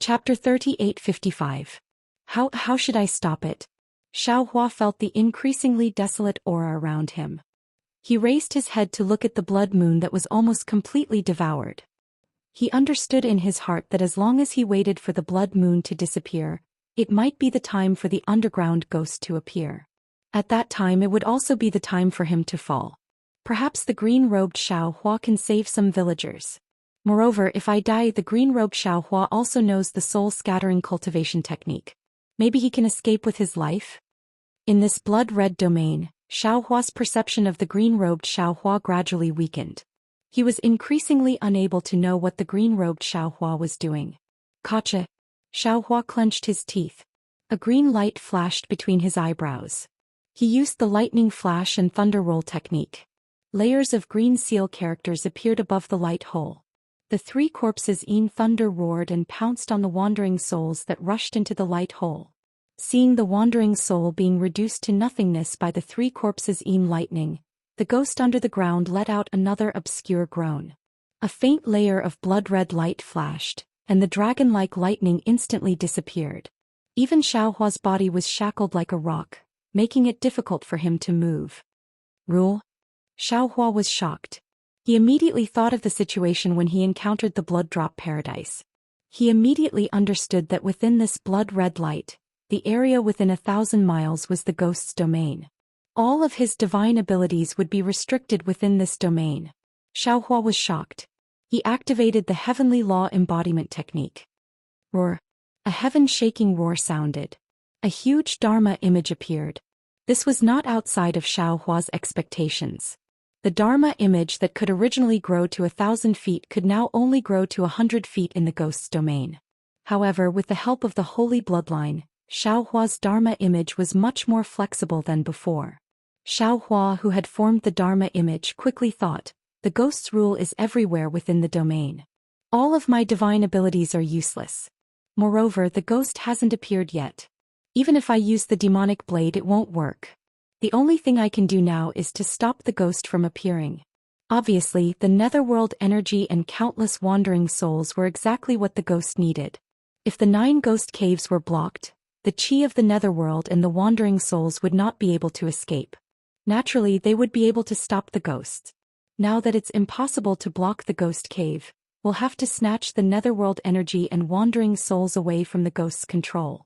Chapter 3855. How should I stop it? Xiao Hua felt the increasingly desolate aura around him. He raised his head to look at the blood moon that was almost completely devoured. He understood in his heart that as long as he waited for the blood moon to disappear, it might be the time for the underground ghost to appear. At that time it would also be the time for him to fall. Perhaps the green-robed Xiao Hua can save some villagers. Moreover, if I die, the green-robed Xiao Hua also knows the soul-scattering cultivation technique. Maybe he can escape with his life? In this blood-red domain, Xiao Hua's perception of the green-robed Xiao Hua gradually weakened. He was increasingly unable to know what the green-robed Xiao Hua was doing. Gotcha! Xiao Hua clenched his teeth. A green light flashed between his eyebrows. He used the lightning flash and thunder roll technique. Layers of green seal characters appeared above the light hole. The three corpses in thunder roared and pounced on the wandering souls that rushed into the light hole. Seeing the wandering soul being reduced to nothingness by the three corpses in lightning, the ghost under the ground let out another obscure groan. A faint layer of blood-red light flashed, and the dragon-like lightning instantly disappeared. Even Xiao Hua's body was shackled like a rock, making it difficult for him to move. Rule? Xiao Hua was shocked. He immediately thought of the situation when he encountered the blood drop paradise. He immediately understood that within this blood-red light, the area within 1,000 miles was the ghost's domain. All of his divine abilities would be restricted within this domain. Xiao Hua was shocked. He activated the heavenly law embodiment technique. Roar. A heaven-shaking roar sounded. A huge Dharma image appeared. This was not outside of Xiao Hua's expectations. The Dharma image that could originally grow to 1,000 feet could now only grow to 100 feet in the ghost's domain. However, with the help of the holy bloodline, Xiao Hua's Dharma image was much more flexible than before. Xiao Hua, who had formed the Dharma image, quickly thought, the ghost's rule is everywhere within the domain. All of my divine abilities are useless. Moreover, the ghost hasn't appeared yet. Even if I use the demonic blade, it won't work. The only thing I can do now is to stop the ghost from appearing. Obviously, the netherworld energy and countless wandering souls were exactly what the ghost needed. If the 9 ghost caves were blocked, the chi of the netherworld and the wandering souls would not be able to escape. Naturally, they would be able to stop the ghost. Now that it's impossible to block the ghost cave, we'll have to snatch the netherworld energy and wandering souls away from the ghost's control.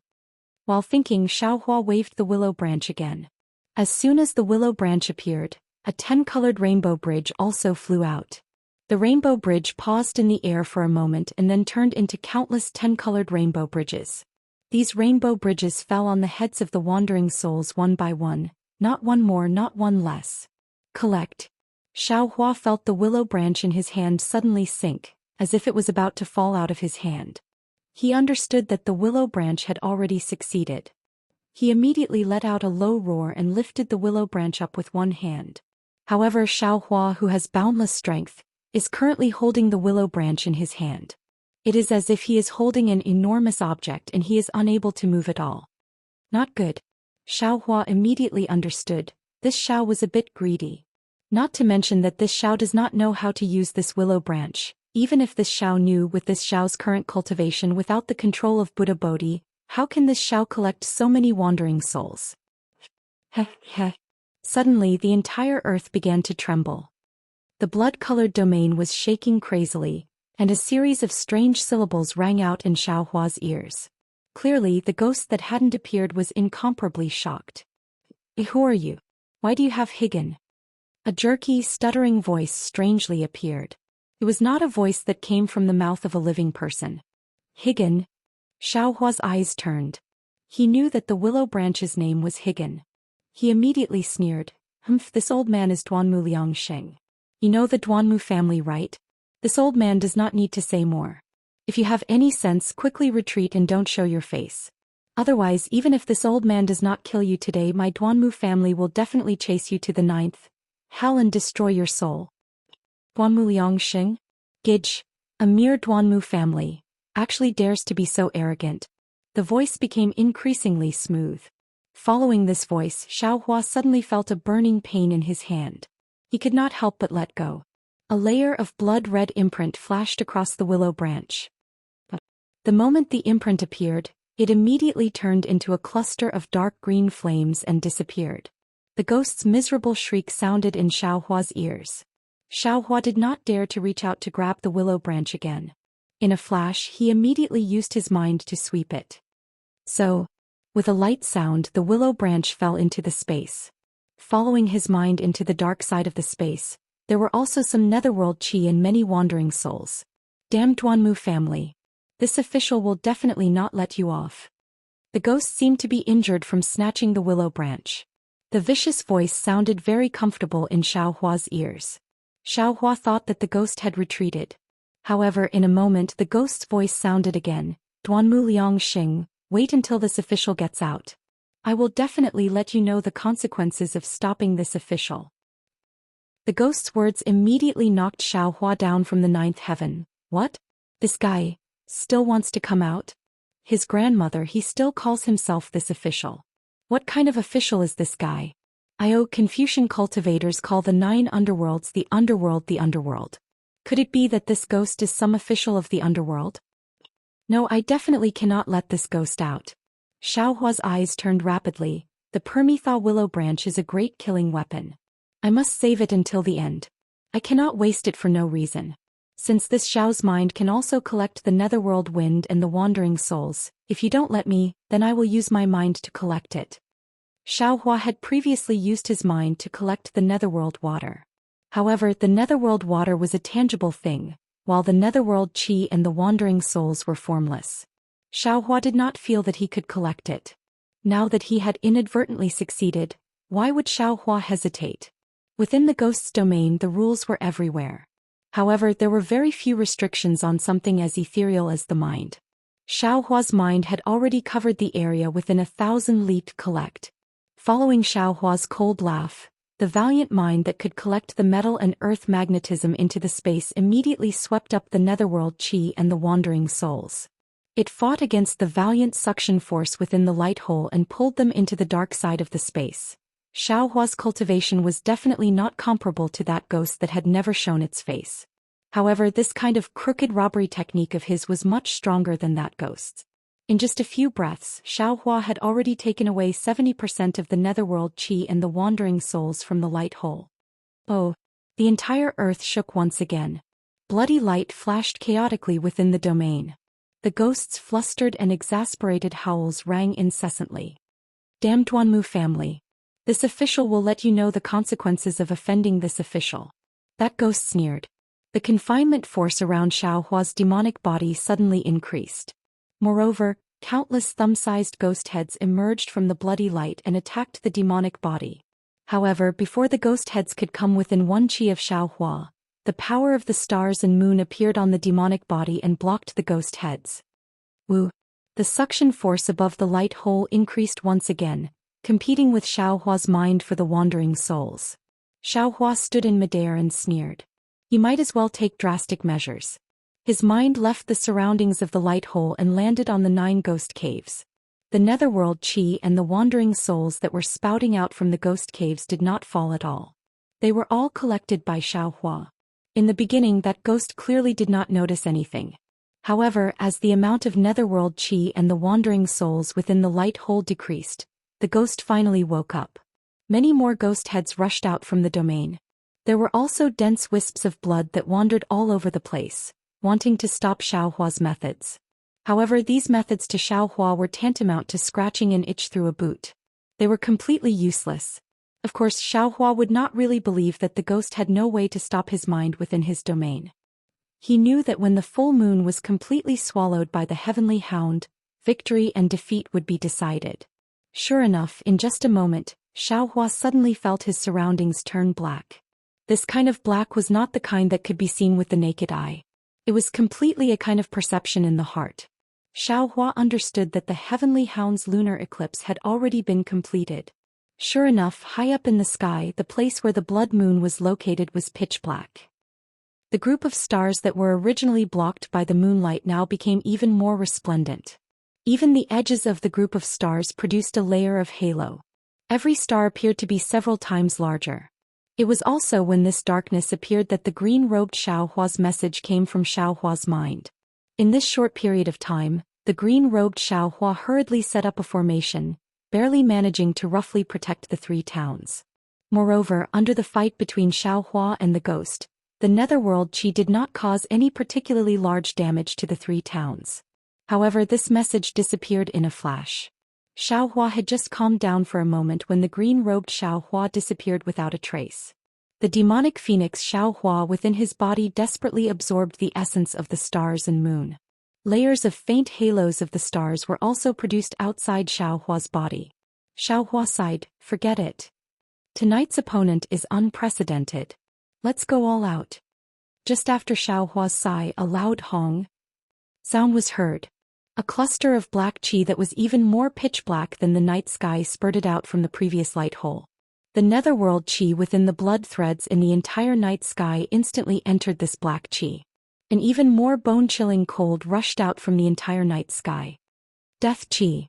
While thinking, Xiao Hua waved the willow branch again. As soon as the willow branch appeared, a 10-colored rainbow bridge also flew out. The rainbow bridge paused in the air for a moment and then turned into countless 10-colored rainbow bridges. These rainbow bridges fell on the heads of the wandering souls one by one, not one more, not one less. Collect. Xiao Hua felt the willow branch in his hand suddenly sink, as if it was about to fall out of his hand. He understood that the willow branch had already succeeded. He immediately let out a low roar and lifted the willow branch up with one hand. However, Xiao Hua, who has boundless strength, is currently holding the willow branch in his hand. It is as if he is holding an enormous object and he is unable to move at all. Not good. Xiao Hua immediately understood, this Xiao was a bit greedy. Not to mention that this Xiao does not know how to use this willow branch. Even if this Xiao knew, with this Xiao's current cultivation without the control of Buddha Bodhi, how can this Xiao collect so many wandering souls? Heh heh. Suddenly the entire earth began to tremble. The blood-colored domain was shaking crazily, and a series of strange syllables rang out in Xiao Hua's ears. Clearly, the ghost that hadn't appeared was incomparably shocked. Who are you? Why do you have Higan? A jerky, stuttering voice strangely appeared. It was not a voice that came from the mouth of a living person. Higan. Xiao Hua's eyes turned. He knew that the willow branch's name was Higan. He immediately sneered. This old man is Duanmu Liangsheng. You know the Duanmu family, right? This old man does not need to say more. If you have any sense, quickly retreat and don't show your face. Otherwise, even if this old man does not kill you today, my Duanmu family will definitely chase you to the 9th hell and destroy your soul. Duanmu Liangsheng? Gij, a mere Duanmu family, actually dares to be so arrogant. The voice became increasingly smooth. Following this voice, Xiao Hua suddenly felt a burning pain in his hand. He could not help but let go. A layer of blood-red imprint flashed across the willow branch. The moment the imprint appeared, it immediately turned into a cluster of dark green flames and disappeared. The ghost's miserable shriek sounded in Xiaohua's ears. Xiaohua did not dare to reach out to grab the willow branch again. In a flash, he immediately used his mind to sweep it. So, with a light sound, the willow branch fell into the space. Following his mind into the dark side of the space, there were also some netherworld chi and many wandering souls. Damn Duanmu family. This official will definitely not let you off. The ghost seemed to be injured from snatching the willow branch. The vicious voice sounded very comfortable in Xiaohua's ears. Xiaohua thought that the ghost had retreated. However, in a moment the ghost's voice sounded again. Duanmu Liang Xing, wait until this official gets out. I will definitely let you know the consequences of stopping this official. The ghost's words immediately knocked Xiaohua down from the ninth heaven. What? This guy still wants to come out? His grandmother, he still calls himself this official. What kind of official is this guy? Confucian cultivators call the 9 underworlds the underworld. Could it be that this ghost is some official of the underworld? No, I definitely cannot let this ghost out. Xiaohua's eyes turned rapidly. The Permitha willow branch is a great killing weapon. I must save it until the end. I cannot waste it for no reason. Since this Xiao's mind can also collect the netherworld wind and the wandering souls, if you don't let me, then I will use my mind to collect it. Xiaohua had previously used his mind to collect the netherworld water. However, the netherworld water was a tangible thing, while the netherworld chi and the wandering souls were formless. Xiaohua did not feel that he could collect it. Now that he had inadvertently succeeded, why would Xiaohua hesitate? Within the ghost's domain the rules were everywhere. However, there were very few restrictions on something as ethereal as the mind. Xiaohua's mind had already covered the area within 1,000 li to collect. Following Xiaohua's cold laugh, the valiant mind that could collect the metal and earth magnetism into the space immediately swept up the netherworld chi and the wandering souls. It fought against the valiant suction force within the light hole and pulled them into the dark side of the space. Xiaohua's cultivation was definitely not comparable to that ghost that had never shown its face. However, this kind of crooked robbery technique of his was much stronger than that ghost's. In just a few breaths, Xiaohua had already taken away 70% of the netherworld chi and the wandering souls from the light hole. Oh! The entire earth shook once again. Bloody light flashed chaotically within the domain. The ghost's flustered and exasperated howls rang incessantly. Damn Duanmu family. This official will let you know the consequences of offending this official. That ghost sneered. The confinement force around Xiaohua's demonic body suddenly increased. Moreover, countless thumb-sized ghost heads emerged from the bloody light and attacked the demonic body. However, before the ghost heads could come within 1 chi of Xiaohua, the power of the stars and moon appeared on the demonic body and blocked the ghost heads. Woo! The suction force above the light hole increased once again, competing with Xiaohua's mind for the wandering souls. Xiaohua stood in midair and sneered. He might as well take drastic measures. His mind left the surroundings of the light hole and landed on the 9 ghost caves. The netherworld chi and the wandering souls that were spouting out from the ghost caves did not fall at all. They were all collected by Xiaohua. In the beginning, that ghost clearly did not notice anything. However, as the amount of netherworld chi and the wandering souls within the light hole decreased, the ghost finally woke up. Many more ghost heads rushed out from the domain. There were also dense wisps of blood that wandered all over the place, wanting to stop Xiaohua's methods. However, these methods to Xiaohua were tantamount to scratching an itch through a boot. They were completely useless. Of course, Xiaohua would not really believe that the ghost had no way to stop his mind within his domain. He knew that when the full moon was completely swallowed by the heavenly hound, victory and defeat would be decided. Sure enough, in just a moment, Xiaohua suddenly felt his surroundings turn black. This kind of black was not the kind that could be seen with the naked eye. It was completely a kind of perception in the heart. Xiaohua understood that the heavenly hound's lunar eclipse had already been completed. Sure enough, high up in the sky, the place where the blood moon was located was pitch black. The group of stars that were originally blocked by the moonlight now became even more resplendent. Even the edges of the group of stars produced a layer of halo. Every star appeared to be several times larger. It was also when this darkness appeared that the green-robed Xiaohua's message came from Xiaohua's mind. In this short period of time, the green-robed Xiaohua hurriedly set up a formation, barely managing to roughly protect the three towns. Moreover, under the fight between Xiaohua and the ghost, the netherworld qi did not cause any particularly large damage to the three towns. However, this message disappeared in a flash. Xiaohua had just calmed down for a moment when the green-robed Xiaohua disappeared without a trace. The demonic phoenix Xiaohua within his body desperately absorbed the essence of the stars and moon. Layers of faint halos of the stars were also produced outside Xiaohua's body. Xiaohua sighed, "Forget it. Tonight's opponent is unprecedented. Let's go all out." Just after Xiaohua's sigh, a loud hong sound was heard. A cluster of black qi that was even more pitch black than the night sky spurted out from the previous light hole. The netherworld qi within the blood threads in the entire night sky instantly entered this black qi. An even more bone-chilling cold rushed out from the entire night sky. Death qi.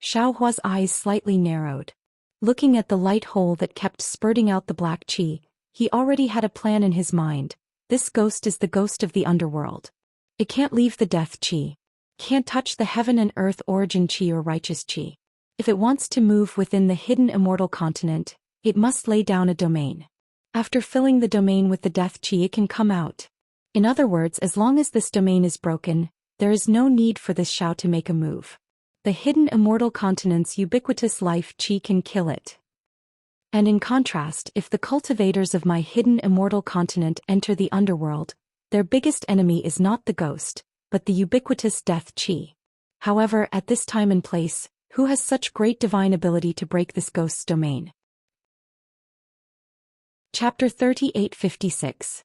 Xiaohua's eyes slightly narrowed. Looking at the light hole that kept spurting out the black qi, he already had a plan in his mind. This ghost is the ghost of the underworld. It can't leave the death qi. Can't touch the heaven and earth origin qi or righteous qi. If it wants to move within the hidden immortal continent, it must lay down a domain. After filling the domain with the death qi, it can come out. In other words, as long as this domain is broken, there is no need for this Xiao to make a move. The hidden immortal continent's ubiquitous life qi can kill it. And in contrast, if the cultivators of my hidden immortal continent enter the underworld, their biggest enemy is not the ghost, but the ubiquitous death qi. However, at this time and place, who has such great divine ability to break this ghost's domain? Chapter 3856.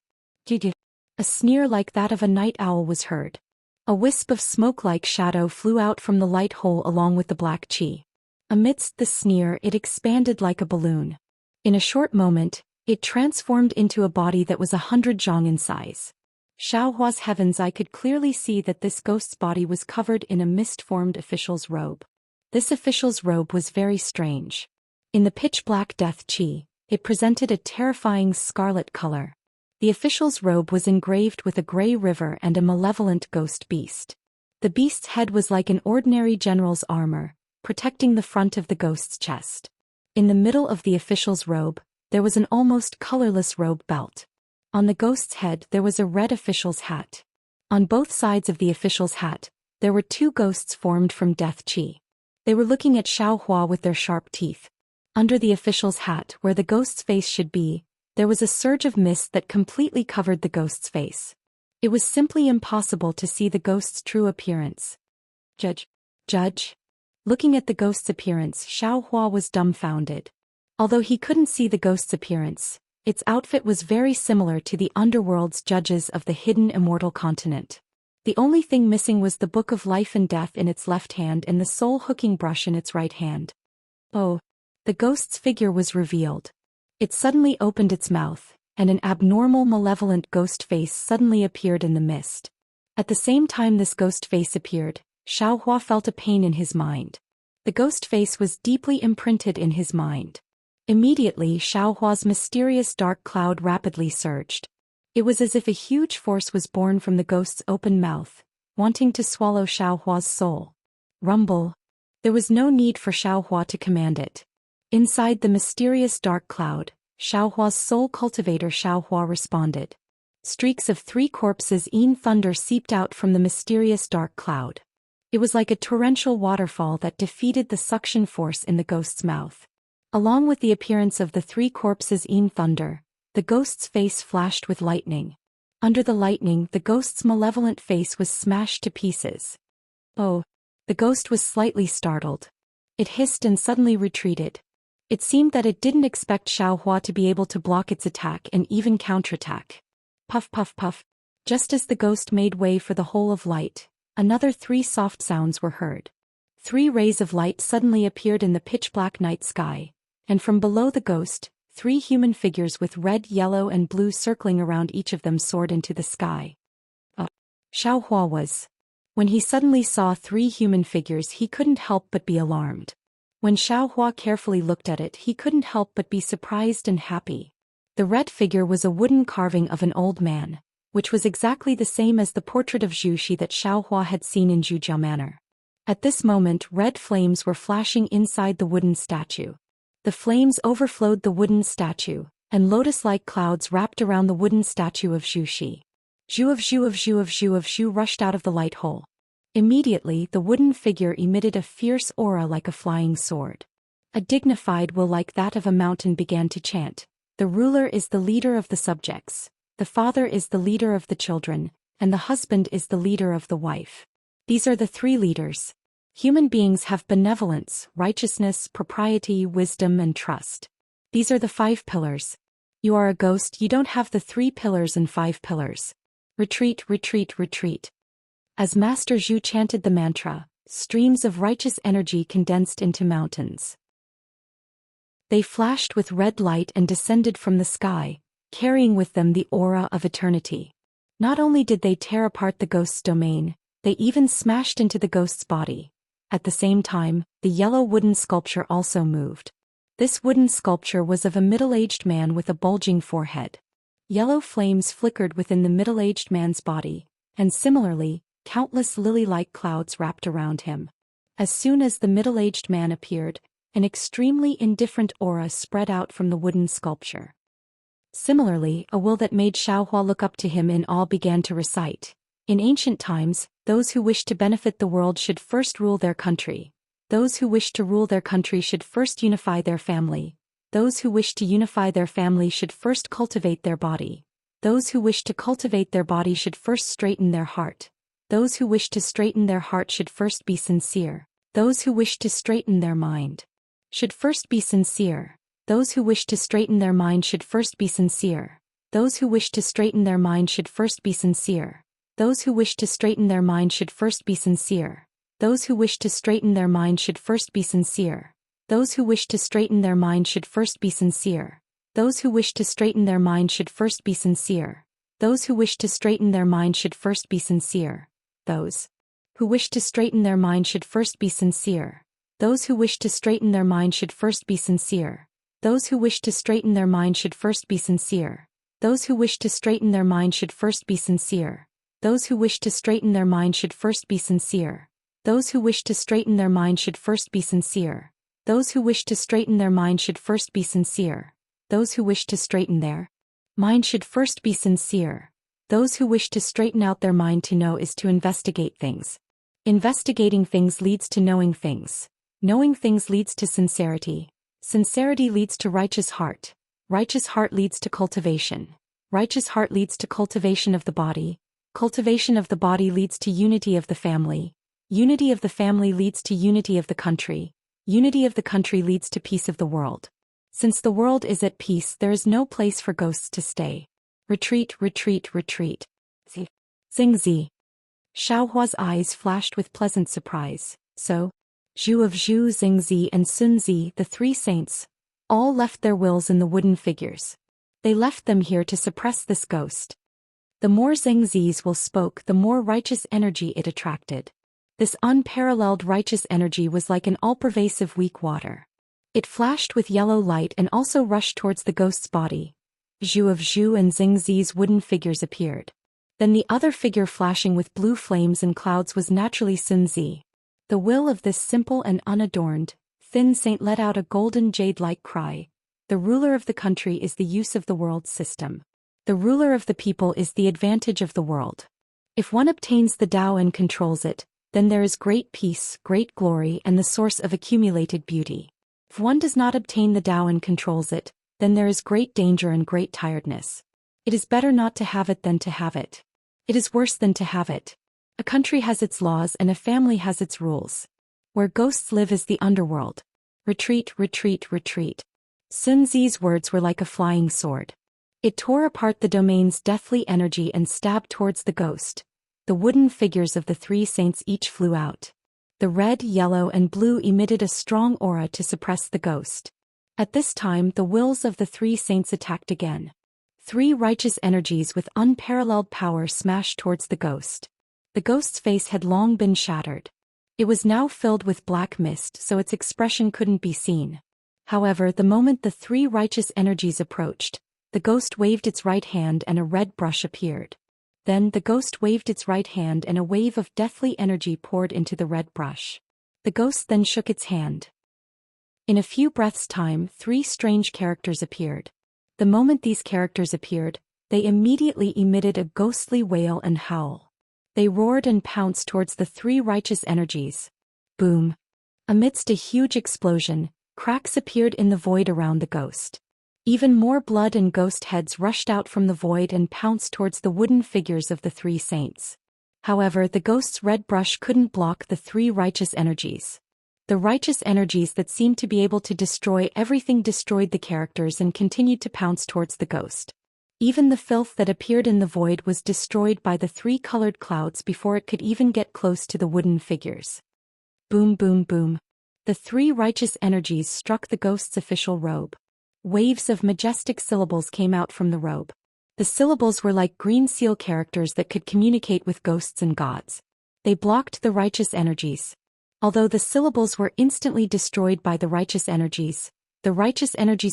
A sneer like that of a night owl was heard. A wisp of smoke-like shadow flew out from the light hole along with the black qi. Amidst the sneer, it expanded like a balloon. In a short moment, it transformed into a body that was 100 zhang in size. Xiaohua's heaven's eye could clearly see that this ghost's body was covered in a mist-formed official's robe. This official's robe was very strange. In the pitch-black death qi, it presented a terrifying scarlet color. The official's robe was engraved with a gray river and a malevolent ghost beast. The beast's head was like an ordinary general's armor, protecting the front of the ghost's chest. In the middle of the official's robe, there was an almost colorless robe belt. On the ghost's head there was a red official's hat. On both sides of the official's hat, there were two ghosts formed from death qi. They were looking at Xiaohua with their sharp teeth. Under the official's hat, where the ghost's face should be, there was a surge of mist that completely covered the ghost's face. It was simply impossible to see the ghost's true appearance. Judge? Looking at the ghost's appearance, Xiaohua was dumbfounded. Although he couldn't see the ghost's appearance, its outfit was very similar to the underworld's judges of the hidden immortal continent. The only thing missing was the book of life and death in its left hand and the soul hooking brush in its right hand. Oh! The ghost's figure was revealed. It suddenly opened its mouth, and an abnormal malevolent ghost face suddenly appeared in the mist. At the same time this ghost face appeared, Xiaohua felt a pain in his mind. The ghost face was deeply imprinted in his mind. Immediately Xiaohua's mysterious dark cloud rapidly surged. It was as if a huge force was born from the ghost's open mouth, wanting to swallow Xiaohua's soul. Rumble. There was no need for Xiaohua to command it. Inside the mysterious dark cloud, Xiaohua's soul cultivator Xiaohua responded. Streaks of three corpses in thunder seeped out from the mysterious dark cloud. It was like a torrential waterfall that defeated the suction force in the ghost's mouth. Along with the appearance of the three corpses in thunder, the ghost's face flashed with lightning. Under the lightning, the ghost's malevolent face was smashed to pieces. Oh! The ghost was slightly startled. It hissed and suddenly retreated. It seemed that it didn't expect Xiaohua to be able to block its attack and even counterattack. Puff puff puff. Just as the ghost made way for the hole of light, another three soft sounds were heard. 3 rays of light suddenly appeared in the pitch-black night sky, and from below the ghost, 3 human figures with red, yellow and blue circling around each of them soared into the sky. Xiaohua was. When he suddenly saw 3 human figures, he couldn't help but be alarmed. When Xiaohua carefully looked at it, he couldn't help but be surprised and happy. The red figure was a wooden carving of an old man, which was exactly the same as the portrait of Zhu Shi that Xiaohua had seen in Zhujiao Manor. At this moment, red flames were flashing inside the wooden statue. The flames overflowed the wooden statue, and lotus-like clouds wrapped around the wooden statue of Zhu Shi. Zhu rushed out of the light hole. Immediately, the wooden figure emitted a fierce aura like a flying sword. A dignified will like that of a mountain began to chant. The ruler is the leader of the subjects, the father is the leader of the children, and the husband is the leader of the wife. These are the three leaders. Human beings have benevolence, righteousness, propriety, wisdom, and trust. These are the 5 pillars. You are a ghost, you don't have the 3 pillars and 5 pillars. Retreat, retreat, retreat. As Master Zhu chanted the mantra, streams of righteous energy condensed into mountains. They flashed with red light and descended from the sky, carrying with them the aura of eternity. Not only did they tear apart the ghost's domain, they even smashed into the ghost's body. At the same time, the yellow wooden sculpture also moved. This wooden sculpture was of a middle-aged man with a bulging forehead. Yellow flames flickered within the middle-aged man's body, and similarly, countless lily-like clouds wrapped around him. As soon as the middle-aged man appeared, an extremely indifferent aura spread out from the wooden sculpture. Similarly, a will that made Xiaohua look up to him in awe began to recite. In ancient times, those who wish to benefit the world should first rule their country. Those who wish to rule their country should first unify their family. Those who wish to unify their family should first cultivate their body. Those who wish to cultivate their body should first straighten their heart. Those who wish to straighten their heart should first be sincere. Those who wish to straighten their mind should first be sincere. Those who wish to straighten their mind should first be sincere. Those who wish to straighten their mind should first be sincere. Those who wish to straighten their mind should first be sincere. Those who wish to straighten their mind should first be sincere. Those who wish to straighten their mind should first be sincere. Those who wish to straighten their mind should first be sincere. Those who wish to straighten their mind should first be sincere. Those who wish to straighten their mind should first be sincere. Those who wish to straighten their mind should first be sincere. Those who wish to straighten their mind should first be sincere. Those who wish to straighten their mind should first be sincere. Those who wish to straighten their mind should first be sincere. Those who wish to straighten their mind should first be sincere. Those who wish to straighten their mind should first be sincere. Those who wish to straighten their mind should first be sincere. Those who wish to straighten out their mind to know is to investigate things. Investigating things leads to knowing things. Knowing things leads to sincerity. Sincerity leads to righteous heart. Righteous heart leads to cultivation. Righteous heart leads to cultivation of the body. Cultivation of the body leads to unity of the family. Unity of the family leads to unity of the country. Unity of the country leads to peace of the world. Since the world is at peace, there is no place for ghosts to stay. Retreat, retreat, retreat. Xingzi. Xiaohua's eyes flashed with pleasant surprise. So, Zhu of Zhu, Xingzi, and Sunzi, the 3 saints, all left their wills in the wooden figures. They left them here to suppress this ghost. The more Xingzi's will spoke, the more righteous energy it attracted. This unparalleled righteous energy was like an all-pervasive weak water. It flashed with yellow light and also rushed towards the ghost's body. Zhu of Zhu and Xingzi's wooden figures appeared. Then the other figure flashing with blue flames and clouds was naturally Sunzi. The will of this simple and unadorned, thin saint let out a golden jade-like cry. The ruler of the country is the use of the world system. The ruler of the people is the advantage of the world. If one obtains the Tao and controls it, then there is great peace, great glory, and the source of accumulated beauty. If one does not obtain the Tao and controls it, then there is great danger and great tiredness. It is better not to have it than to have it. It is worse than to have it. A country has its laws and a family has its rules. Where ghosts live is the underworld. Retreat, retreat, retreat. Sunzi's words were like a flying sword. It tore apart the domain's deathly energy and stabbed towards the ghost. The wooden figures of the 3 saints each flew out. The red, yellow, and blue emitted a strong aura to suppress the ghost. At this time, the wills of the 3 saints attacked again. 3 righteous energies with unparalleled power smashed towards the ghost. The ghost's face had long been shattered. It was now filled with black mist, so its expression couldn't be seen. However, the moment the 3 righteous energies approached, the ghost waved its right hand and a red brush appeared. Then the ghost waved its right hand and a wave of deathly energy poured into the red brush. The ghost then shook its hand. In a few breaths' time, 3 strange characters appeared. The moment these characters appeared, they immediately emitted a ghostly wail and howl. They roared and pounced towards the 3 righteous energies. Boom! Amidst a huge explosion, cracks appeared in the void around the ghost. Even more blood and ghost heads rushed out from the void and pounced towards the wooden figures of the 3 saints. However, the ghost's red brush couldn't block the 3 righteous energies. The righteous energies that seemed to be able to destroy everything destroyed the characters and continued to pounce towards the ghost. Even the filth that appeared in the void was destroyed by the 3 colored clouds before it could even get close to the wooden figures. Boom, boom, boom. The 3 righteous energies struck the ghost's official robe. Waves of majestic syllables came out from the robe. The syllables were like green seal characters that could communicate with ghosts and gods. They blocked the righteous energies. Although the syllables were instantly destroyed by the righteous energies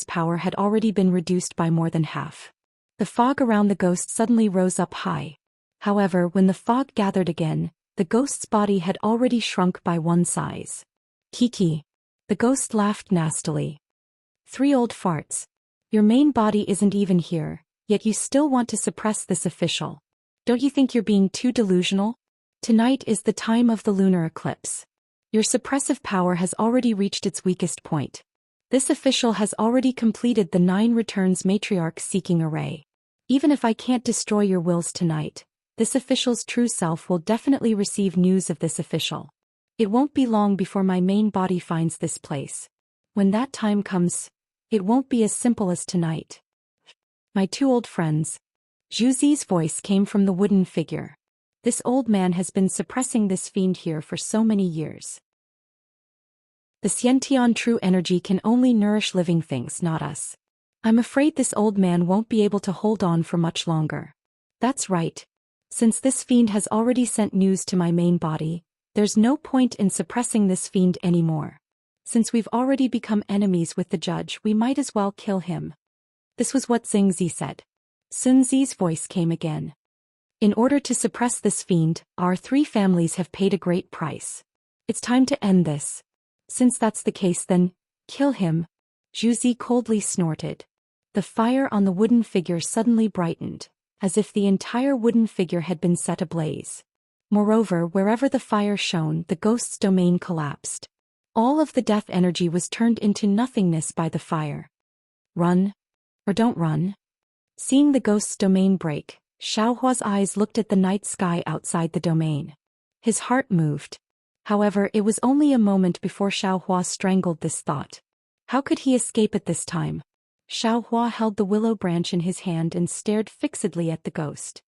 power had already been reduced by more than half. The fog around the ghost suddenly rose up high. However, when the fog gathered again, the ghost's body had already shrunk by 1 size. Kiki. The ghost laughed nastily. 3 old farts. Your main body isn't even here, yet you still want to suppress this official. Don't you think you're being too delusional? Tonight is the time of the lunar eclipse. Your suppressive power has already reached its weakest point. This official has already completed the 9 returns matriarch seeking array. Even if I can't destroy your wills tonight, this official's true self will definitely receive news of this official. It won't be long before my main body finds this place. When that time comes, it won't be as simple as tonight. My 2 old friends. Zhuzi's voice came from the wooden figure. This old man has been suppressing this fiend here for so many years. The Xiantian true energy can only nourish living things, not us. I'm afraid this old man won't be able to hold on for much longer. That's right. Since this fiend has already sent news to my main body, there's no point in suppressing this fiend anymore. Since we've already become enemies with the judge, we might as well kill him. This was what Xingzi said. Sun Zi's voice came again. In order to suppress this fiend, our 3 families have paid a great price. It's time to end this. Since that's the case, then, kill him. Zhuzi coldly snorted. The fire on the wooden figure suddenly brightened, as if the entire wooden figure had been set ablaze. Moreover, wherever the fire shone, the ghost's domain collapsed. All of the death energy was turned into nothingness by the fire. Run. Or don't run. Seeing the ghost's domain break, Xiaohua's eyes looked at the night sky outside the domain. His heart moved. However, it was only a moment before Xiaohua strangled this thought. How could he escape at this time? Xiaohua held the willow branch in his hand and stared fixedly at the ghost.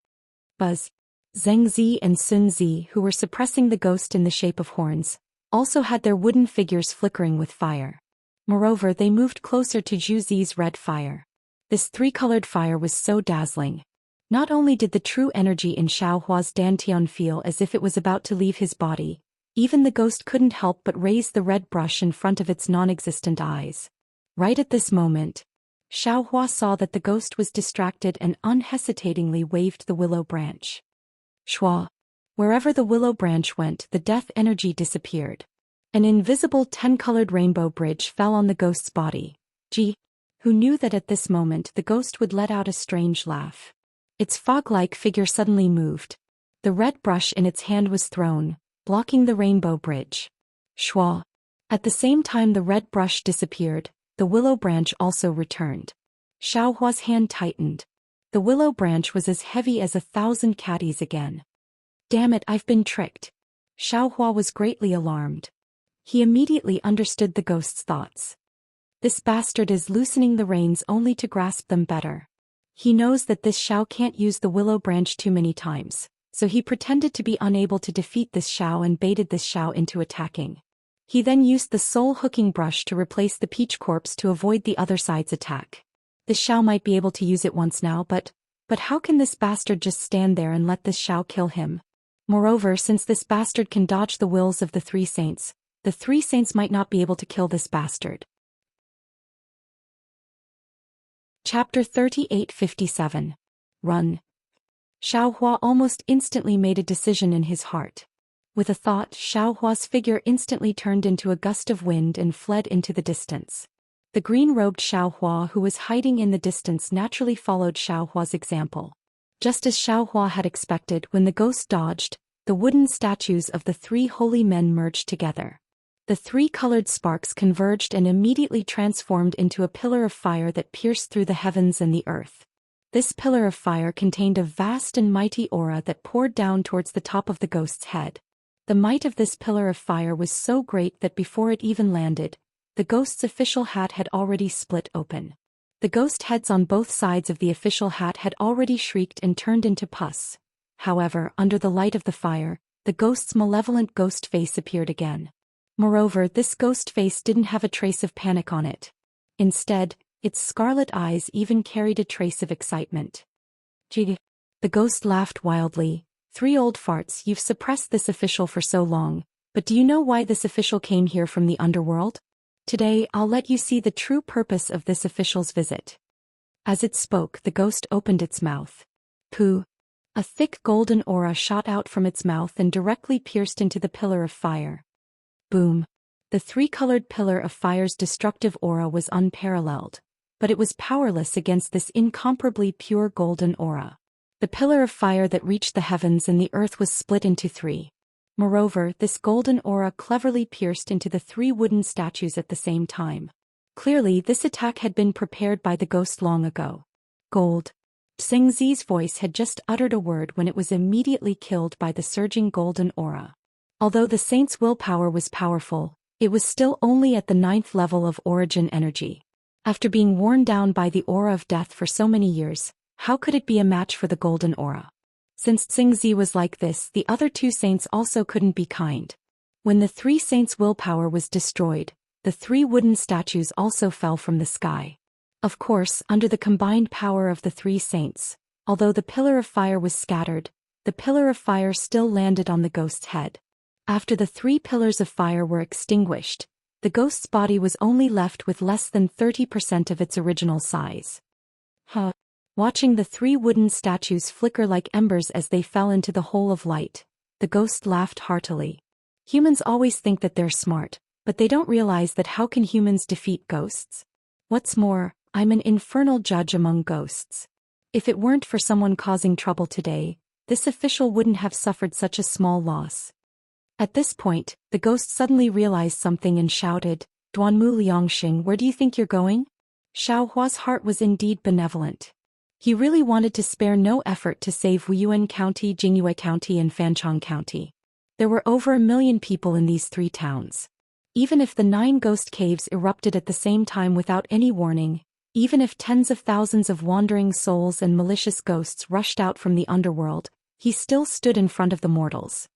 Buzz. Zhengzi and Sun Zi, who were suppressing the ghost in the shape of horns, also had their wooden figures flickering with fire. Moreover, they moved closer to Zhu Zi's red fire. This 3-colored fire was so dazzling. Not only did the true energy in Xiaohua's dantian feel as if it was about to leave his body, even the ghost couldn't help but raise the red brush in front of its non-existent eyes. Right at this moment, Xiaohua saw that the ghost was distracted and unhesitatingly waved the willow branch. Shua. Wherever the willow branch went, the death energy disappeared. An invisible 10-colored rainbow bridge fell on the ghost's body. Ji, who knew that at this moment the ghost would let out a strange laugh. Its fog-like figure suddenly moved. The red brush in its hand was thrown, blocking the rainbow bridge. Shua. At the same time the red brush disappeared, the willow branch also returned. Xiaohua's hand tightened. The willow branch was as heavy as 1,000 caddies again. Damn it, I've been tricked. Xiaohua was greatly alarmed. He immediately understood the ghost's thoughts. This bastard is loosening the reins only to grasp them better. He knows that this Xiao can't use the willow branch too many times, so he pretended to be unable to defeat this Xiao and baited this Xiao into attacking. He then used the soul hooking brush to replace the peach corpse to avoid the other side's attack. This Xiao might be able to use it once now, but how can this bastard just stand there and let this Xiao kill him? Moreover, since this bastard can dodge the wills of the 3 saints, the 3 saints might not be able to kill this bastard. Chapter 3857. Run. Xiaohua almost instantly made a decision in his heart. With a thought, Xiaohua's figure instantly turned into a gust of wind and fled into the distance. The green-robed Xiaohua who was hiding in the distance naturally followed Xiaohua's example. Just as Xiaohua had expected, when the ghost dodged, the wooden statues of the three holy men merged together. The three colored sparks converged and immediately transformed into a pillar of fire that pierced through the heavens and the earth. This pillar of fire contained a vast and mighty aura that poured down towards the top of the ghost's head. The might of this pillar of fire was so great that before it even landed, the ghost's official hat had already split open. The ghost heads on both sides of the official hat had already shrieked and turned into pus. However, under the light of the fire, the ghost's malevolent ghost face appeared again. Moreover, this ghost face didn't have a trace of panic on it. Instead, its scarlet eyes even carried a trace of excitement. Gee! The ghost laughed wildly. "Three old farts, you've suppressed this official for so long, but do you know why this official came here from the underworld? Today, I'll let you see the true purpose of this official's visit." As it spoke, the ghost opened its mouth. Pooh! A thick golden aura shot out from its mouth and directly pierced into the pillar of fire. Boom! The three-colored pillar of fire's destructive aura was unparalleled, but it was powerless against this incomparably pure golden aura. The pillar of fire that reached the heavens and the earth was split into three. Moreover, this golden aura cleverly pierced into the three wooden statues at the same time. Clearly, this attack had been prepared by the ghost long ago. Gold. Xingzi's voice had just uttered a word when it was immediately killed by the surging golden aura. Although the saint's willpower was powerful, it was still only at the 9th level of origin energy. After being worn down by the aura of death for so many years, how could it be a match for the golden aura? Since Xingzi was like this, the other two saints also couldn't be kind. When the three saints' willpower was destroyed, the three wooden statues also fell from the sky. Of course, under the combined power of the three saints, although the pillar of fire was scattered, the pillar of fire still landed on the ghost's head. After the three pillars of fire were extinguished, the ghost's body was only left with less than 30% of its original size. Watching the three wooden statues flicker like embers as they fell into the hole of light, the ghost laughed heartily. Humans always think that they're smart, but they don't realize that how can humans defeat ghosts? What's more, I'm an infernal judge among ghosts. If it weren't for someone causing trouble today, this official wouldn't have suffered such a small loss. At this point, the ghost suddenly realized something and shouted, "Duanmu Liangxing, where do you think you're going?" Xiaohua's heart was indeed benevolent. He really wanted to spare no effort to save Wuyuan County, Jingyue County and Fanchong County. There were over 1 million people in these three towns. Even if the 9 ghost caves erupted at the same time without any warning, even if tens of thousands of wandering souls and malicious ghosts rushed out from the underworld, he still stood in front of the mortals.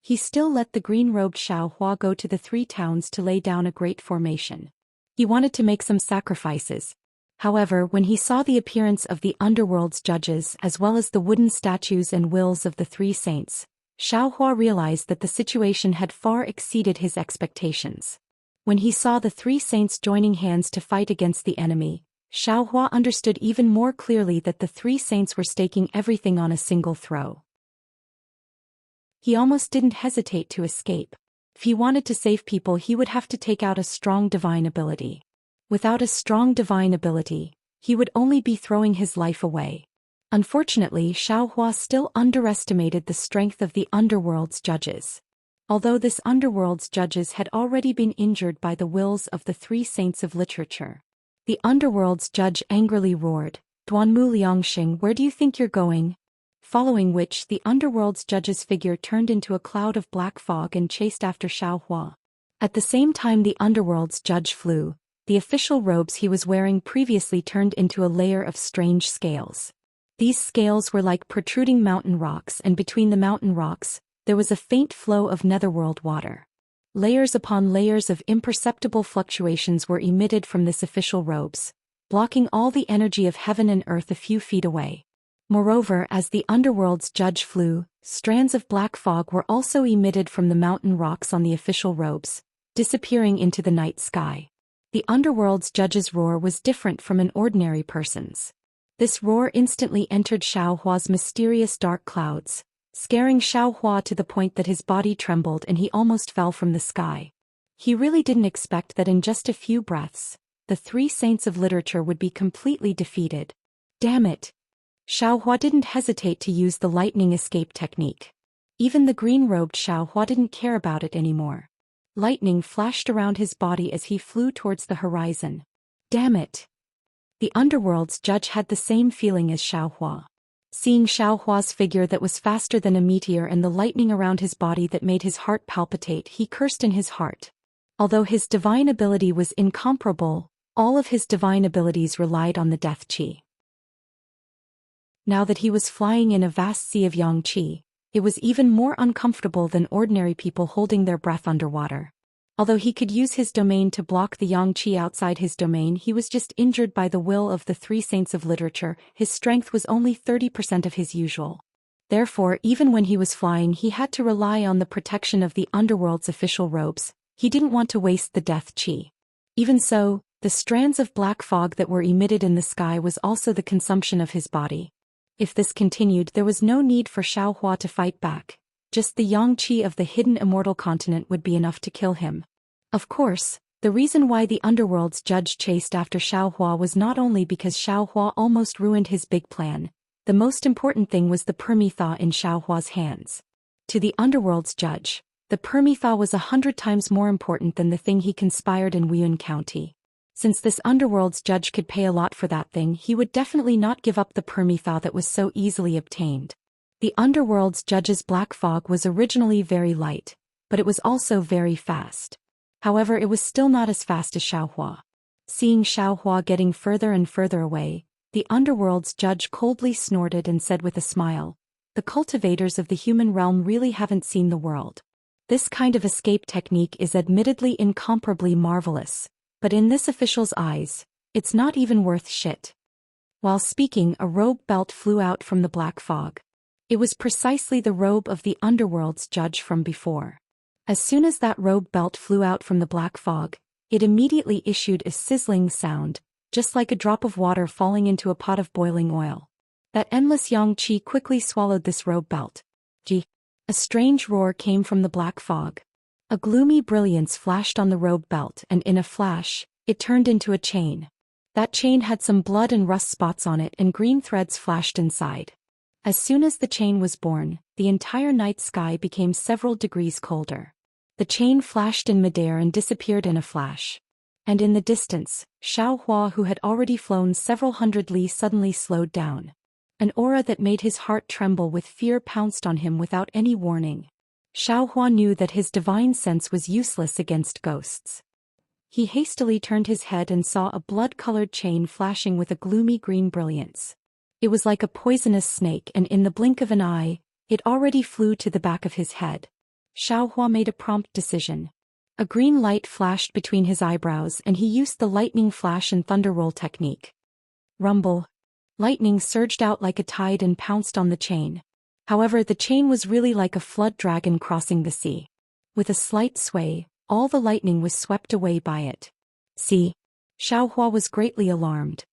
He still let the green-robed Xiaohua go to the three towns to lay down a great formation. He wanted to make some sacrifices. However, when he saw the appearance of the underworld's judges as well as the wooden statues and wills of the three saints, Xiaohua realized that the situation had far exceeded his expectations. When he saw the three saints joining hands to fight against the enemy, Xiaohua understood even more clearly that the three saints were staking everything on a single throw. He almost didn't hesitate to escape. If he wanted to save people, he would have to take out a strong divine ability. Without a strong divine ability, he would only be throwing his life away. Unfortunately, Xiaohua still underestimated the strength of the underworld's judges. Although this underworld's judges had already been injured by the wills of the three saints of literature, the underworld's judge angrily roared, "Duanmu Liangxing, where do you think you're going?" Following which, the underworld's judge's figure turned into a cloud of black fog and chased after Xiaohua. At the same time the underworld's judge flew, the official robes he was wearing previously turned into a layer of strange scales. These scales were like protruding mountain rocks, and between the mountain rocks, there was a faint flow of netherworld water. Layers upon layers of imperceptible fluctuations were emitted from this official robes, blocking all the energy of heaven and earth a few feet away. Moreover, as the underworld's judge flew, strands of black fog were also emitted from the mountain rocks on the official robes, disappearing into the night sky. The underworld's judge's roar was different from an ordinary person's. This roar instantly entered Xiaohua's mysterious dark clouds, scaring Xiaohua to the point that his body trembled and he almost fell from the sky. He really didn't expect that in just a few breaths, the three saints of literature would be completely defeated. Damn it! Xiaohua didn't hesitate to use the lightning escape technique. Even the green-robed Xiaohua didn't care about it anymore. Lightning flashed around his body as he flew towards the horizon. Damn it! The underworld's judge had the same feeling as Xiaohua. Seeing Xiaohua's figure that was faster than a meteor and the lightning around his body that made his heart palpitate, he cursed in his heart. Although his divine ability was incomparable, all of his divine abilities relied on the death qi. Now that he was flying in a vast sea of yang qi, it was even more uncomfortable than ordinary people holding their breath underwater. Although he could use his domain to block the yang qi outside his domain, he was just injured by the will of the three saints of literature. His strength was only 30% of his usual. Therefore, even when he was flying, he had to rely on the protection of the underworld's official robes. He didn't want to waste the death qi. Even so, the strands of black fog that were emitted in the sky was also the consumption of his body. If this continued, there was no need for Xiaohua to fight back. Just the yang qi of the hidden immortal continent would be enough to kill him. Of course, the reason why the underworld's judge chased after Xiaohua was not only because Xiaohua almost ruined his big plan. The most important thing was the permitha in Xiaohua's hands. To the underworld's judge, the permitha was 100 times more important than the thing he conspired in Weiyun County. Since this underworld's judge could pay a lot for that thing, he would definitely not give up the permitha that was so easily obtained. The underworld's judge's black fog was originally very light, but it was also very fast. However, it was still not as fast as Xiaohua. Seeing Xiaohua getting further and further away, the underworld's judge coldly snorted and said with a smile, "The cultivators of the human realm really haven't seen the world. This kind of escape technique is admittedly incomparably marvelous, but in this official's eyes, it's not even worth shit." While speaking, a robe belt flew out from the black fog. It was precisely the robe of the underworld's judge from before. As soon as that robe belt flew out from the black fog, it immediately issued a sizzling sound, just like a drop of water falling into a pot of boiling oil. That endless yang qi quickly swallowed this robe belt. Gee! A strange roar came from the black fog. A gloomy brilliance flashed on the robe belt, and in a flash, it turned into a chain. That chain had some blood and rust spots on it, and green threads flashed inside. As soon as the chain was born, the entire night sky became several degrees colder. The chain flashed in midair and disappeared in a flash. And in the distance, Xiaohua, who had already flown several hundred li, suddenly slowed down. An aura that made his heart tremble with fear pounced on him without any warning. Xiaohua knew that his divine sense was useless against ghosts. He hastily turned his head and saw a blood-colored chain flashing with a gloomy green brilliance. It was like a poisonous snake, and in the blink of an eye, it already flew to the back of his head. Xiaohua made a prompt decision. A green light flashed between his eyebrows, and he used the lightning flash and thunder roll technique. Rumble. Lightning surged out like a tide and pounced on the chain. However, the chain was really like a flood dragon crossing the sea. With a slight sway, all the lightning was swept away by it. See? Xiaohua was greatly alarmed.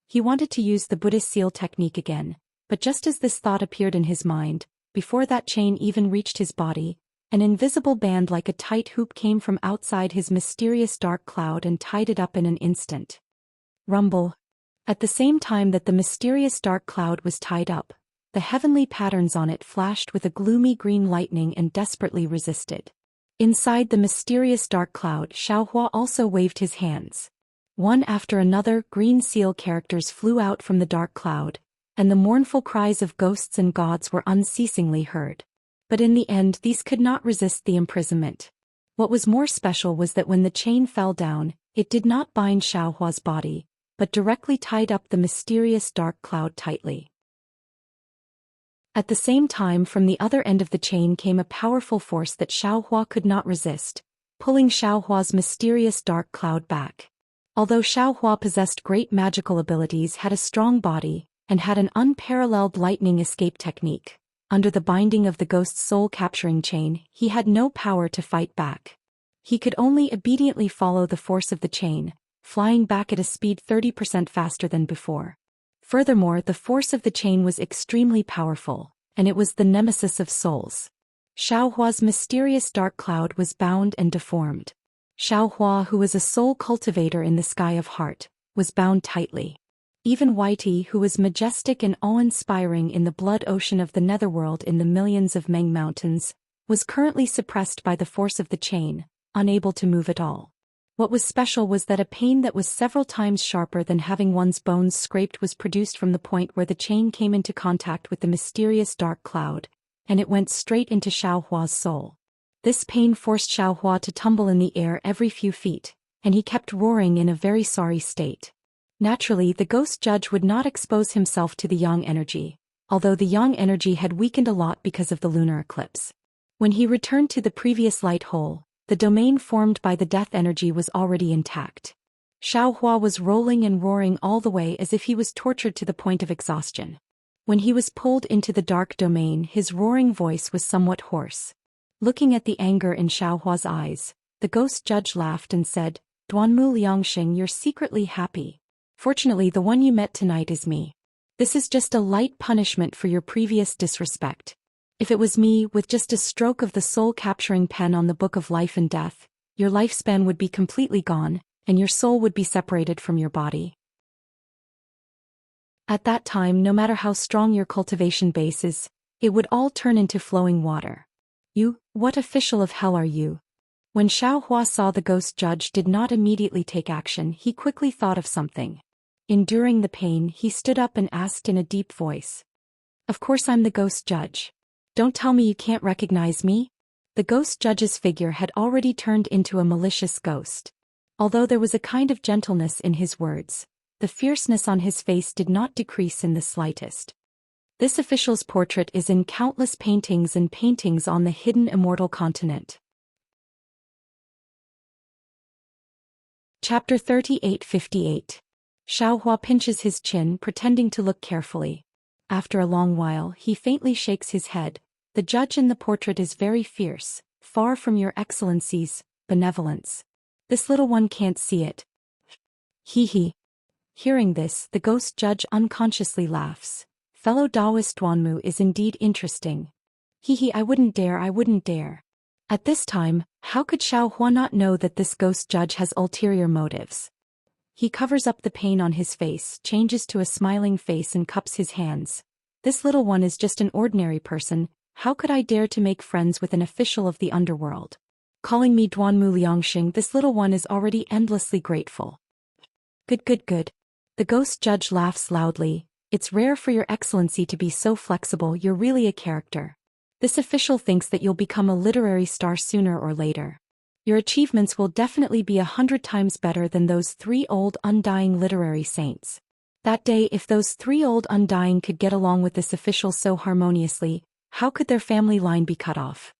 He wanted to use the Buddhist seal technique again, but just as this thought appeared in his mind, before that chain even reached his body, an invisible band like a tight hoop came from outside his mysterious dark cloud and tied it up in an instant. Rumble. At the same time that the mysterious dark cloud was tied up, the heavenly patterns on it flashed with a gloomy green lightning and desperately resisted. Inside the mysterious dark cloud, Xiaohua also waved his hands. One after another, green seal characters flew out from the dark cloud, and the mournful cries of ghosts and gods were unceasingly heard. But in the end, these could not resist the imprisonment. What was more special was that when the chain fell down, it did not bind Xiaohua's body, but directly tied up the mysterious dark cloud tightly. At the same time, from the other end of the chain came a powerful force that Xiaohua could not resist, pulling Xiaohua's mysterious dark cloud back. Although Xiaohua possessed great magical abilities, had a strong body, and had an unparalleled lightning escape technique, under the binding of the ghost's soul-capturing chain, he had no power to fight back. He could only obediently follow the force of the chain, flying back at a speed 30% faster than before. Furthermore, the force of the chain was extremely powerful, and it was the nemesis of souls. Xiaohua's mysterious dark cloud was bound and deformed. Xiaohua, who was a soul cultivator in the sky of heart, was bound tightly. Even Whitey, who was majestic and awe-inspiring in the blood ocean of the netherworld in the millions of Meng Mountains, was currently suppressed by the force of the chain, unable to move at all. What was special was that a pain that was several times sharper than having one's bones scraped was produced from the point where the chain came into contact with the mysterious dark cloud, and it went straight into Xiaohua's soul. This pain forced Xiaohua to tumble in the air every few feet, and he kept roaring in a very sorry state. Naturally, the ghost judge would not expose himself to the yang energy, although the yang energy had weakened a lot because of the lunar eclipse. When he returned to the previous light hole, the domain formed by the death energy was already intact. Xiaohua was rolling and roaring all the way as if he was tortured to the point of exhaustion. When he was pulled into the dark domain, his roaring voice was somewhat hoarse. Looking at the anger in Xiaohua's eyes, the ghost judge laughed and said, "Duanmu Liangxing, you're secretly happy. Fortunately, the one you met tonight is me. This is just a light punishment for your previous disrespect. If it was me, with just a stroke of the soul-capturing pen on the book of life and death, your lifespan would be completely gone, and your soul would be separated from your body. At that time, no matter how strong your cultivation base is, it would all turn into flowing water. You, what official of hell are you?" When Xiaohua saw the ghost judge did not immediately take action, he quickly thought of something. Enduring the pain, he stood up and asked in a deep voice, "Of course I'm the ghost judge. Don't tell me you can't recognize me?" The ghost judge's figure had already turned into a malicious ghost. Although there was a kind of gentleness in his words, the fierceness on his face did not decrease in the slightest. This official's portrait is in countless paintings and paintings on the hidden immortal continent. Chapter 38:58. Xiaohua pinches his chin, pretending to look carefully. After a long while, he faintly shakes his head. "The judge in the portrait is very fierce, far from your excellency's benevolence. This little one can't see it." He. Hearing this, the ghost judge unconsciously laughs. "Fellow Taoist Duanmu is indeed interesting. I wouldn't dare. At this time, how could Xiaohua not know that this ghost judge has ulterior motives? He covers up the pain on his face, changes to a smiling face and cups his hands. "This little one is just an ordinary person. How could I dare to make friends with an official of the underworld? Calling me Duanmu Liangxing, this little one is already endlessly grateful." Good. The ghost judge laughs loudly. "It's rare for your excellency to be so flexible, you're really a character. This official thinks that you'll become a literary star sooner or later. Your achievements will definitely be 100 times better than those 3 old undying literary saints. That day, if those 3 old undying could get along with this official so harmoniously, how could their family line be cut off?"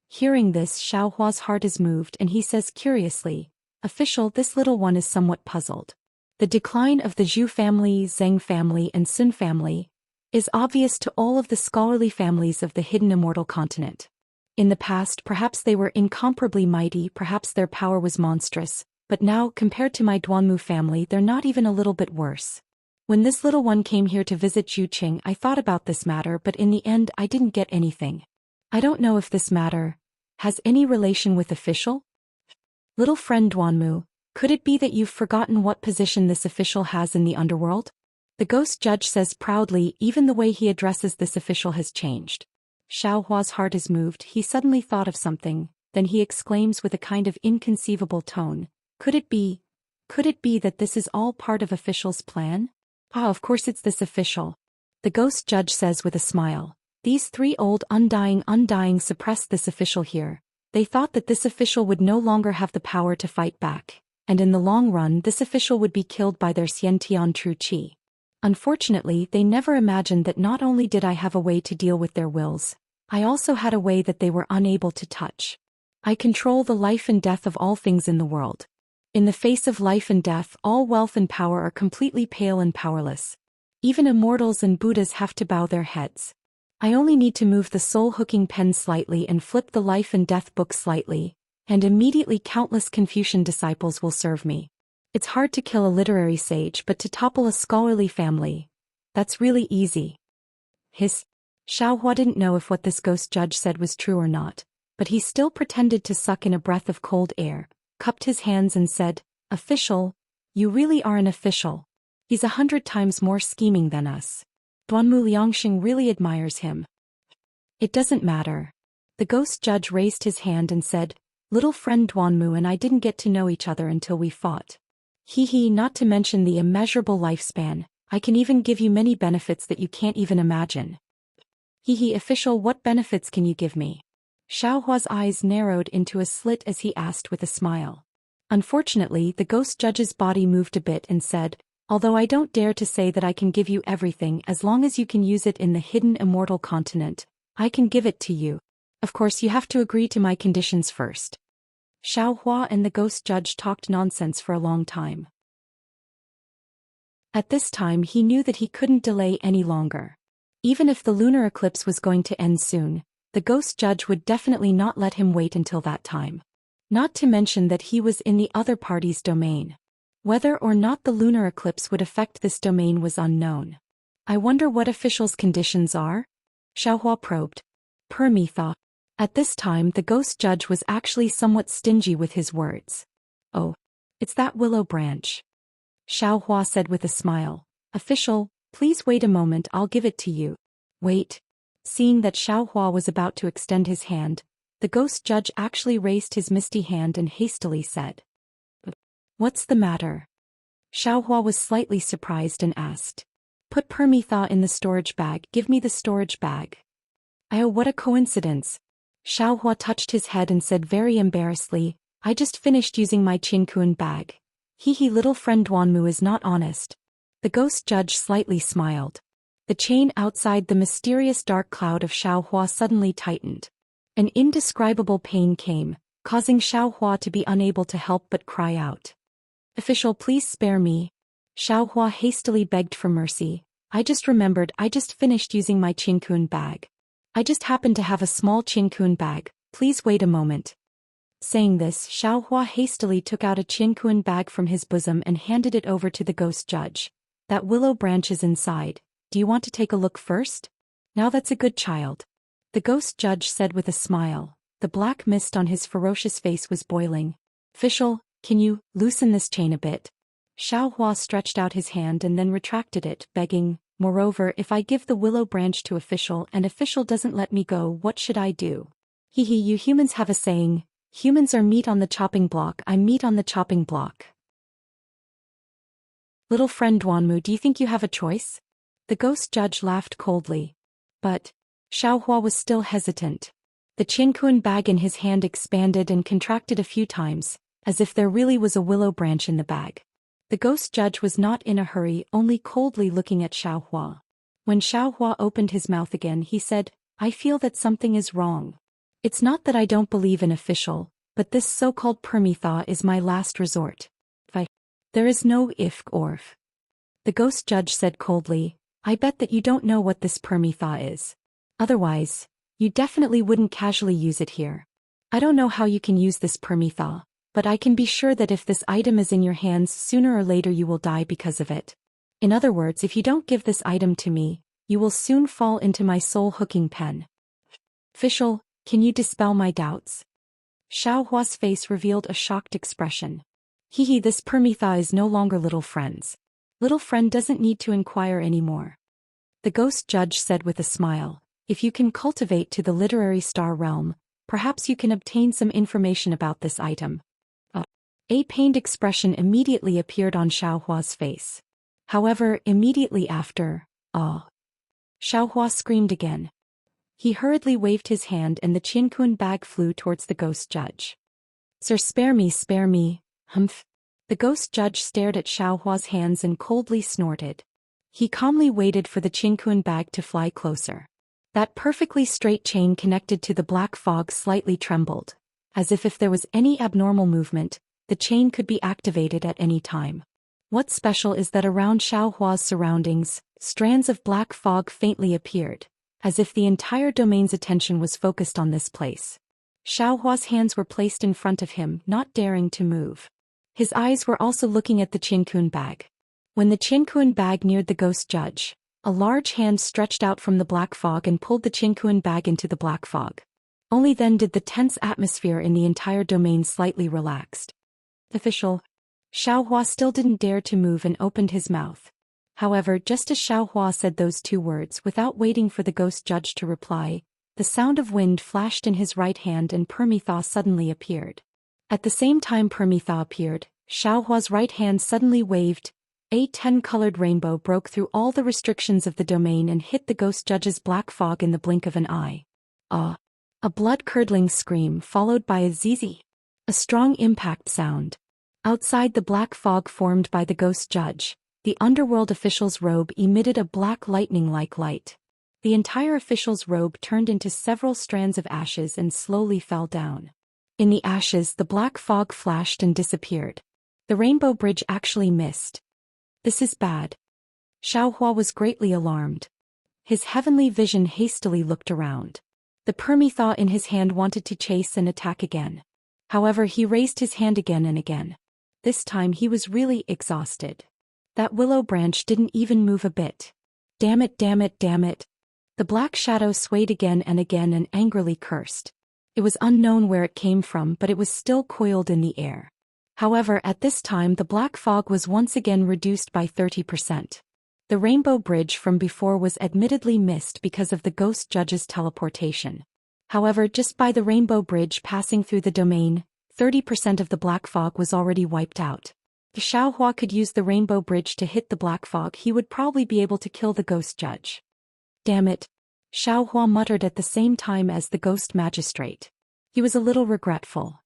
Hearing this, Xiaohua's heart is moved and he says curiously, "Official, this little one is somewhat puzzled. The decline of the Zhu family, Zheng family and Sun family is obvious to all of the scholarly families of the hidden immortal continent. In the past, perhaps they were incomparably mighty, perhaps their power was monstrous, but now, compared to my Duanmu family, they're not even a little bit worse. When this little one came here to visit Juqing, I thought about this matter, but in the end I didn't get anything. I don't know if this matter has any relation with official? Little friend Duanmu, could it be that you've forgotten what position this official has in the underworld?" The ghost judge says proudly. Even the way he addresses this official has changed. Xiaohua's heart is moved. He suddenly thought of something, then he exclaims with a kind of inconceivable tone, Could it be that this is all part of official's plan? Ah, of course it's this official. The ghost judge says with a smile. These 3 old undying suppressed this official here. They thought that this official would no longer have the power to fight back, and in the long run this official would be killed by their Xiantian true qi. Unfortunately, they never imagined that not only did I have a way to deal with their wills, I also had a way that they were unable to touch. I control the life and death of all things in the world. In the face of life and death, all wealth and power are completely pale and powerless. Even immortals and Buddhas have to bow their heads. I only need to move the soul-hooking pen slightly and flip the life and death book slightly, and immediately countless Confucian disciples will serve me. It's hard to kill a literary sage, but to topple a scholarly family, That's really easy. His. Xiaohua didn't know if what this ghost judge said was true or not, but he still pretended to suck in a breath of cold air, cupped his hands and said, "Official, you really are an official. He's 100 times more scheming than us. Duanmu Liangxing really admires him." It doesn't matter. The ghost judge raised his hand and said, "Little friend Duanmu and I didn't get to know each other until we fought. Not to mention the immeasurable lifespan, I can even give you many benefits that you can't even imagine." Official, what benefits can you give me? Xiaohua's eyes narrowed into a slit as he asked with a smile. Unfortunately, the ghost judge's body moved a bit and said, "Although I don't dare to say that I can give you everything as long as you can use it in the hidden immortal continent, I can give it to you. Of course you have to agree to my conditions first." Xiaohua and the ghost judge talked nonsense for a long time. At this time he knew that he couldn't delay any longer. Even if the lunar eclipse was going to end soon, the ghost judge would definitely not let him wait until that time. Not to mention that he was in the other party's domain. Whether or not the lunar eclipse would affect this domain was unknown. "I wonder what official's conditions are?" Xiaohua probed. "Permitha." At this time the ghost judge was actually somewhat stingy with his words. "Oh. It's that willow branch." Xiaohua said with a smile. "Official, please wait a moment, I'll give it to you." "Wait." Seeing that Xiaohua was about to extend his hand, the ghost judge actually raised his misty hand and hastily said, "What's the matter?" Xiaohua was slightly surprised and asked, "Put Permitha in the storage bag, give me the storage bag." "Oh, what a coincidence." Xiaohua touched his head and said very embarrassedly, "I just finished using my Qinkuan bag. Little friend Duanmu is not honest." The ghost judge slightly smiled. The chain outside the mysterious dark cloud of Xiaohua suddenly tightened. An indescribable pain came, causing Xiaohua to be unable to help but cry out. "Official, please spare me." Xiaohua hastily begged for mercy. "I just remembered, I just finished using my Qinkuan bag. I just happened to have a small Qinkuan bag, please wait a moment." Saying this, Xiaohua hastily took out a Qinkuan bag from his bosom and handed it over to the ghost judge. "That willow branch is inside. Do you want to take a look first?" "Now that's a good child." The ghost judge said with a smile. The black mist on his ferocious face was boiling. "Official, can you loosen this chain a bit?" Xiaohua stretched out his hand and then retracted it, begging, "Moreover, if I give the willow branch to official and official doesn't let me go, what should I do?" You humans have a saying, "Humans are meat on the chopping block, I'm meat on the chopping block." "Little friend Duanmu, do you think you have a choice?" The ghost judge laughed coldly. "But..." Xiaohua was still hesitant. The Qinkuan bag in his hand expanded and contracted a few times, as if there really was a willow branch in the bag. The ghost judge was not in a hurry, only coldly looking at Xiaohua. When Xiaohua opened his mouth again he said, "I feel that something is wrong. It's not that I don't believe in official, but this so-called Permitha is my last resort. There is no if or if." The ghost judge said coldly, "I bet that you don't know what this Permitha is. Otherwise, you definitely wouldn't casually use it here. I don't know how you can use this Permitha, but I can be sure that if this item is in your hands sooner or later you will die because of it. In other words, if you don't give this item to me, you will soon fall into my soul hooking pen. Official, can you dispel my doubts?" Xiaohua's face revealed a shocked expression. This Permitha is no longer little friends. Little friend doesn't need to inquire anymore." The ghost judge said with a smile, "If you can cultivate to the literary star realm, perhaps you can obtain some information about this item." A pained expression immediately appeared on Xiaohua's face. However, immediately after, Xiaohua screamed again. He hurriedly waved his hand and the Qinkuan bag flew towards the ghost judge. "Sir, spare me, spare me." "Humph." The ghost judge stared at Xiaohua's hands and coldly snorted. He calmly waited for the Qinkuan bag to fly closer. That perfectly straight chain connected to the black fog slightly trembled, as if there was any abnormal movement, the chain could be activated at any time. What's special is that around Xiaohua's surroundings, strands of black fog faintly appeared, as if the entire domain's attention was focused on this place. Xiaohua's hands were placed in front of him, not daring to move. His eyes were also looking at the Qinkuan bag. When the Qinkuan bag neared the ghost judge, A large hand stretched out from the black fog and pulled the Qingquan bag into the black fog. Only then did the tense atmosphere in the entire domain slightly relaxed. Official. Xiaohua still didn't dare to move and opened his mouth. However, just as Xiaohua said those two words without waiting for the ghost judge to reply, the sound of wind flashed in his right hand and Permitha suddenly appeared. At the same time Permitha appeared, Xiaohua's right hand suddenly waved. A 10-colored rainbow broke through all the restrictions of the domain and hit the ghost judge's black fog in the blink of an eye. A blood-curdling scream followed by a zzz. A strong impact sound. Outside the black fog formed by the ghost judge, the underworld official's robe emitted a black lightning-like light. The entire official's robe turned into several strands of ashes and slowly fell down. In the ashes the black fog flashed and disappeared. The rainbow bridge actually missed. This is bad. Xiaohua was greatly alarmed. His heavenly vision hastily looked around. The Permitha in his hand wanted to chase and attack again. However, he raised his hand again and again. This time he was really exhausted. That willow branch didn't even move a bit. Damn it, damn it, damn it. The black shadow swayed again and angrily cursed. It was unknown where it came from, but it was still coiled in the air. However, at this time the black fog was once again reduced by 30%. The rainbow bridge from before was admittedly missed because of the ghost judge's teleportation. However, just by the rainbow bridge passing through the domain, 30% of the black fog was already wiped out. If Xiaohua could use the rainbow bridge to hit the black fog, he would probably be able to kill the ghost judge. Damn it. Xiaohua muttered at the same time as the ghost magistrate. He was a little regretful.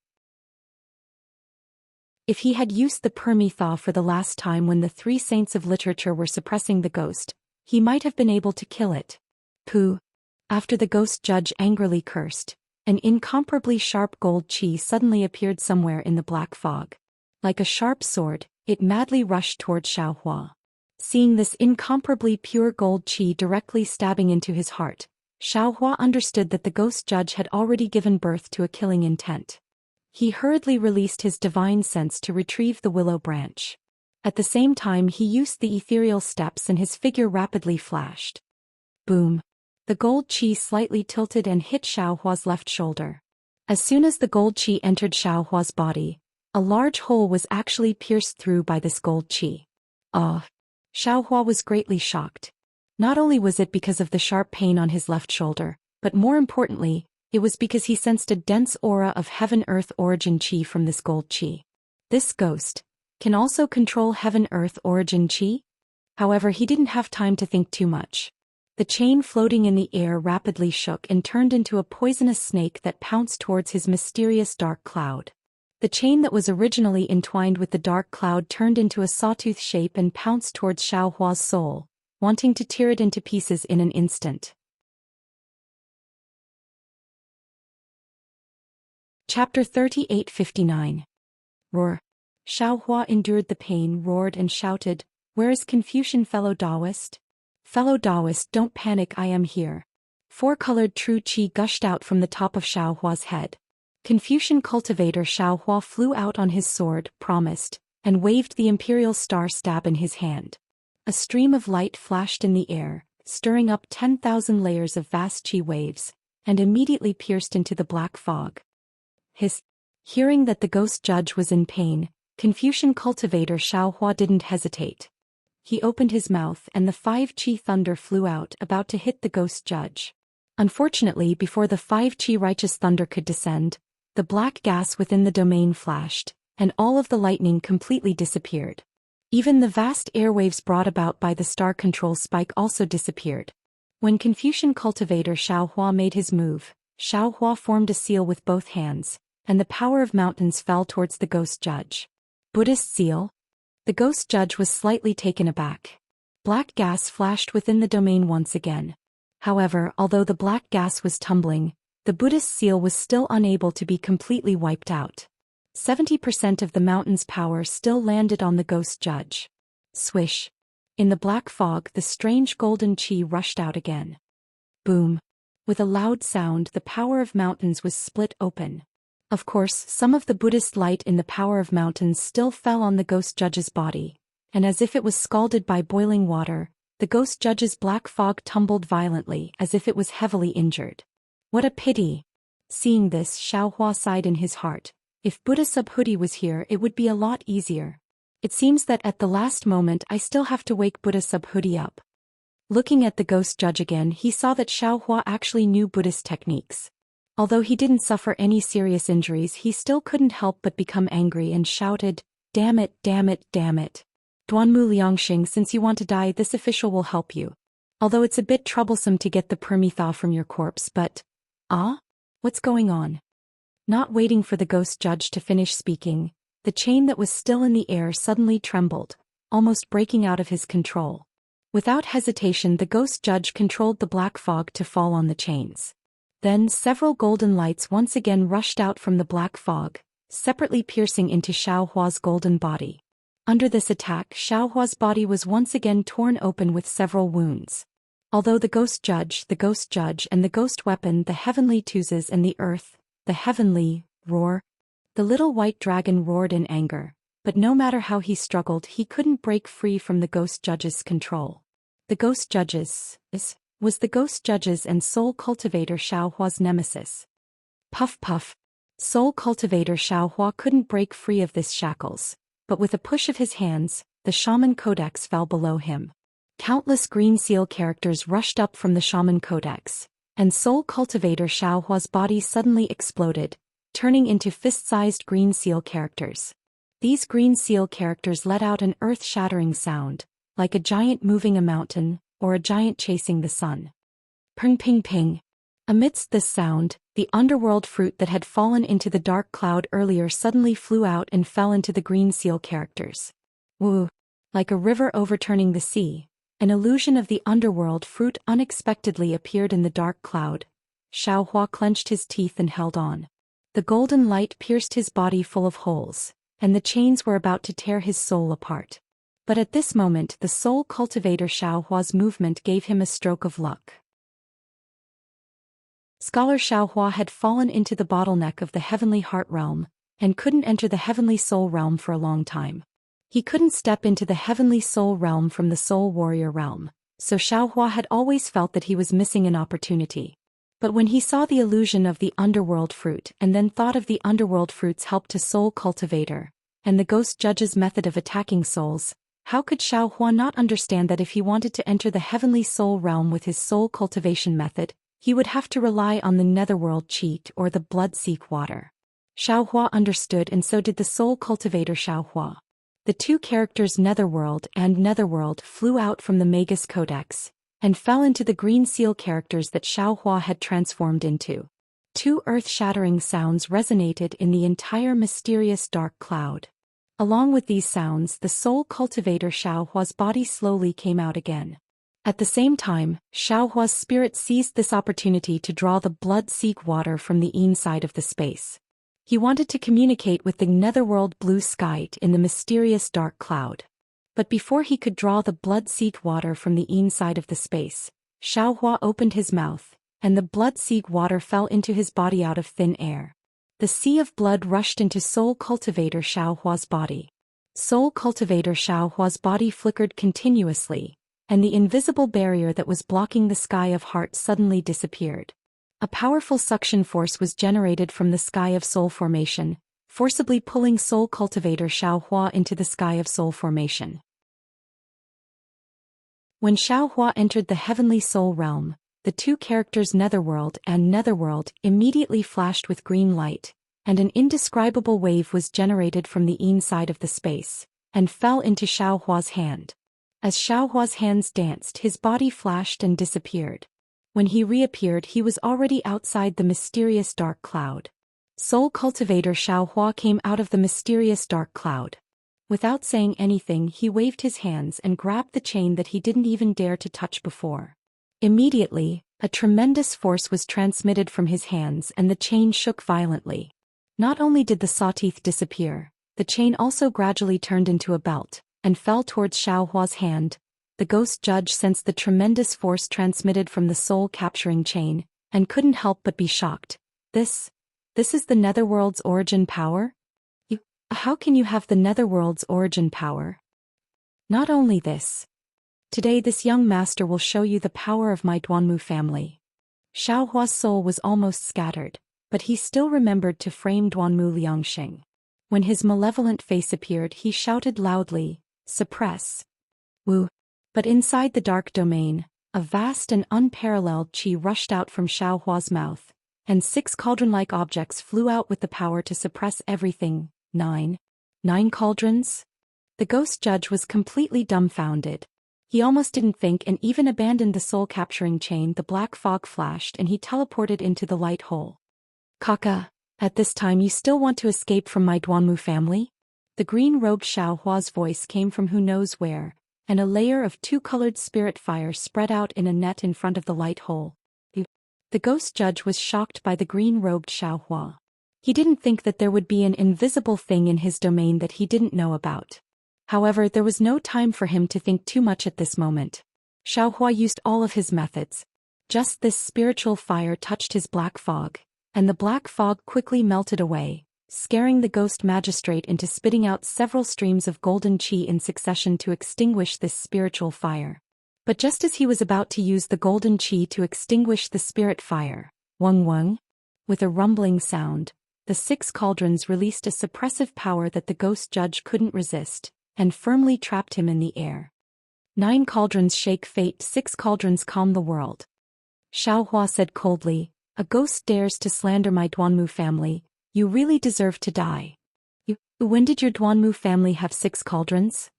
If he had used the Permitha for the last time when the three saints of literature were suppressing the ghost, he might have been able to kill it. Pooh. After the ghost judge angrily cursed, an incomparably sharp gold chi suddenly appeared somewhere in the black fog. Like a sharp sword, it madly rushed towards Xiaohua. Seeing this incomparably pure gold chi directly stabbing into his heart, Xiaohua understood that the ghost judge had already given birth to a killing intent. He hurriedly released his divine sense to retrieve the willow branch. At the same time he used the ethereal steps and his figure rapidly flashed. Boom. The gold chi slightly tilted and hit Xiaohua's left shoulder. As soon as the gold chi entered Xiaohua's body, a large hole was actually pierced through by this gold chi. Xiaohua was greatly shocked. Not only was it because of the sharp pain on his left shoulder, but more importantly, it was because he sensed a dense aura of heaven-earth origin chi from this gold chi. This ghost can also control heaven-earth origin chi? However, he didn't have time to think too much. The chain floating in the air rapidly shook and turned into a poisonous snake that pounced towards his mysterious dark cloud. The chain that was originally entwined with the dark cloud turned into a sawtooth shape and pounced towards Xiaohua's soul, wanting to tear it into pieces in an instant. Chapter 38:59. Roar. Xiaohua endured the pain, roared and shouted, "Where is Confucian fellow Taoist? Fellow Taoist, don't panic, I am here." Four-colored true chi gushed out from the top of Xiaohua's head. Confucian cultivator Xiaohua flew out on his sword, promised, and waved the imperial star stab in his hand. A stream of light flashed in the air, stirring up 10,000 layers of vast chi waves, and immediately pierced into the black fog. Hearing that the ghost judge was in pain, Confucian cultivator Xiaohua didn't hesitate. He opened his mouth and the 5 chi thunder flew out, about to hit the ghost judge. Unfortunately, before the 5 chi righteous thunder could descend, the black gas within the domain flashed, and all of the lightning completely disappeared. Even the vast airwaves brought about by the star control spike also disappeared. When Confucian cultivator Xiaohua made his move, Xiaohua formed a seal with both hands, and the power of mountains fell towards the ghost judge. Buddhist seal? The ghost judge was slightly taken aback. Black gas flashed within the domain once again. However, although the black gas was tumbling, the Buddhist seal was still unable to be completely wiped out. 70% of the mountain's power still landed on the ghost judge. Swish. In the black fog, the strange golden chi rushed out again. Boom. With a loud sound, the power of mountains was split open. Of course, some of the Buddhist light in the power of mountains still fell on the ghost judge's body, and as if it was scalded by boiling water, the ghost judge's black fog tumbled violently as if it was heavily injured. What a pity. Seeing this, Xiaohua sighed in his heart. If Buddha Subhuti was here, it would be a lot easier. It seems that at the last moment I still have to wake Buddha Subhuti up. Looking at the ghost judge again, he saw that Xiaohua actually knew Buddhist techniques. Although he didn't suffer any serious injuries, he still couldn't help but become angry and shouted, "Damn it, damn it, damn it. Duanmu Liangxing, since you want to die, this official will help you. Although it's a bit troublesome to get the permitha from your corpse, but... What's going on?" Not waiting for the ghost judge to finish speaking, the chain that was still in the air suddenly trembled, almost breaking out of his control. Without hesitation, the ghost judge controlled the black fog to fall on the chains. Then several golden lights once again rushed out from the black fog, separately piercing into Xiaohua's golden body. Under this attack, Xiaohua's body was once again torn open with several wounds. Although the ghost judge, and the ghost weapon, the heavenly Tuzes and the earth, the heavenly, roar. The little white dragon roared in anger, but no matter how he struggled, he couldn't break free from the ghost judge's control. The ghost judge's was the ghost judge's and soul cultivator Xiaohua's nemesis. Puff puff. Soul cultivator Xiaohua couldn't break free of this shackles, but with a push of his hands, the shaman codex fell below him. Countless green seal characters rushed up from the shaman codex, and soul cultivator Xiaohua's body suddenly exploded, turning into fist-sized green seal characters. These green seal characters let out an earth-shattering sound, like a giant moving a mountain, or a giant chasing the sun. Ping ping ping. Amidst this sound, the underworld fruit that had fallen into the dark cloud earlier suddenly flew out and fell into the green seal characters. Woo! Like a river overturning the sea, an illusion of the underworld fruit unexpectedly appeared in the dark cloud. Xiaohua clenched his teeth and held on. The golden light pierced his body full of holes, and the chains were about to tear his soul apart. But at this moment, the soul cultivator Xiaohua's movement gave him a stroke of luck. Scholar Xiaohua had fallen into the bottleneck of the heavenly heart realm, and couldn't enter the heavenly soul realm for a long time. He couldn't step into the heavenly soul realm from the soul warrior realm, so Xiaohua had always felt that he was missing an opportunity. But when he saw the illusion of the underworld fruit and then thought of the underworld fruit's help to soul cultivator, and the ghost judge's method of attacking souls, how could Xiaohua not understand that if he wanted to enter the heavenly soul realm with his soul cultivation method, he would have to rely on the netherworld cheat or the blood-seek water? Xiaohua understood, and so did the soul cultivator Xiaohua. The two characters netherworld and netherworld flew out from the Magus Codex, and fell into the green seal characters that Xiaohua had transformed into. Two earth-shattering sounds resonated in the entire mysterious dark cloud. Along with these sounds, the soul cultivator Xiaohua's body slowly came out again. At the same time, Xiaohua's spirit seized this opportunity to draw the blood-seek water from the inside of the space. He wanted to communicate with the netherworld blue sky in the mysterious dark cloud. But before he could draw the blood-seek water from the inside of the space, Xiaohua opened his mouth, and the blood-seek water fell into his body out of thin air. The sea of blood rushed into soul cultivator Xiaohua's body. Soul cultivator Xiaohua's body flickered continuously, and the invisible barrier that was blocking the sky of heart suddenly disappeared. A powerful suction force was generated from the sky of soul formation, forcibly pulling soul cultivator Xiaohua into the sky of soul formation. When Xiaohua entered the heavenly soul realm, the two characters netherworld and netherworld immediately flashed with green light, and an indescribable wave was generated from the inside of the space, and fell into Xiaohua's hand. As Xiaohua's hands danced, his body flashed and disappeared. When he reappeared, he was already outside the mysterious dark cloud. Soul cultivator Xiaohua came out of the mysterious dark cloud. Without saying anything, he waved his hands and grabbed the chain that he didn't even dare to touch before. Immediately, a tremendous force was transmitted from his hands and the chain shook violently. Not only did the sawteeth disappear, the chain also gradually turned into a belt, and fell towards Xiaohua's hand. The ghost judge sensed the tremendous force transmitted from the soul-capturing chain, and couldn't help but be shocked. This is the netherworld's origin power? How can you have the netherworld's origin power? Not only this. Today this young master will show you the power of my Duanmu family. Xiaohua's soul was almost scattered, but he still remembered to frame Duanmu Liangxing. When his malevolent face appeared, he shouted loudly, "Suppress!" Wu. But inside the dark domain, a vast and unparalleled qi rushed out from Xiaohua's mouth, and 6 cauldron-like objects flew out with the power to suppress everything. 9 cauldrons? The ghost judge was completely dumbfounded. He almost didn't think and even abandoned the soul-capturing chain. The black fog flashed and he teleported into the light hole. Kaka, at this time you still want to escape from my Duanmu family? The green-robed Xiaohua's voice came from who knows where, and a layer of 2-colored spirit fire spread out in a net in front of the light hole. The ghost judge was shocked by the green-robed Xiaohua. He didn't think that there would be an invisible thing in his domain that he didn't know about. However, there was no time for him to think too much at this moment. Xiaohua used all of his methods. Just this spiritual fire touched his black fog, and the black fog quickly melted away, scaring the ghost magistrate into spitting out several streams of golden qi in succession to extinguish this spiritual fire. But just as he was about to use the golden qi to extinguish the spirit fire, wung wung, with a rumbling sound, the 6 cauldrons released a suppressive power that the ghost judge couldn't resist, and firmly trapped him in the air. 9 cauldrons shake fate, 6 cauldrons calm the world. Xiaohua said coldly, "A ghost dares to slander my Duanmu family. You really deserve to die." When did your Duanmu family have 6 cauldrons?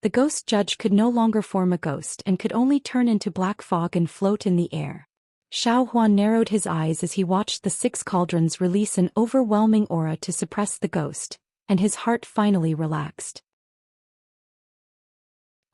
The ghost judge could no longer form a ghost and could only turn into black fog and float in the air. Xiaohua narrowed his eyes as he watched the 6 cauldrons release an overwhelming aura to suppress the ghost, and his heart finally relaxed.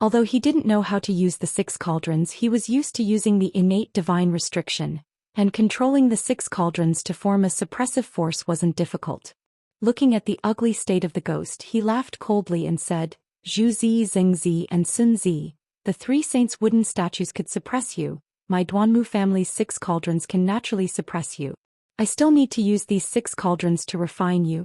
Although he didn't know how to use the 6 cauldrons, he was used to using the innate divine restriction, and controlling the 6 cauldrons to form a suppressive force wasn't difficult. Looking at the ugly state of the ghost, he laughed coldly and said, "Zhu Zi, Zeng Zi and Sun Zi, the 3 saints' wooden statues could suppress you. My Duanmu family's 6 cauldrons can naturally suppress you. I still need to use these 6 cauldrons to refine you."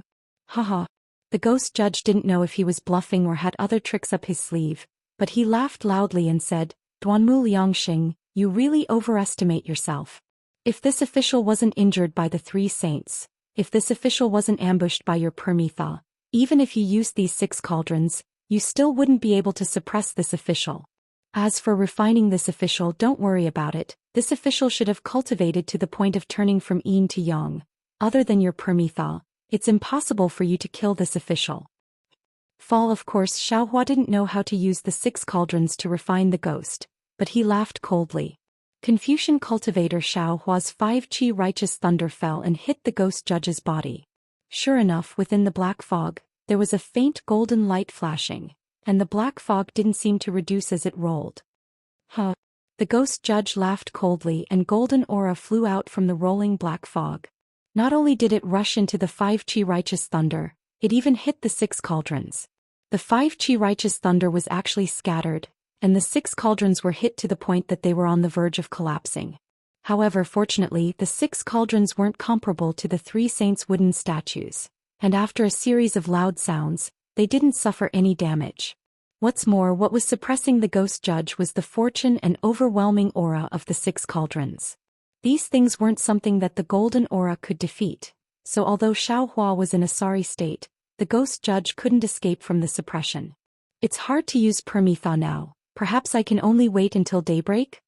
Haha. The ghost judge didn't know if he was bluffing or had other tricks up his sleeve, but he laughed loudly and said, "Duanmu Liangxing, you really overestimate yourself. If this official wasn't injured by the 3 saints, if this official wasn't ambushed by your Permitha, even if you used these 6 cauldrons, you still wouldn't be able to suppress this official. As for refining this official, don't worry about it. This official should have cultivated to the point of turning from yin to yang. Other than your Permitha, it's impossible for you to kill this official." Of course, Xiaohua didn't know how to use the 6 cauldrons to refine the ghost, but he laughed coldly. Confucian cultivator Xiaohua's 5 qi righteous thunder fell and hit the ghost judge's body. Sure enough, within the black fog, there was a faint golden light flashing, and the black fog didn't seem to reduce as it rolled. Huh. The ghost judge laughed coldly and golden aura flew out from the rolling black fog. Not only did it rush into the 5 qi righteous thunder, it even hit the 6 cauldrons. The 5 qi righteous thunder was actually scattered, and the 6 cauldrons were hit to the point that they were on the verge of collapsing. However, fortunately, the 6 cauldrons weren't comparable to the 3 saints' wooden statues, and after a series of loud sounds, they didn't suffer any damage. What's more, what was suppressing the ghost judge was the fortune and overwhelming aura of the 6 cauldrons. These things weren't something that the golden aura could defeat, so although Xiaohua was in a sorry state, the ghost judge couldn't escape from the suppression. "It's hard to use Permitha now. Perhaps I can only wait until daybreak?"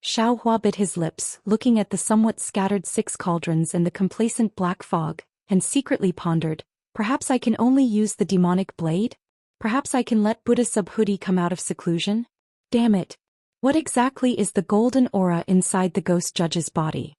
Xiaohua bit his lips, looking at the somewhat scattered 6 cauldrons and the complacent black fog, and secretly pondered, "Perhaps I can only use the demonic blade? Perhaps I can let Buddha Subhuti come out of seclusion? Damn it! What exactly is the golden aura inside the ghost judge's body?"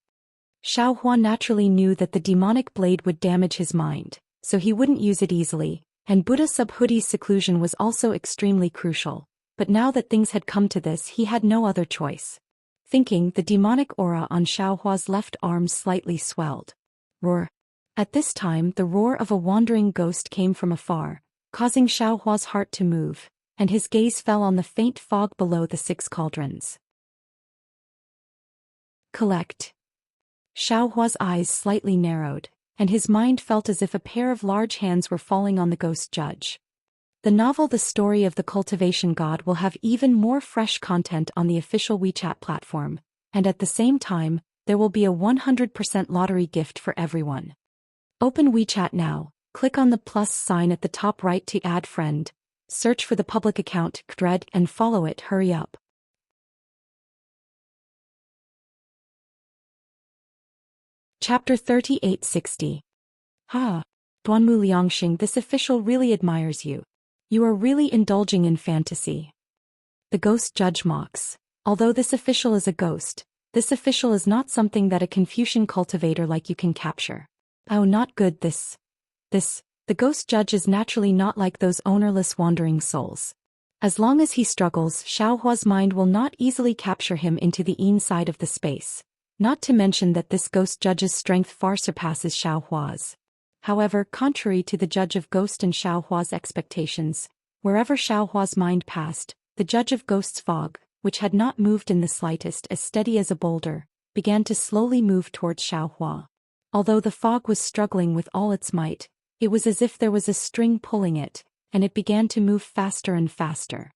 Xiaohua naturally knew that the demonic blade would damage his mind, so he wouldn't use it easily, and Buddha Subhuti's seclusion was also extremely crucial. But now that things had come to this, he had no other choice. Thinking, the demonic aura on Xiaohua's left arm slightly swelled. Roar. At this time, the roar of a wandering ghost came from afar, causing Xiaohua's heart to move, and his gaze fell on the faint fog below the 6 cauldrons. Collect. Xiaohua's eyes slightly narrowed, and his mind felt as if a pair of large hands were falling on the ghost judge. The novel The Story of the Cultivation God will have even more fresh content on the official WeChat platform, and at the same time, there will be a 100% lottery gift for everyone. Open WeChat now, click on the plus sign at the top right to add friend, search for the public account thread and follow it. Hurry up. Chapter 3860. Duanmu Liangxing, this official really admires you. You are really indulging in fantasy. The ghost judge mocks. Although this official is a ghost, this official is not something that a Confucian cultivator like you can capture. Oh, not good. The ghost judge is naturally not like those ownerless wandering souls. As long as he struggles, Xiaohua's mind will not easily capture him into the inside of the space. Not to mention that this ghost judge's strength far surpasses Xiaohua's. However, contrary to the judge of ghost and Xiaohua's expectations, wherever Xiaohua's mind passed, the judge of ghost's fog, which had not moved in the slightest, as steady as a boulder, began to slowly move towards Xiaohua. Although the fog was struggling with all its might, it was as if there was a string pulling it, and it began to move faster and faster.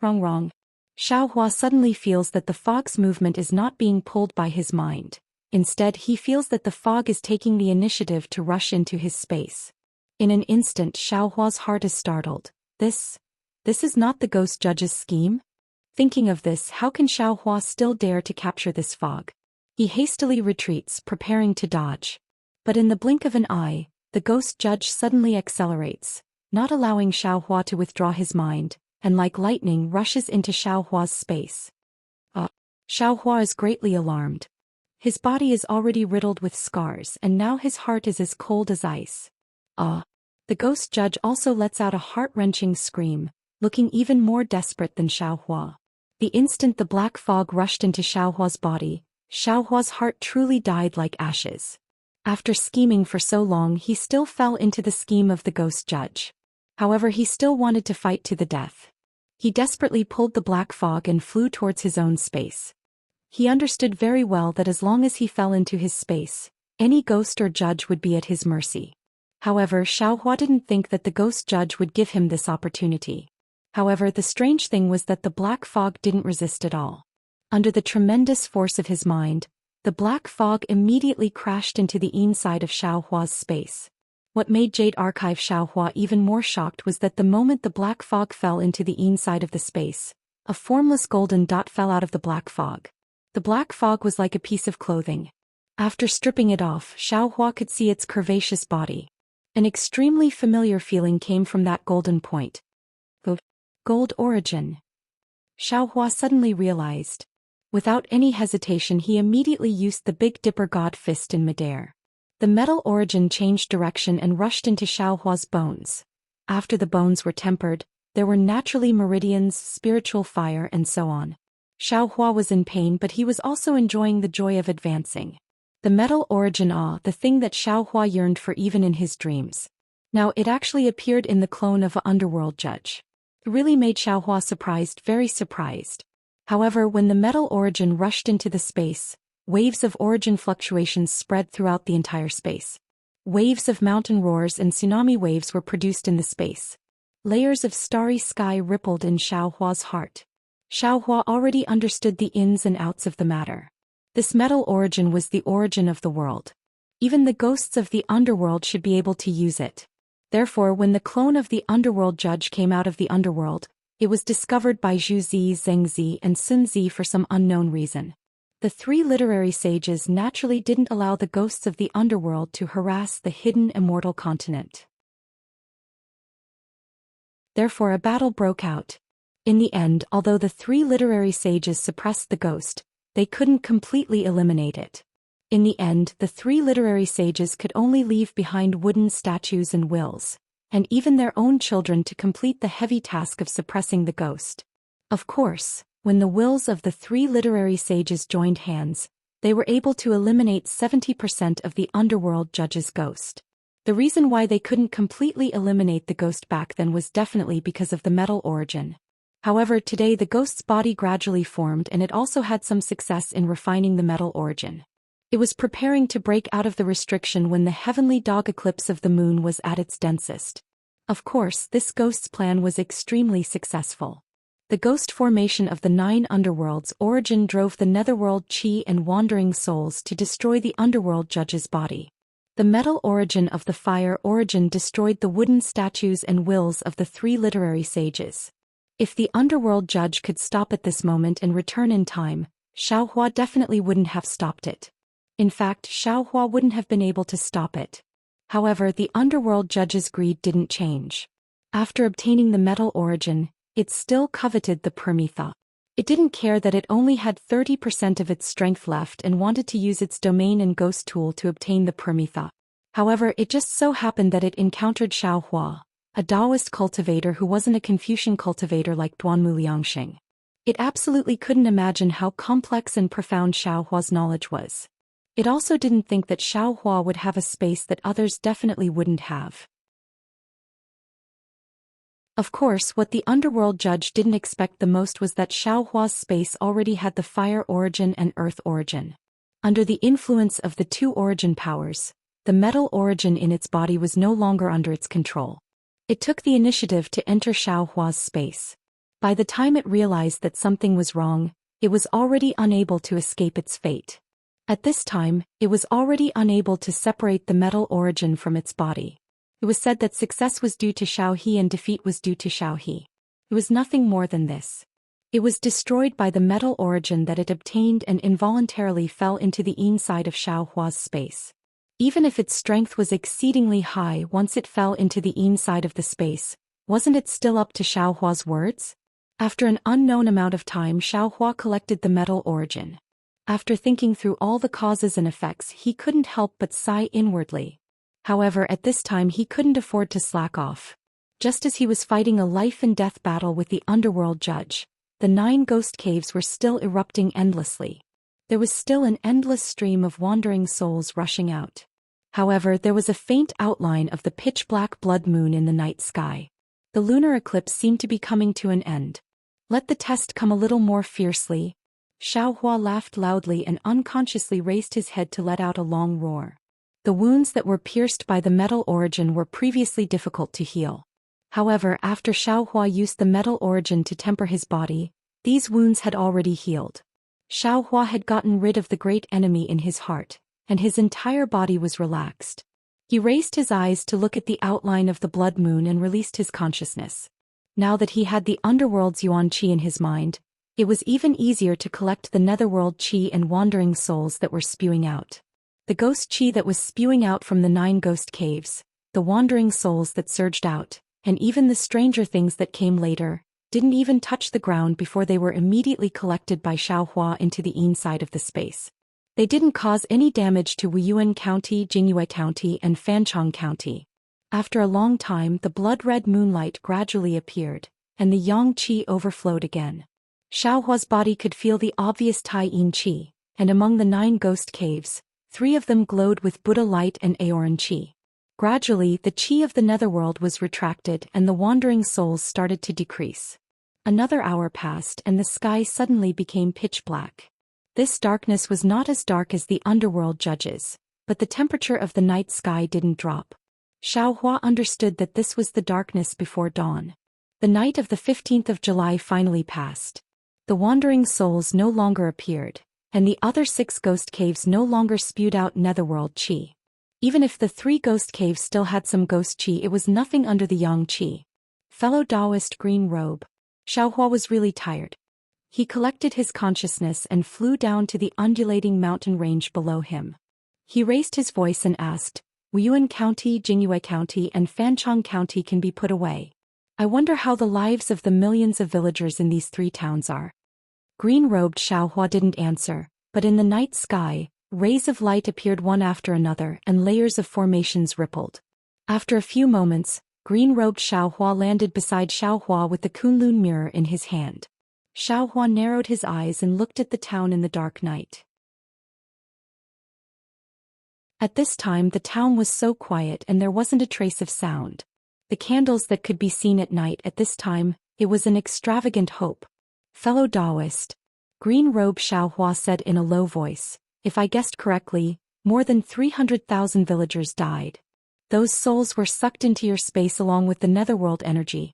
Wrong. Xiaohua suddenly feels that the fog's movement is not being pulled by his mind. Instead, he feels that the fog is taking the initiative to rush into his space. In an instant, Xiaohua's heart is startled. This is not the ghost judge's scheme? Thinking of this, how can Xiaohua still dare to capture this fog? He hastily retreats, preparing to dodge. But in the blink of an eye, the ghost judge suddenly accelerates, not allowing Xiaohua to withdraw his mind, and like lightning rushes into Xiaohua's space. Xiaohua is greatly alarmed. His body is already riddled with scars and now his heart is as cold as ice. The ghost judge also lets out a heart-wrenching scream, looking even more desperate than Xiaohua. The instant the black fog rushed into Xiaohua's body, Xiaohua's heart truly died like ashes. After scheming for so long, he still fell into the scheme of the ghost judge. However, he still wanted to fight to the death. He desperately pulled the black fog and flew towards his own space. He understood very well that as long as he fell into his space, any ghost or judge would be at his mercy. However, Xiaohua didn't think that the ghost judge would give him this opportunity. However, the strange thing was that the black fog didn't resist at all. Under the tremendous force of his mind, the black fog immediately crashed into the inside of Xiaohua's space. What made Jade Archive Xiaohua even more shocked was that the moment the black fog fell into the inside of the space, a formless golden dot fell out of the black fog. The black fog was like a piece of clothing. After stripping it off, Xiaohua could see its curvaceous body. An extremely familiar feeling came from that golden point. Gold origin. Xiaohua suddenly realized. Without any hesitation, he immediately used the Big Dipper God Fist in midair. The metal origin changed direction and rushed into Xiaohua's bones. After the bones were tempered, there were naturally meridians, spiritual fire, and so on. Xiaohua was in pain, but he was also enjoying the joy of advancing. The metal origin, the thing that Xiaohua yearned for even in his dreams. Now it actually appeared in the clone of an underworld judge. It really made Xiaohua surprised, very surprised. However, when the metal origin rushed into the space, waves of origin fluctuations spread throughout the entire space. Waves of mountain roars and tsunami waves were produced in the space. Layers of starry sky rippled in Xiaohua's heart. Xiaohua already understood the ins and outs of the matter. This metal origin was the origin of the world. Even the ghosts of the underworld should be able to use it. Therefore, when the clone of the underworld judge came out of the underworld, it was discovered by Zhu Zi, Zheng Zi, and Sun Zi for some unknown reason. The three literary sages naturally didn't allow the ghosts of the underworld to harass the hidden immortal continent. Therefore, a battle broke out. In the end, although the three literary sages suppressed the ghost, they couldn't completely eliminate it. In the end, the three literary sages could only leave behind wooden statues and wills, and even their own children to complete the heavy task of suppressing the ghost. Of course, when the wills of the three literary sages joined hands, they were able to eliminate 70% of the underworld judge's ghost. The reason why they couldn't completely eliminate the ghost back then was definitely because of the metal origin. However, today the ghost's body gradually formed and it also had some success in refining the metal origin. It was preparing to break out of the restriction when the heavenly dog eclipse of the moon was at its densest. Of course, this ghost's plan was extremely successful. The ghost formation of the 9 underworlds origin drove the netherworld chi and wandering souls to destroy the underworld judge's body. The metal origin of the fire origin destroyed the wooden statues and wills of the 3 literary sages. If the underworld judge could stop at this moment and return in time, Xiaohua definitely wouldn't have stopped it. In fact, Xiaohua wouldn't have been able to stop it. However, the underworld judge's greed didn't change. After obtaining the metal origin, it still coveted the Permitha. It didn't care that it only had 30% of its strength left and wanted to use its domain and ghost tool to obtain the Permitha. However, it just so happened that it encountered Xiaohua, a Taoist cultivator who wasn't a Confucian cultivator like Duanmu Liangxing. It absolutely couldn't imagine how complex and profound Xiaohua's knowledge was. It also didn't think that Xiaohua would have a space that others definitely wouldn't have. Of course, what the underworld judge didn't expect the most was that Xiaohua's space already had the fire origin and earth origin. Under the influence of the 2 origin powers, the metal origin in its body was no longer under its control. It took the initiative to enter Xiaohua's space. By the time it realized that something was wrong, it was already unable to escape its fate. At this time, it was already unable to separate the metal origin from its body. It was said that success was due to Xiaohe and defeat was due to Xiaohe. It was nothing more than this. It was destroyed by the metal origin that it obtained and involuntarily fell into the inside of Xiaohua's space. Even if its strength was exceedingly high once it fell into the inside of the space, wasn't it still up to Xiaohua's words? After an unknown amount of time, Xiaohua collected the metal origin. After thinking through all the causes and effects, he couldn't help but sigh inwardly. However, at this time he couldn't afford to slack off. Just as he was fighting a life-and-death battle with the underworld judge, the 9 ghost caves were still erupting endlessly. There was still an endless stream of wandering souls rushing out. However, there was a faint outline of the pitch-black blood moon in the night sky. The lunar eclipse seemed to be coming to an end. Let the test come a little more fiercely. Xiaohua laughed loudly and unconsciously raised his head to let out a long roar. The wounds that were pierced by the metal origin were previously difficult to heal. However, after Xiaohua used the metal origin to temper his body, these wounds had already healed. Xiaohua had gotten rid of the great enemy in his heart, and his entire body was relaxed. He raised his eyes to look at the outline of the blood moon and released his consciousness. Now that he had the underworld's yuan qi in his mind, it was even easier to collect the netherworld qi and wandering souls that were spewing out. The ghost chi that was spewing out from the 9 ghost caves, the wandering souls that surged out, and even the stranger things that came later, didn't even touch the ground before they were immediately collected by Xiaohua into the inside of the space. They didn't cause any damage to Wuyuan County, Jingyue County, and Fanchong County. After a long time, the blood-red moonlight gradually appeared, and the yang qi overflowed again. Xiaohua's body could feel the obvious Tai-yin qi, and among the 9 ghost caves, 3 of them glowed with Buddha light and Aoran qi. Gradually, the qi of the netherworld was retracted and the wandering souls started to decrease. Another hour passed and the sky suddenly became pitch black. This darkness was not as dark as the underworld judges, but the temperature of the night sky didn't drop. Xiaohua understood that this was the darkness before dawn. The night of the 15th of July finally passed. The wandering souls no longer appeared, and the other 6 ghost caves no longer spewed out netherworld qi. Even if the 3 ghost caves still had some ghost qi, it was nothing under the yang qi. Fellow Taoist green robe. Xiaohua was really tired. He collected his consciousness and flew down to the undulating mountain range below him. He raised his voice and asked, Wuyuan County, Jingyue County, and Fanchong County can be put away. I wonder how the lives of the millions of villagers in these 3 towns are. Green-robed Xiaohua didn't answer, but in the night sky, rays of light appeared one after another and layers of formations rippled. After a few moments, green-robed Xiaohua landed beside Xiaohua with the Kunlun mirror in his hand. Xiaohua narrowed his eyes and looked at the town in the dark night. At this time the town was so quiet and there wasn't a trace of sound. The candles that could be seen at night at this time, it was an extravagant hope. Fellow Taoist, green-robed Xiaohua said in a low voice, if I guessed correctly, more than 300,000 villagers died. Those souls were sucked into your space along with the netherworld energy.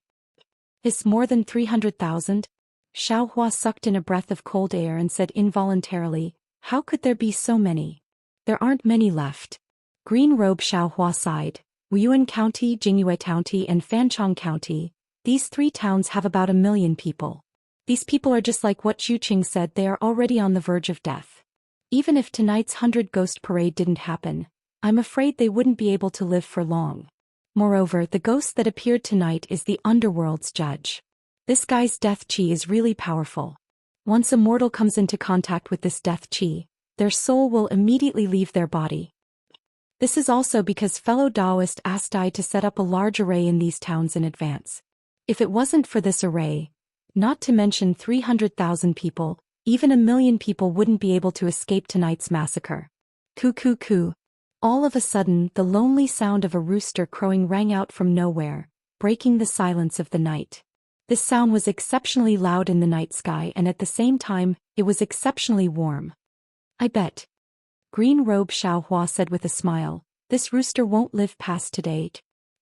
Is more than 300,000? Xiaohua sucked in a breath of cold air and said involuntarily, how could there be so many? There aren't many left. Green Robe Xiaohua sighed. Wuyuan County, Jingyue County and Fanchong County, these 3 towns have about 1 million people. These people are just like what Chuqing said, they are already on the verge of death. Even if tonight's 100 Ghost Parade didn't happen, I'm afraid they wouldn't be able to live for long. Moreover, the ghost that appeared tonight is the underworld's judge. This guy's death chi is really powerful. Once a mortal comes into contact with this death chi, their soul will immediately leave their body. This is also because fellow Taoist asked I to set up a large array in these towns in advance. If it wasn't for this array, not to mention 300,000 people, even 1 million people wouldn't be able to escape tonight's massacre. Coo coo coo. All of a sudden, the lonely sound of a rooster crowing rang out from nowhere, breaking the silence of the night. This sound was exceptionally loud in the night sky and at the same time, it was exceptionally warm. I bet. Green Robe Xiaohua said with a smile, this rooster won't live past today.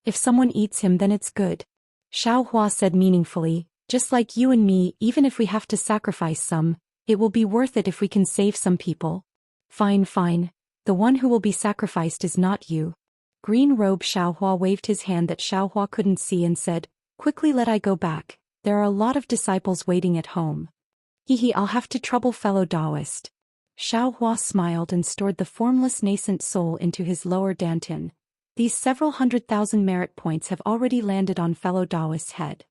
If someone eats him then it's good. Xiaohua said meaningfully, just like you and me, even if we have to sacrifice some, it will be worth it if we can save some people. Fine fine. The one who will be sacrificed is not you. Green Robe Xiaohua waved his hand that Xiaohua couldn't see and said, quickly let I go back, there are a lot of disciples waiting at home. Hehe, I'll have to trouble fellow Taoist. Xiaohua smiled and stored the formless nascent soul into his lower dantian. These several 100,000 merit points have already landed on fellow Taoist's head.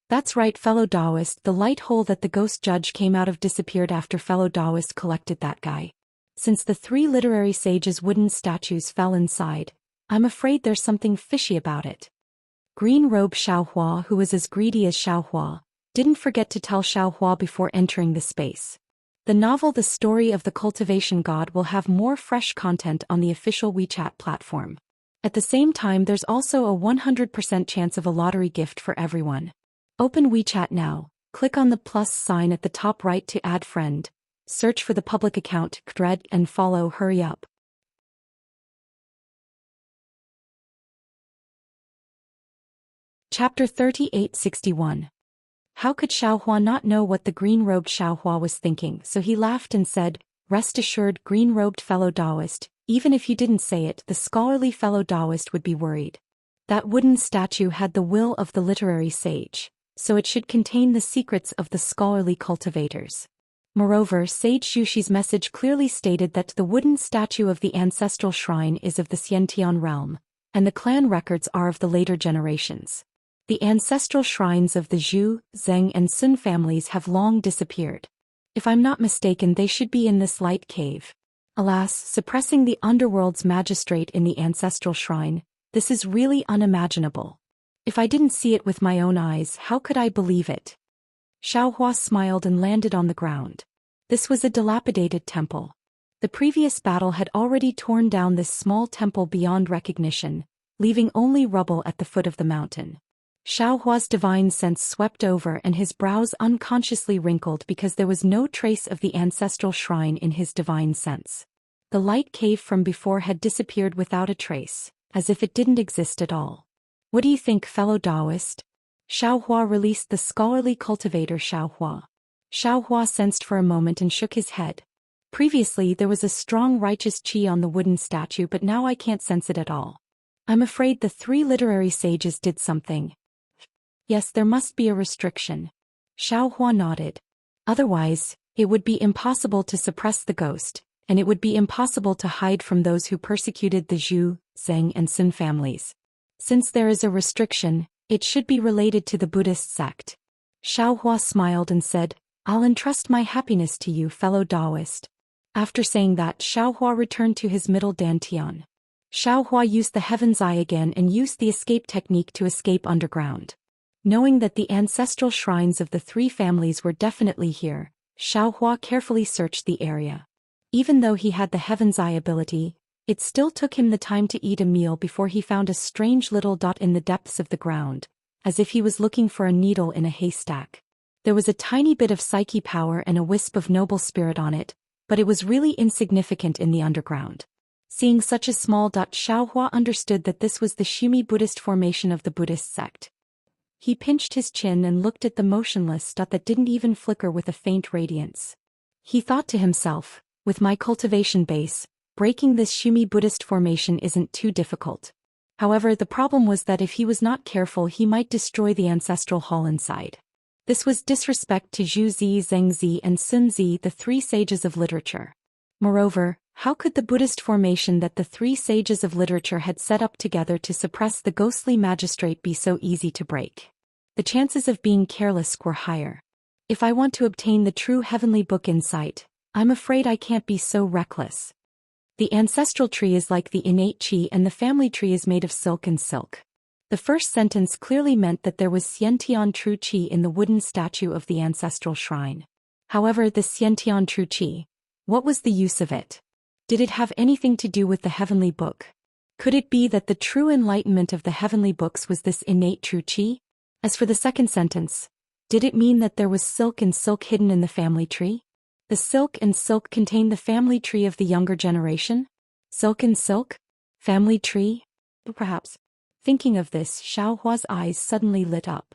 That's right fellow Taoist, the light hole that the ghost judge came out of disappeared after fellow Taoist collected that guy. Since the 3 literary sages' wooden statues fell inside, I'm afraid there's something fishy about it. Green Robe Xiaohua, who was as greedy as Xiaohua, didn't forget to tell Xiaohua before entering the space. The novel The Story of the Cultivation God will have more fresh content on the official WeChat platform. At the same time, there's also a 100% chance of a lottery gift for everyone. Open WeChat now, click on the plus sign at the top right to add friend, search for the public account, thread and follow, hurry up. Chapter 3861. How could Xiaohua not know what the green-robed Xiaohua was thinking, so he laughed and said, rest assured green-robed fellow Taoist, even if you didn't say it, the scholarly fellow Taoist would be worried. That wooden statue had the will of the literary sage, so it should contain the secrets of the scholarly cultivators. Moreover, Sage Xushi's message clearly stated that the wooden statue of the ancestral shrine is of the Xiantian realm, and the clan records are of the later generations. The ancestral shrines of the Zhu, Zheng and Sun families have long disappeared. If I'm not mistaken, they should be in this light cave. Alas, suppressing the underworld's magistrate in the ancestral shrine, this is really unimaginable. If I didn't see it with my own eyes, how could I believe it? Xiaohua smiled and landed on the ground. This was a dilapidated temple. The previous battle had already torn down this small temple beyond recognition, leaving only rubble at the foot of the mountain. Xiaohua's divine sense swept over and his brows unconsciously wrinkled because there was no trace of the ancestral shrine in his divine sense. The light cave from before had disappeared without a trace, as if it didn't exist at all. What do you think, fellow Taoist? Xiaohua released the scholarly cultivator Xiaohua. Xiaohua sensed for a moment and shook his head. Previously there was a strong righteous qi on the wooden statue, but now I can't sense it at all. I'm afraid the 3 literary sages did something. Yes, there must be a restriction. Xiaohua nodded. Otherwise, it would be impossible to suppress the ghost, and it would be impossible to hide from those who persecuted the Zhu, Zheng and Sun families. Since there is a restriction, it should be related to the Buddhist sect. Xiaohua smiled and said, I'll entrust my happiness to you, fellow Taoist. After saying that, Xiaohua returned to his middle dantian. Xiaohua used the heaven's eye again and used the escape technique to escape underground. Knowing that the ancestral shrines of the 3 families were definitely here, Xiaohua carefully searched the area. Even though he had the heaven's eye ability, it still took him the time to eat a meal before he found a strange little dot in the depths of the ground, as if he was looking for a needle in a haystack. There was a tiny bit of psyche power and a wisp of noble spirit on it, but it was really insignificant in the underground. Seeing such a small dot, Xiaohua understood that this was the Shumi Buddhist formation of the Buddhist sect. He pinched his chin and looked at the motionless dot that didn't even flicker with a faint radiance. He thought to himself, with my cultivation base, breaking this Shumi Buddhist formation isn't too difficult. However, the problem was that if he was not careful, he might destroy the ancestral hall inside. This was disrespect to Zhu Zi, Zheng Zi, and Sun Zi, the three sages of literature. Moreover, how could the Buddhist formation that the three sages of literature had set up together to suppress the ghostly magistrate be so easy to break? The chances of being careless were higher. If I want to obtain the true heavenly book insight, I'm afraid I can't be so reckless. The ancestral tree is like the innate qi and the family tree is made of silk and silk. The first sentence clearly meant that there was Xiantian true qi in the wooden statue of the ancestral shrine. However, the Xiantian true qi, what was the use of it? Did it have anything to do with the heavenly book? Could it be that the true enlightenment of the heavenly books was this innate true qi? As for the second sentence, did it mean that there was silk and silk hidden in the family tree? The silk and silk contained the family tree of the younger generation? Silk and silk? Family tree? Perhaps. Thinking of this, Xiaohua's eyes suddenly lit up.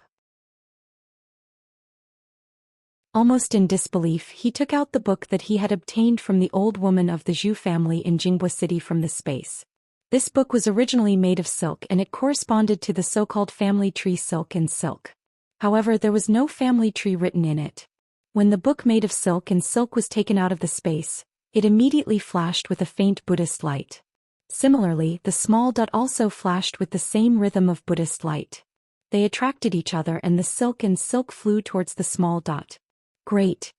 Almost in disbelief, he took out the book that he had obtained from the old woman of the Zhu family in Jinghua City from the space. This book was originally made of silk and it corresponded to the so-called family tree silk and silk. However, there was no family tree written in it. When the book made of silk and silk was taken out of the space, it immediately flashed with a faint Buddhist light. Similarly, the small dot also flashed with the same rhythm of Buddhist light. They attracted each other and the silk and silk flew towards the small dot. Great!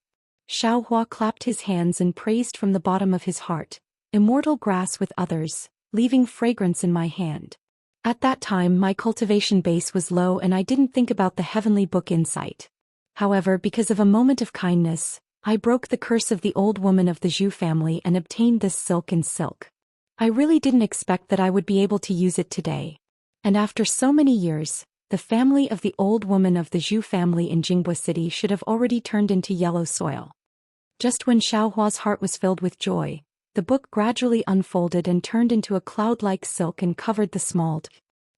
Xiaohua clapped his hands and praised from the bottom of his heart. Immortal grass with others, leaving fragrance in my hand. At that time my cultivation base was low and I didn't think about the heavenly book insight. However, because of a moment of kindness, I broke the curse of the old woman of the Zhu family and obtained this silk and silk. I really didn't expect that I would be able to use it today. And after so many years, the family of the old woman of the Zhu family in Jinghua City should have already turned into yellow soil. Just when Xiaohua's heart was filled with joy, the book gradually unfolded and turned into a cloud-like silk and covered the small dot.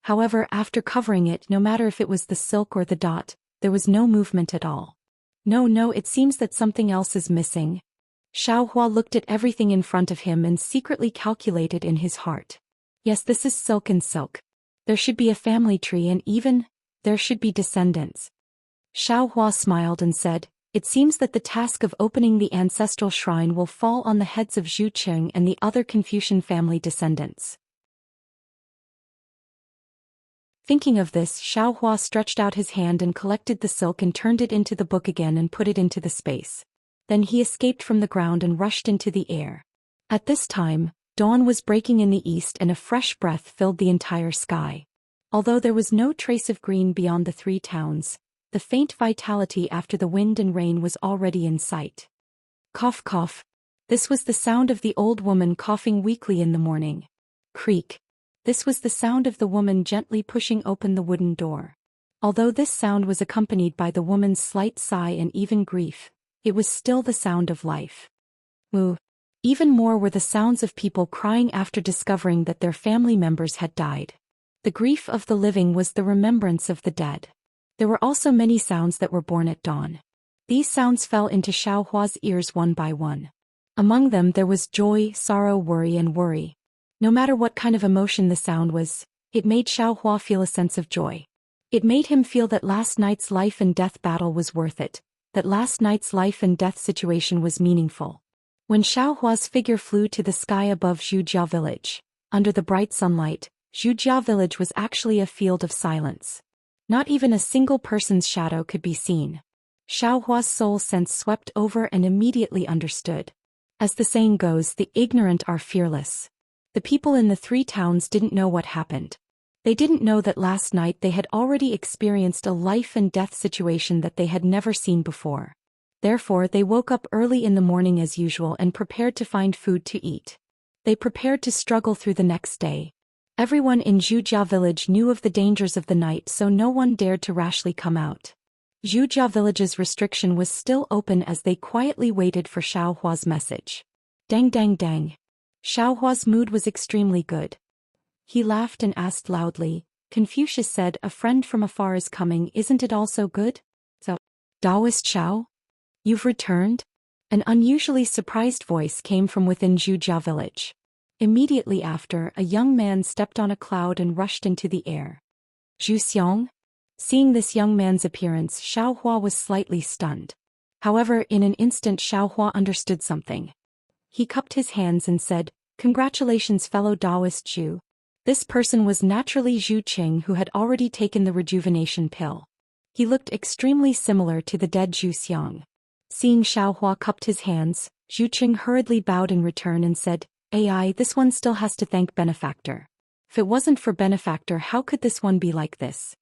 However, after covering it, no matter if it was the silk or the dot, there was no movement at all. No, it seems that something else is missing. Xiaohua looked at everything in front of him and secretly calculated in his heart. Yes, this is silk and silk. There should be a family tree and even, there should be descendants. Xiaohua smiled and said, it seems that the task of opening the ancestral shrine will fall on the heads of Zhu Qing and the other Confucian family descendants. Thinking of this, Xiaohua stretched out his hand and collected the silk and turned it into the book again and put it into the space. Then he escaped from the ground and rushed into the air. At this time, dawn was breaking in the east and a fresh breath filled the entire sky. Although there was no trace of green beyond the three towns, the faint vitality after the wind and rain was already in sight. Cough, cough. This was the sound of the old woman coughing weakly in the morning. Creak. This was the sound of the woman gently pushing open the wooden door. Although this sound was accompanied by the woman's slight sigh and even grief, it was still the sound of life. Moo. Even more were the sounds of people crying after discovering that their family members had died. The grief of the living was the remembrance of the dead. There were also many sounds that were born at dawn. These sounds fell into Xiaohua's ears one by one. Among them there was joy, sorrow, worry and worry. No matter what kind of emotion the sound was, it made Xiaohua feel a sense of joy. It made him feel that last night's life and death battle was worth it, that last night's life and death situation was meaningful. When Xiaohua's figure flew to the sky above Zhujia village, under the bright sunlight, Zhujia village was actually a field of silence. Not even a single person's shadow could be seen. Xiaohua's soul sense swept over and immediately understood. As the saying goes, the ignorant are fearless. The people in the three towns didn't know what happened. They didn't know that last night they had already experienced a life and death situation that they had never seen before. Therefore, they woke up early in the morning as usual and prepared to find food to eat. They prepared to struggle through the next day. Everyone in Zhujia village knew of the dangers of the night, so no one dared to rashly come out. Zhujia village's restriction was still open as they quietly waited for Xiaohua's message. Dang dang dang. Xiaohua's mood was extremely good. He laughed and asked loudly, Confucius said a friend from afar is coming, isn't it also good? So, Taoist Xiao? You've returned? An unusually surprised voice came from within Zhujia village. Immediately after, a young man stepped on a cloud and rushed into the air. Zhu Xiong? Seeing this young man's appearance, Xiaohua was slightly stunned. However, in an instant Xiaohua understood something. He cupped his hands and said, Congratulations fellow Taoist Zhu. This person was naturally Zhu Qing, who had already taken the rejuvenation pill. He looked extremely similar to the dead Zhu Xiong. Seeing Xiaohua cupped his hands, Zhu Qing hurriedly bowed in return and said, AI, this one still has to thank Benefactor. If it wasn't for Benefactor, how could this one be like this?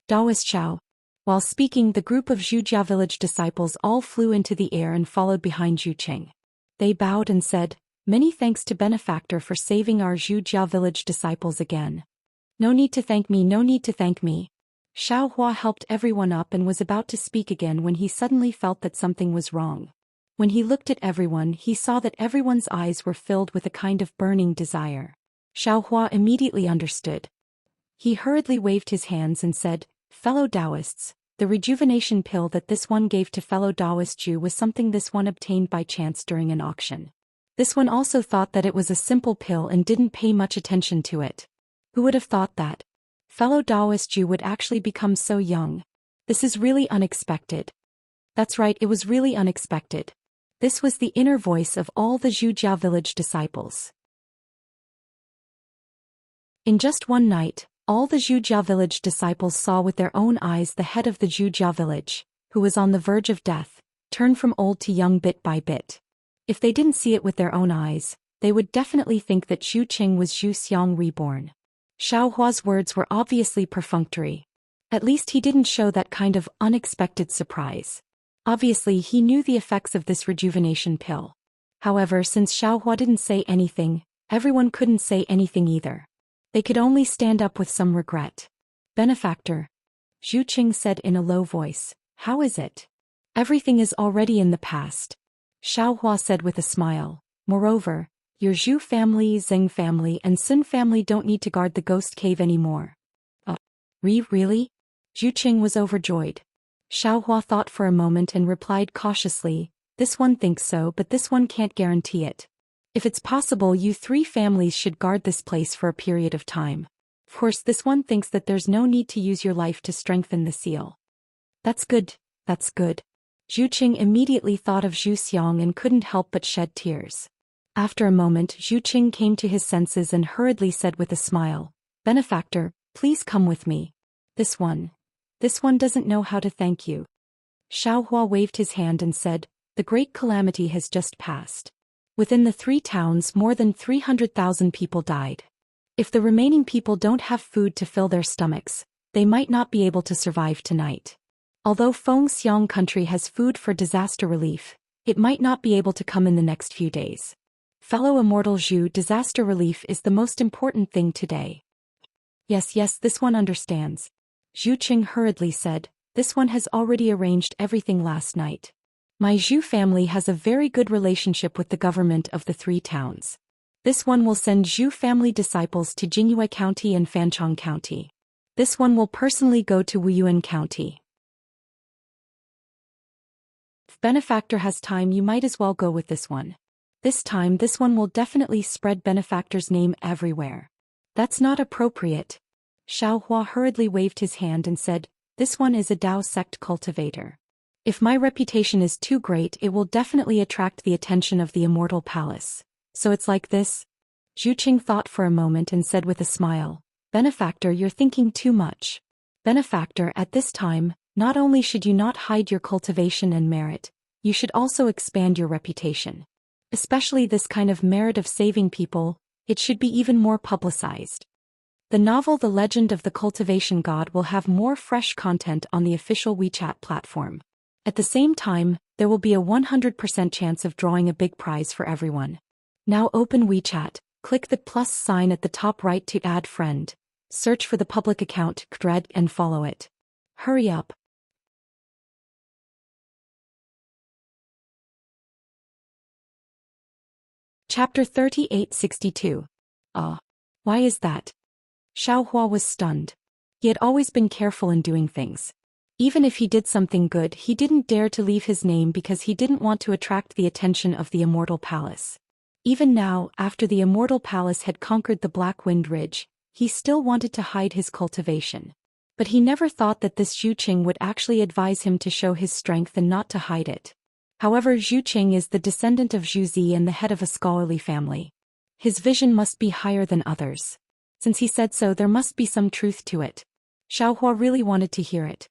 Taoist Xiao. While speaking, the group of Zhujia village disciples all flew into the air and followed behind Zhu Qing. They bowed and said, Many thanks to Benefactor for saving our Zhujia village disciples again. No need to thank me, no need to thank me. Xiaohua helped everyone up and was about to speak again when he suddenly felt that something was wrong. When he looked at everyone, he saw that everyone's eyes were filled with a kind of burning desire. Xiaohua immediately understood. He hurriedly waved his hands and said, Fellow Taoists, the rejuvenation pill that this one gave to fellow Taoist Zhu was something this one obtained by chance during an auction. This one also thought that it was a simple pill and didn't pay much attention to it. Who would have thought that fellow Taoist Zhu would actually become so young? This is really unexpected. That's right, it was really unexpected. This was the inner voice of all the Zhujia village disciples. In just one night, all the Zhujia village disciples saw with their own eyes the head of the Zhujia village, who was on the verge of death, turn from old to young bit by bit. If they didn't see it with their own eyes, they would definitely think that Zhu Qing was Zhu Xiong reborn. Xiaohua's words were obviously perfunctory. At least he didn't show that kind of unexpected surprise. Obviously he knew the effects of this rejuvenation pill. However, since Xiaohua didn't say anything, everyone couldn't say anything either. They could only stand up with some regret. Benefactor, Zhu Qing said in a low voice, how is it? Everything is already in the past. Xiaohua said with a smile, moreover, your Zhu family, Zeng family and Sun family don't need to guard the ghost cave anymore. Really? Zhu Qing was overjoyed. Xiaohua thought for a moment and replied cautiously, this one thinks so, but this one can't guarantee it. If it's possible, you three families should guard this place for a period of time. Of course, this one thinks that there's no need to use your life to strengthen the seal. That's good, that's good. Zhu Qing immediately thought of Zhu Xiong and couldn't help but shed tears. After a moment, Zhu Qing came to his senses and hurriedly said with a smile, Benefactor, please come with me. This one doesn't know how to thank you. Xiaohua waved his hand and said, the great calamity has just passed. Within the 3 towns, more than 300,000 people died. If the remaining people don't have food to fill their stomachs, they might not be able to survive tonight. Although Feng Xiang country has food for disaster relief, it might not be able to come in the next few days. Fellow immortal Zhu, disaster relief is the most important thing today. Yes, this one understands. Zhu Qing hurriedly said, this one has already arranged everything last night. My Zhu family has a very good relationship with the government of the 3 towns. This one will send Zhu family disciples to Jingyue County and Fanchong County. This one will personally go to Wuyuan County. If Benefactor has time, you might as well go with this one. This time, this one will definitely spread Benefactor's name everywhere. That's not appropriate. Xiaohua hurriedly waved his hand and said, this one is a Dao sect cultivator. If my reputation is too great, it will definitely attract the attention of the Immortal Palace. So it's like this? Zhu Qing thought for a moment and said with a smile, Benefactor, you're thinking too much. Benefactor, at this time, not only should you not hide your cultivation and merit, you should also expand your reputation. Especially this kind of merit of saving people, it should be even more publicized. The novel The Legend of the Cultivation God will have more fresh content on the official WeChat platform. At the same time, there will be a 100% chance of drawing a big prize for everyone. Now open WeChat, click the plus sign at the top right to add friend, search for the public account Kdred and follow it. Hurry up. Chapter 3862. Why is that? Xiaohua was stunned. He had always been careful in doing things. Even if he did something good, he didn't dare to leave his name because he didn't want to attract the attention of the Immortal Palace. Even now, after the Immortal Palace had conquered the Black Wind Ridge, he still wanted to hide his cultivation. But he never thought that this Zhu Qing would actually advise him to show his strength and not to hide it. However, Zhu Qing is the descendant of Zhu Zi and the head of a scholarly family. His vision must be higher than others. Since he said so, there must be some truth to it. Xiaohua really wanted to hear it.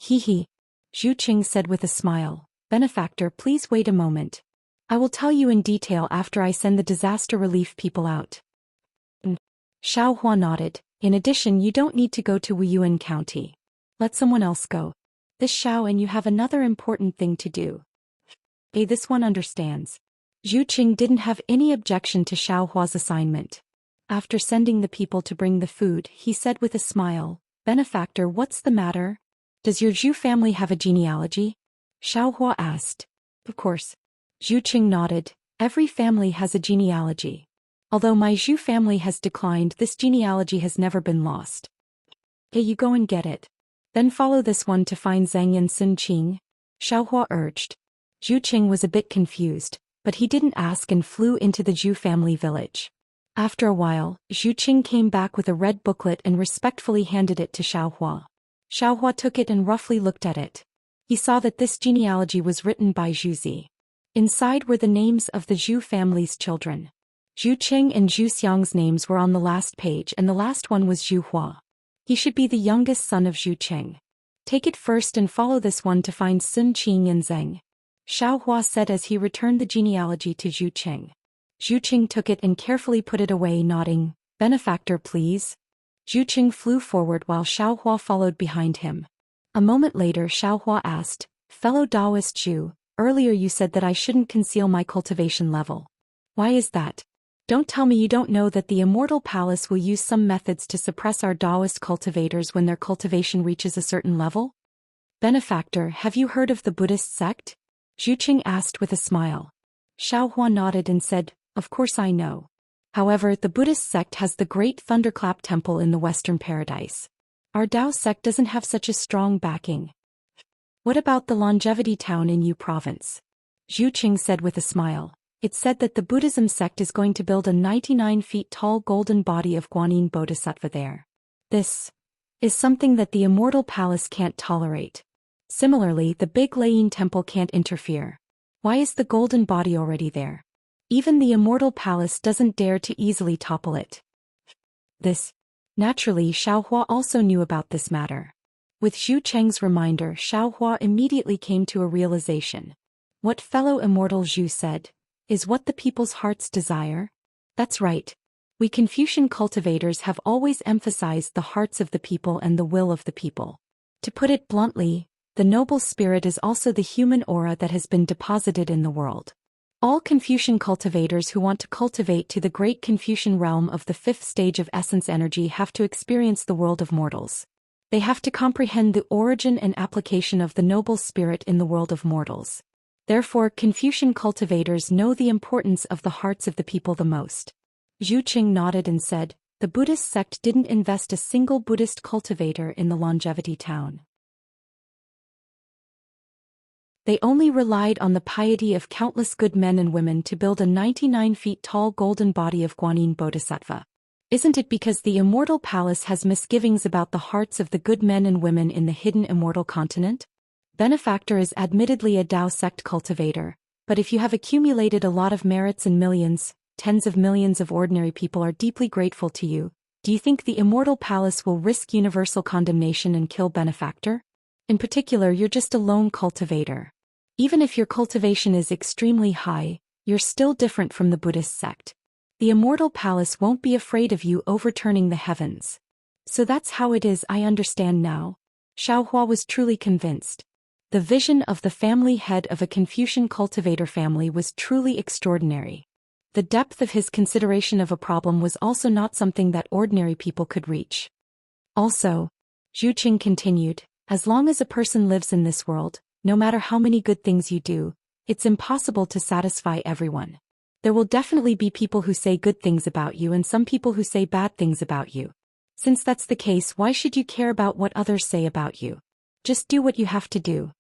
Zhu Qing said with a smile. Benefactor, please wait a moment. I will tell you in detail after I send the disaster relief people out. Xiaohua nodded. In addition, you don't need to go to Wuyuan County. Let someone else go. This Xiao and you have another important thing to do. This one understands. Zhu Qing didn't have any objection to Xiaohua's assignment. After sending the people to bring the food, he said with a smile, Benefactor, what's the matter? Does your Zhu family have a genealogy? Xiaohua asked. Of course. Zhu Qing nodded. Every family has a genealogy. Although my Zhu family has declined, this genealogy has never been lost. You go and get it. Then follow this one to find Zhang and Sun Qing, Xiaohua urged. Zhu Qing was a bit confused, but he didn't ask and flew into the Zhu family village. After a while, Zhu Qing came back with a red booklet and respectfully handed it to Xiaohua. Xiaohua took it and roughly looked at it. He saw that this genealogy was written by Zhu Zi. Inside were the names of the Zhu family's children. Zhu Qing and Zhu Xiang's names were on the last page and the last one was Zhu Hua. He should be the youngest son of Zhu Qing. Take it first and follow this one to find Sun Qing and Zheng. Xiaohua said as he returned the genealogy to Zhu Qing. Zhu Qing took it and carefully put it away, nodding, Benefactor, please. Zhu Qing flew forward while Xiaohua followed behind him. A moment later, Xiaohua asked, Fellow Taoist Zhu, earlier you said that I shouldn't conceal my cultivation level. Why is that? Don't tell me you don't know that the Immortal Palace will use some methods to suppress our Taoist cultivators when their cultivation reaches a certain level? Benefactor, have you heard of the Buddhist sect? Zhu Qing asked with a smile. Xiaohua nodded and said, Of course I know. However, the Buddhist sect has the Great Thunderclap Temple in the Western Paradise. Our Tao sect doesn't have such a strong backing. What about the Longevity Town in Yu Province? Zhu Qing said with a smile. It's said that the Buddhism sect is going to build a 99 feet tall golden body of Guanyin Bodhisattva there. This is something that the Immortal Palace can't tolerate. Similarly, the Big Layin Temple can't interfere. Why is the golden body already there? Even the Immortal Palace doesn't dare to easily topple it. Naturally, Xiaohua also knew about this matter. With Zhu Cheng's reminder, Xiaohua immediately came to a realization. What fellow Immortal Zhu said, is what the people's hearts desire? That's right. We Confucian cultivators have always emphasized the hearts of the people and the will of the people. To put it bluntly, the noble spirit is also the human aura that has been deposited in the world. All Confucian cultivators who want to cultivate to the great Confucian realm of the fifth stage of essence energy have to experience the world of mortals. They have to comprehend the origin and application of the noble spirit in the world of mortals. Therefore, Confucian cultivators know the importance of the hearts of the people the most. Zhu Qing nodded and said, The Buddhist sect didn't invest a single Buddhist cultivator in the Longevity Town. They only relied on the piety of countless good men and women to build a 99 feet tall golden body of Guanyin Bodhisattva. Isn't it because the Immortal Palace has misgivings about the hearts of the good men and women in the hidden Immortal Continent? Benefactor is admittedly a Tao sect cultivator, but if you have accumulated a lot of merits and millions, tens of millions of ordinary people are deeply grateful to you, do you think the Immortal Palace will risk universal condemnation and kill Benefactor? In particular, you're just a lone cultivator. Even if your cultivation is extremely high, you're still different from the Buddhist sect. The Immortal Palace won't be afraid of you overturning the heavens. So that's how it is, I understand now. Xiaohua was truly convinced. The vision of the family head of a Confucian cultivator family was truly extraordinary. The depth of his consideration of a problem was also not something that ordinary people could reach. Also, Zhu Qing continued, as long as a person lives in this world, no matter how many good things you do, it's impossible to satisfy everyone. There will definitely be people who say good things about you and some people who say bad things about you. Since that's the case, why should you care about what others say about you? Just do what you have to do.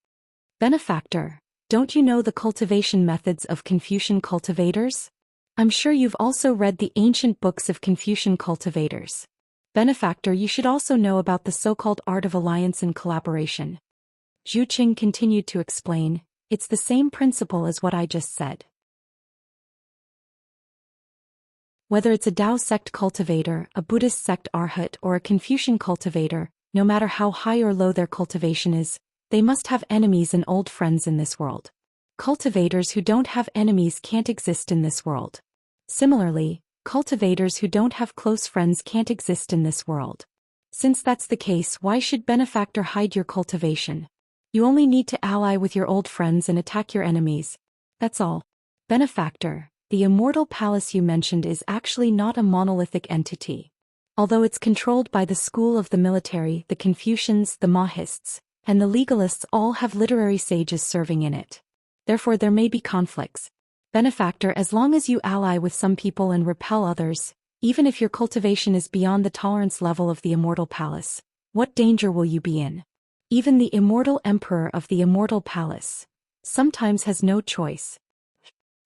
Benefactor, don't you know the cultivation methods of Confucian cultivators? I'm sure you've also read the ancient books of Confucian cultivators. Benefactor, you should also know about the so-called art of alliance and collaboration. Zhu Qing continued to explain, it's the same principle as what I just said. Whether it's a Tao sect cultivator, a Buddhist sect arhat, or a Confucian cultivator, no matter how high or low their cultivation is, they must have enemies and old friends in this world. Cultivators who don't have enemies can't exist in this world. Similarly, cultivators who don't have close friends can't exist in this world. Since that's the case, why should Benefactor hide your cultivation? You only need to ally with your old friends and attack your enemies. That's all. Benefactor, the immortal palace you mentioned is actually not a monolithic entity. Although it's controlled by the school of the military, the Confucians, the Mahists, and the legalists all have literary sages serving in it. Therefore there may be conflicts. Benefactor, as long as you ally with some people and repel others, even if your cultivation is beyond the tolerance level of the immortal palace, what danger will you be in? Even the immortal emperor of the immortal palace sometimes has no choice.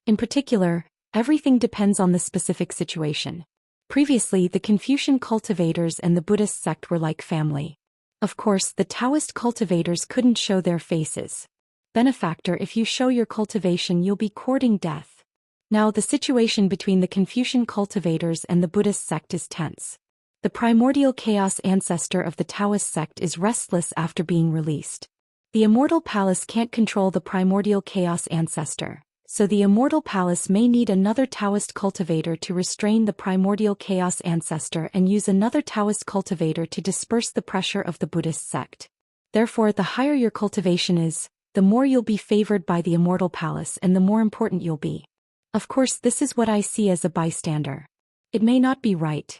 In particular, everything depends on the specific situation. Previously, the Confucian cultivators and the Buddhist sect were like family. Of course, the Taoist cultivators couldn't show their faces. Benefactor, if you show your cultivation, you'll be courting death. Now, the situation between the Confucian cultivators and the Buddhist sect is tense. The primordial chaos ancestor of the Taoist sect is restless after being released. The immortal palace can't control the primordial chaos ancestor, so the immortal palace may need another Taoist cultivator to restrain the primordial chaos ancestor and use another Taoist cultivator to disperse the pressure of the Buddhist sect. Therefore, the higher your cultivation is, the more you'll be favored by the immortal palace and the more important you'll be. Of course, this is what I see as a bystander. It may not be right.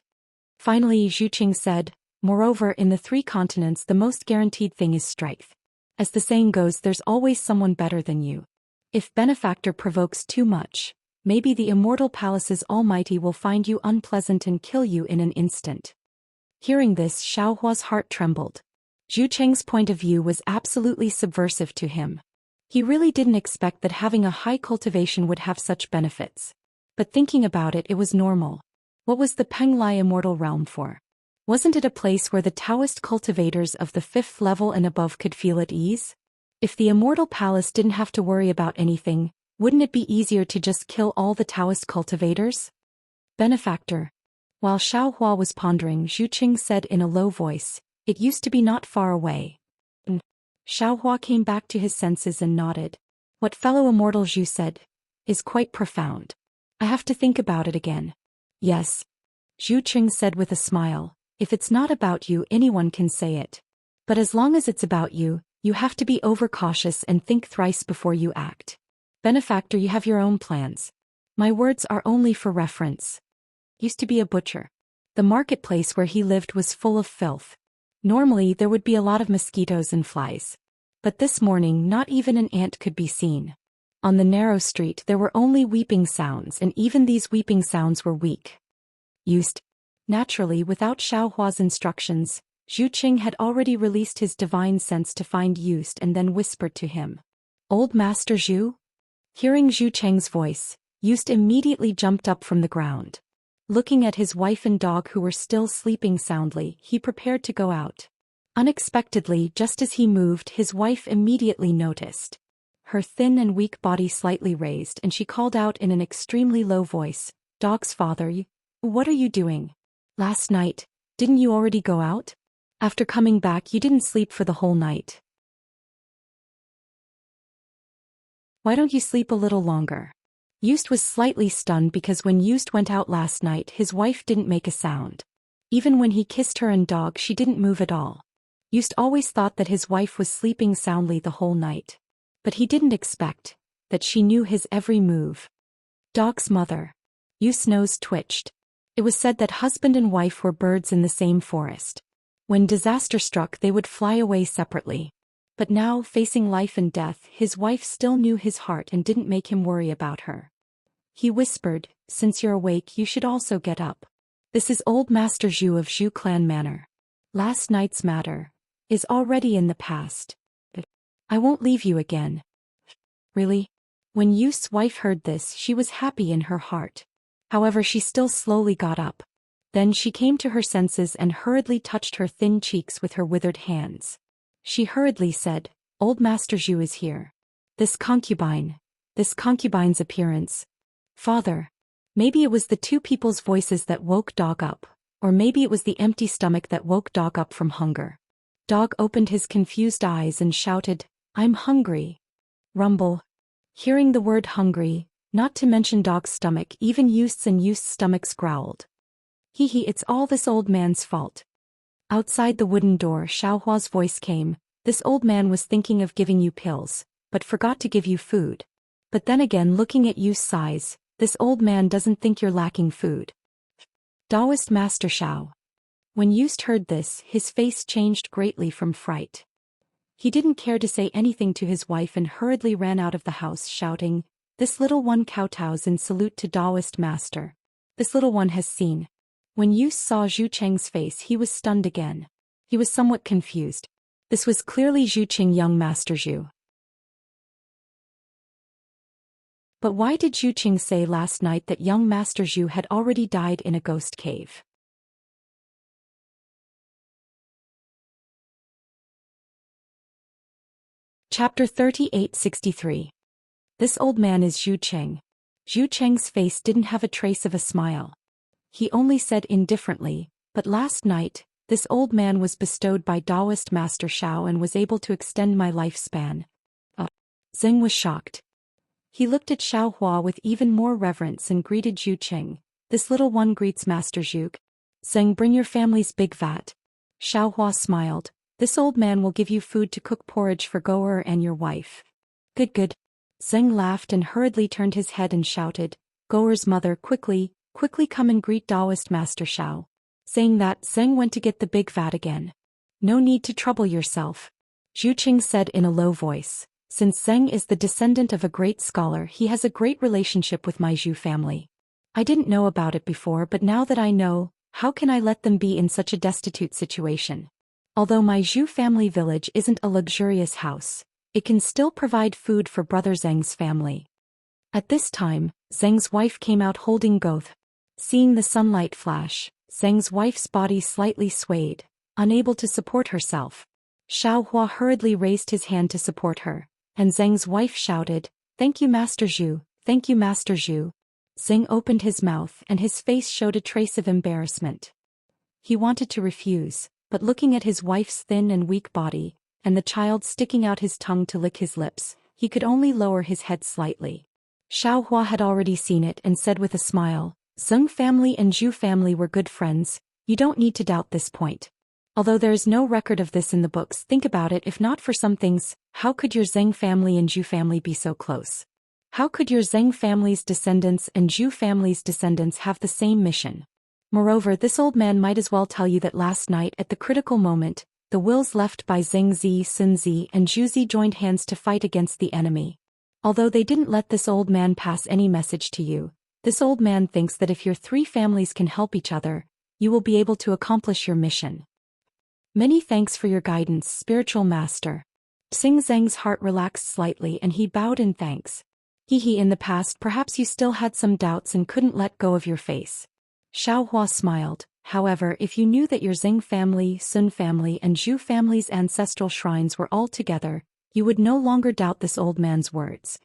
Finally, Zhu Qing said, moreover, in the 3 continents the most guaranteed thing is strife. As the saying goes, there's always someone better than you. If Benefactor provokes too much, maybe the immortal palace's almighty will find you unpleasant and kill you in an instant. Hearing this, Xiaohua's heart trembled. Zhu Qing's point of view was absolutely subversive to him. He really didn't expect that having a high cultivation would have such benefits. But thinking about it, it was normal. What was the Penglai immortal realm for? Wasn't it a place where the Taoist cultivators of the 5th level and above could feel at ease? If the immortal palace didn't have to worry about anything, wouldn't it be easier to just kill all the Taoist cultivators? Benefactor. While Xiaohua was pondering, Zhu Qing said in a low voice, it used to be not far away. Xiaohua came back to his senses and nodded. What fellow immortal Zhu said is quite profound. I have to think about it again. Yes. Zhu Qing said with a smile, if it's not about you, anyone can say it. But as long as it's about you, you have to be overcautious and think thrice before you act. Benefactor, you have your own plans. My words are only for reference. Used to be a butcher. The marketplace where he lived was full of filth. Normally there would be a lot of mosquitoes and flies. But this morning not even an ant could be seen. On the narrow street there were only weeping sounds, and even these weeping sounds were weak. Used. Naturally, without Xiaohua's instructions, Zhu Qing had already released his divine sense to find Used and then whispered to him. Old Master Zhu? Hearing Zhu Cheng's voice, Used immediately jumped up from the ground. Looking at his wife and dog who were still sleeping soundly, he prepared to go out. Unexpectedly, just as he moved, his wife immediately noticed. Her thin and weak body slightly raised, and she called out in an extremely low voice, Dog's father, what are you doing? Last night, didn't you already go out? After coming back you didn't sleep for the whole night. Why don't you sleep a little longer? Used was slightly stunned because when Used went out last night his wife didn't make a sound. Even when he kissed her and dog she didn't move at all. Used always thought that his wife was sleeping soundly the whole night. But he didn't expect that she knew his every move. Dog's mother. Used's nose twitched. It was said that husband and wife were birds in the same forest. When disaster struck they would fly away separately. But now, facing life and death, his wife still knew his heart and didn't make him worry about her. He whispered, since you're awake you should also get up. This is old Master Zhu of Zhu clan manor. Last night's matter is already in the past. I won't leave you again. Really? When Yu's wife heard this she was happy in her heart. However she still slowly got up. Then she came to her senses and hurriedly touched her thin cheeks with her withered hands. She hurriedly said, Old Master Zhu is here. This concubine's appearance. Father. Maybe it was the two people's voices that woke Dog up, or maybe it was the empty stomach that woke Dog up from hunger. Dog opened his confused eyes and shouted, I'm hungry. Rumble. Hearing the word hungry, not to mention Dog's stomach, even Yu's stomachs growled. Hee, it's all this old man's fault. Outside the wooden door Xiaohua's voice came, this old man was thinking of giving you pills, but forgot to give you food. But then again looking at Yu's size, this old man doesn't think you're lacking food. Taoist Master Xiao. When Yu heard this his face changed greatly from fright. He didn't care to say anything to his wife and hurriedly ran out of the house shouting, this little one kowtows in salute to Taoist Master. This little one has seen. When Yu saw Zhu Cheng's face he was stunned again. He was somewhat confused. This was clearly Zhu Cheng, young Master Zhu. But why did Zhu Cheng say last night that young Master Zhu had already died in a ghost cave? Chapter 3863. This old man is Zhu Cheng. Zhu Cheng's face didn't have a trace of a smile. He only said indifferently, but last night, this old man was bestowed by Taoist Master Xiao and was able to extend my lifespan. Zeng was shocked. He looked at Xiaohua with even more reverence and greeted Zhu Cheng. This little one greets Master Zhu. Zeng, bring your family's big vat. Xiaohua smiled. This old man will give you food to cook porridge for Goer and your wife. Good. Zeng laughed and hurriedly turned his head and shouted, Goer's mother, quickly come and greet Taoist Master Xiao. Saying that, Zeng went to get the big vat again. No need to trouble yourself. Zhu Cheng said in a low voice. Since Zeng is the descendant of a great scholar he has a great relationship with my Zhu family. I didn't know about it before but now that I know, how can I let them be in such a destitute situation? Although my Zhu family village isn't a luxurious house, it can still provide food for brother Zeng's family. At this time, Zeng's wife came out holding Goth. Seeing the sunlight flash, Zeng's wife's body slightly swayed, unable to support herself. Xiaohua hurriedly raised his hand to support her, and Zeng's wife shouted, Thank you Master Zhu, thank you Master Zhu. Zeng opened his mouth and his face showed a trace of embarrassment. He wanted to refuse, but looking at his wife's thin and weak body, and the child sticking out his tongue to lick his lips, he could only lower his head slightly. Xiaohua had already seen it and said with a smile, Zeng family and Zhu family were good friends, you don't need to doubt this point. Although there is no record of this in the books, think about it, if not for some things, how could your Zeng family and Zhu family be so close? How could your Zeng family's descendants and Zhu family's descendants have the same mission? Moreover, this old man might as well tell you that last night at the critical moment, the wills left by Zeng Zi, Sun Zi and Zhu Zi joined hands to fight against the enemy. Although they didn't let this old man pass any message to you, this old man thinks that if your three families can help each other, you will be able to accomplish your mission. Many thanks for your guidance, spiritual master. Xing Zeng's heart relaxed slightly and he bowed in thanks. In the past perhaps you still had some doubts and couldn't let go of your face. Xiaohua smiled. However, if you knew that your Zeng family, Sun family and Zhu family's ancestral shrines were all together, you would no longer doubt this old man's words.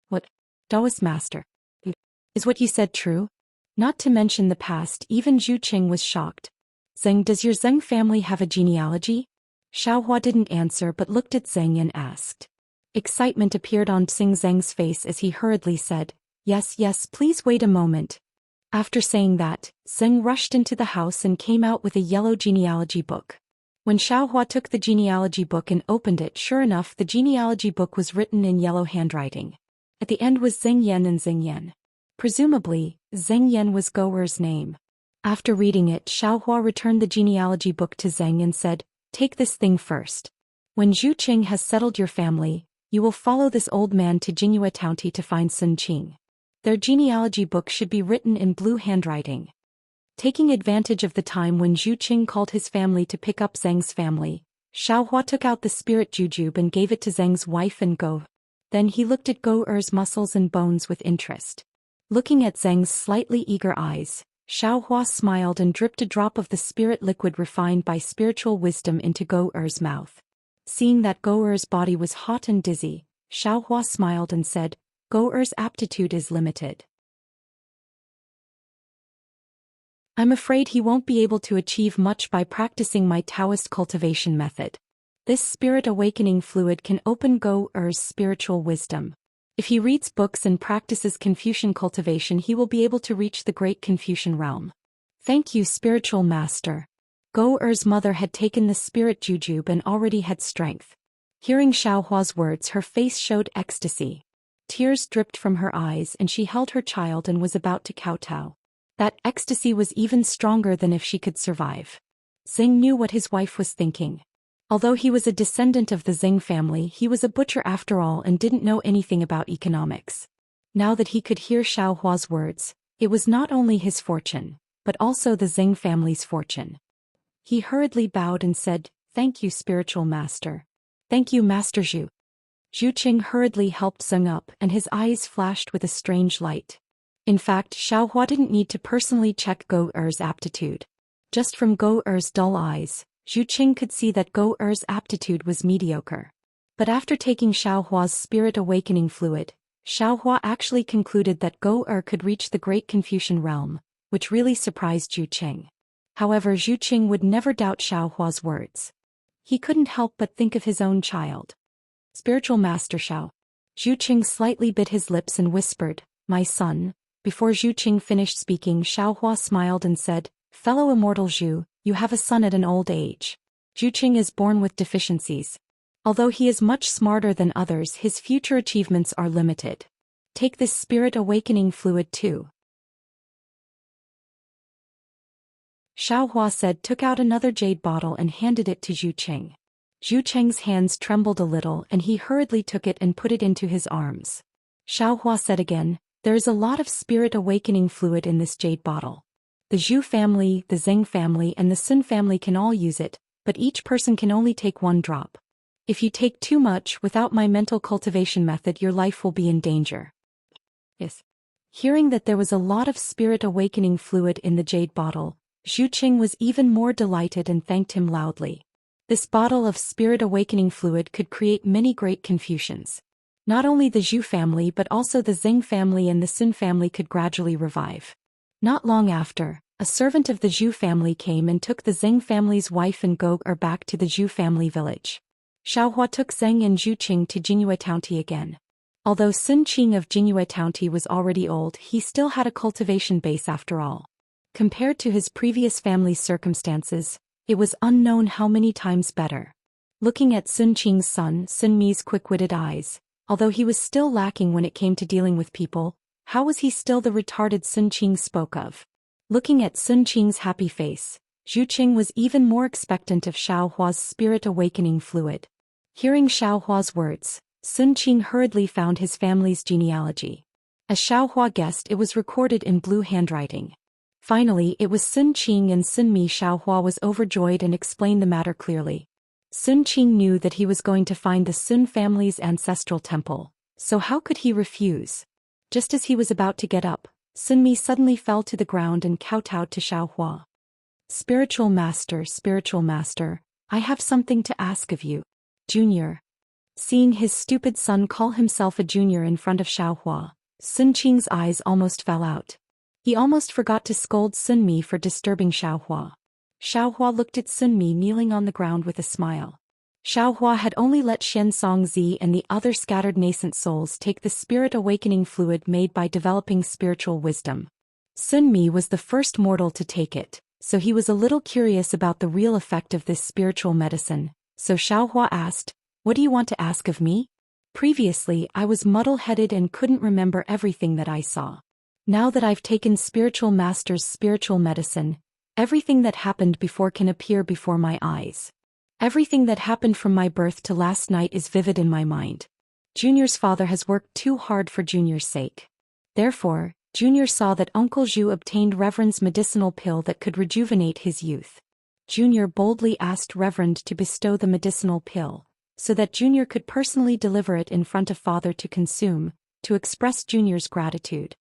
What? Taoist master. Is what you said true? Not to mention the past, even Zhu Cheng was shocked. Zeng, does your Zeng family have a genealogy? Xiaohua didn't answer but looked at Zeng and asked. Excitement appeared on Xing Zeng's face as he hurriedly said, Yes, please wait a moment. After saying that, Zeng rushed into the house and came out with a yellow genealogy book. When Xiaohua took the genealogy book and opened it, sure enough the genealogy book was written in yellow handwriting. At the end was Zeng Yan and Zeng Yan. Presumably, Zeng Yan was Goer's name. After reading it, Xiaohua returned the genealogy book to Zeng and said, Take this thing first. When Zhu Qing has settled your family, you will follow this old man to Jinghua County to find Sun Qing. Their genealogy book should be written in blue handwriting. Taking advantage of the time when Zhu Qing called his family to pick up Zheng's family, Xiaohua took out the spirit jujube and gave it to Zheng's wife and Go. Then he looked at Go Er's muscles and bones with interest. Looking at Zheng's slightly eager eyes, Xiaohua smiled and dripped a drop of the spirit liquid refined by spiritual wisdom into Go Er's mouth. Seeing that Go Er's body was hot and dizzy, Xiaohua smiled and said, Go Er's aptitude is limited. I'm afraid he won't be able to achieve much by practicing my Taoist cultivation method. This spirit awakening fluid can open Go Er's spiritual wisdom. If he reads books and practices Confucian cultivation, he will be able to reach the great Confucian realm. Thank you, spiritual master. Go Er's mother had taken the spirit jujube and already had strength. Hearing Xiaohua's words, her face showed ecstasy. Tears dripped from her eyes and she held her child and was about to kowtow. That ecstasy was even stronger than if she could survive. Zheng knew what his wife was thinking. Although he was a descendant of the Zheng family, he was a butcher after all and didn't know anything about economics. Now that he could hear Xiaohua's words, it was not only his fortune, but also the Zheng family's fortune. He hurriedly bowed and said, Thank you, spiritual master. Thank you, Master Zhu. Zhu Qing hurriedly helped Zheng up and his eyes flashed with a strange light. In fact, Xiaohua didn't need to personally check Go Er's aptitude. Just from Go Er's dull eyes, Zhu Qing could see that Go Er's aptitude was mediocre. But after taking Xiaohua's spirit awakening fluid, Xiaohua actually concluded that Go Er could reach the great Confucian realm, which really surprised Zhu Qing. However, Zhu Qing would never doubt Xiaohua's words. He couldn't help but think of his own child. Spiritual Master Xiao. Zhu Qing slightly bit his lips and whispered, My son. Before Zhu Qing finished speaking, Xiaohua smiled and said, Fellow immortal Zhu, you have a son at an old age. Zhu Qing is born with deficiencies. Although he is much smarter than others, his future achievements are limited. Take this spirit awakening fluid too. Xiaohua said, took out another jade bottle and handed it to Zhu Qing. Zhu Qing's hands trembled a little and he hurriedly took it and put it into his arms. Xiaohua said again, There is a lot of spirit awakening fluid in this jade bottle. The Zhu family, the Zheng family and the Sun family can all use it, but each person can only take one drop. If you take too much without my mental cultivation method, your life will be in danger. Yes. Hearing that there was a lot of spirit awakening fluid in the jade bottle, Zhu Qing was even more delighted and thanked him loudly. This bottle of spirit awakening fluid could create many great Confucians. Not only the Zhu family but also the Zheng family and the Sun family could gradually revive. Not long after, a servant of the Zhu family came and took the Zheng family's wife and Go Er back to the Zhu family village. Xiaohua took Zheng and Zhu Qing to Jingyue County again. Although Sun Qing of Jingyue County was already old, he still had a cultivation base after all. Compared to his previous family's circumstances, it was unknown how many times better. Looking at Sun Qing's son, Sun Mi's quick-witted eyes, although he was still lacking when it came to dealing with people, how was he still the retarded Sun Qing spoke of? Looking at Sun Qing's happy face, Zhu Qing was even more expectant of Xiaohua's spirit awakening fluid. Hearing Xiaohua's words, Sun Qing hurriedly found his family's genealogy. As Xiaohua guessed, it was recorded in blue handwriting. Finally, it was Sun Qing and Sun Mi. Xiaohua was overjoyed and explained the matter clearly. Sun Qing knew that he was going to find the Sun family's ancestral temple, so how could he refuse? Just as he was about to get up, Sun Mi suddenly fell to the ground and kowtowed to Xiaohua. Spiritual master, I have something to ask of you. Junior. Seeing his stupid son call himself a junior in front of Xiaohua, Sun Qing's eyes almost fell out. He almost forgot to scold Sun Mi for disturbing Xiaohua. Xiaohua looked at Sun Mi kneeling on the ground with a smile. Xiaohua had only let Xian Songzi and the other scattered nascent souls take the spirit awakening fluid made by developing spiritual wisdom. Sun Mi was the first mortal to take it, so he was a little curious about the real effect of this spiritual medicine, so Xiaohua asked, What do you want to ask of me? Previously, I was muddle-headed and couldn't remember everything that I saw. Now that I've taken spiritual master's spiritual medicine, everything that happened before can appear before my eyes. Everything that happened from my birth to last night is vivid in my mind. Junior's father has worked too hard for Junior's sake. Therefore, Junior saw that Uncle Zhu obtained Reverend's medicinal pill that could rejuvenate his youth. Junior boldly asked Reverend to bestow the medicinal pill, so that Junior could personally deliver it in front of Father to consume, to express Junior's gratitude.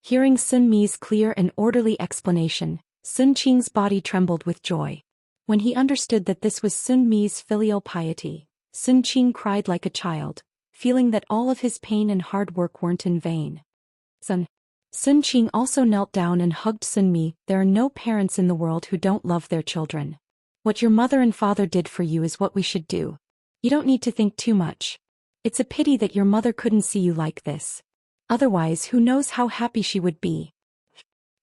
Hearing Sun Mi's clear and orderly explanation, Sun Qing's body trembled with joy. When he understood that this was Sun Mi's filial piety, Sun Qing cried like a child, feeling that all of his pain and hard work weren't in vain. Sun Qing also knelt down and hugged Sun Mi. There are no parents in the world who don't love their children. What your mother and father did for you is what we should do. You don't need to think too much. It's a pity that your mother couldn't see you like this. Otherwise, who knows how happy she would be.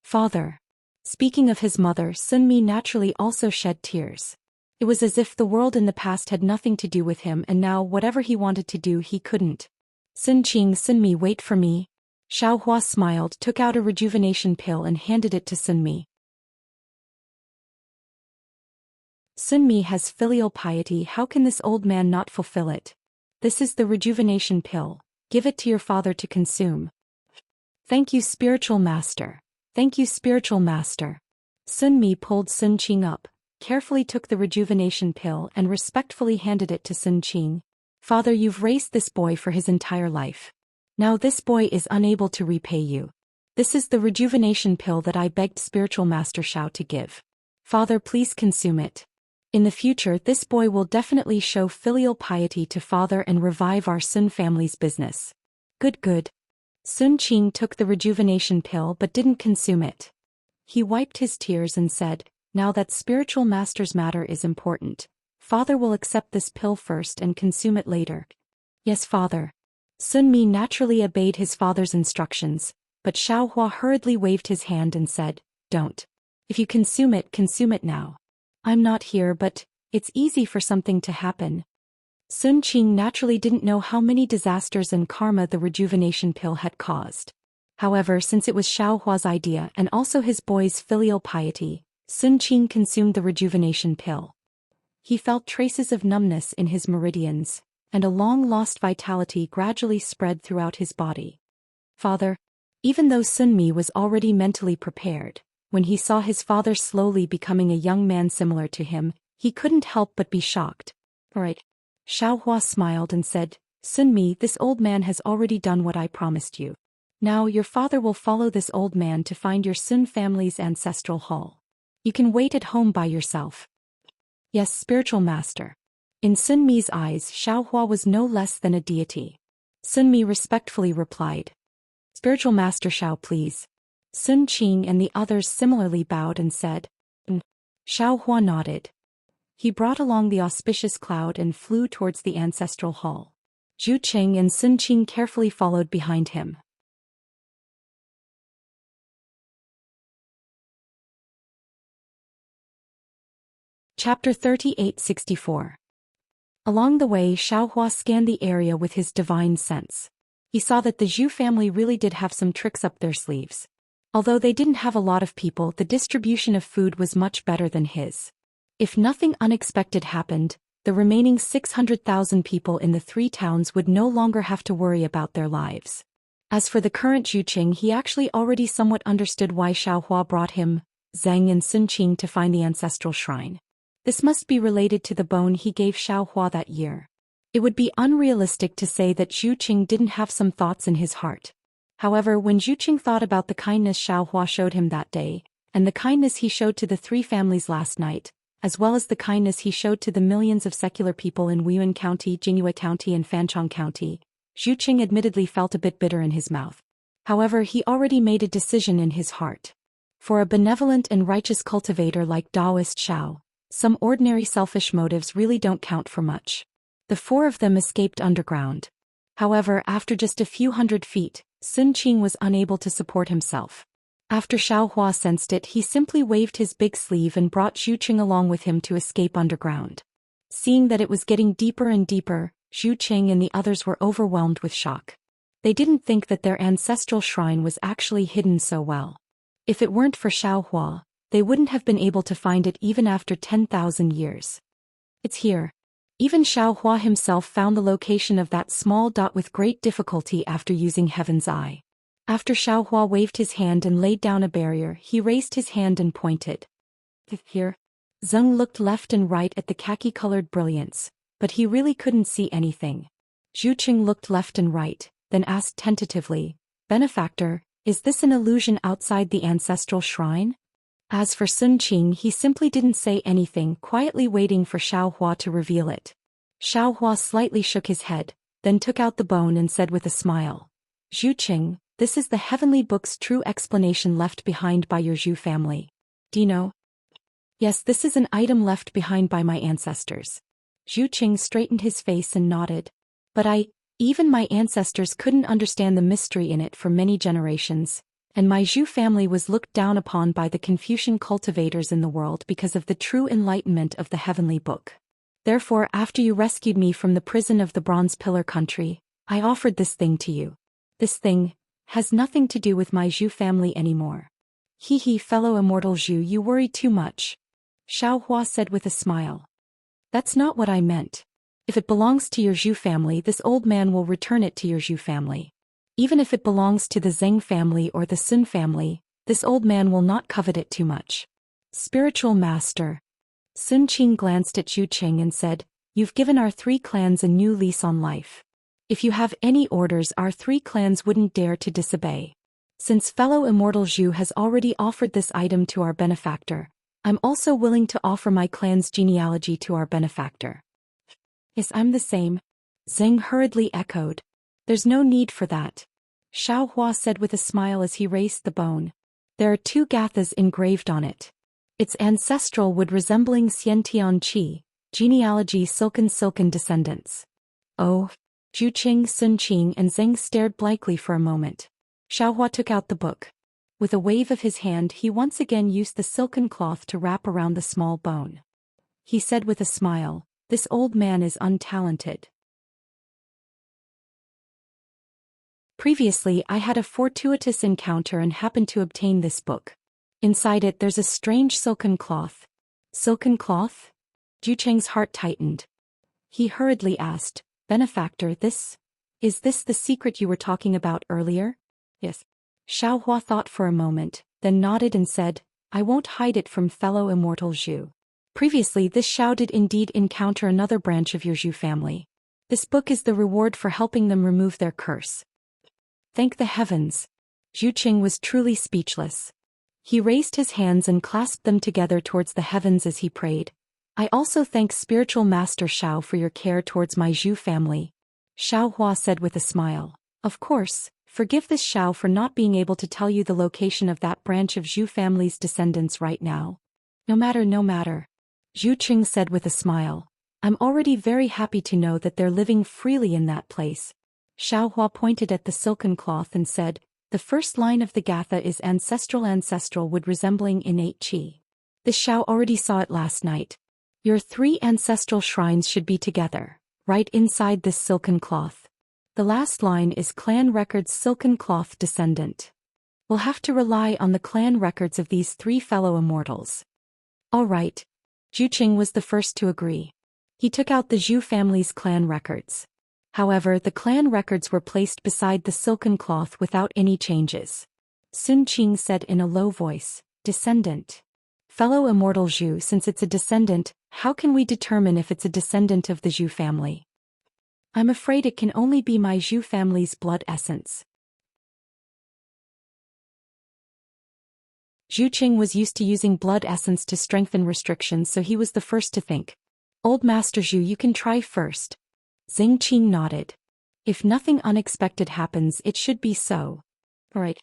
Father. Speaking of his mother, Sun Mi naturally also shed tears. It was as if the world in the past had nothing to do with him, and now whatever he wanted to do he couldn't. Sun Mi, wait for me. Xiao Hua smiled, took out a rejuvenation pill and handed it to Sun Mi. Sun Mi has filial piety, how can this old man not fulfill it? This is the rejuvenation pill, give it to your father to consume. Thank you, spiritual master. Thank you, spiritual master. Sun Mi pulled Sun Qing up, carefully took the rejuvenation pill and respectfully handed it to Sun Qing. Father, you've raised this boy for his entire life. Now this boy is unable to repay you. This is the rejuvenation pill that I begged spiritual master Xiao to give. Father, please consume it. In the future, this boy will definitely show filial piety to father and revive our Sun family's business. Good. Sun Qing took the rejuvenation pill but didn't consume it. He wiped his tears and said, now that spiritual master's matter is important, father will accept this pill first and consume it later. Yes, father. Sun Mi naturally obeyed his father's instructions, but Xiao Hua hurriedly waved his hand and said, don't. If you consume it now. I'm not here, but it's easy for something to happen. Sun Qing naturally didn't know how many disasters and karma the rejuvenation pill had caused. However, since it was Xiao Hua's idea and also his boy's filial piety, Sun Qing consumed the rejuvenation pill. He felt traces of numbness in his meridians, and a long-lost vitality gradually spread throughout his body. Father. Even though Sun Mi was already mentally prepared, when he saw his father slowly becoming a young man similar to him, he couldn't help but be shocked. Alright. Xiao Hua smiled and said, Sun Mi, this old man has already done what I promised you. Now your father will follow this old man to find your Sun family's ancestral hall. You can wait at home by yourself. Yes, spiritual master. In Sun Mi's eyes, Xiao Hua was no less than a deity. Sun Mi respectfully replied. Spiritual master Xiao, please. Sun Qing and the others similarly bowed and said. Xiao Hua nodded. He brought along the auspicious cloud and flew towards the ancestral hall. Zhu Qing and Sun Qing carefully followed behind him. Chapter 38-64. Along the way, Xiao Hua scanned the area with his divine sense. He saw that the Zhu family really did have some tricks up their sleeves. Although they didn't have a lot of people, the distribution of food was much better than his. If nothing unexpected happened, the remaining 600,000 people in the 3 towns would no longer have to worry about their lives. As for the current Zhu Qing, he actually already somewhat understood why Xiao Hua brought him, Zhang and Sun Qing to find the ancestral shrine. This must be related to the bone he gave Xiao Hua that year. It would be unrealistic to say that Zhu Qing didn't have some thoughts in his heart. However, when Zhu Qing thought about the kindness Xiao Hua showed him that day, and the kindness he showed to the 3 families last night, as well as the kindness he showed to the millions of secular people in Wuyuan County, Jingyue County and Fanchong County, Zhu Qing admittedly felt a bit bitter in his mouth. However, he already made a decision in his heart. For a benevolent and righteous cultivator like Taoist Xiao, some ordinary selfish motives really don't count for much. The 4 of them escaped underground. However, after just a few hundred feet, Sun Qing was unable to support himself. After Xiao Hua sensed it, he simply waved his big sleeve and brought Zhu Qing along with him to escape underground. Seeing that it was getting deeper and deeper, Zhu Qing and the others were overwhelmed with shock. They didn't think that their ancestral shrine was actually hidden so well. If it weren't for Xiao Hua, they wouldn't have been able to find it even after 10,000 years. It's here. Even Xiao Hua himself found the location of that small dot with great difficulty after using Heaven's Eye. After Xiaohua waved his hand and laid down a barrier, he raised his hand and pointed. Here. Zeng looked left and right at the khaki-colored brilliance, but he really couldn't see anything. Zhu Qing looked left and right, then asked tentatively, Benefactor, is this an illusion outside the ancestral shrine? As for Sun Qing, he simply didn't say anything, quietly waiting for Xiaohua to reveal it. Xiaohua slightly shook his head, then took out the bone and said with a smile, Zhu Qing, this is the heavenly book's true explanation left behind by your Zhu family. Do you know? Yes, this is an item left behind by my ancestors. Zhu Qing straightened his face and nodded. But even my ancestors couldn't understand the mystery in it for many generations, and my Zhu family was looked down upon by the Confucian cultivators in the world because of the true enlightenment of the heavenly book. Therefore, after you rescued me from the prison of the Bronze Pillar country, I offered this thing to you. This thing has nothing to do with my Zhu family anymore. Hee, fellow immortal Zhu, you worry too much. Xiaohua said with a smile. That's not what I meant. If it belongs to your Zhu family, this old man will return it to your Zhu family. Even if it belongs to the Zeng family or the Sun family, this old man will not covet it too much. Spiritual Master. Sun Qing glanced at Zhu Qing and said, You've given our 3 clans a new lease on life. If you have any orders, our 3 clans wouldn't dare to disobey. Since fellow immortal Zhu has already offered this item to our benefactor, I'm also willing to offer my clan's genealogy to our benefactor. Yes, I'm the same. Zeng hurriedly echoed. There's no need for that. Xiaohua said with a smile as he raised the bone. There are 2 gathas engraved on it. Its ancestral wood resembling Xiantian Qi, genealogy silken descendants. Oh. Zhu Qing, Sun Qing and Zeng stared blankly for a moment. Xiaohua took out the book. With a wave of his hand, he once again used the silken cloth to wrap around the small bone. He said with a smile, This old man is untalented. Previously, I had a fortuitous encounter and happened to obtain this book. Inside it, there's a strange silken cloth. Silken cloth? Zhu Cheng's heart tightened. He hurriedly asked, Benefactor, is this the secret you were talking about earlier? Yes. Xiaohua thought for a moment, then nodded and said, I won't hide it from fellow immortal Zhu. Previously, this Xiao did indeed encounter another branch of your Zhu family. This book is the reward for helping them remove their curse. Thank the heavens. Zhu Qing was truly speechless. He raised his hands and clasped them together towards the heavens as he prayed. I also thank Spiritual Master Xiao for your care towards my Zhu family. Xiaohua said with a smile. Of course, forgive this Xiao for not being able to tell you the location of that branch of Zhu family's descendants right now. No matter. Zhu Qing said with a smile. I'm already very happy to know that they're living freely in that place. Xiaohua pointed at the silken cloth and said, The first line of the gatha is ancestral wood resembling innate qi. This Xiao already saw it last night. Your 3 ancestral shrines should be together, right inside this silken cloth. The last line is clan records silken cloth descendant. We'll have to rely on the clan records of these 3 fellow immortals. All right. Zhu Qing was the first to agree. He took out the Zhu family's clan records. However, the clan records were placed beside the silken cloth without any changes. Sun Qing said in a low voice, Descendant. Fellow immortal Zhu, since it's a descendant, how can we determine if it's a descendant of the Zhu family? I'm afraid it can only be my Zhu family's blood essence. Zhu Qing was used to using blood essence to strengthen restrictions, so he was the first to think. Old Master Zhu, you can try first. Zeng Qing nodded. If nothing unexpected happens, it should be so. Right.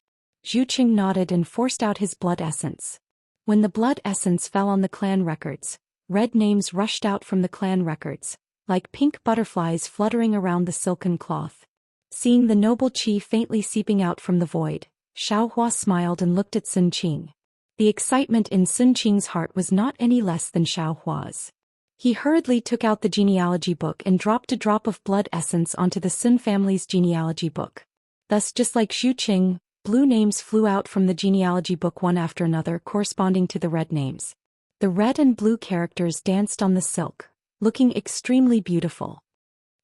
Zhu Qing nodded and forced out his blood essence. When the blood essence fell on the clan records, red names rushed out from the clan records, like pink butterflies fluttering around the silken cloth. Seeing the noble qi faintly seeping out from the void, Xiaohua smiled and looked at Sun Qing. The excitement in Sun Qing's heart was not any less than Xiaohua's. He hurriedly took out the genealogy book and dropped a drop of blood essence onto the Sun family's genealogy book. Thus, just like Zhu Qing, blue names flew out from the genealogy book one after another, corresponding to the red names. The red and blue characters danced on the silk, looking extremely beautiful.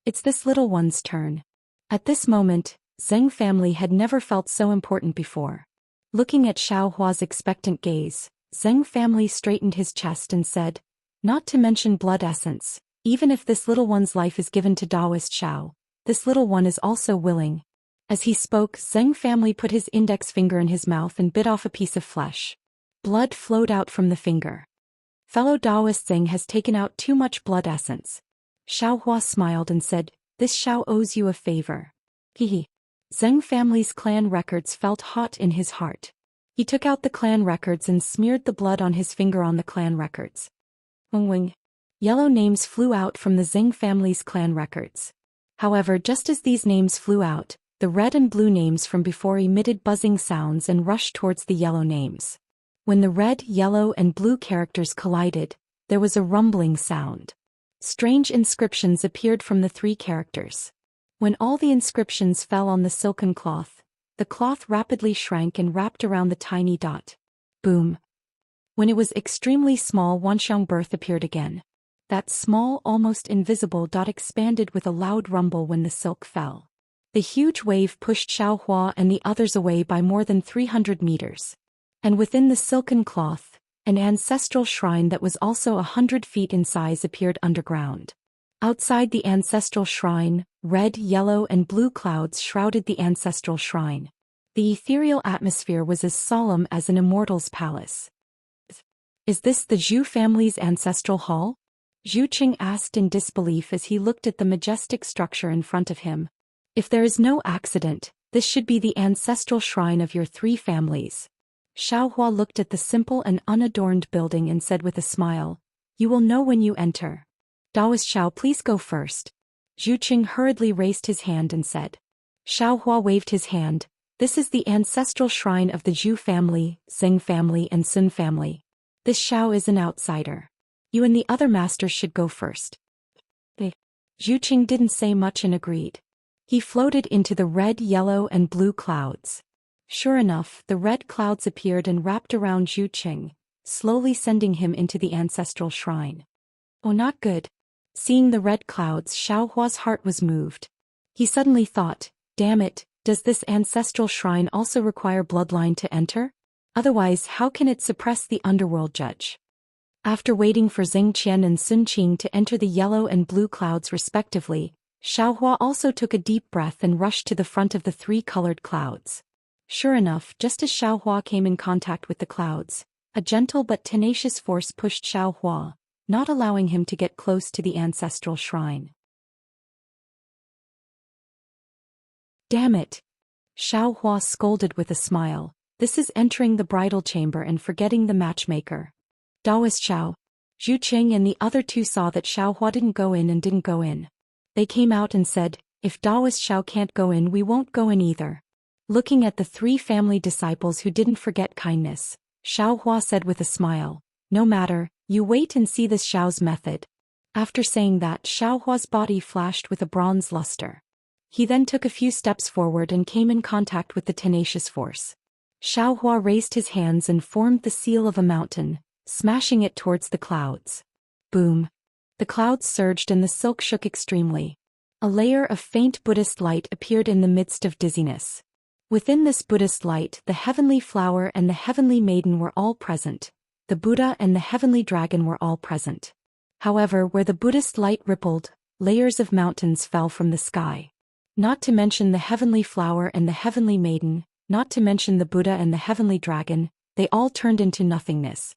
It's this little one's turn. At this moment, Zheng family had never felt so important before. Looking at Xiao Hua's expectant gaze, Zheng family straightened his chest and said, "Not to mention blood essence, even if this little one's life is given to Taoist Xiao, this little one is also willing." As he spoke, Zheng family put his index finger in his mouth and bit off a piece of flesh. Blood flowed out from the finger. "Fellow Taoist Zheng has taken out too much blood essence." Xiao Hua smiled and said, "This Xiao owes you a favor." Hehe. Zheng family's clan records felt hot in his heart. He took out the clan records and smeared the blood on his finger on the clan records. Wing wing. Yellow names flew out from the Zheng family's clan records. However, just as these names flew out, the red and blue names from before emitted buzzing sounds and rushed towards the yellow names. When the red, yellow, and blue characters collided, there was a rumbling sound. Strange inscriptions appeared from the three characters. When all the inscriptions fell on the silken cloth, the cloth rapidly shrank and wrapped around the tiny dot. Boom. When it was extremely small, Wanxiang birth appeared again. That small, almost invisible dot expanded with a loud rumble when the silk fell. The huge wave pushed Xiao Hua and the others away by more than 300 meters. And within the silken cloth, an ancestral shrine that was also 100 feet in size appeared underground. Outside the ancestral shrine, red, yellow, and blue clouds shrouded the ancestral shrine. The ethereal atmosphere was as solemn as an immortal's palace. "Is this the Zhu family's ancestral hall?" Zhu Qing asked in disbelief as he looked at the majestic structure in front of him. "If there is no accident, this should be the ancestral shrine of your three families." Xiao Hua looked at the simple and unadorned building and said with a smile, "You will know when you enter. Taoist Xiao, please go first." Zhu Qing hurriedly raised his hand and said. Xiao Hua waved his hand. "This is the ancestral shrine of the Zhu family, Zheng family, and Sun family. This Xiao is an outsider. You and the other masters should go first." Zhu Qing didn't say much and agreed. He floated into the red, yellow, and blue clouds. Sure enough, the red clouds appeared and wrapped around Zhu Qing, slowly sending him into the ancestral shrine. Oh, not good. Seeing the red clouds, Xiao Hua's heart was moved. He suddenly thought, damn it, does this ancestral shrine also require bloodline to enter? Otherwise, how can it suppress the underworld judge? After waiting for Zheng Qian and Sun Qing to enter the yellow and blue clouds respectively, Xiao Hua also took a deep breath and rushed to the front of the three colored clouds. Sure enough, just as Xiao Hua came in contact with the clouds, a gentle but tenacious force pushed Xiao Hua, not allowing him to get close to the ancestral shrine. Damn it! Xiao Hua scolded with a smile. This is entering the bridal chamber and forgetting the matchmaker. Taoist Xiao. Zhu Qing and the other two saw that Xiao Hua didn't go in and didn't go in. They came out and said, if Taoist Xiao can't go in, we won't go in either. Looking at the three family disciples who didn't forget kindness, Xiao Hua said with a smile, no matter, you wait and see this Xiao's method. After saying that, Xiao Hua's body flashed with a bronze luster. He then took a few steps forward and came in contact with the tenacious force. Xiao Hua raised his hands and formed the seal of a mountain, smashing it towards the clouds. Boom! The clouds surged and the silk shook extremely. A layer of faint Buddhist light appeared in the midst of dizziness. Within this Buddhist light, the heavenly flower and the heavenly maiden were all present. The Buddha and the heavenly dragon were all present. However, where the Buddhist light rippled, layers of mountains fell from the sky. Not to mention the heavenly flower and the heavenly maiden, not to mention the Buddha and the heavenly dragon, they all turned into nothingness.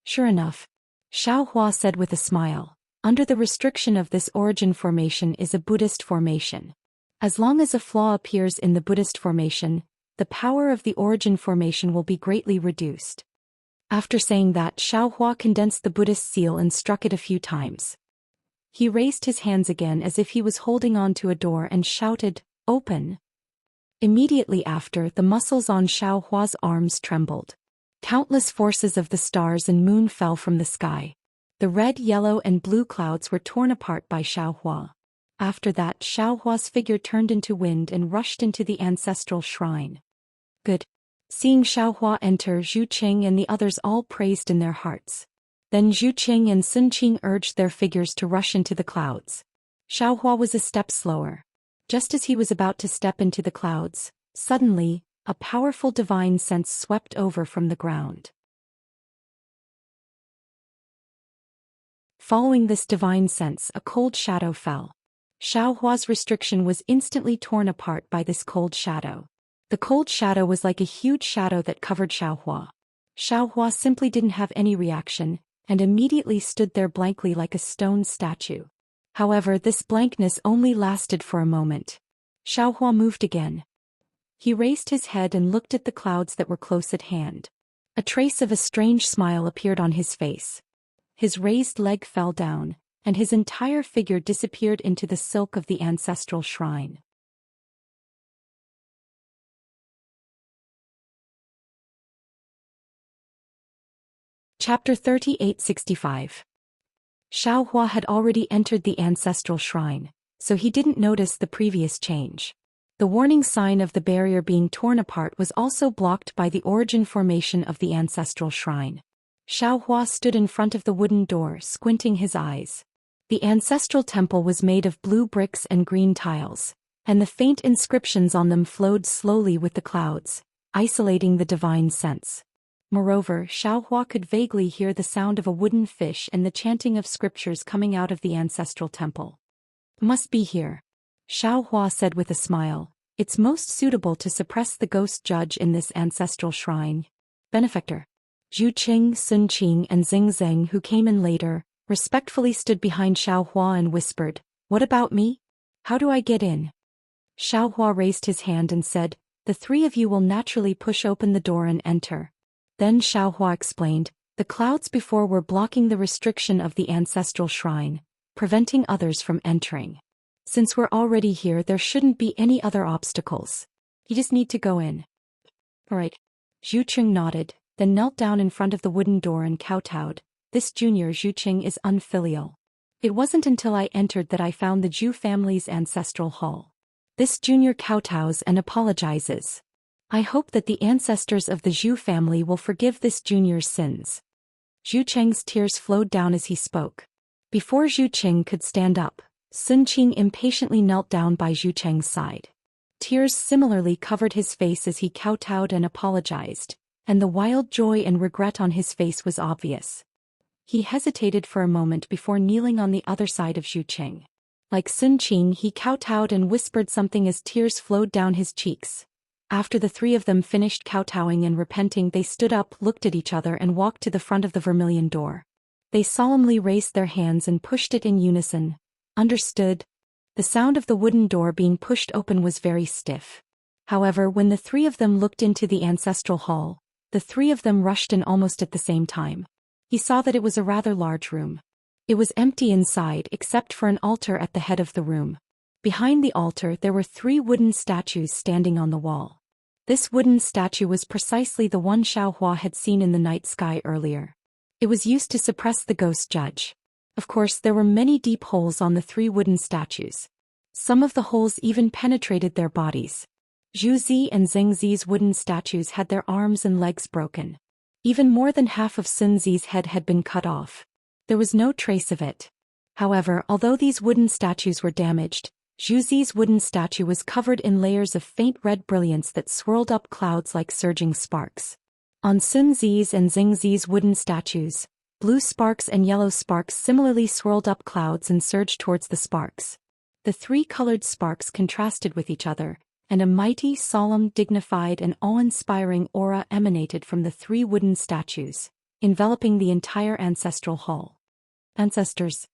Sure enough, Xiao Hua said with a smile, under the restriction of this origin formation is a Buddhist formation. As long as a flaw appears in the Buddhist formation, the power of the origin formation will be greatly reduced. After saying that, Xiao Hua condensed the Buddhist seal and struck it a few times. He raised his hands again as if he was holding on to a door and shouted, open. Immediately after, the muscles on Xiao Hua's arms trembled. Countless forces of the stars and moon fell from the sky. The red, yellow, and blue clouds were torn apart by Xiao Hua. After that, Xiao Hua's figure turned into wind and rushed into the ancestral shrine. Good. Seeing Xiao Hua enter, Zhu Qing and the others all praised in their hearts. Then Zhu Qing and Sun Qing urged their figures to rush into the clouds. Xiao Hua was a step slower. Just as he was about to step into the clouds, suddenly, a powerful divine sense swept over from the ground. Following this divine sense, a cold shadow fell. Xiaohua's restriction was instantly torn apart by this cold shadow. The cold shadow was like a huge shadow that covered Xiaohua. Xiaohua simply didn't have any reaction, and immediately stood there blankly like a stone statue. However, this blankness only lasted for a moment. Xiaohua moved again. He raised his head and looked at the clouds that were close at hand. A trace of a strange smile appeared on his face. His raised leg fell down, and his entire figure disappeared into the silk of the ancestral shrine. Chapter 3865. Xiaohua had already entered the ancestral shrine, so he didn't notice the previous change. The warning sign of the barrier being torn apart was also blocked by the origin formation of the ancestral shrine. Xiaohua stood in front of the wooden door, squinting his eyes. The ancestral temple was made of blue bricks and green tiles, and the faint inscriptions on them flowed slowly with the clouds, isolating the divine sense. Moreover, Xiaohua could vaguely hear the sound of a wooden fish and the chanting of scriptures coming out of the ancestral temple. "Must be here," Xiaohua said with a smile. "It's most suitable to suppress the ghost judge in this ancestral shrine." Benefactor Zhu Qing, Sun Qing and Xing Zeng, who came in later, respectfully stood behind Xiaohua and whispered, "What about me? How do I get in?" Xiaohua raised his hand and said, "The three of you will naturally push open the door and enter." Then Xiaohua explained, "The clouds before were blocking the restriction of the ancestral shrine, preventing others from entering. Since we're already here, there shouldn't be any other obstacles. You just need to go in." "Right." Zhu Qing nodded, then knelt down in front of the wooden door and kowtowed. "This junior Zhu Qing is unfilial. It wasn't until I entered that I found the Zhu family's ancestral hall. This junior kowtows and apologizes. I hope that the ancestors of the Zhu family will forgive this junior's sins." Zhu Cheng's tears flowed down as he spoke. Before Zhu Qing could stand up, Sun Qing impatiently knelt down by Zhu Cheng's side. Tears similarly covered his face as he kowtowed and apologized, and the wild joy and regret on his face was obvious. He hesitated for a moment before kneeling on the other side of Zhu Qing. Like Sun Qing, he kowtowed and whispered something as tears flowed down his cheeks. After the three of them finished kowtowing and repenting, they stood up, looked at each other and walked to the front of the vermilion door. They solemnly raised their hands and pushed it in unison. "Understood." The sound of the wooden door being pushed open was very stiff. However, when the three of them looked into the ancestral hall, the three of them rushed in almost at the same time. He saw that it was a rather large room. It was empty inside except for an altar at the head of the room. Behind the altar there were three wooden statues standing on the wall. This wooden statue was precisely the one Xiaohua had seen in the night sky earlier. It was used to suppress the ghost judge. Of course, there were many deep holes on the three wooden statues. Some of the holes even penetrated their bodies. Zhu Zi and Zeng Zi's wooden statues had their arms and legs broken. Even more than half of Sun Zi's head had been cut off. There was no trace of it. However, although these wooden statues were damaged, Zhu Zi's wooden statue was covered in layers of faint red brilliance that swirled up clouds like surging sparks. On Sun Zi's and Xing Zi's wooden statues, blue sparks and yellow sparks similarly swirled up clouds and surged towards the sparks. The three colored sparks contrasted with each other, and a mighty, solemn, dignified and awe-inspiring aura emanated from the three wooden statues, enveloping the entire ancestral hall. "Ancestors."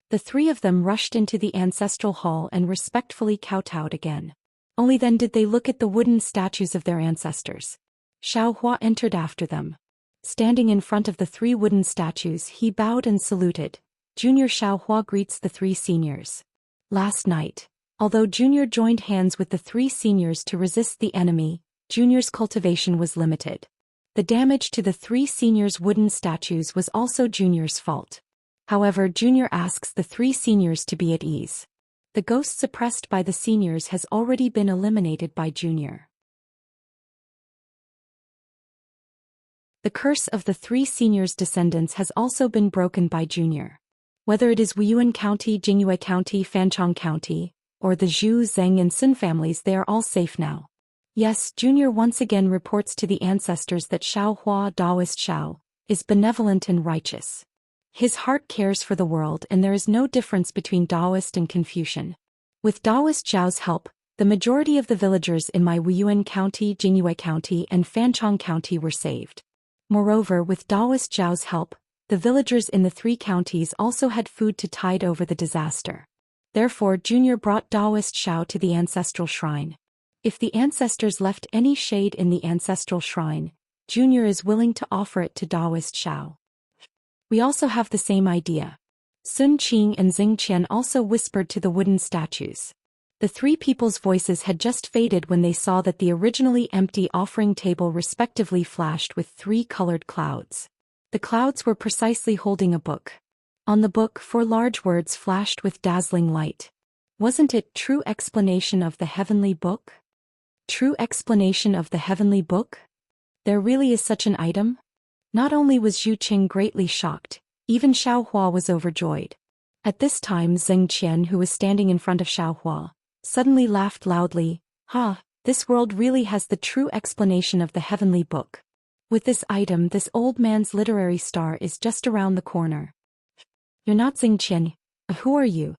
The three of them rushed into the ancestral hall and respectfully kowtowed again. Only then did they look at the wooden statues of their ancestors. Xiaohua entered after them. Standing in front of the three wooden statues, he bowed and saluted. "Junior Xiaohua greets the three seniors." Last night, although Junior joined hands with the three seniors to resist the enemy, Junior's cultivation was limited. The damage to the three seniors' wooden statues was also Junior's fault. However, Junior asks the three seniors to be at ease. The ghost suppressed by the seniors has already been eliminated by Junior. The curse of the three seniors' descendants has also been broken by Junior. Whether it is Wuyuan County, Jingyue County, Fanchong County, or the Zhu, Zheng and Sun families, they are all safe now. Yes, Junior once again reports to the ancestors that Xiao Hua, Taoist Xiao, is benevolent and righteous. His heart cares for the world, and there is no difference between Taoist and Confucian. With Taoist Zhao's help, the majority of the villagers in my Wuyuan County, Jingyue County and Fanchong County were saved. Moreover, with Taoist Zhao's help, the villagers in the 3 counties also had food to tide over the disaster. Therefore, Junior brought Taoist Xiao to the ancestral shrine. If the ancestors left any shade in the ancestral shrine, Junior is willing to offer it to Taoist Xiao. We also have the same idea. Sun Qing and Xing Qian also whispered to the wooden statues. The 3 people's voices had just faded when they saw that the originally empty offering table respectively flashed with 3 colored clouds. The clouds were precisely holding a book. On the book, 4 large words flashed with dazzling light. Wasn't it True Explanation of the Heavenly Book? True Explanation of the Heavenly Book? There really is such an item? Not only was Zhu Qing greatly shocked, even Xiao Hua was overjoyed. At this time, Zheng Qian, who was standing in front of Xiao Hua, suddenly laughed loudly. "Ha, this world really has the true explanation of the heavenly book. With this item, this old man's literary star is just around the corner." "You're not Xing Qian. Who are you?"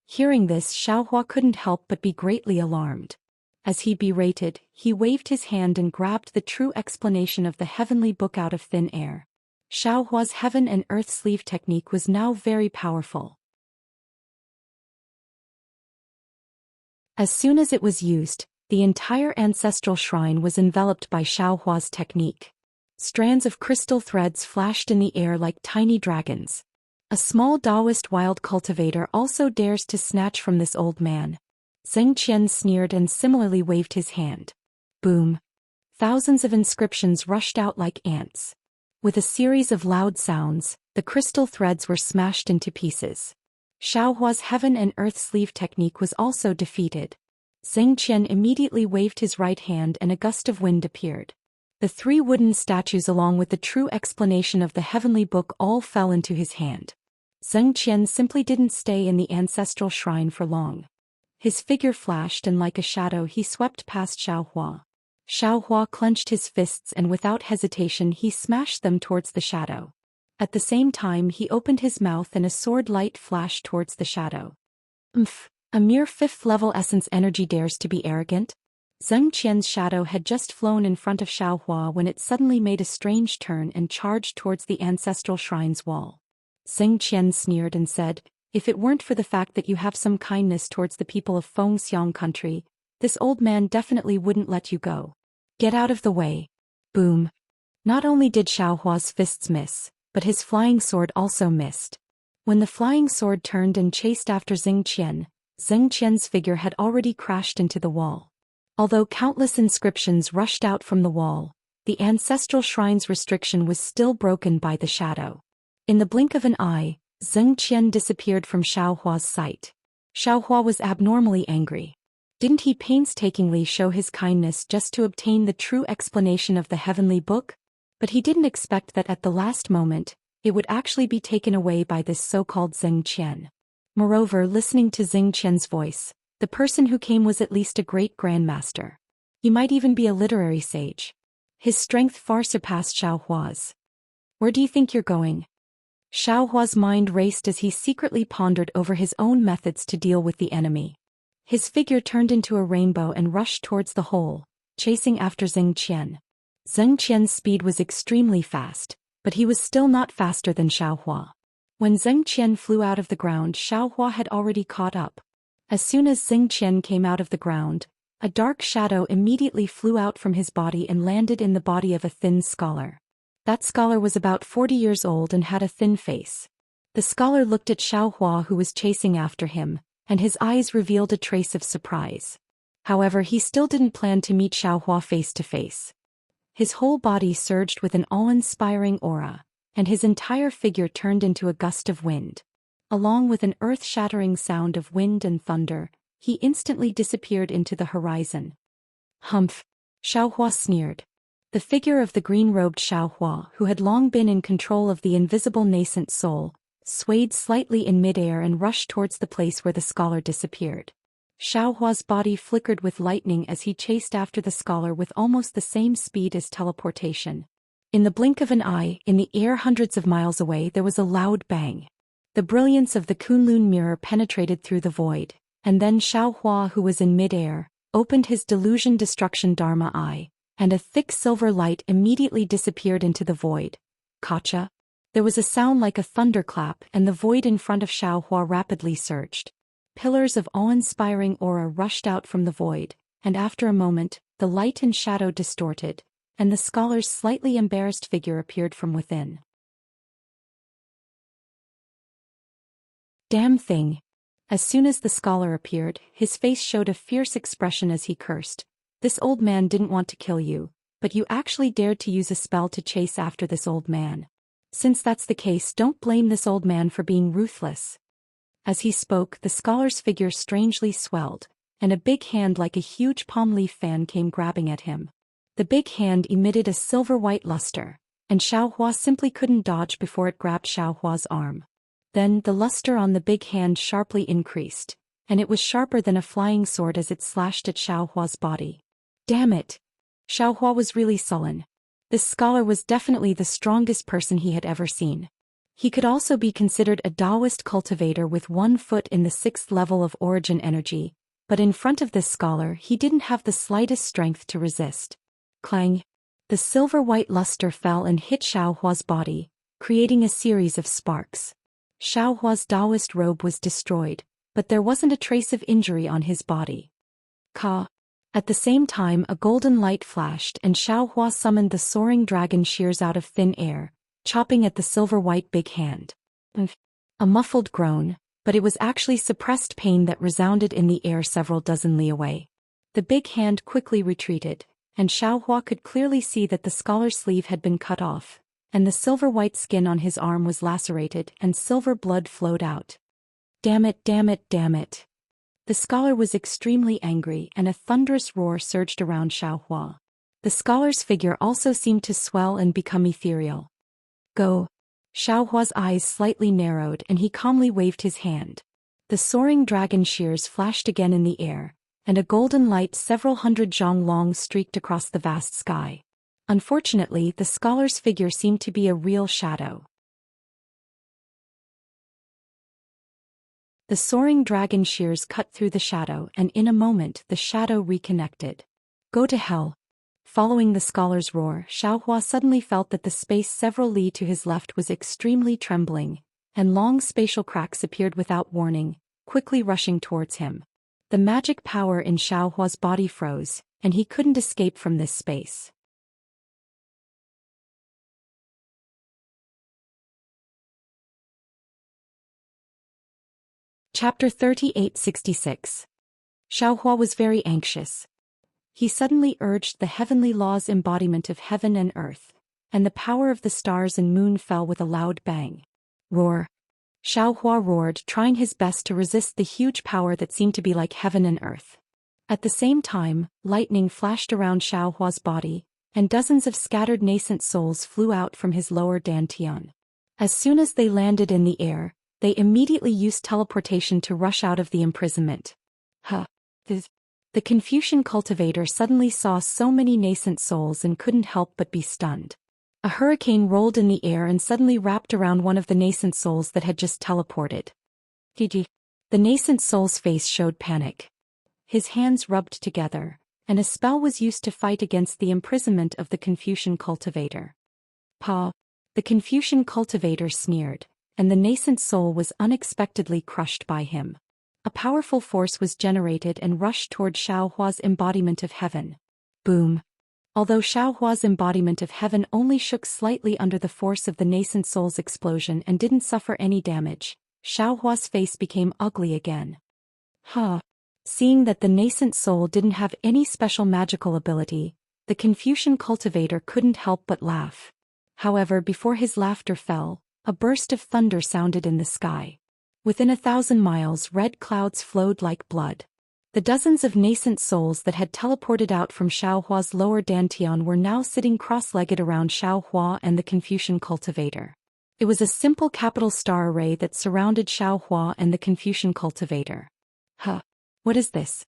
Hearing this, Xiao Hua couldn't help but be greatly alarmed. As he berated, he waved his hand and grabbed the true explanation of the heavenly book out of thin air. Xiao Hua's heaven and earth sleeve technique was now very powerful. As soon as it was used, the entire ancestral shrine was enveloped by Xiao Hua's technique. Strands of crystal threads flashed in the air like tiny dragons. A small Taoist wild cultivator also dares to snatch from this old man. Zheng Qian sneered and similarly waved his hand. Boom! Thousands of inscriptions rushed out like ants. With a series of loud sounds, the crystal threads were smashed into pieces. Xiao Hua's heaven and earth sleeve technique was also defeated. Zheng Qian immediately waved his right hand and a gust of wind appeared. The 3 wooden statues along with the true explanation of the heavenly book all fell into his hand. Zheng Qian simply didn't stay in the ancestral shrine for long. His figure flashed and like a shadow he swept past Xiao Hua. Xiao Hua clenched his fists and without hesitation he smashed them towards the shadow. At the same time he opened his mouth and a sword light flashed towards the shadow. A mere 5th level essence energy dares to be arrogant? Zheng Qian's shadow had just flown in front of Xiao Hua when it suddenly made a strange turn and charged towards the ancestral shrine's wall. Zheng Qian sneered and said, "If it weren't for the fact that you have some kindness towards the people of Fengxiang country, this old man definitely wouldn't let you go. Get out of the way." Boom! Not only did Xiao Hua's fists miss, but his flying sword also missed. When the flying sword turned and chased after Zheng Qian's figure had already crashed into the wall. Although countless inscriptions rushed out from the wall, the ancestral shrine's restriction was still broken by the shadow. In the blink of an eye, Zheng Qian disappeared from Xiao Hua's sight. Xiao Hua was abnormally angry. Didn't he painstakingly show his kindness just to obtain the true explanation of the heavenly book? But he didn't expect that at the last moment, it would actually be taken away by this so-called Zheng Qian. Moreover, listening to Zheng Qian's voice, the person who came was at least a great grandmaster. He might even be a literary sage. His strength far surpassed Xiao Hua's. "Where do you think you're going?" Xiao Hua's mind raced as he secretly pondered over his own methods to deal with the enemy. His figure turned into a rainbow and rushed towards the hole, chasing after Zheng Qian. Zheng Qian's speed was extremely fast, but he was still not faster than Xiao Hua. When Zheng Qian flew out of the ground, Xiao Hua had already caught up. As soon as Zheng Qian came out of the ground, a dark shadow immediately flew out from his body and landed in the body of a thin scholar. That scholar was about 40 years old and had a thin face. The scholar looked at Xiao Hua who was chasing after him, and his eyes revealed a trace of surprise. However, he still didn't plan to meet Xiao Hua face to face. His whole body surged with an awe-inspiring aura, and his entire figure turned into a gust of wind. Along with an earth-shattering sound of wind and thunder, he instantly disappeared into the horizon. "Humph!" Xiao Hua sneered. The figure of the green-robed Xiao Hua, who had long been in control of the invisible nascent soul, swayed slightly in midair and rushed towards the place where the scholar disappeared. Xiaohua's body flickered with lightning as he chased after the scholar with almost the same speed as teleportation. In the blink of an eye, in the air hundreds of miles away there was a loud bang. The brilliance of the Kunlun mirror penetrated through the void, and then Xiaohua, who was in mid-air, opened his delusion destruction Dharma eye, and a thick silver light immediately disappeared into the void. Kacha? There was a sound like a thunderclap, and the void in front of Xiaohua rapidly surged. Pillars of awe-inspiring aura rushed out from the void, and after a moment, the light and shadow distorted, and the scholar's slightly embarrassed figure appeared from within. Damn thing! As soon as the scholar appeared, his face showed a fierce expression as he cursed. This old man didn't want to kill you, but you actually dared to use a spell to chase after this old man. Since that's the case, don't blame this old man for being ruthless. As he spoke, the scholar's figure strangely swelled, and a big hand like a huge palm leaf fan came grabbing at him. The big hand emitted a silver-white luster, and Xiaohua simply couldn't dodge before it grabbed Xiaohua's arm. Then the luster on the big hand sharply increased, and it was sharper than a flying sword as it slashed at Xiaohua's body. Damn it! Xiaohua was really sullen. This scholar was definitely the strongest person he had ever seen. He could also be considered a Taoist cultivator with 1 foot in the 6th level of origin energy, but in front of this scholar he didn't have the slightest strength to resist. Clang! The silver-white luster fell and hit Xiaohua's body, creating a series of sparks. Xiaohua's Taoist robe was destroyed, but there wasn't a trace of injury on his body. Ka! At the same time a golden light flashed and Xiaohua summoned the soaring dragon shears out of thin air, chopping at the silver-white big hand. A muffled groan, but it was actually suppressed pain that resounded in the air several dozen li away. The big hand quickly retreated, and Xiaohua could clearly see that the scholar's sleeve had been cut off, and the silver-white skin on his arm was lacerated and silver blood flowed out. Damn it, damn it, damn it! The scholar was extremely angry and a thunderous roar surged around Xiaohua. The scholar's figure also seemed to swell and become ethereal. Go! Xiaohua's eyes slightly narrowed and he calmly waved his hand. The soaring dragon shears flashed again in the air, and a golden light several hundred zhang long streaked across the vast sky. Unfortunately, the scholar's figure seemed to be a real shadow. The soaring dragon shears cut through the shadow and in a moment the shadow reconnected. Go to hell! Following the scholar's roar, Xiaohua suddenly felt that the space several li to his left was extremely trembling, and long spatial cracks appeared without warning, quickly rushing towards him. The magic power in Xiaohua's body froze, and he couldn't escape from this space. Chapter 3866. Xiaohua was very anxious. He suddenly urged the heavenly law's embodiment of heaven and earth, and the power of the stars and moon fell with a loud bang. Roar! Xiaohua roared, trying his best to resist the huge power that seemed to be like heaven and earth. At the same time, lightning flashed around Xiaohua's body, and dozens of scattered nascent souls flew out from his lower dantian. As soon as they landed in the air, they immediately used teleportation to rush out of the imprisonment. The Confucian cultivator suddenly saw so many nascent souls and couldn't help but be stunned. A hurricane rolled in the air and suddenly wrapped around one of the nascent souls that had just teleported. The nascent soul's face showed panic. His hands rubbed together, and a spell was used to fight against the imprisonment of the Confucian cultivator. The Confucian cultivator sneered, and the nascent soul was unexpectedly crushed by him. A powerful force was generated and rushed toward Xiaohua's embodiment of heaven. Boom! Although Xiaohua's embodiment of heaven only shook slightly under the force of the nascent soul's explosion and didn't suffer any damage, Xiaohua's face became ugly again. Seeing that the nascent soul didn't have any special magical ability, the Confucian cultivator couldn't help but laugh. However, before his laughter fell, a burst of thunder sounded in the sky. Within 1,000 miles, red clouds flowed like blood. The dozens of nascent souls that had teleported out from Xiaohua's lower dantian were now sitting cross-legged around Xiaohua and the Confucian cultivator. It was a simple capital star array that surrounded Xiaohua and the Confucian cultivator. What is this?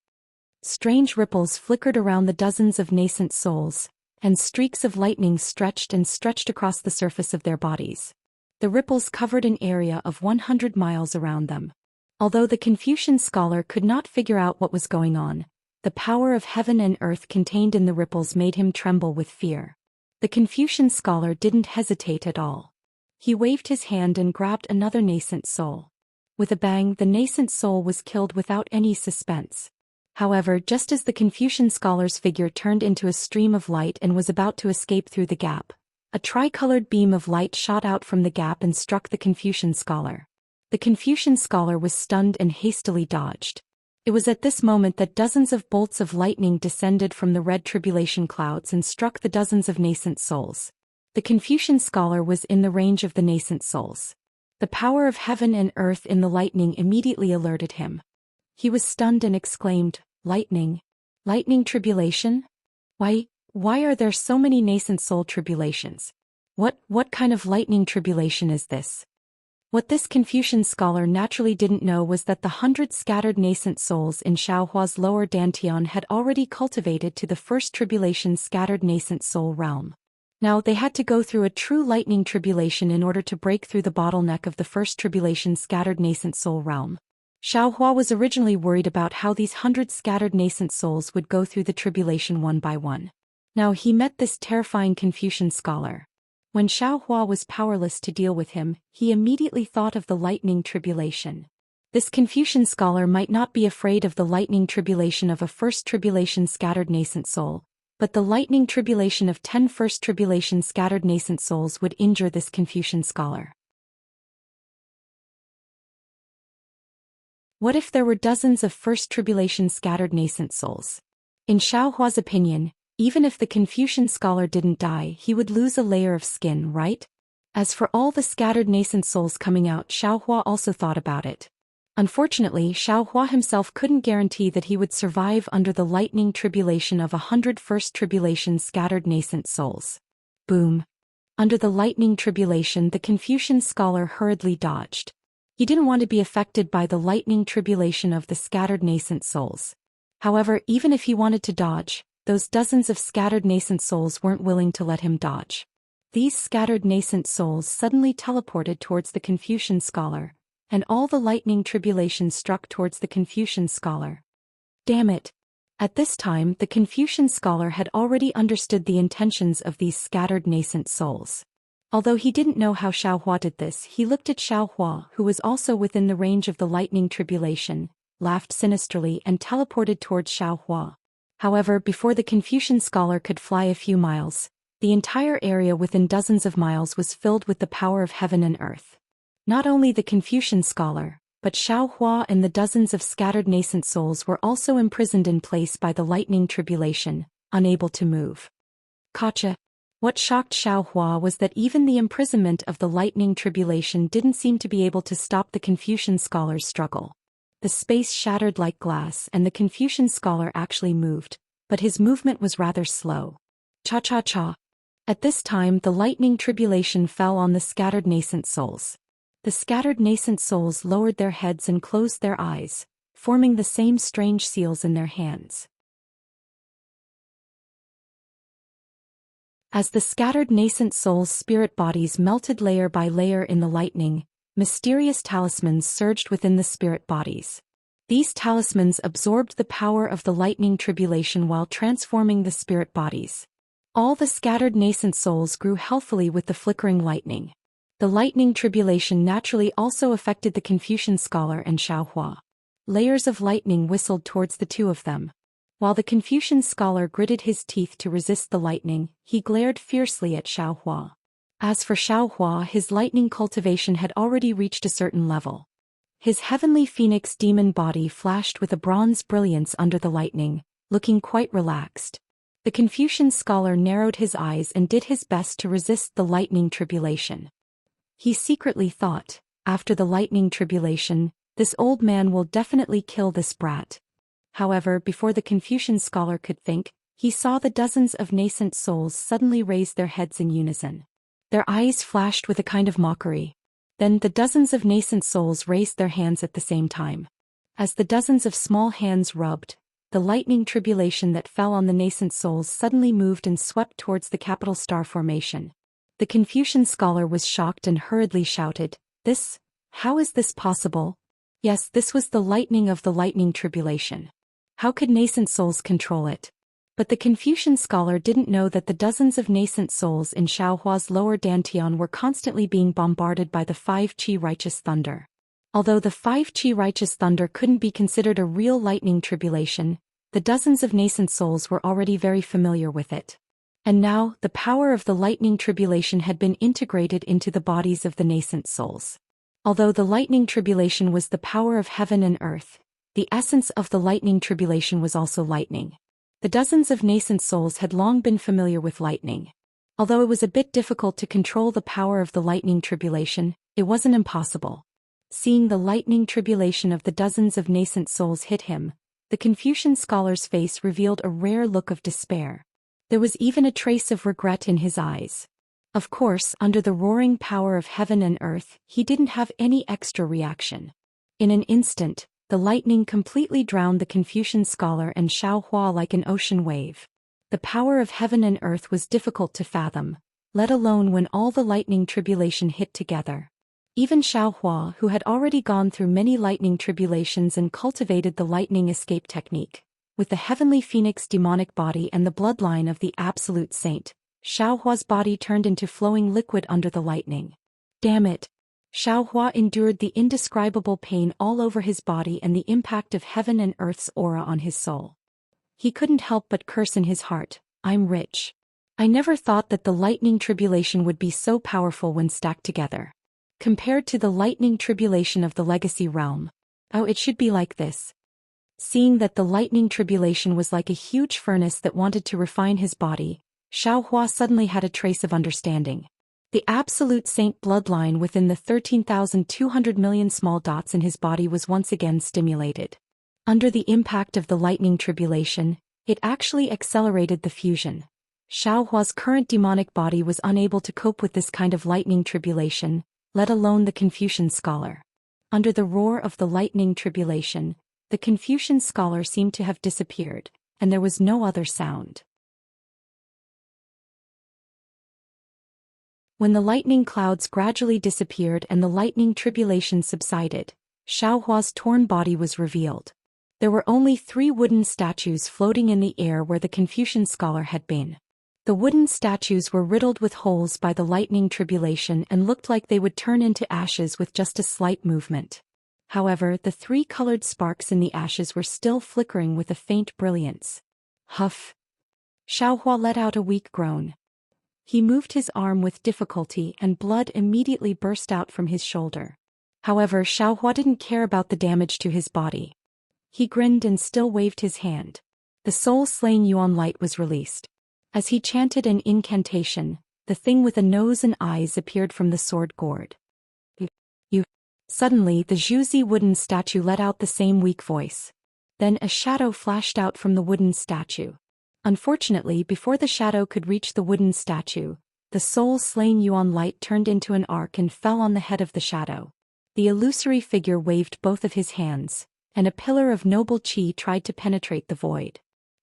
Strange ripples flickered around the dozens of nascent souls, and streaks of lightning stretched and stretched across the surface of their bodies. The ripples covered an area of 100 miles around them. Although the Confucian scholar could not figure out what was going on, the power of heaven and earth contained in the ripples made him tremble with fear. The Confucian scholar didn't hesitate at all. He waved his hand and grabbed another nascent soul. With a bang, the nascent soul was killed without any suspense. However, just as the Confucian scholar's figure turned into a stream of light and was about to escape through the gap, a tricolored beam of light shot out from the gap and struck the Confucian scholar. The Confucian scholar was stunned and hastily dodged. It was at this moment that dozens of bolts of lightning descended from the red tribulation clouds and struck the dozens of nascent souls. The Confucian scholar was in the range of the nascent souls. The power of heaven and earth in the lightning immediately alerted him. He was stunned and exclaimed, "Lightning? Lightning tribulation? Why are there so many nascent soul tribulations? What kind of lightning tribulation is this?" What this Confucian scholar naturally didn't know was that the 100 scattered nascent souls in Xiaohua's lower dantian had already cultivated to the first tribulation scattered nascent soul realm. Now they had to go through a true lightning tribulation in order to break through the bottleneck of the first tribulation scattered nascent soul realm. Xiaohua was originally worried about how these 100 scattered nascent souls would go through the tribulation one by one. Now he met this terrifying Confucian scholar. When Xiaohua was powerless to deal with him, he immediately thought of the lightning tribulation. This Confucian scholar might not be afraid of the lightning tribulation of a first tribulation scattered nascent soul, but the lightning tribulation of 10 first tribulation scattered nascent souls would injure this Confucian scholar. What if there were dozens of first tribulation scattered nascent souls? In Xiaohua's opinion, even if the Confucian scholar didn't die, he would lose a layer of skin, right? As for all the scattered nascent souls coming out, Xiaohua also thought about it. Unfortunately, Xiaohua himself couldn't guarantee that he would survive under the lightning tribulation of 100 first tribulation scattered nascent souls. Boom. Under the lightning tribulation, the Confucian scholar hurriedly dodged. He didn't want to be affected by the lightning tribulation of the scattered nascent souls. However, even if he wanted to dodge, those dozens of scattered nascent souls weren't willing to let him dodge. These scattered nascent souls suddenly teleported towards the Confucian scholar, and all the lightning tribulation struck towards the Confucian scholar. Damn it! At this time, the Confucian scholar had already understood the intentions of these scattered nascent souls. Although he didn't know how Xiaohua did this, he looked at Xiaohua, who was also within the range of the lightning tribulation, laughed sinisterly and teleported towards Xiaohua. However, before the Confucian scholar could fly a few miles, the entire area within dozens of miles was filled with the power of heaven and earth. Not only the Confucian scholar, but Xiaohua and the dozens of scattered nascent souls were also imprisoned in place by the lightning tribulation, unable to move. Gotcha. What shocked Xiaohua was that even the imprisonment of the lightning tribulation didn't seem to be able to stop the Confucian scholar's struggle. The space shattered like glass and the Confucian scholar actually moved, but his movement was rather slow. Cha-cha-cha. At this time, the lightning tribulation fell on the scattered nascent souls. The scattered nascent souls lowered their heads and closed their eyes, forming the same strange seals in their hands. As the scattered nascent souls' spirit bodies melted layer by layer in the lightning, mysterious talismans surged within the spirit bodies. These talismans absorbed the power of the lightning tribulation while transforming the spirit bodies. All the scattered nascent souls grew healthily with the flickering lightning. The lightning tribulation naturally also affected the Confucian scholar and Xiaohua. Layers of lightning whistled towards the two of them. While the Confucian scholar gritted his teeth to resist the lightning, he glared fiercely at Xiaohua. As for Xiaohua, his lightning cultivation had already reached a certain level. His heavenly phoenix demon body flashed with a bronze brilliance under the lightning, looking quite relaxed. The Confucian scholar narrowed his eyes and did his best to resist the lightning tribulation. He secretly thought, after the lightning tribulation, this old man will definitely kill this brat. However, before the Confucian scholar could think, he saw the dozens of nascent souls suddenly raise their heads in unison. Their eyes flashed with a kind of mockery. Then the dozens of nascent souls raised their hands at the same time. As the dozens of small hands rubbed, the lightning tribulation that fell on the nascent souls suddenly moved and swept towards the capital star formation. The Confucian scholar was shocked and hurriedly shouted, How is this possible? Yes, this was the lightning of the lightning tribulation. How could nascent souls control it? But the Confucian scholar didn't know that the dozens of nascent souls in Xiaohua's lower dantian were constantly being bombarded by the 5-qi righteous thunder. Although the 5-qi righteous thunder couldn't be considered a real lightning tribulation, the dozens of nascent souls were already very familiar with it. And now, the power of the lightning tribulation had been integrated into the bodies of the nascent souls. Although the lightning tribulation was the power of heaven and earth, the essence of the lightning tribulation was also lightning. The dozens of nascent souls had long been familiar with lightning. Although it was a bit difficult to control the power of the lightning tribulation, it wasn't impossible. Seeing the lightning tribulation of the dozens of nascent souls hit him, the Confucian scholar's face revealed a rare look of despair. There was even a trace of regret in his eyes. Of course, under the roaring power of heaven and earth, he didn't have any extra reaction. In an instant, the lightning completely drowned the Confucian scholar and Xiaohua like an ocean wave. The power of heaven and earth was difficult to fathom, let alone when all the lightning tribulation hit together. Even Xiaohua, who had already gone through many lightning tribulations and cultivated the lightning escape technique, with the heavenly phoenix demonic body and the bloodline of the absolute saint, Xiaohua's body turned into flowing liquid under the lightning. Damn it! Xiaohua endured the indescribable pain all over his body and the impact of heaven and earth's aura on his soul. He couldn't help but curse in his heart, I'm rich. I never thought that the lightning tribulation would be so powerful when stacked together. Compared to the lightning tribulation of the legacy realm. Oh, it should be like this. Seeing that the lightning tribulation was like a huge furnace that wanted to refine his body, Xiaohua suddenly had a trace of understanding. The absolute saint bloodline within the 13,200 million small dots in his body was once again stimulated. Under the impact of the lightning tribulation, it actually accelerated the fusion. Xiaohua's current demonic body was unable to cope with this kind of lightning tribulation, let alone the Confucian scholar. Under the roar of the lightning tribulation, the Confucian scholar seemed to have disappeared, and there was no other sound. When the lightning clouds gradually disappeared and the lightning tribulation subsided, Xiaohua's torn body was revealed. There were only 3 wooden statues floating in the air where the Confucian scholar had been. The wooden statues were riddled with holes by the lightning tribulation and looked like they would turn into ashes with just a slight movement. However, the 3 colored sparks in the ashes were still flickering with a faint brilliance. Huff! Xiaohua let out a weak groan. He moved his arm with difficulty and blood immediately burst out from his shoulder. However, Xiaohua didn't care about the damage to his body. He grinned and still waved his hand. The soul-slaying Yuan light was released. As he chanted an incantation, the thing with a nose and eyes appeared from the sword gourd. You. Suddenly, the Zhuzi wooden statue let out the same weak voice. Then a shadow flashed out from the wooden statue. Unfortunately, before the shadow could reach the wooden statue, the soul-slaying Yuan light turned into an arc and fell on the head of the shadow. The illusory figure waved both of his hands, and a pillar of noble qi tried to penetrate the void.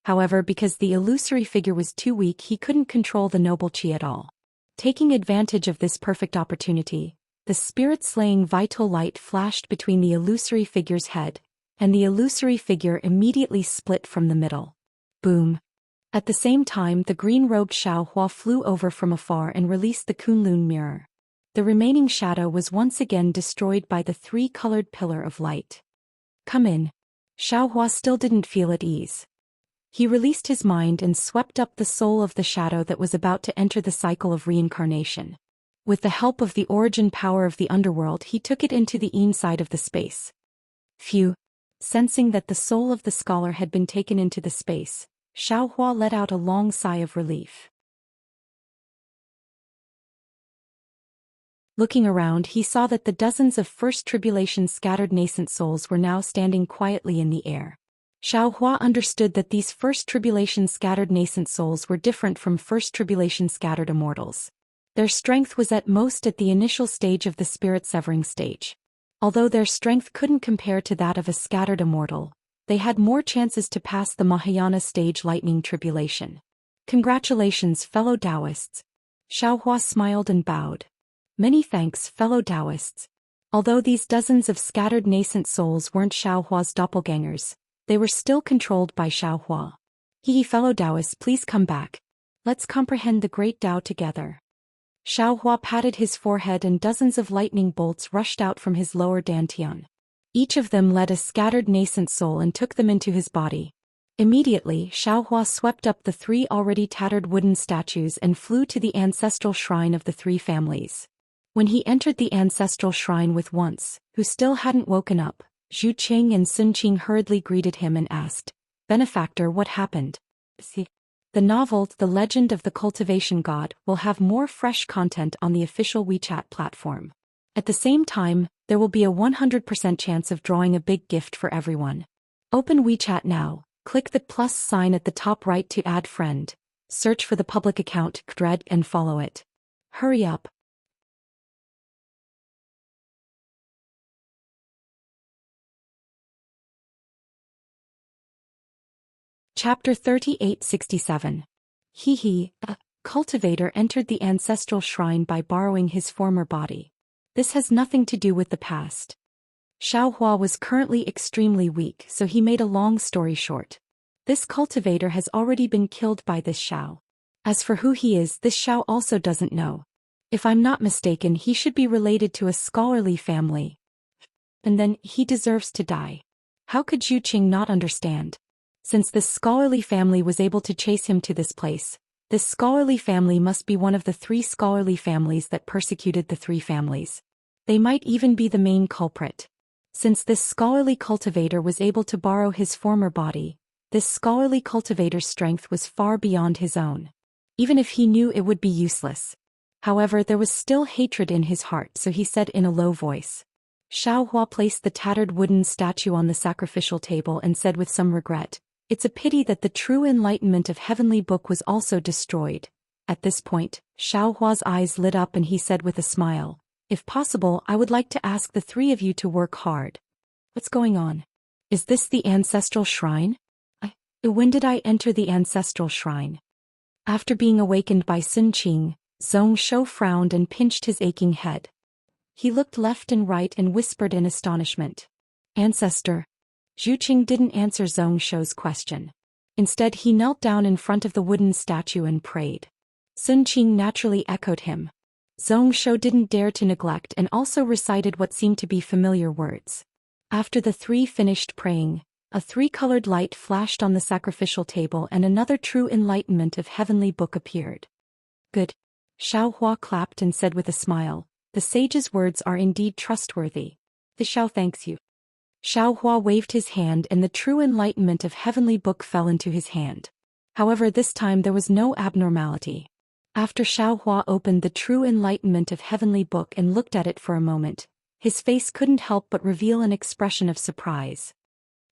However, because the illusory figure was too weak, he couldn't control the noble qi at all. Taking advantage of this perfect opportunity, the spirit-slaying vital light flashed between the illusory figure's head, and the illusory figure immediately split from the middle. Boom! At the same time, the green-robed Xiaohua flew over from afar and released the Kunlun mirror. The remaining shadow was once again destroyed by the 3-colored pillar of light. Come in. Xiaohua still didn't feel at ease. He released his mind and swept up the soul of the shadow that was about to enter the cycle of reincarnation. With the help of the origin power of the underworld, he took it into the inside of the space. Phew! Sensing that the soul of the scholar had been taken into the space, Xiaohua let out a long sigh of relief. Looking around, he saw that the dozens of first tribulation scattered nascent souls were now standing quietly in the air. Xiaohua understood that these first tribulation scattered nascent souls were different from first tribulation scattered immortals. Their strength was at most at the initial stage of the spirit severing stage. Although their strength couldn't compare to that of a scattered immortal, they had more chances to pass the Mahayana stage lightning tribulation. Congratulations, fellow Taoists. Xiaohua smiled and bowed. Many thanks, fellow Taoists. Although these dozens of scattered nascent souls weren't Xiaohua's doppelgangers, they were still controlled by Xiaohua. Fellow Taoists, please come back. Let's comprehend the great Tao together. Xiaohua patted his forehead and dozens of lightning bolts rushed out from his lower dantian. Each of them led a scattered nascent soul and took them into his body. Immediately, Xiaohua swept up the 3 already tattered wooden statues and flew to the ancestral shrine of the 3 families. When he entered the ancestral shrine with once, who still hadn't woken up, Zhu Qing and Sun Qing hurriedly greeted him and asked, "Benefactor, what happened?" The novel, The Legend of the Cultivation God, will have more fresh content on the official WeChat platform. At the same time, there will be a 100% chance of drawing a big gift for everyone. Open WeChat now, click the plus sign at the top right to add friend, search for the public account thread and follow it. Hurry up. Chapter 3867. A cultivator entered the ancestral shrine by borrowing his former body. This has nothing to do with the past. Xiaohua was currently extremely weak, so he made a long story short. This cultivator has already been killed by this Xiao. As for who he is, this Xiao also doesn't know. If I'm not mistaken, he should be related to a scholarly family. And then, he deserves to die. How could Zhu Qing not understand? Since this scholarly family was able to chase him to this place, this scholarly family must be one of the 3 scholarly families that persecuted the 3 families. They might even be the main culprit. Since this scholarly cultivator was able to borrow his former body, this scholarly cultivator's strength was far beyond his own. Even if he knew it would be useless. However, there was still hatred in his heart, so he said in a low voice. Xiaohua placed the tattered wooden statue on the sacrificial table and said with some regret, "It's a pity that the true enlightenment of Heavenly Book was also destroyed." At this point, Xiaohua's eyes lit up and he said with a smile, "If possible, I would like to ask the 3 of you to work hard." What's going on? Is this the ancestral shrine? When did I enter the ancestral shrine? After being awakened by Sun Qing, Zhong Shou frowned and pinched his aching head. He looked left and right and whispered in astonishment. "Ancestor." Zhu Qing didn't answer Zhong Shou's question. Instead, he knelt down in front of the wooden statue and prayed. Sun Qing naturally echoed him. Zhong Shou didn't dare to neglect and also recited what seemed to be familiar words. After the 3 finished praying, a 3-colored light flashed on the sacrificial table and another true enlightenment of Heavenly Book appeared. "Good." Xiaohua clapped and said with a smile, "The sage's words are indeed trustworthy. The Xiao thanks you." Xiaohua waved his hand and the true enlightenment of Heavenly Book fell into his hand. However, this time there was no abnormality. After Xiaohua opened the true enlightenment of Heavenly Book and looked at it for a moment, his face couldn't help but reveal an expression of surprise.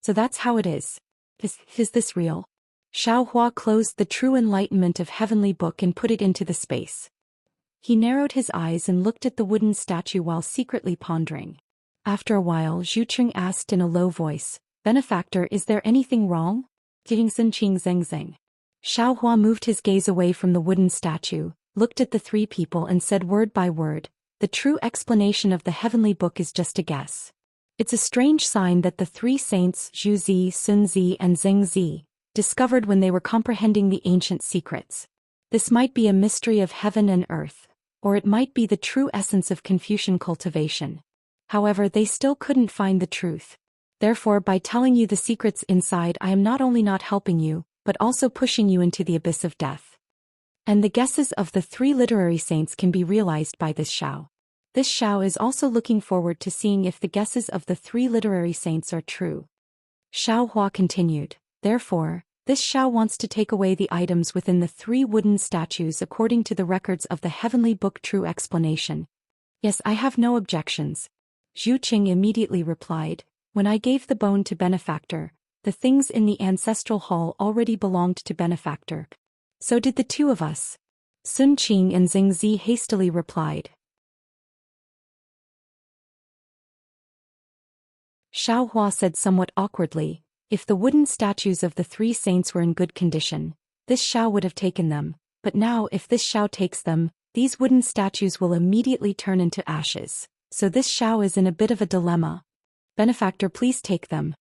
"So that's how it is. Is this real?" Xiaohua closed the true enlightenment of Heavenly Book and put it into the space. He narrowed his eyes and looked at the wooden statue while secretly pondering. After a while, Zhu Qing asked in a low voice, "Benefactor, is there anything wrong?" Sun Qing zeng. Xiaohua moved his gaze away from the wooden statue, looked at the 3 people and said word by word, "The true explanation of the Heavenly Book is just a guess. It's a strange sign that the 3 saints, Zhu Zi, Sun Zi and Zeng Zi, discovered when they were comprehending the ancient secrets. This might be a mystery of heaven and earth, or it might be the true essence of Confucian cultivation. However, they still couldn't find the truth. Therefore, by telling you the secrets inside, I am not only not helping you, but also pushing you into the abyss of death." And the guesses of the 3 literary saints can be realized by this Xiao. This Xiao is also looking forward to seeing if the guesses of the 3 literary saints are true. Xiaohua continued, "Therefore, this Xiao wants to take away the items within the 3 wooden statues according to the records of the Heavenly Book true explanation." "Yes, I have no objections." Zhu Qing immediately replied, "When I gave the bone to Benefactor, the things in the ancestral hall already belonged to Benefactor. So did the 2 of us." Sun Qing and Zeng Zi hastily replied, Xiao Hua said somewhat awkwardly. If the wooden statues of the three saints were in good condition, this Xiao would have taken them, but now if this Xiao takes them, these wooden statues will immediately turn into ashes. So this Xiao is in a bit of a dilemma. Benefactor, please take them.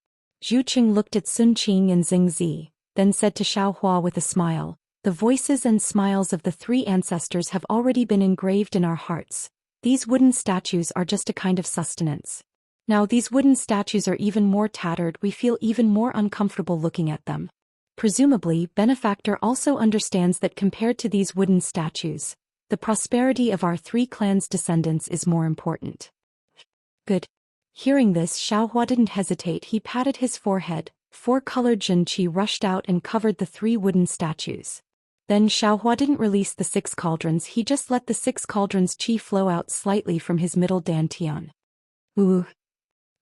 Zhu Qing looked at Sun Qing and Xing Zi, then said to Xiao Hua with a smile, the voices and smiles of the three ancestors have already been engraved in our hearts. These wooden statues are just a kind of sustenance. Now these wooden statues are even more tattered, we feel even more uncomfortable looking at them. Presumably, Benefactor also understands that compared to these wooden statues, the prosperity of our three clans' descendants is more important. Good. Hearing this, Xiao Hua didn't hesitate, he patted his forehead, four-colored Jin Qi rushed out and covered the three wooden statues. Then Xiao Hua didn't release the 6 cauldrons, he just let the 6 cauldrons Qi flow out slightly from his middle dantian. Ooh.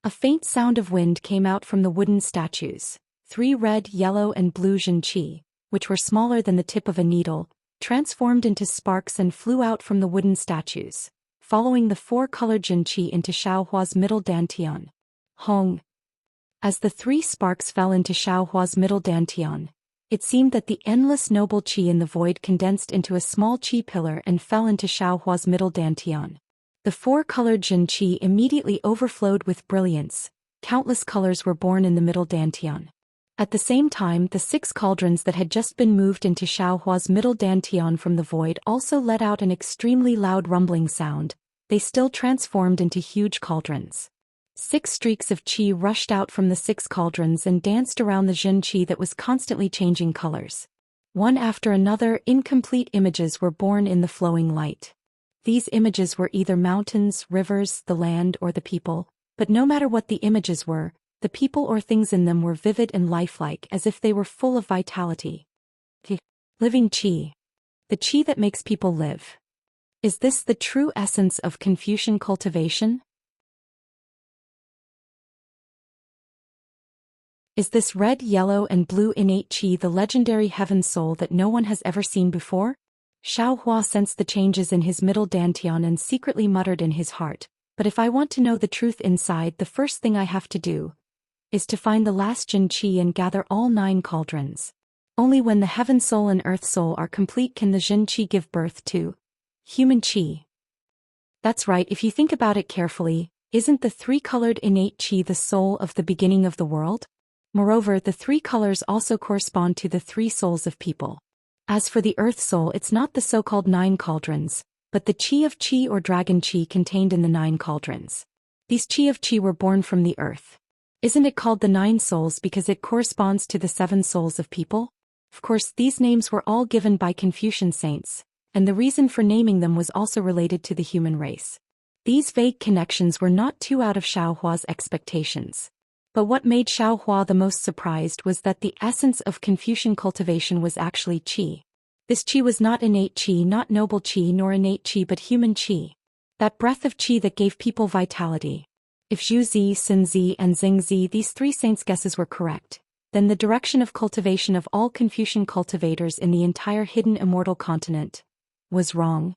A faint sound of wind came out from the wooden statues. 3 red, yellow and blue Jin Qi, which were smaller than the tip of a needle, transformed into sparks and flew out from the wooden statues, following the 4-colored Jin Qi into Xiao Hua's middle dantian. Hong. As the 3 sparks fell into Xiao Hua's middle dantian, it seemed that the endless noble Qi in the void condensed into a small Qi pillar and fell into Xiao Hua's middle dantian. The 4-colored Jin Qi immediately overflowed with brilliance. Countless colors were born in the middle dantian. At the same time, the 6 cauldrons that had just been moved into Xiao Hua's middle dantian from the void also let out an extremely loud rumbling sound. They still transformed into huge cauldrons. 6 streaks of Qi rushed out from the 6 cauldrons and danced around the Jin Qi that was constantly changing colors. One after another, incomplete images were born in the flowing light. These images were either mountains, rivers, the land, or the people, but no matter what the images were, the people or things in them were vivid and lifelike, as if they were full of vitality. The living Qi. The Qi that makes people live. Is this the true essence of Confucian cultivation? Is this red, yellow, and blue innate Qi the legendary heaven soul that no one has ever seen before? Xiao Hua sensed the changes in his middle dantian and secretly muttered in his heart, but if I want to know the truth inside, the first thing I have to do is to find the last Jin Qi and gather all 9 cauldrons. Only when the heaven soul and earth soul are complete can the Jin Qi give birth to human Qi. That's right, if you think about it carefully, isn't the 3-colored innate Qi the soul of the beginning of the world? Moreover, the 3 colors also correspond to the 3 souls of people. As for the earth soul, it's not the so-called 9 cauldrons, but the Qi of Qi or dragon Qi contained in the 9 cauldrons. These Qi of Qi were born from the earth. Isn't it called the 9 souls because it corresponds to the 7 souls of people? Of course, these names were all given by Confucian saints, and the reason for naming them was also related to the human race. These vague connections were not too out of Xiao Hua's expectations. But what made Xiao Hua the most surprised was that the essence of Confucian cultivation was actually Qi. This Qi was not innate Qi, not noble Qi, nor innate Qi, but human Qi. That breath of Qi that gave people vitality. If Zhu Zi, Sun Zi, and Xing Zi, these 3 saints' guesses were correct, then the direction of cultivation of all Confucian cultivators in the entire hidden immortal continent was wrong.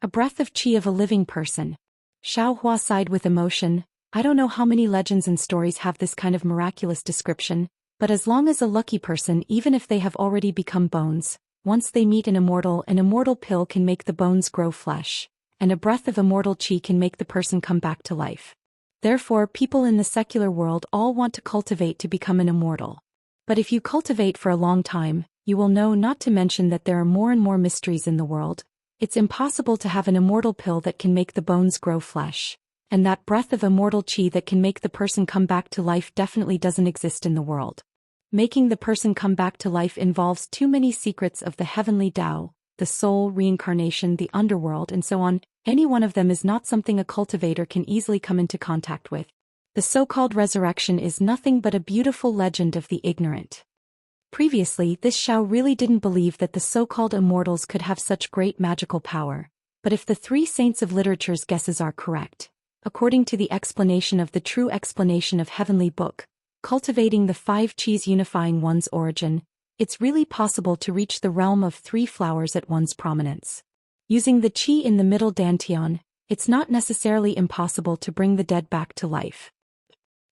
A breath of Qi of a living person. Xiao Hua sighed with emotion. I don't know how many legends and stories have this kind of miraculous description, but as long as a lucky person, even if they have already become bones, once they meet an immortal pill can make the bones grow flesh, and a breath of immortal Qi can make the person come back to life. Therefore, people in the secular world all want to cultivate to become an immortal. But if you cultivate for a long time, you will know, not to mention that there are more and more mysteries in the world. It's impossible to have an immortal pill that can make the bones grow flesh. And that breath of immortal Qi that can make the person come back to life definitely doesn't exist in the world. Making the person come back to life involves too many secrets of the heavenly Tao, the soul, reincarnation, the underworld, and so on. Any one of them is not something a cultivator can easily come into contact with. The so-called resurrection is nothing but a beautiful legend of the ignorant. Previously, this Xiao really didn't believe that the so-called immortals could have such great magical power. But if the 3 saints of literature's guesses are correct, according to the explanation of the true explanation of Heavenly Book, cultivating the 5 Qis unifying one's origin, it's really possible to reach the realm of 3 flowers at one's prominence. Using the Qi in the middle dantian, it's not necessarily impossible to bring the dead back to life.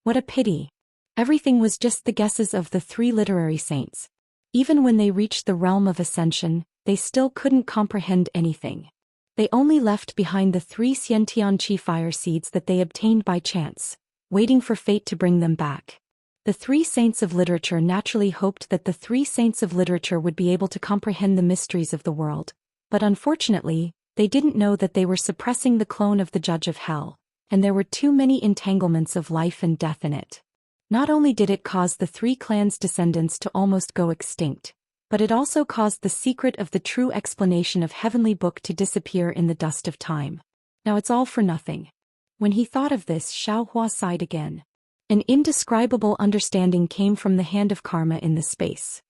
What a pity. Everything was just the guesses of the 3 literary saints. Even when they reached the realm of ascension, they still couldn't comprehend anything. They only left behind the 3 Xiantianqi fire seeds that they obtained by chance, waiting for fate to bring them back. The 3 saints of literature naturally hoped that the 3 saints of literature would be able to comprehend the mysteries of the world, but unfortunately, they didn't know that they were suppressing the clone of the Judge of Hell, and there were too many entanglements of life and death in it. Not only did it cause the 3 clans' descendants to almost go extinct, but it also caused the secret of the true explanation of Heavenly Book to disappear in the dust of time. Now it's all for nothing. When he thought of this, Xiaohua sighed again. An indescribable understanding came from the hand of karma in the space.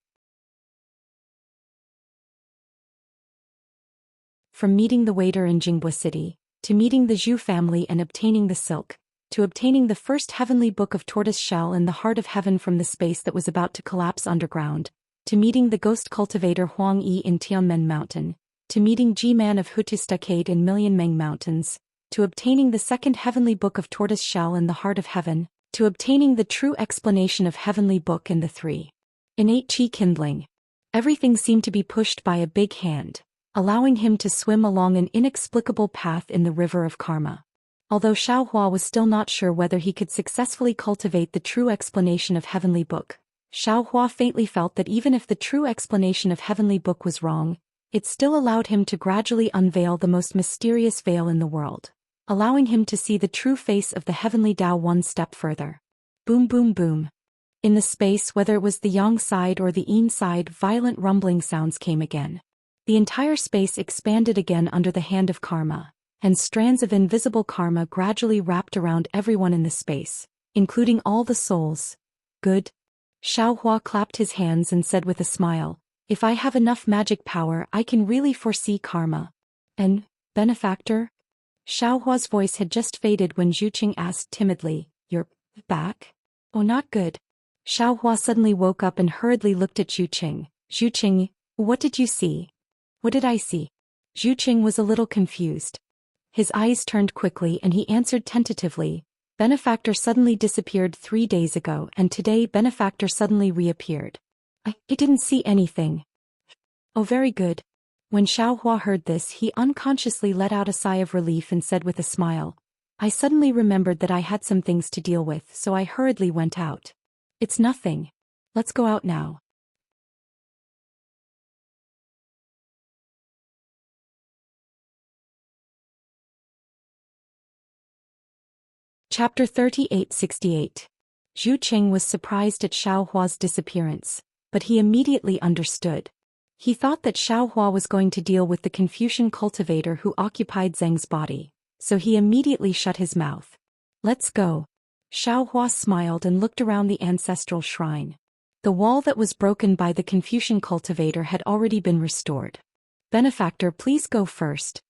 From meeting the waiter in Jinghua City, to meeting the Zhu family and obtaining the silk, to obtaining the first heavenly book of tortoise shell in the heart of heaven from the space that was about to collapse underground, to meeting the ghost cultivator Huang Yi in Tianmen Mountain, to meeting G-Man of Hutu Stockade in Million Meng Mountains, to obtaining the second heavenly book of tortoise shell in the heart of heaven, to obtaining the true explanation of heavenly book in the 3 innate qi kindling. Everything seemed to be pushed by a big hand, allowing him to swim along an inexplicable path in the river of karma. Although Xiaohua was still not sure whether he could successfully cultivate the true explanation of Heavenly Book, Xiaohua faintly felt that even if the true explanation of Heavenly Book was wrong, it still allowed him to gradually unveil the most mysterious veil in the world, allowing him to see the true face of the Heavenly Tao one step further. Boom boom boom. In the space, whether it was the yang side or the yin side, violent rumbling sounds came again. The entire space expanded again under the hand of karma, and strands of invisible karma gradually wrapped around everyone in the space, including all the souls. Good. Xiaohua clapped his hands and said with a smile, if I have enough magic power, I can really foresee karma. And, benefactor? Xiaohua's voice had just faded when Zhu Qing asked timidly, you're back? Oh, not good. Xiaohua suddenly woke up and hurriedly looked at Zhu Qing. Zhu Qing, what did you see? What did I see? Zhu Qing was a little confused. His eyes turned quickly and he answered tentatively, Benefactor suddenly disappeared 3 days ago and today Benefactor suddenly reappeared. I didn't see anything. Oh, very good. When Xiaohua heard this, he unconsciously let out a sigh of relief and said with a smile, I suddenly remembered that I had some things to deal with, so I hurriedly went out. It's nothing. Let's go out now. Chapter 3868. Zhu Qing was surprised at Xiaohua's disappearance, but he immediately understood. He thought that Xiaohua was going to deal with the Confucian cultivator who occupied Zheng's body, so he immediately shut his mouth. Let's go. Xiaohua smiled and looked around the ancestral shrine. The wall that was broken by the Confucian cultivator had already been restored. Benefactor, please go first.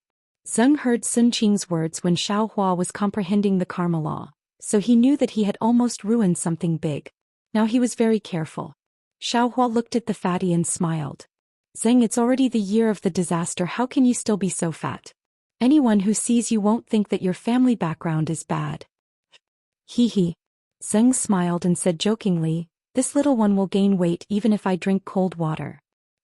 Zheng heard Sun Qing's words when Xiaohua was comprehending the karma law, so he knew that he had almost ruined something big. Now he was very careful. Xiaohua looked at the fatty and smiled. Zheng, it's already the year of the disaster, how can you still be so fat? Anyone who sees you won't think that your family background is bad. Hee hee. Zheng smiled and said jokingly, this little one will gain weight even if I drink cold water.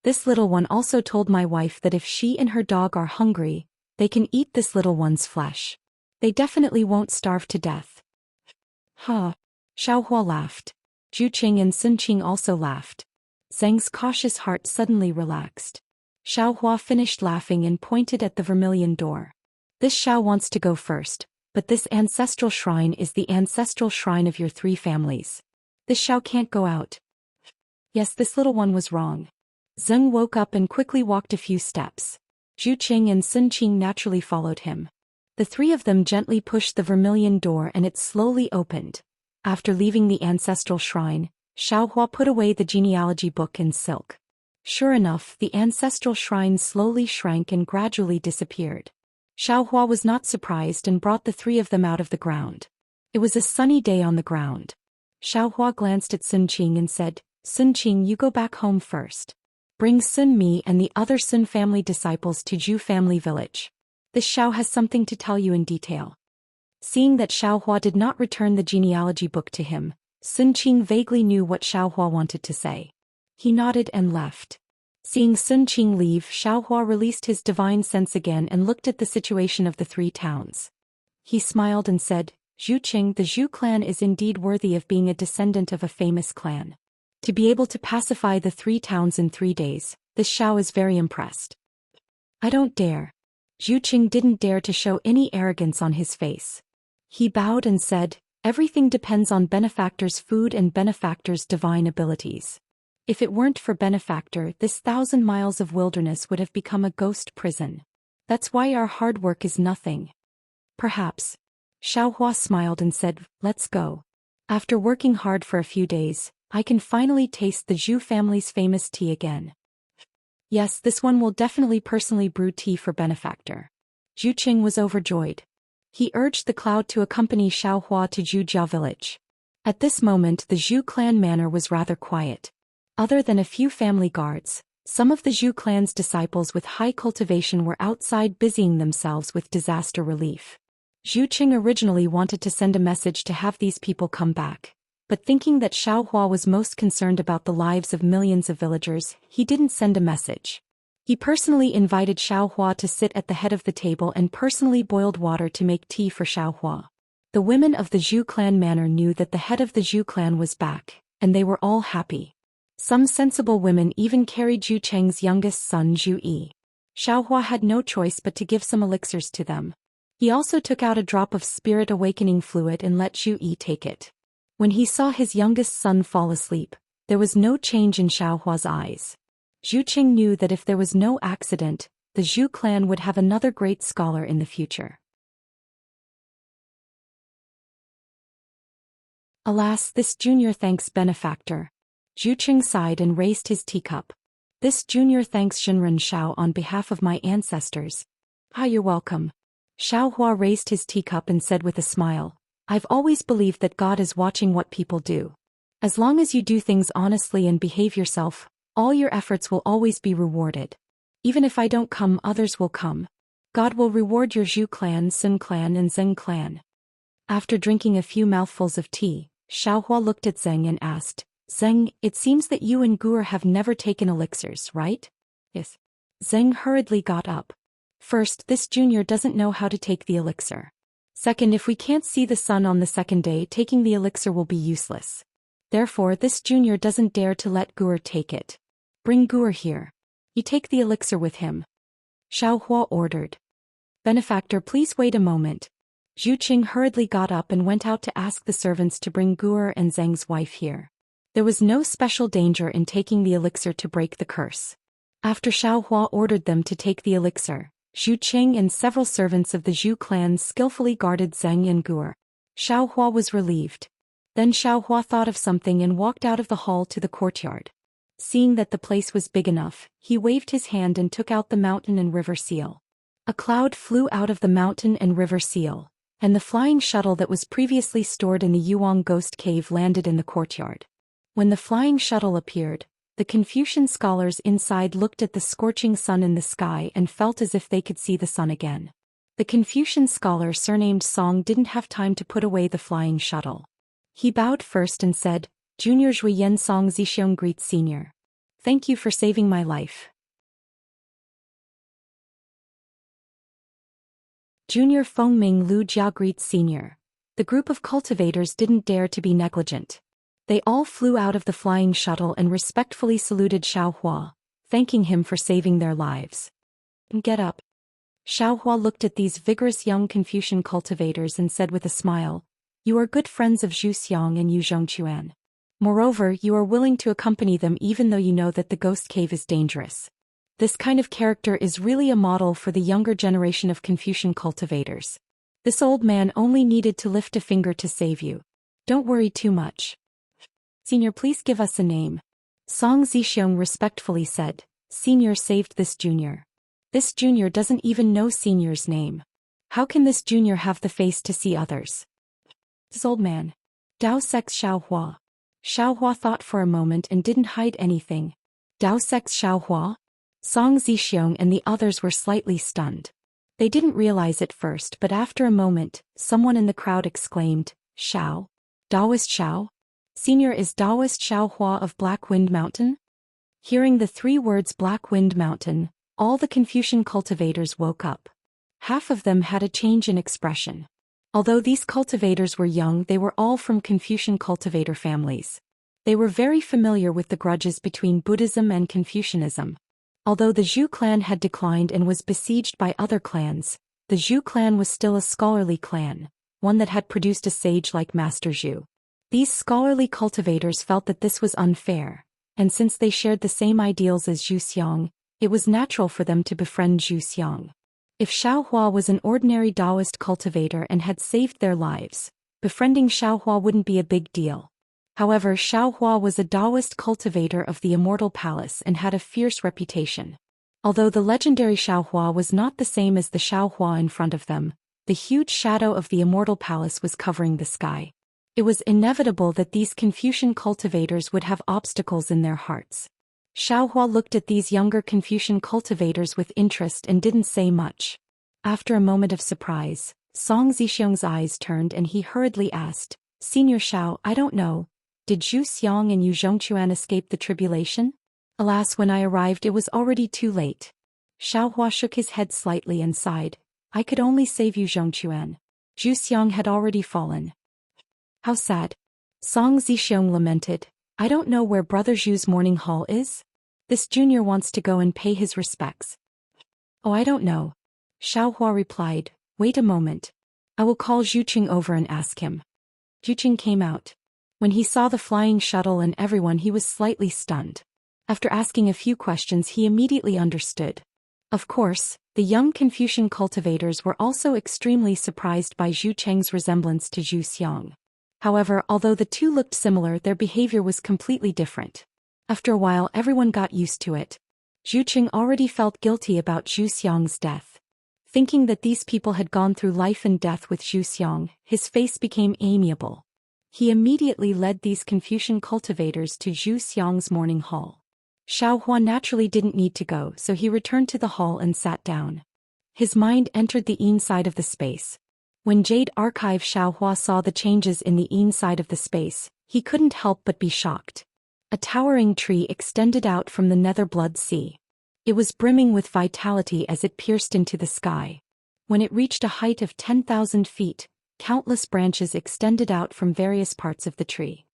This little one also told my wife that if she and her dog are hungry, they can eat this little one's flesh. They definitely won't starve to death. Ha! Xiaohua laughed. Zhu Qing and Sun Qing also laughed. Zheng's cautious heart suddenly relaxed. Xiaohua finished laughing and pointed at the vermilion door. This Xiao wants to go first, but this ancestral shrine is the ancestral shrine of your 3 families. This Xiao can't go out. Yes, this little one was wrong. Zheng woke up and quickly walked a few steps. Zhu Qing and Sun Qing naturally followed him. The 3 of them gently pushed the vermilion door and it slowly opened. After leaving the ancestral shrine, Xiaohua put away the genealogy book and silk. Sure enough, the ancestral shrine slowly shrank and gradually disappeared. Xiaohua was not surprised and brought the 3 of them out of the ground. It was a sunny day on the ground. Xiaohua glanced at Sun Qing and said, Sun Qing, you go back home first. Bring Sun Mi and the other Sun family disciples to Zhu family village. This Xiao has something to tell you in detail. Seeing that Xiaohua did not return the genealogy book to him, Sun Qing vaguely knew what Xiaohua wanted to say. He nodded and left. Seeing Sun Qing leave, Xiaohua released his divine sense again and looked at the situation of the three towns. He smiled and said, Zhu Qing, the Zhu clan is indeed worthy of being a descendant of a famous clan. To be able to pacify the three towns in 3 days, this Xiao is very impressed. I don't dare. Zhu Qing didn't dare to show any arrogance on his face. He bowed and said, everything depends on Benefactor's food and Benefactor's divine abilities. If it weren't for Benefactor, this 1,000 miles of wilderness would have become a ghost prison. That's why our hard work is nothing. Perhaps. Xiaohua smiled and said, let's go. After working hard for a few days, I can finally taste the Zhu family's famous tea again. Yes, this one will definitely personally brew tea for Benefactor. Zhu Qing was overjoyed. He urged the cloud to accompany Xiaohua to Zhujia village. At this moment the Zhu clan manor was rather quiet. Other than a few family guards, some of the Zhu clan's disciples with high cultivation were outside busying themselves with disaster relief. Zhu Qing originally wanted to send a message to have these people come back, but thinking that Xiaohua was most concerned about the lives of millions of villagers, he didn't send a message. He personally invited Xiaohua to sit at the head of the table and personally boiled water to make tea for Xiaohua. The women of the Zhu clan manor knew that the head of the Zhu clan was back, and they were all happy. Some sensible women even carried Zhu Cheng's youngest son Zhu Yi. Xiaohua had no choice but to give some elixirs to them. He also took out a drop of spirit awakening fluid and let Zhu Yi take it. When he saw his youngest son fall asleep, there was no change in Xiaohua's eyes. Zhu Qing knew that if there was no accident, the Zhu clan would have another great scholar in the future. Alas, this junior thanks Benefactor. Zhu Qing sighed and raised his teacup. This junior thanks Shenren Shao on behalf of my ancestors. Ah, you're welcome. Xiaohua raised his teacup and said with a smile, I've always believed that God is watching what people do. As long as you do things honestly and behave yourself, all your efforts will always be rewarded. Even if I don't come, others will come. God will reward your Zhu clan, Sun clan and Zeng clan. After drinking a few mouthfuls of tea, Xiaohua looked at Zeng and asked, Zeng, it seems that you and Guer have never taken elixirs, right? Yes. Zeng hurriedly got up. First, this junior doesn't know how to take the elixir. Second, if we can't see the sun on the second day, taking the elixir will be useless. Therefore, this junior doesn't dare to let Guer take it. Bring Guer here. You take the elixir with him. Xiaohua ordered. Benefactor, please wait a moment. Zhu Qing hurriedly got up and went out to ask the servants to bring Guer and Zeng's wife here. There was no special danger in taking the elixir to break the curse. After Xiaohua ordered them to take the elixir, Zhu Qing and several servants of the Zhu clan skillfully guarded Zeng and Guer. Xiaohua was relieved. Then Xiaohua thought of something and walked out of the hall to the courtyard. Seeing that the place was big enough, he waved his hand and took out the mountain and river seal. A cloud flew out of the mountain and river seal, and the flying shuttle that was previously stored in the Yuang Ghost Cave landed in the courtyard. When the flying shuttle appeared, the Confucian scholars inside looked at the scorching sun in the sky and felt as if they could see the sun again. The Confucian scholar surnamed Song didn't have time to put away the flying shuttle. He bowed first and said, Junior Zhuyen Song Zixiong greets Senior. Thank you for saving my life. Junior Fengming Lu Jia greets Senior. The group of cultivators didn't dare to be negligent. They all flew out of the flying shuttle and respectfully saluted Xiaohua, thanking him for saving their lives. Get up. Xiaohua looked at these vigorous young Confucian cultivators and said with a smile, You are good friends of Zhu Xiong and Yu Zhongquan. Moreover, you are willing to accompany them even though you know that the ghost cave is dangerous. This kind of character is really a model for the younger generation of Confucian cultivators. This old man only needed to lift a finger to save you. Don't worry too much. Senior, please give us a name. Song Zixiong respectfully said, Senior saved this junior. This junior doesn't even know Senior's name. How can this junior have the face to see others? This old man. Dao Sex Xiaohua. Xiaohua thought for a moment and didn't hide anything. Dao Sex Xiaohua? Song Zixiong and the others were slightly stunned. They didn't realize it first, but after a moment, someone in the crowd exclaimed, Xiao? Taoist Xiao? Senior is Taoist Xiao Hua of Black Wind Mountain? Hearing the 3 words Black Wind Mountain, all the Confucian cultivators woke up. Half of them had a change in expression. Although these cultivators were young, they were all from Confucian cultivator families. They were very familiar with the grudges between Buddhism and Confucianism. Although the Zhou clan had declined and was besieged by other clans, the Zhou clan was still a scholarly clan, one that had produced a sage like Master Zhu. These scholarly cultivators felt that this was unfair, and since they shared the same ideals as Zhu Xiang, it was natural for them to befriend Zhu Xiang. If Xiao Hua was an ordinary Taoist cultivator and had saved their lives, befriending Xiao Hua wouldn't be a big deal. However, Xiao Hua was a Taoist cultivator of the Immortal Palace and had a fierce reputation. Although the legendary Xiao Hua was not the same as the Xiao Hua in front of them, the huge shadow of the Immortal Palace was covering the sky. It was inevitable that these Confucian cultivators would have obstacles in their hearts. Xiao Hua looked at these younger Confucian cultivators with interest and didn't say much. After a moment of surprise, Song Zixiong's eyes turned and he hurriedly asked, Senior Xiao, I don't know, did Zhu Xiang and Yu Zhongquan escape the tribulation? Alas, when I arrived it was already too late. Xiao Hua shook his head slightly and sighed, I could only save Yu Zhongquan. Zhu Xiang had already fallen. How sad. Song Zixiong lamented, I don't know where Brother Zhu's morning hall is. This junior wants to go and pay his respects. Oh, I don't know. Xiao Hua replied, wait a moment. I will call Zhu Qing over and ask him. Zhu Qing came out. When he saw the flying shuttle and everyone, he was slightly stunned. After asking a few questions, he immediately understood. Of course, the young Confucian cultivators were also extremely surprised by Zhu Cheng's resemblance to Zhu Xiang. However, although the two looked similar, their behavior was completely different. After a while, everyone got used to it. Zhu Qing already felt guilty about Zhu Xiang's death. Thinking that these people had gone through life and death with Zhu Xiang, his face became amiable. He immediately led these Confucian cultivators to Zhu Xiang's morning hall. Xiao Hua naturally didn't need to go, so he returned to the hall and sat down. His mind entered the inside of the space. When Jade Archive Xiao Hua saw the changes in the inside of the space, he couldn't help but be shocked. A towering tree extended out from the nether blood sea. It was brimming with vitality as it pierced into the sky. When it reached a height of 10,000 feet, countless branches extended out from various parts of the tree.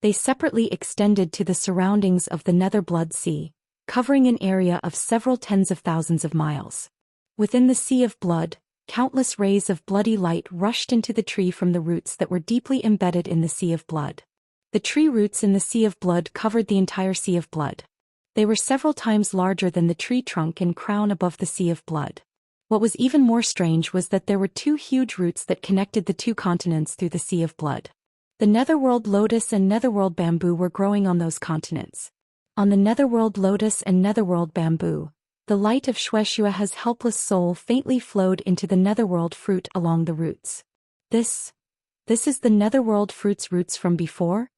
They separately extended to the surroundings of the nether blood sea, covering an area of several tens of thousands of miles. Within the sea of blood, countless rays of bloody light rushed into the tree from the roots that were deeply embedded in the sea of blood. The tree roots in the sea of blood covered the entire sea of blood. They were several times larger than the tree trunk and crown above the sea of blood. What was even more strange was that there were 2 huge roots that connected the 2 continents through the sea of blood. The netherworld lotus and netherworld bamboo were growing on those continents. On the netherworld lotus and netherworld bamboo, the light of Shueishua's helpless soul faintly flowed into the netherworld fruit along the roots. This is the netherworld fruit's roots from before?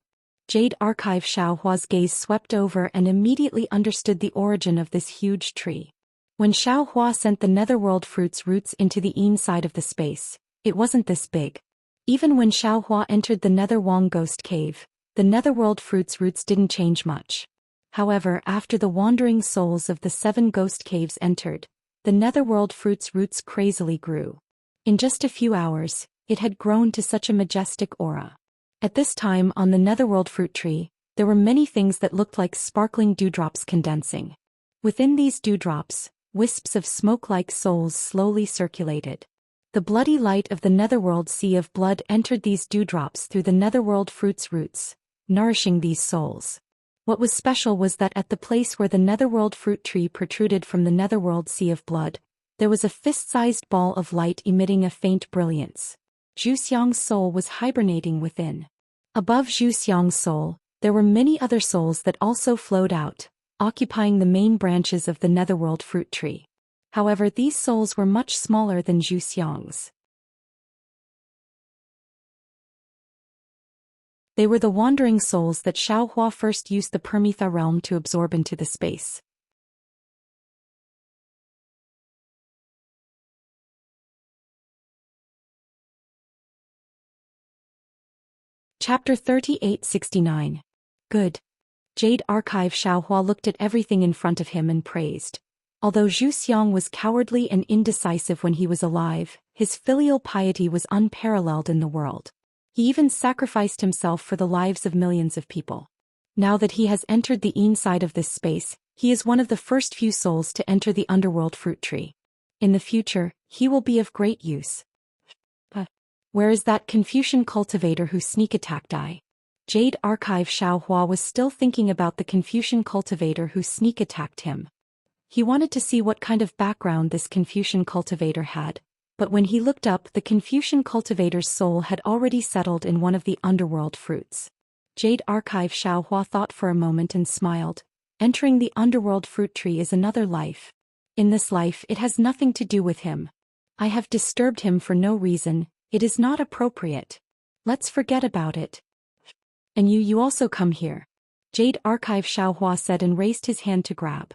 Jade Archive Xiao Hua's gaze swept over and immediately understood the origin of this huge tree. When Xiao Hua sent the netherworld fruit's roots into the inside of the space, it wasn't this big. Even when Xiao Hua entered the Nether Wang Ghost Cave, the netherworld fruit's roots didn't change much. However, after the wandering souls of the 7 ghost caves entered, the netherworld fruit's roots crazily grew. In just a few hours, it had grown to such a majestic aura. At this time on the netherworld fruit tree, there were many things that looked like sparkling dewdrops condensing. Within these dewdrops, wisps of smoke-like souls slowly circulated. The bloody light of the netherworld sea of blood entered these dewdrops through the netherworld fruit's roots, nourishing these souls. What was special was that at the place where the netherworld fruit tree protruded from the netherworld sea of blood, there was a fist-sized ball of light emitting a faint brilliance. Zhu Xiang's soul was hibernating within. Above Zhu Xiang's soul, there were many other souls that also flowed out, occupying the main branches of the netherworld fruit tree. However, these souls were much smaller than Zhu Xiang's. They were the wandering souls that Xiao Hua first used the Permitha realm to absorb into the space. Chapter 3869. Good. Jade Archive. Xiaohua looked at everything in front of him and praised. Although Zhu Xiang was cowardly and indecisive when he was alive, his filial piety was unparalleled in the world. He even sacrificed himself for the lives of millions of people. Now that he has entered the inside of this space, he is one of the first few souls to enter the underworld fruit tree. In the future, he will be of great use. Where is that Confucian cultivator who sneak attacked I? Jade Archive. Xiaohua was still thinking about the Confucian cultivator who sneak attacked him. He wanted to see what kind of background this Confucian cultivator had, but when he looked up, the Confucian cultivator's soul had already settled in one of the underworld fruits. Jade Archive. Xiaohua thought for a moment and smiled. Entering the underworld fruit tree is another life. In this life it has nothing to do with him. I have disturbed him for no reason, it is not appropriate. Let's forget about it. And you also come here. Jade Archive. Xiaohua said and raised his hand to grab.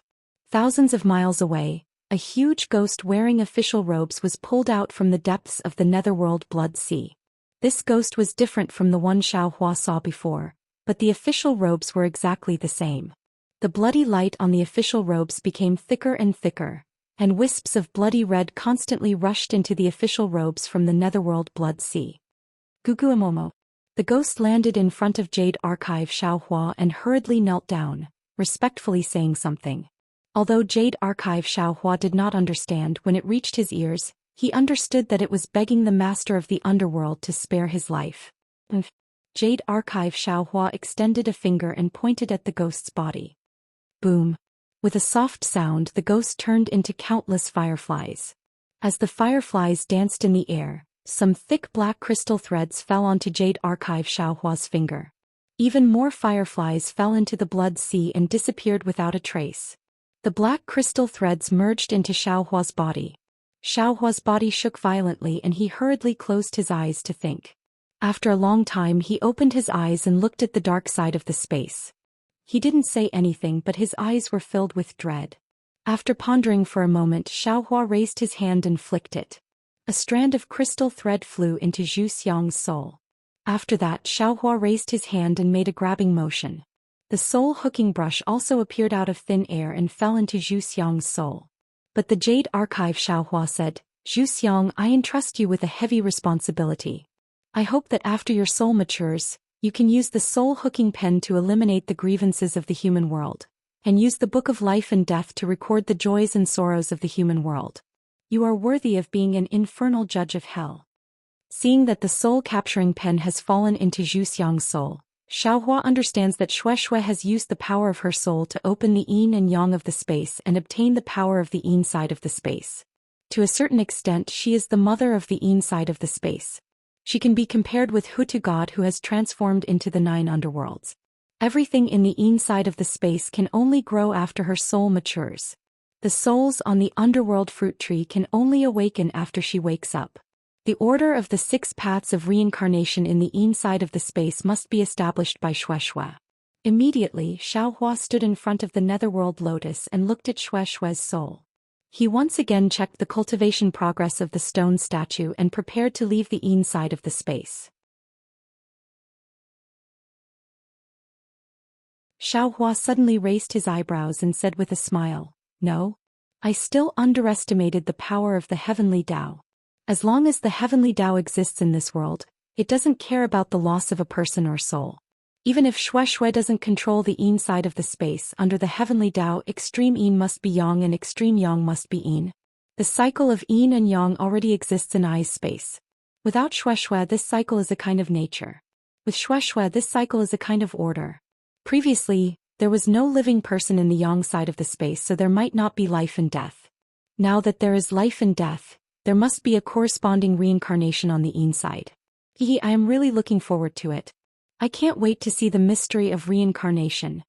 Thousands of miles away, a huge ghost wearing official robes was pulled out from the depths of the netherworld blood sea. This ghost was different from the one Xiaohua saw before, but the official robes were exactly the same. The bloody light on the official robes became thicker and thicker, and wisps of bloody red constantly rushed into the official robes from the netherworld blood sea. Guguamomo. The ghost landed in front of Jade Archive. Xiaohua and hurriedly knelt down, respectfully saying something. Although Jade Archive. Xiaohua did not understand when it reached his ears, he understood that it was begging the master of the underworld to spare his life. Jade Archive. Xiaohua extended a finger and pointed at the ghost's body. Boom. With a soft sound, the ghost turned into countless fireflies. As the fireflies danced in the air, some thick black crystal threads fell onto Jade Archive. Xiaohua's finger. Even more fireflies fell into the blood sea and disappeared without a trace. The black crystal threads merged into Xiaohua's body. Xiaohua's body shook violently and he hurriedly closed his eyes to think. After a long time he opened his eyes and looked at the dark side of the space. He didn't say anything but his eyes were filled with dread. After pondering for a moment, Xiaohua raised his hand and flicked it. A strand of crystal thread flew into Zhu Xiang's soul. After that, Xiaohua raised his hand and made a grabbing motion. The soul hooking brush also appeared out of thin air and fell into Zhu Xiang's soul. But the Jade Archive. Xiaohua said, Zhu Xiang, I entrust you with a heavy responsibility. I hope that after your soul matures, you can use the soul-hooking pen to eliminate the grievances of the human world, and use the Book of Life and Death to record the joys and sorrows of the human world. You are worthy of being an infernal judge of hell. Seeing that the soul-capturing pen has fallen into Zhu Xiang's soul, Xiaohua understands that Shui has used the power of her soul to open the yin and yang of the space and obtain the power of the yin side of the space. To a certain extent, she is the mother of the yin side of the space. She can be compared with Hutu God who has transformed into the 9 underworlds. Everything in the inside of the space can only grow after her soul matures. The souls on the underworld fruit tree can only awaken after she wakes up. The order of the 6 paths of reincarnation in the inside of the space must be established by Shui. Immediately, Xiaohua stood in front of the netherworld lotus and looked at Shui's soul. He once again checked the cultivation progress of the stone statue and prepared to leave the inside of the space. Xiaohua suddenly raised his eyebrows and said with a smile, No? I still underestimated the power of the heavenly Tao. As long as the heavenly Tao exists in this world, it doesn't care about the loss of a person or soul. Even if Shui doesn't control the yin side of the space, under the heavenly Tao, extreme yin must be yang and extreme yang must be yin. The cycle of yin and yang already exists in I's space. Without Shui, this cycle is a kind of nature. With Shui, this cycle is a kind of order. Previously, there was no living person in the yang side of the space, so there might not be life and death. Now that there is life and death, there must be a corresponding reincarnation on the yin side. I am really looking forward to it. I can't wait to see the mystery of reincarnation.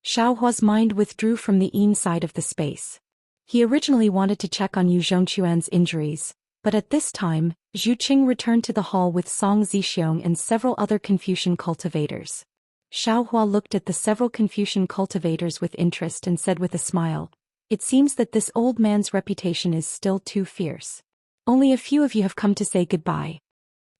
Xiaohua's mind withdrew from the yin side of the space. He originally wanted to check on Yu Zhongquan's injuries, but at this time, Zhu Qing returned to the hall with Song Zixiong and several other Confucian cultivators. Xiaohua looked at the several Confucian cultivators with interest and said with a smile, It seems that this old man's reputation is still too fierce. Only a few of you have come to say goodbye.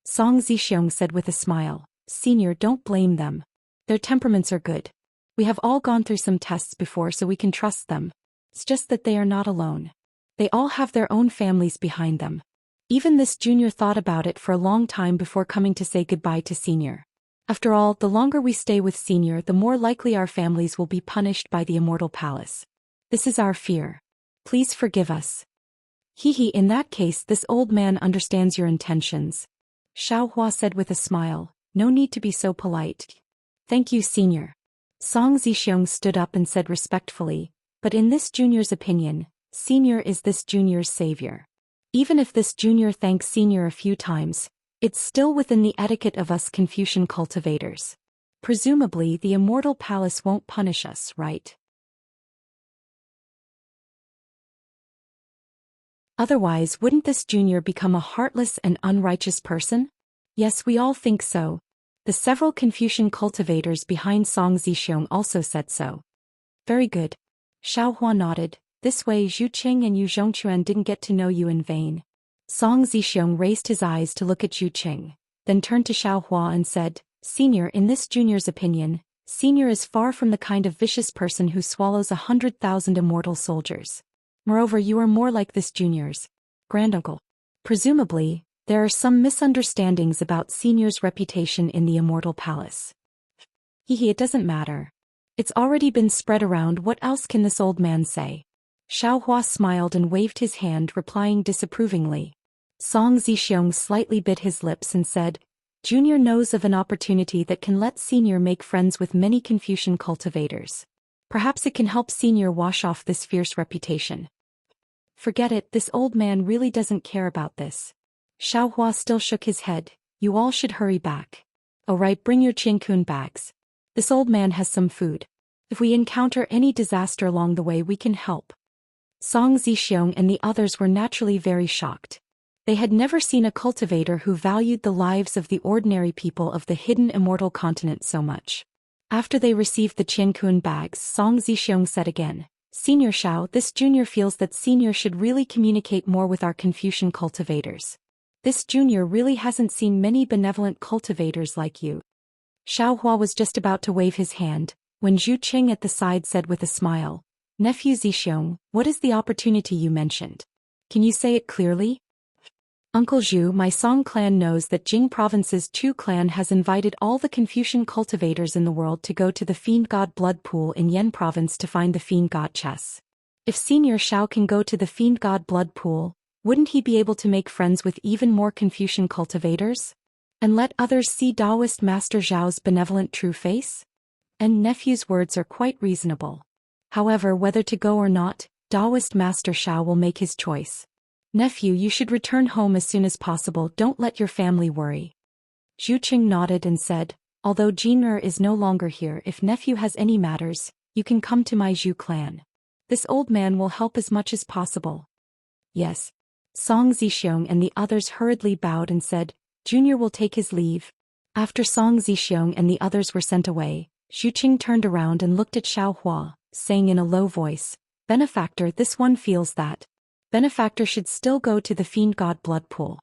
Song Zixiong said with a smile, Senior, don't blame them. Their temperaments are good. We have all gone through some tests before, so we can trust them. It's just that they are not alone. They all have their own families behind them. Even this junior thought about it for a long time before coming to say goodbye to senior. After all, the longer we stay with senior, the more likely our families will be punished by the immortal palace. This is our fear. Please forgive us. Hee, in that case, this old man understands your intentions. Xiaohua said with a smile, no need to be so polite. Thank you, senior. Song Zixiong stood up and said respectfully, but in this junior's opinion, senior is this junior's savior. Even if this junior thanks senior a few times, it's still within the etiquette of us Confucian cultivators. Presumably the immortal palace won't punish us, right? Otherwise, wouldn't this junior become a heartless and unrighteous person? Yes, we all think so. The several Confucian cultivators behind Song Zixiong also said so. Very good. Xiaohua nodded. This way Zhu Qing and Yu Zhongquan didn't get to know you in vain. Song Zixiong raised his eyes to look at Zhu Qing, then turned to Xiaohua and said, Senior, in this junior's opinion, senior is far from the kind of vicious person who swallows 100,000 immortal soldiers. Moreover, you are more like this junior's granduncle. Presumably, there are some misunderstandings about senior's reputation in the immortal palace. It doesn't matter. It's already been spread around. What else can this old man say? Xiaohua smiled and waved his hand, replying disapprovingly. Song Zixiong slightly bit his lips and said, Junior knows of an opportunity that can let senior make friends with many Confucian cultivators. Perhaps it can help senior wash off this fierce reputation. Forget it, this old man really doesn't care about this. Xiaohua still shook his head. You all should hurry back. Oh right, bring your Qiankun bags. This old man has some food. If we encounter any disaster along the way, we can help. Song Zixiong and the others were naturally very shocked. They had never seen a cultivator who valued the lives of the ordinary people of the hidden immortal continent so much. After they received the Qiankun bags, Song Zixiong said again, Senior Xiao, this junior feels that senior should really communicate more with our Confucian cultivators. This junior really hasn't seen many benevolent cultivators like you. Xiaohua was just about to wave his hand, when Zhu Qing at the side said with a smile, Nephew Zixiong, what is the opportunity you mentioned? Can you say it clearly? Uncle Zhu, my Song clan knows that Jing Province's Chu clan has invited all the Confucian cultivators in the world to go to the Fiend God Blood Pool in Yan Province to find the Fiend God chess. If Senior Xiao can go to the Fiend God Blood Pool, wouldn't he be able to make friends with even more Confucian cultivators? And let others see Taoist Master Zhao's benevolent true face? And nephew's words are quite reasonable. However, whether to go or not, Taoist Master Zhao will make his choice. Nephew, you should return home as soon as possible. Don't let your family worry. Zhu Qing nodded and said, although Jin'er is no longer here, if nephew has any matters, you can come to my Zhu clan. This old man will help as much as possible. Yes. Song Zixiong and the others hurriedly bowed and said, Junior will take his leave. After Song Zixiong and the others were sent away, Zhu Qing turned around and looked at Xiaohua, saying in a low voice, Benefactor, this one feels that Benefactor should still go to the Fiend God Blood Pool.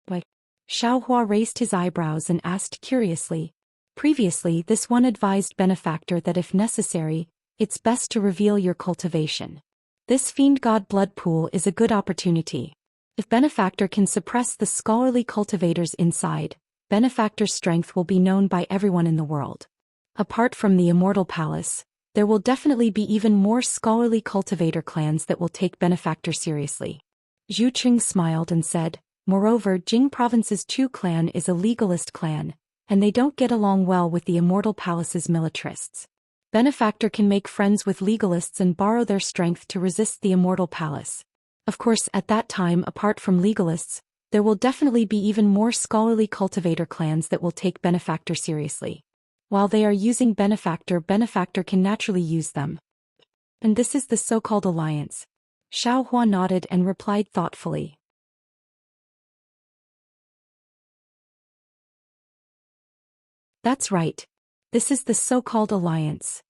But Xiaohua raised his eyebrows and asked curiously. Previously, this one advised Benefactor that if necessary, it's best to reveal your cultivation. This Fiend God Blood Pool is a good opportunity. If Benefactor can suppress the scholarly cultivators inside, Benefactor's strength will be known by everyone in the world. Apart from the Immortal Palace, there will definitely be even more scholarly cultivator clans that will take Benefactor seriously. Zhu Qing smiled and said, Moreover, Jing Province's Chu clan is a legalist clan, and they don't get along well with the Immortal Palace's militarists. Benefactor can make friends with legalists and borrow their strength to resist the Immortal Palace. Of course, at that time, apart from legalists, there will definitely be even more scholarly cultivator clans that will take Benefactor seriously. While they are using Benefactor, Benefactor can naturally use them. And this is the so-called alliance. Xiaohua nodded and replied thoughtfully. That's right. This is the so-called alliance.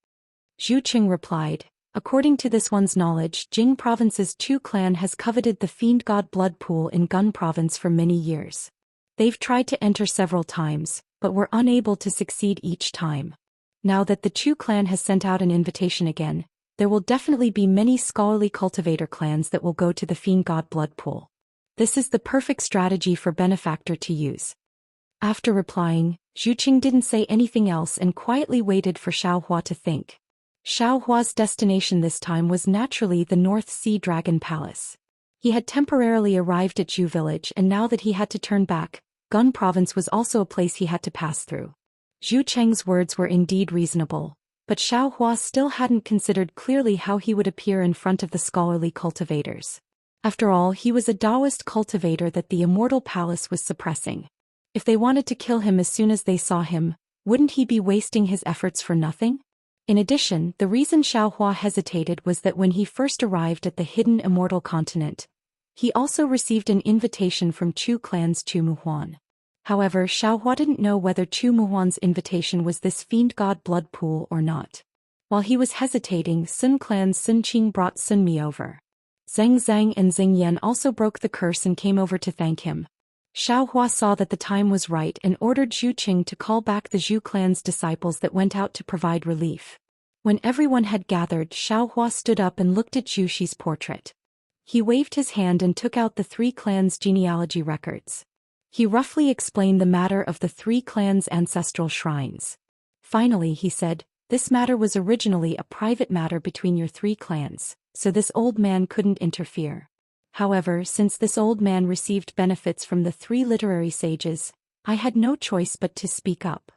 Zhu Qing replied, according to this one's knowledge, Jing Province's Chu clan has coveted the Fiend God Blood Pool in Gun Province for many years. They've tried to enter several times, but were unable to succeed each time. Now that the Chu clan has sent out an invitation again, there will definitely be many scholarly cultivator clans that will go to the Fiend God blood pool. This is the perfect strategy for Benefactor to use. After replying, Zhu Qing didn't say anything else and quietly waited for Xiaohua to think. Xiaohua's destination this time was naturally the North Sea Dragon Palace. He had temporarily arrived at Zhu village, and now that he had to turn back, Gun province was also a place he had to pass through. Zhu Cheng's words were indeed reasonable, but Xiaohua still hadn't considered clearly how he would appear in front of the scholarly cultivators. After all, he was a Taoist cultivator that the Immortal Palace was suppressing. If they wanted to kill him as soon as they saw him, wouldn't he be wasting his efforts for nothing? In addition, the reason Xiaohua hesitated was that when he first arrived at the hidden Immortal Continent, he also received an invitation from Chu clan's Chu Muhuan. However, Xiaohua didn't know whether Chu Muhuan's invitation was this Fiend God blood pool or not. While he was hesitating, Sun clan's Sun Qing brought Sun Mi over. Zheng Zhang and Xing Yan also broke the curse and came over to thank him. Xiaohua saw that the time was right and ordered Zhu Qing to call back the Zhu clan's disciples that went out to provide relief. When everyone had gathered, Xiaohua stood up and looked at Zhu Xi's portrait. He waved his hand and took out the three clans' genealogy records. He roughly explained the matter of the three clans' ancestral shrines. Finally, he said, "This matter was originally a private matter between your three clans, so this old man couldn't interfere. However, since this old man received benefits from the three literary sages, I had no choice but to speak up.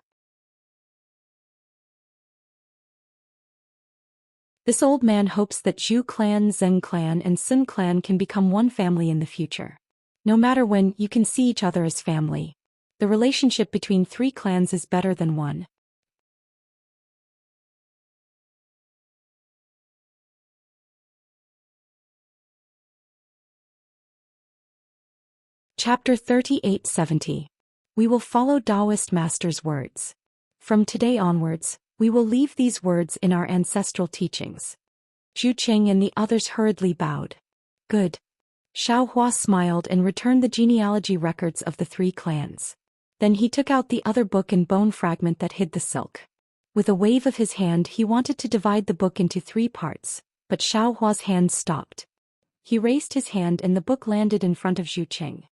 This old man hopes that Zhu clan, Zheng clan, and Sun clan can become one family in the future. No matter when, you can see each other as family. The relationship between three clans is better than one." Chapter 3870. We will follow Taoist Master's words. From today onwards, we will leave these words in our ancestral teachings. Zhu Qing and the others hurriedly bowed. Good. Xiaohua smiled and returned the genealogy records of the three clans. Then he took out the other book and bone fragment that hid the silk. With a wave of his hand, he wanted to divide the book into three parts, but Xiaohua's hand stopped. He raised his hand and the book landed in front of Zhu Qing.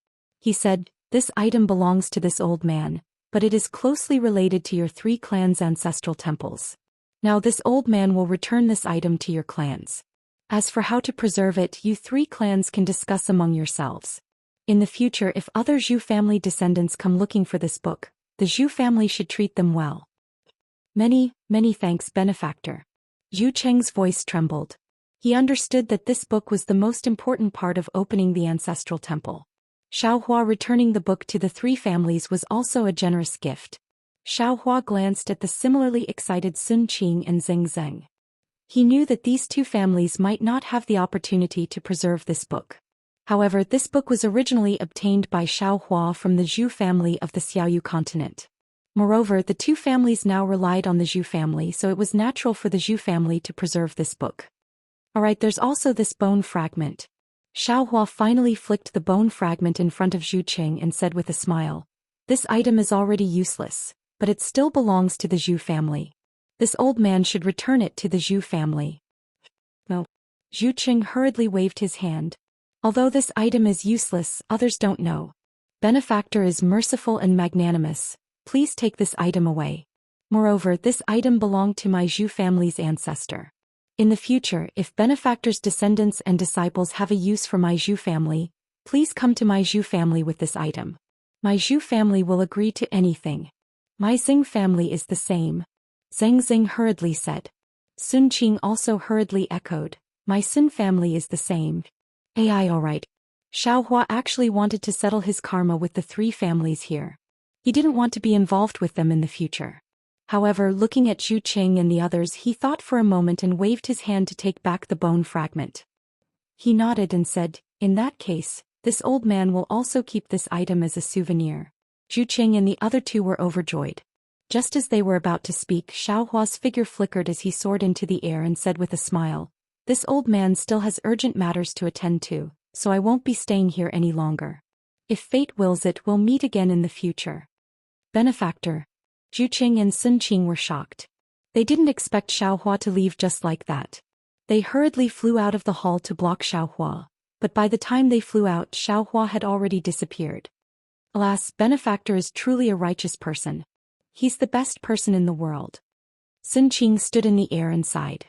He said, "This item belongs to this old man, but it is closely related to your three clans' ancestral temples. Now this old man will return this item to your clans. As for how to preserve it, you three clans can discuss among yourselves. In the future, if other Zhu family descendants come looking for this book, the Zhu family should treat them well." Many thanks, Benefactor." Zhu Cheng's voice trembled. He understood that this book was the most important part of opening the ancestral temple. Xiaohua returning the book to the three families was also a generous gift. Xiaohua glanced at the similarly excited Sun Qing and Xing Zheng. He knew that these two families might not have the opportunity to preserve this book. However, this book was originally obtained by Xiaohua from the Zhu family of the Xiaoyu continent. Moreover, the two families now relied on the Zhu family, so it was natural for the Zhu family to preserve this book. Alright, there's also this bone fragment. Xiaohua finally flicked the bone fragment in front of Zhu Qing and said with a smile, "This item is already useless, but it still belongs to the Zhu family. This old man should return it to the Zhu family." No. Zhu Qing hurriedly waved his hand. "Although this item is useless, others don't know. Benefactor is merciful and magnanimous. Please take this item away. Moreover, this item belonged to my Zhu family's ancestor. In the future, if Benefactor's descendants and disciples have a use for my Zhu family, please come to my Zhu family with this item. My Zhu family will agree to anything. My Xing family is the same." Zheng Xing hurriedly said. Sun Qing also hurriedly echoed, "My Sun family is the same." AI alright. Xiaohua actually wanted to settle his karma with the three families here. He didn't want to be involved with them in the future. However, looking at Zhu Qing and the others, he thought for a moment and waved his hand to take back the bone fragment. He nodded and said, "In that case, this old man will also keep this item as a souvenir." Zhu Qing and the other two were overjoyed. Just as they were about to speak, Xiaohua's figure flickered as he soared into the air and said with a smile, "This old man still has urgent matters to attend to, so I won't be staying here any longer. If fate wills it, we'll meet again in the future." Benefactor. Zhu Qing and Sun Qing were shocked. They didn't expect Xiaohua to leave just like that. They hurriedly flew out of the hall to block Xiaohua, but by the time they flew out, Xiaohua had already disappeared. Alas, Benefactor is truly a righteous person. He's the best person in the world. Sun Qing stood in the air and sighed.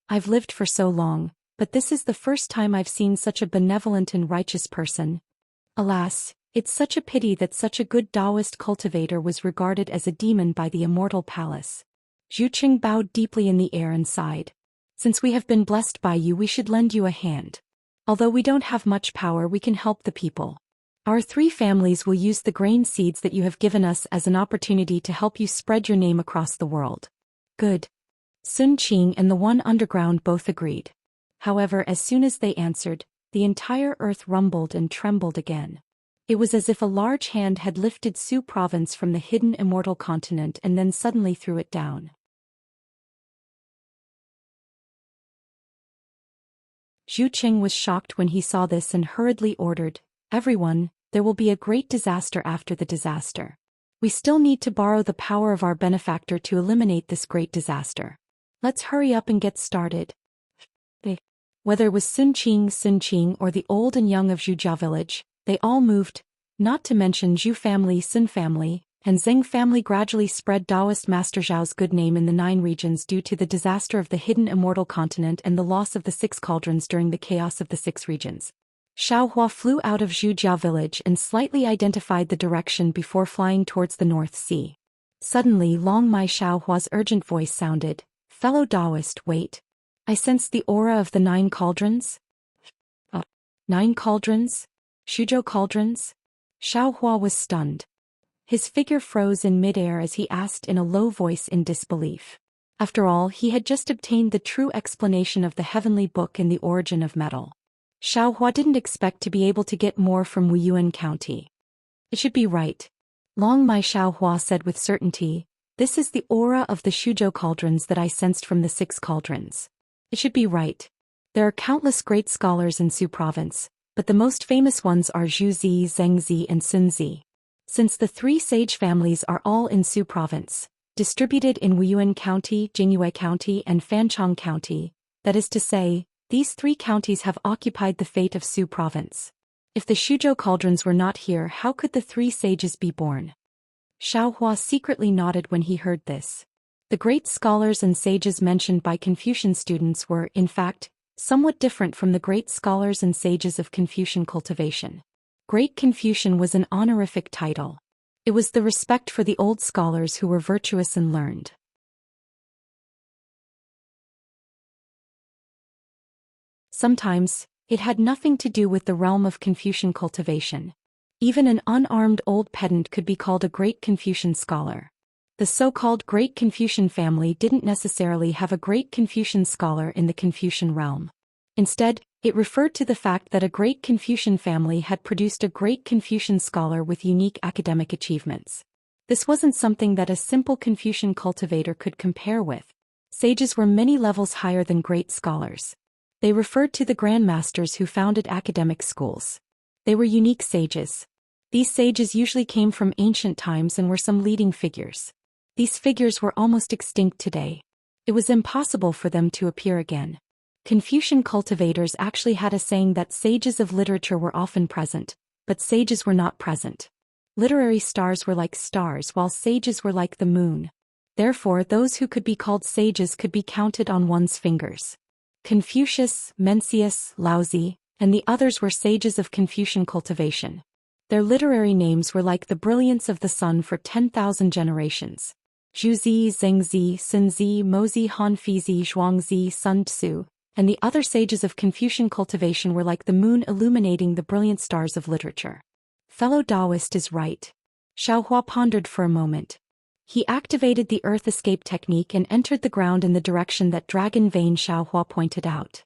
I've lived for so long, but this is the first time I've seen such a benevolent and righteous person. Alas, it's such a pity that such a good Taoist cultivator was regarded as a demon by the immortal palace. Zhu Qing bowed deeply in the air and sighed. Since we have been blessed by you, we should lend you a hand. Although we don't have much power, we can help the people. Our 3 families will use the grain seeds that you have given us as an opportunity to help you spread your name across the world. Good. Sun Qing and the One Underground both agreed. However, as soon as they answered, the entire earth rumbled and trembled again. It was as if a large hand had lifted Su province from the hidden immortal continent and then suddenly threw it down. Zhu Qing was shocked when he saw this and hurriedly ordered, "Everyone, there will be a great disaster after the disaster. We still need to borrow the power of our benefactor to eliminate this great disaster. Let's hurry up and get started." Whether it was Sun Qing, or the old and young of Zhujia village, they all moved, not to mention Zhu family, Sun family, and Zheng family gradually spread Taoist Master Zhao's good name in the 9 regions due to the disaster of the hidden immortal continent and the loss of the 6 cauldrons during the chaos of the 6 regions. Xiaohua flew out of Zhujia village and slightly identified the direction before flying towards the North Sea. Suddenly Long Mai Xiaohua's urgent voice sounded, "Fellow Taoist, wait. I sense the aura of the 9 cauldrons." 9 cauldrons? Shuzhou cauldrons? Xiaohua was stunned. His figure froze in midair as he asked in a low voice in disbelief. After all, he had just obtained the true explanation of the heavenly book and the origin of metal. Xiaohua didn't expect to be able to get more from Wuyuan County. It should be right. Long Mai Xiaohua said with certainty, "This is the aura of the Shuzhou cauldrons that I sensed from the 6 cauldrons. It should be right. There are countless great scholars in Su province, but the most famous ones are Zhu Zi, Zheng Zi and Sun Zi. Since the 3 sage families are all in Su province, distributed in Wuyuan County, Jingyue County and Fanchong County, that is to say, these 3 counties have occupied the fate of Su province. If the Shuzhou cauldrons were not here, how could the 3 sages be born?" Xiaohua secretly nodded when he heard this. The great scholars and sages mentioned by Confucian students were, in fact, somewhat different from the great scholars and sages of Confucian cultivation. Great Confucian was an honorific title. It was the respect for the old scholars who were virtuous and learned. Sometimes, it had nothing to do with the realm of Confucian cultivation. Even an unarmed old pedant could be called a great Confucian scholar. The so-called Great Confucian family didn't necessarily have a great Confucian scholar in the Confucian realm. Instead, it referred to the fact that a great Confucian family had produced a great Confucian scholar with unique academic achievements. This wasn't something that a simple Confucian cultivator could compare with. Sages were many levels higher than great scholars. They referred to the grandmasters who founded academic schools. They were unique sages. These sages usually came from ancient times and were some leading figures. These figures were almost extinct today. It was impossible for them to appear again. Confucian cultivators actually had a saying that sages of literature were often present, but sages were not present. Literary stars were like stars while sages were like the moon. Therefore, those who could be called sages could be counted on one's fingers. Confucius, Mencius, Laozi, and the others were sages of Confucian cultivation. Their literary names were like the brilliance of the sun for 10,000 generations. Zhu Zi, Zheng Zi, Sun Zi, Mozi, Han Fizi, Zhuang Zi, Sun Tzu, and the other sages of Confucian cultivation were like the moon illuminating the brilliant stars of literature. Fellow Taoist is right. Xiaohua pondered for a moment. He activated the earth escape technique and entered the ground in the direction that dragon vein Xiaohua pointed out.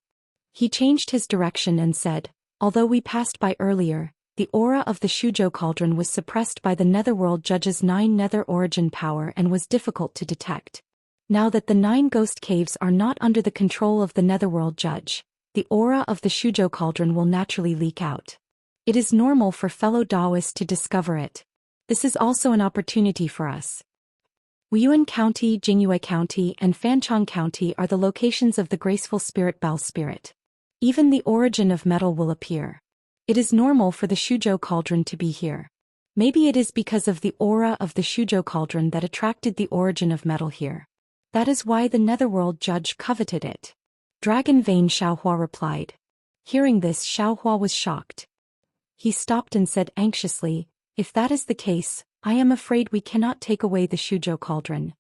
He changed his direction and said, "Although we passed by earlier, the aura of the Shuzhou cauldron was suppressed by the Netherworld Judge's 9 nether origin power and was difficult to detect. Now that the 9 ghost caves are not under the control of the Netherworld Judge, the aura of the Shuzhou cauldron will naturally leak out. It is normal for fellow Taoists to discover it. This is also an opportunity for us. Wuyuan County, Jingyue County, and Fancheng County are the locations of the graceful spirit Bell spirit. Even the origin of metal will appear. It is normal for the Shuzhou cauldron to be here. Maybe it is because of the aura of the Shuzhou cauldron that attracted the origin of metal here. That is why the Netherworld judge coveted it. Dragon Vein Xiaohua replied. Hearing this, Xiaohua was shocked. He stopped and said anxiously, if that is the case, I am afraid we cannot take away the Shuzhou cauldron.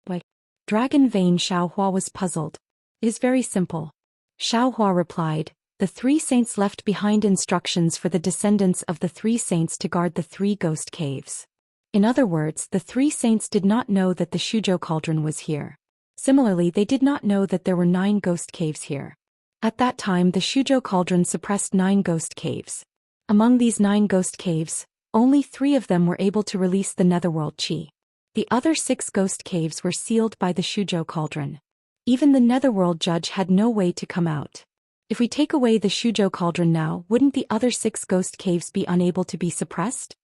But Dragon Vein Xiaohua was puzzled. It is very simple. Xiaohua replied, the three saints left behind instructions for the descendants of the three saints to guard the three ghost caves. In other words, the three saints did not know that the Shuzhou cauldron was here. Similarly, they did not know that there were 9 ghost caves here. At that time, the Shuzhou cauldron suppressed 9 ghost caves. Among these 9 ghost caves, only 3 of them were able to release the Netherworld Qi. The other 6 ghost caves were sealed by the Shuzhou cauldron. Even the Netherworld judge had no way to come out. If we take away the Shuzhou cauldron now, wouldn't the other 6 ghost caves be unable to be suppressed?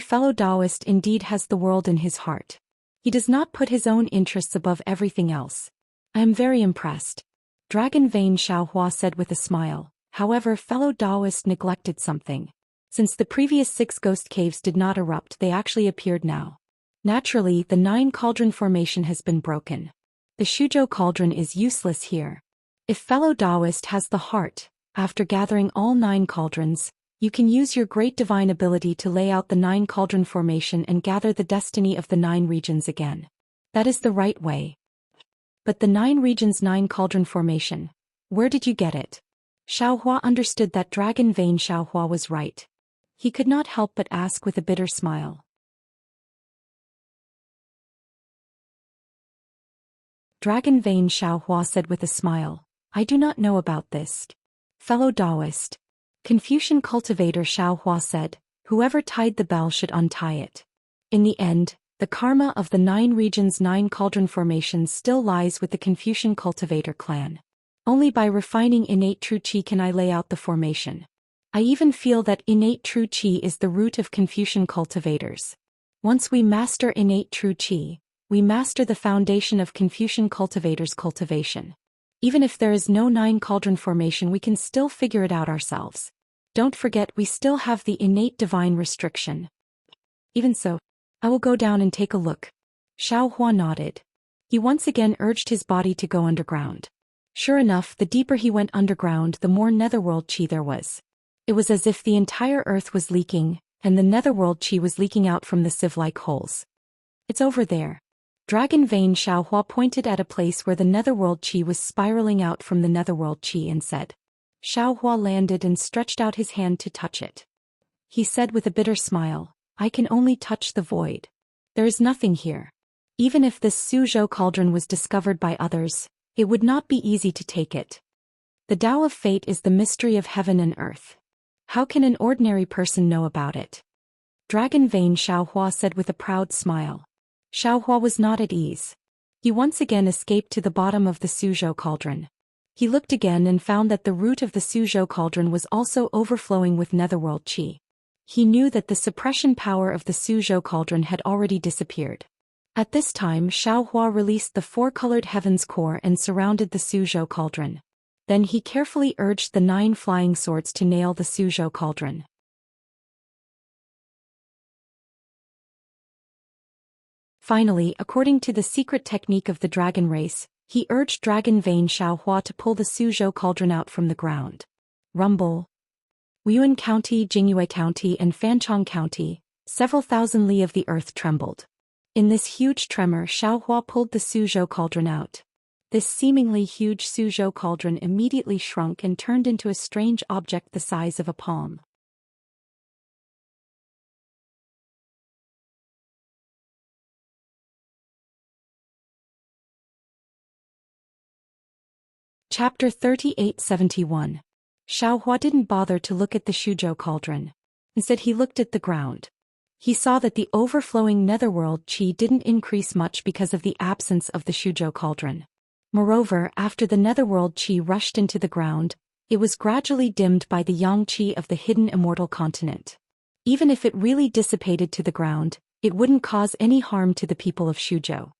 Fellow Taoist indeed has the world in his heart. He does not put his own interests above everything else. I am very impressed. Dragon Vein Xiaohua said with a smile. However, fellow Taoist neglected something. Since the previous 6 ghost caves did not erupt, they actually appeared now. Naturally, the 9 cauldron formation has been broken. The Shuzhou cauldron is useless here. If fellow Taoist has the heart, after gathering all 9 cauldrons, you can use your great divine ability to lay out the 9 cauldron formation and gather the destiny of the 9 regions again. That is the right way. But the 9 regions 9 cauldron formation, where did you get it? Xiaohua understood that Dragon Vein Xiaohua was right. He could not help but ask with a bitter smile. Dragon Vein Xiaohua said with a smile, I do not know about this. Fellow Taoist. Confucian cultivator Xiaohua said, whoever tied the bell should untie it. In the end, the karma of the 9 regions 9 cauldron formations still lies with the Confucian cultivator clan. Only by refining innate true qi can I lay out the formation. I even feel that innate true qi is the root of Confucian cultivators. Once we master innate true qi, we master the foundation of Confucian cultivators' cultivation. Even if there is no 9 cauldron formation, we can still figure it out ourselves. Don't forget, we still have the innate divine restriction. Even so, I will go down and take a look. Xiaohua nodded. He once again urged his body to go underground. Sure enough, the deeper he went underground, the more netherworld qi there was. It was as if the entire earth was leaking, and the netherworld qi was leaking out from the sieve-like holes. It's over there. Dragon Vein Xiaohua pointed at a place where the netherworld qi was spiraling out from the netherworld qi and said. Xiaohua landed and stretched out his hand to touch it. He said with a bitter smile, I can only touch the void. There is nothing here. Even if this Suzhou cauldron was discovered by others, it would not be easy to take it. The Tao of Fate is the mystery of heaven and earth. How can an ordinary person know about it? Dragon Vein Xiaohua said with a proud smile. Xiaohua was not at ease. He once again escaped to the bottom of the Suzhou cauldron. He looked again and found that the root of the Suzhou cauldron was also overflowing with netherworld qi. He knew that the suppression power of the Suzhou cauldron had already disappeared. At this time, Xiaohua released the 4-colored heavens core and surrounded the Suzhou cauldron. Then he carefully urged the 9 flying swords to nail the Suzhou cauldron. Finally, according to the secret technique of the dragon race, he urged Dragon Vein Xiaohua to pull the Suzhou cauldron out from the ground. Rumble. Wuyuan County, Jingyue County, and Fancheng County, several thousand li of the earth trembled. In this huge tremor, Xiaohua pulled the Suzhou cauldron out. This seemingly huge Suzhou cauldron immediately shrunk and turned into a strange object the size of a palm. Chapter 3871. Xiaohua didn't bother to look at the Suzhou cauldron. Instead, he looked at the ground. He saw that the overflowing netherworld qi didn't increase much because of the absence of the Suzhou cauldron. Moreover, after the netherworld qi rushed into the ground, it was gradually dimmed by the yang qi of the hidden immortal continent. Even if it really dissipated to the ground, it wouldn't cause any harm to the people of Shuzhou.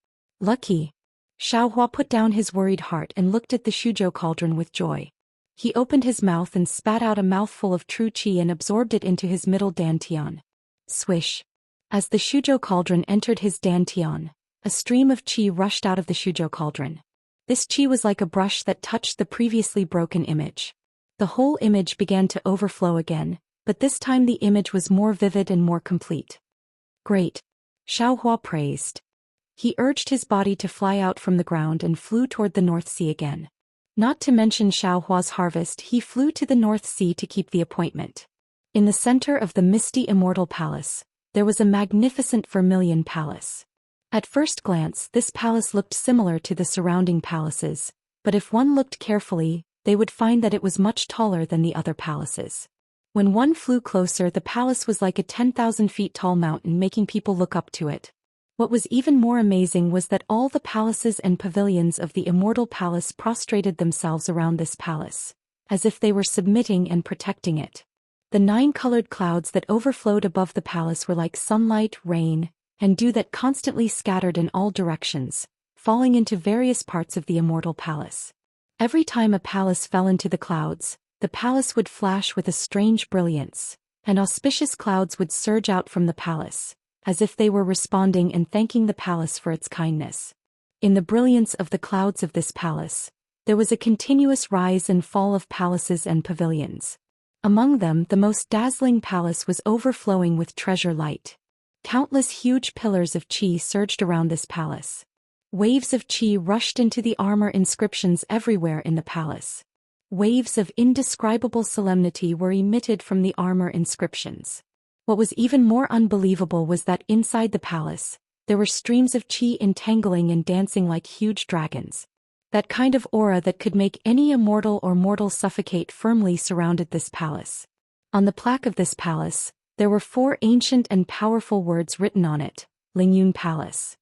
Lucky. Xiaohua put down his worried heart and looked at the Shuzhou cauldron with joy. He opened his mouth and spat out a mouthful of true qi and absorbed it into his middle dantian. Swish. As the Shuzhou cauldron entered his dantian, a stream of qi rushed out of the Shuzhou cauldron. This qi was like a brush that touched the previously broken image. The whole image began to overflow again, but this time the image was more vivid and more complete. Great. Xiaohua praised. He urged his body to fly out from the ground and flew toward the North Sea again. Not to mention Xiaohua's harvest, he flew to the North Sea to keep the appointment. In the center of the misty immortal palace, there was a magnificent vermilion palace. At first glance, this palace looked similar to the surrounding palaces, but if one looked carefully, they would find that it was much taller than the other palaces. When one flew closer, the palace was like a 10,000 feet tall mountain, making people look up to it. What was even more amazing was that all the palaces and pavilions of the immortal palace prostrated themselves around this palace, as if they were submitting and protecting it. The 9-colored clouds that overflowed above the palace were like sunlight, rain, and dew that constantly scattered in all directions, falling into various parts of the immortal palace. Every time a palace fell into the clouds, the palace would flash with a strange brilliance, and auspicious clouds would surge out from the palace, as if they were responding and thanking the palace for its kindness. In the brilliance of the clouds of this palace, there was a continuous rise and fall of palaces and pavilions. Among them, the most dazzling palace was overflowing with treasure light. Countless huge pillars of qi surged around this palace. Waves of qi rushed into the armor inscriptions everywhere in the palace. Waves of indescribable solemnity were emitted from the armor inscriptions. What was even more unbelievable was that inside the palace, there were streams of qi entangling and dancing like huge dragons. That kind of aura that could make any immortal or mortal suffocate firmly surrounded this palace. On the plaque of this palace, there were 4 ancient and powerful words written on it: Lingyun Palace.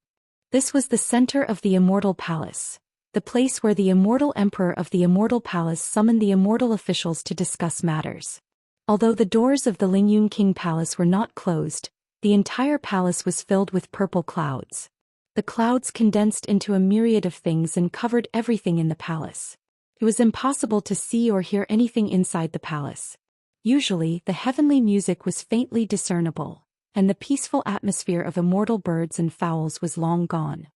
This was the center of the immortal palace, the place where the immortal emperor of the immortal palace summoned the immortal officials to discuss matters. Although the doors of the Lingyun King Palace were not closed, the entire palace was filled with purple clouds. The clouds condensed into a myriad of things and covered everything in the palace. It was impossible to see or hear anything inside the palace. Usually, the heavenly music was faintly discernible, and the peaceful atmosphere of immortal birds and fowls was long gone.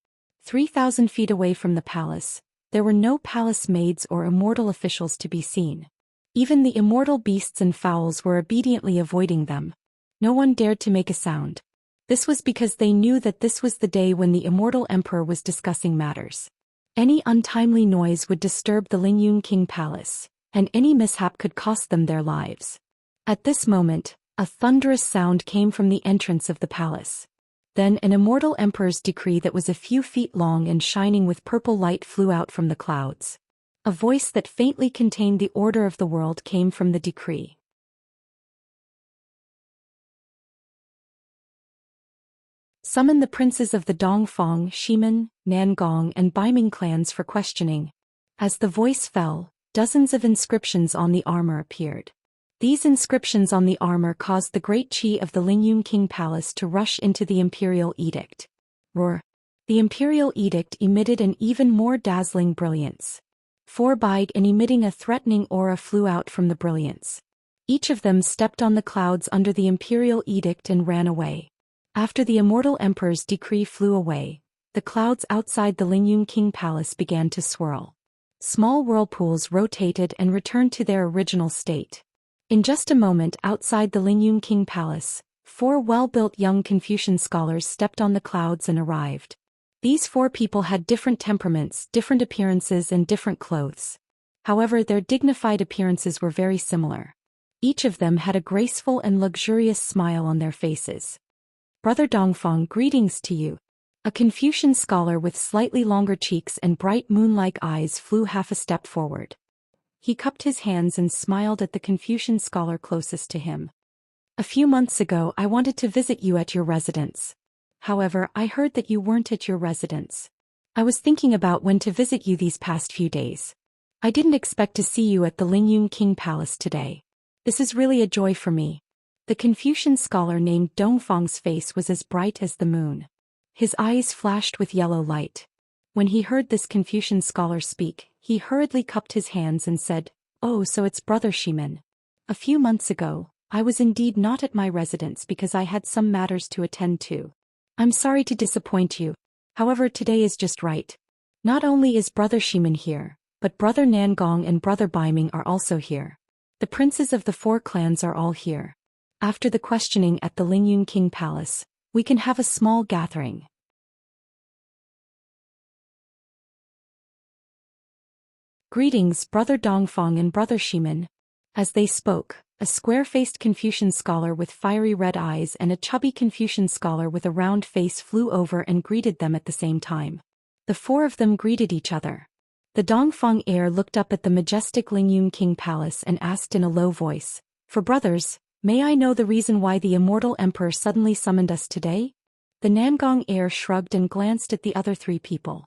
3,000 feet away from the palace, there were no palace maids or immortal officials to be seen. Even the immortal beasts and fowls were obediently avoiding them. No one dared to make a sound. This was because they knew that this was the day when the immortal emperor was discussing matters. Any untimely noise would disturb the Lingyun King Palace, and any mishap could cost them their lives. At this moment, a thunderous sound came from the entrance of the palace. Then an immortal emperor's decree that was a few feet long and shining with purple light flew out from the clouds. A voice that faintly contained the order of the world came from the decree. Summon the princes of the Dongfang, Shimen, Nangong and Baiming clans for questioning. As the voice fell, dozens of inscriptions on the armor appeared. These inscriptions on the armor caused the great qi of the Lingyun King Palace to rush into the imperial edict. Roar! The imperial edict emitted an even more dazzling brilliance. 4 big and emitting a threatening aura flew out from the brilliance. Each of them stepped on the clouds under the imperial edict and ran away. After the immortal emperor's decree flew away, the clouds outside the Lingyun King Palace began to swirl. Small whirlpools rotated and returned to their original state. In just a moment outside the Lingyun King Palace, 4 well-built young Confucian scholars stepped on the clouds and arrived. These 4 people had different temperaments, different appearances and different clothes. However, their dignified appearances were very similar. Each of them had a graceful and luxurious smile on their faces. Brother Dongfang, greetings to you. A Confucian scholar with slightly longer cheeks and bright moon-like eyes flew half a step forward. He cupped his hands and smiled at the Confucian scholar closest to him. A few months ago I wanted to visit you at your residence. However, I heard that you weren't at your residence. I was thinking about when to visit you these past few days. I didn't expect to see you at the Lingyun King Palace today. This is really a joy for me. The Confucian scholar named Dongfang's face was as bright as the moon. His eyes flashed with yellow light. When he heard this Confucian scholar speak, he hurriedly cupped his hands and said, "Oh, so it's Brother Shimen. A few months ago, I was indeed not at my residence because I had some matters to attend to. I'm sorry to disappoint you. However, today is just right. Not only is Brother Shimen here, but Brother Nangong and Brother Baiming are also here. The princes of the 4 clans are all here. After the questioning at the Lingyun King Palace, we can have a small gathering." Greetings, Brother Dongfang and Brother Shimen. As they spoke, a square-faced Confucian scholar with fiery red eyes and a chubby Confucian scholar with a round face flew over and greeted them at the same time. The 4 of them greeted each other. The Dongfang heir looked up at the majestic Lingyun King Palace and asked in a low voice, "For brothers, may I know the reason why the immortal emperor suddenly summoned us today?" The Nangong heir shrugged and glanced at the other 3 people.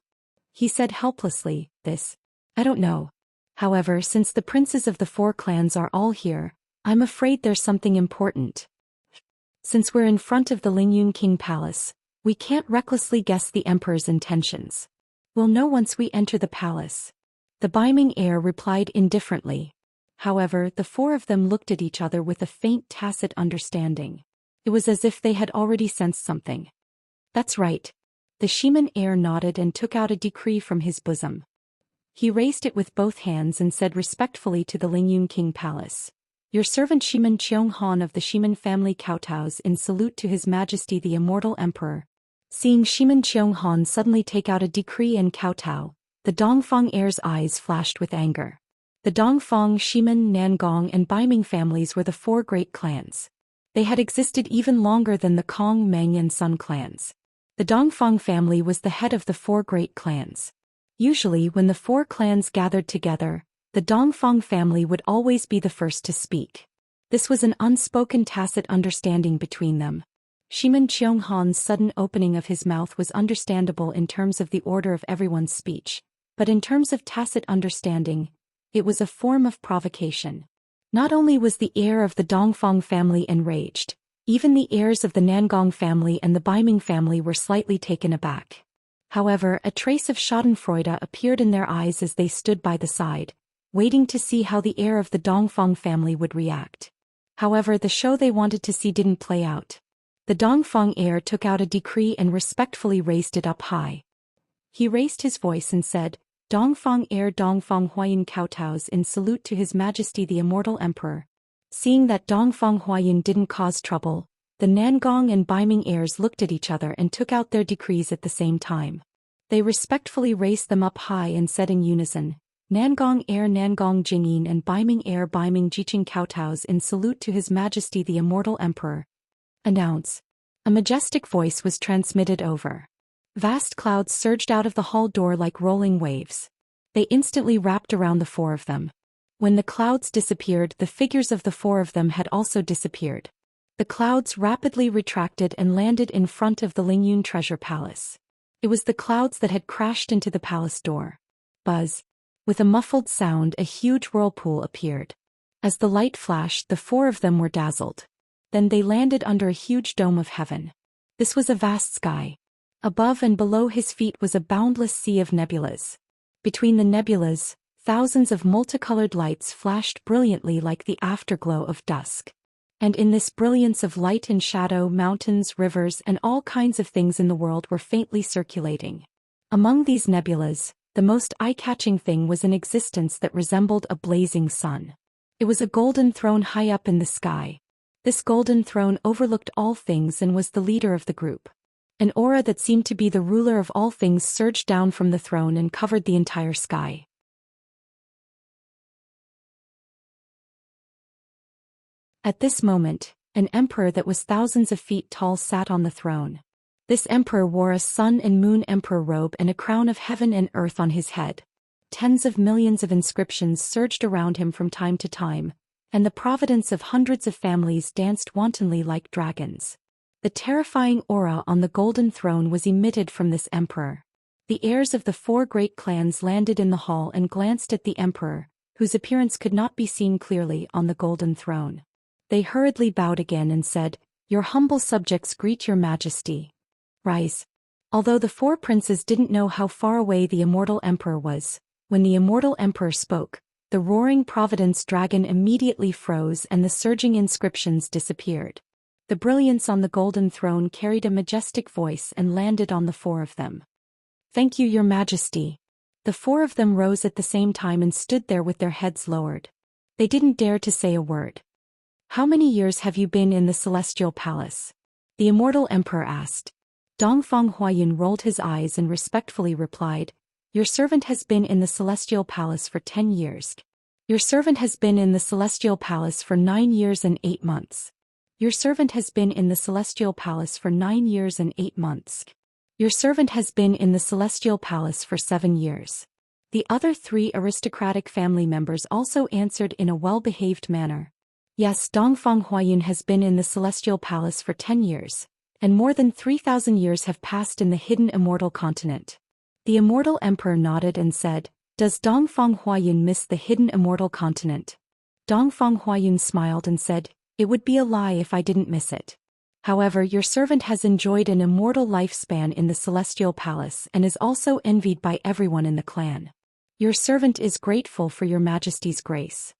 He said helplessly, I don't know. However, since the princes of the 4 clans are all here, I'm afraid there's something important. Since we're in front of the Lingyun King Palace, we can't recklessly guess the emperor's intentions. We'll know once we enter the palace." The Baiming heir replied indifferently. However, the 4 of them looked at each other with a faint tacit understanding. It was as if they had already sensed something. "That's right." The Shimen heir nodded and took out a decree from his bosom. He raised it with both hands and said respectfully to the Lingyun King Palace, "Your servant Shimen Cheong Han of the Shimen family kowtows in salute to His Majesty the Immortal Emperor." Seeing Shimen Cheong Han suddenly take out a decree and kowtow, the Dongfang heir's eyes flashed with anger. The Dongfang, Shimen, Nangong and Baiming families were the 4 great clans. They had existed even longer than the Kong, Meng and Sun clans. The Dongfang family was the head of the 4 great clans. Usually when the 4 clans gathered together, the Dongfang family would always be the first to speak. This was an unspoken tacit understanding between them. Shimen Cheong Han's sudden opening of his mouth was understandable in terms of the order of everyone's speech, but in terms of tacit understanding, it was a form of provocation. Not only was the heir of the Dongfang family enraged, even the heirs of the Nangong family and the Baiming family were slightly taken aback. However, a trace of schadenfreude appeared in their eyes as they stood by the side, waiting to see how the heir of the Dongfang family would react. However, the show they wanted to see didn't play out. The Dongfang heir took out a decree and respectfully raised it up high. He raised his voice and said, "Dongfang heir Dongfang Huayan kowtows in salute to His Majesty the Immortal Emperor." Seeing that Dongfang Huayan didn't cause trouble, the Nangong and Baiming heirs looked at each other and took out their decrees at the same time. They respectfully raised them up high and said in unison, "Nangong heir Nangong Jingyin and Baiming heir Baiming Jiqing kowtows in salute to His Majesty the Immortal Emperor." Announce. A majestic voice was transmitted over. Vast clouds surged out of the hall door like rolling waves. They instantly wrapped around the 4 of them. When the clouds disappeared, the figures of the 4 of them had also disappeared. The clouds rapidly retracted and landed in front of the Lingyun Treasure Palace. It was the clouds that had crashed into the palace door. Buzz. With a muffled sound, a huge whirlpool appeared. As the light flashed, the 4 of them were dazzled. Then they landed under a huge dome of heaven. This was a vast sky. Above and below his feet was a boundless sea of nebulas. Between the nebulas, thousands of multicolored lights flashed brilliantly like the afterglow of dusk. And in this brilliance of light and shadow, mountains, rivers, and all kinds of things in the world were faintly circulating. Among these nebulas, the most eye-catching thing was an existence that resembled a blazing sun. It was a golden throne high up in the sky. This golden throne overlooked all things and was the leader of the group. An aura that seemed to be the ruler of all things surged down from the throne and covered the entire sky. At this moment, an emperor that was thousands of feet tall sat on the throne. This emperor wore a sun and moon emperor robe and a crown of heaven and earth on his head. Tens of millions of inscriptions surged around him from time to time, and the providence of hundreds of families danced wantonly like dragons. The terrifying aura on the golden throne was emitted from this emperor. The heirs of the 4 great clans landed in the hall and glanced at the emperor, whose appearance could not be seen clearly on the golden throne. They hurriedly bowed again and said, "Your humble subjects greet your majesty. Rise." Although the four princes didn't know how far away the immortal emperor was, when the immortal emperor spoke, the roaring Providence dragon immediately froze and the surging inscriptions disappeared. The brilliance on the golden throne carried a majestic voice and landed on the four of them. "Thank you, your majesty." The four of them rose at the same time and stood there with their heads lowered. They didn't dare to say a word. "How many years have you been in the celestial palace?" the immortal emperor asked. Dongfang Huayun rolled his eyes and respectfully replied, "Your servant has been in the celestial palace for 10 years. Your servant has been in the celestial palace for 9 years and 8 months. Your servant has been in the celestial palace for 9 years and 8 months. Your servant has been in the celestial palace for 7 years. The other 3 aristocratic family members also answered in a well-behaved manner. Yes, Dongfang Huayun has been in the celestial palace for 10 years, and more than 3,000 years have passed in the hidden immortal continent. The immortal emperor nodded and said, "Does Dongfang Huayun miss the hidden immortal continent?" Dongfang Huayun smiled and said, "It would be a lie if I didn't miss it. However, your servant has enjoyed an immortal lifespan in the celestial palace and is also envied by everyone in the clan. Your servant is grateful for your majesty's grace."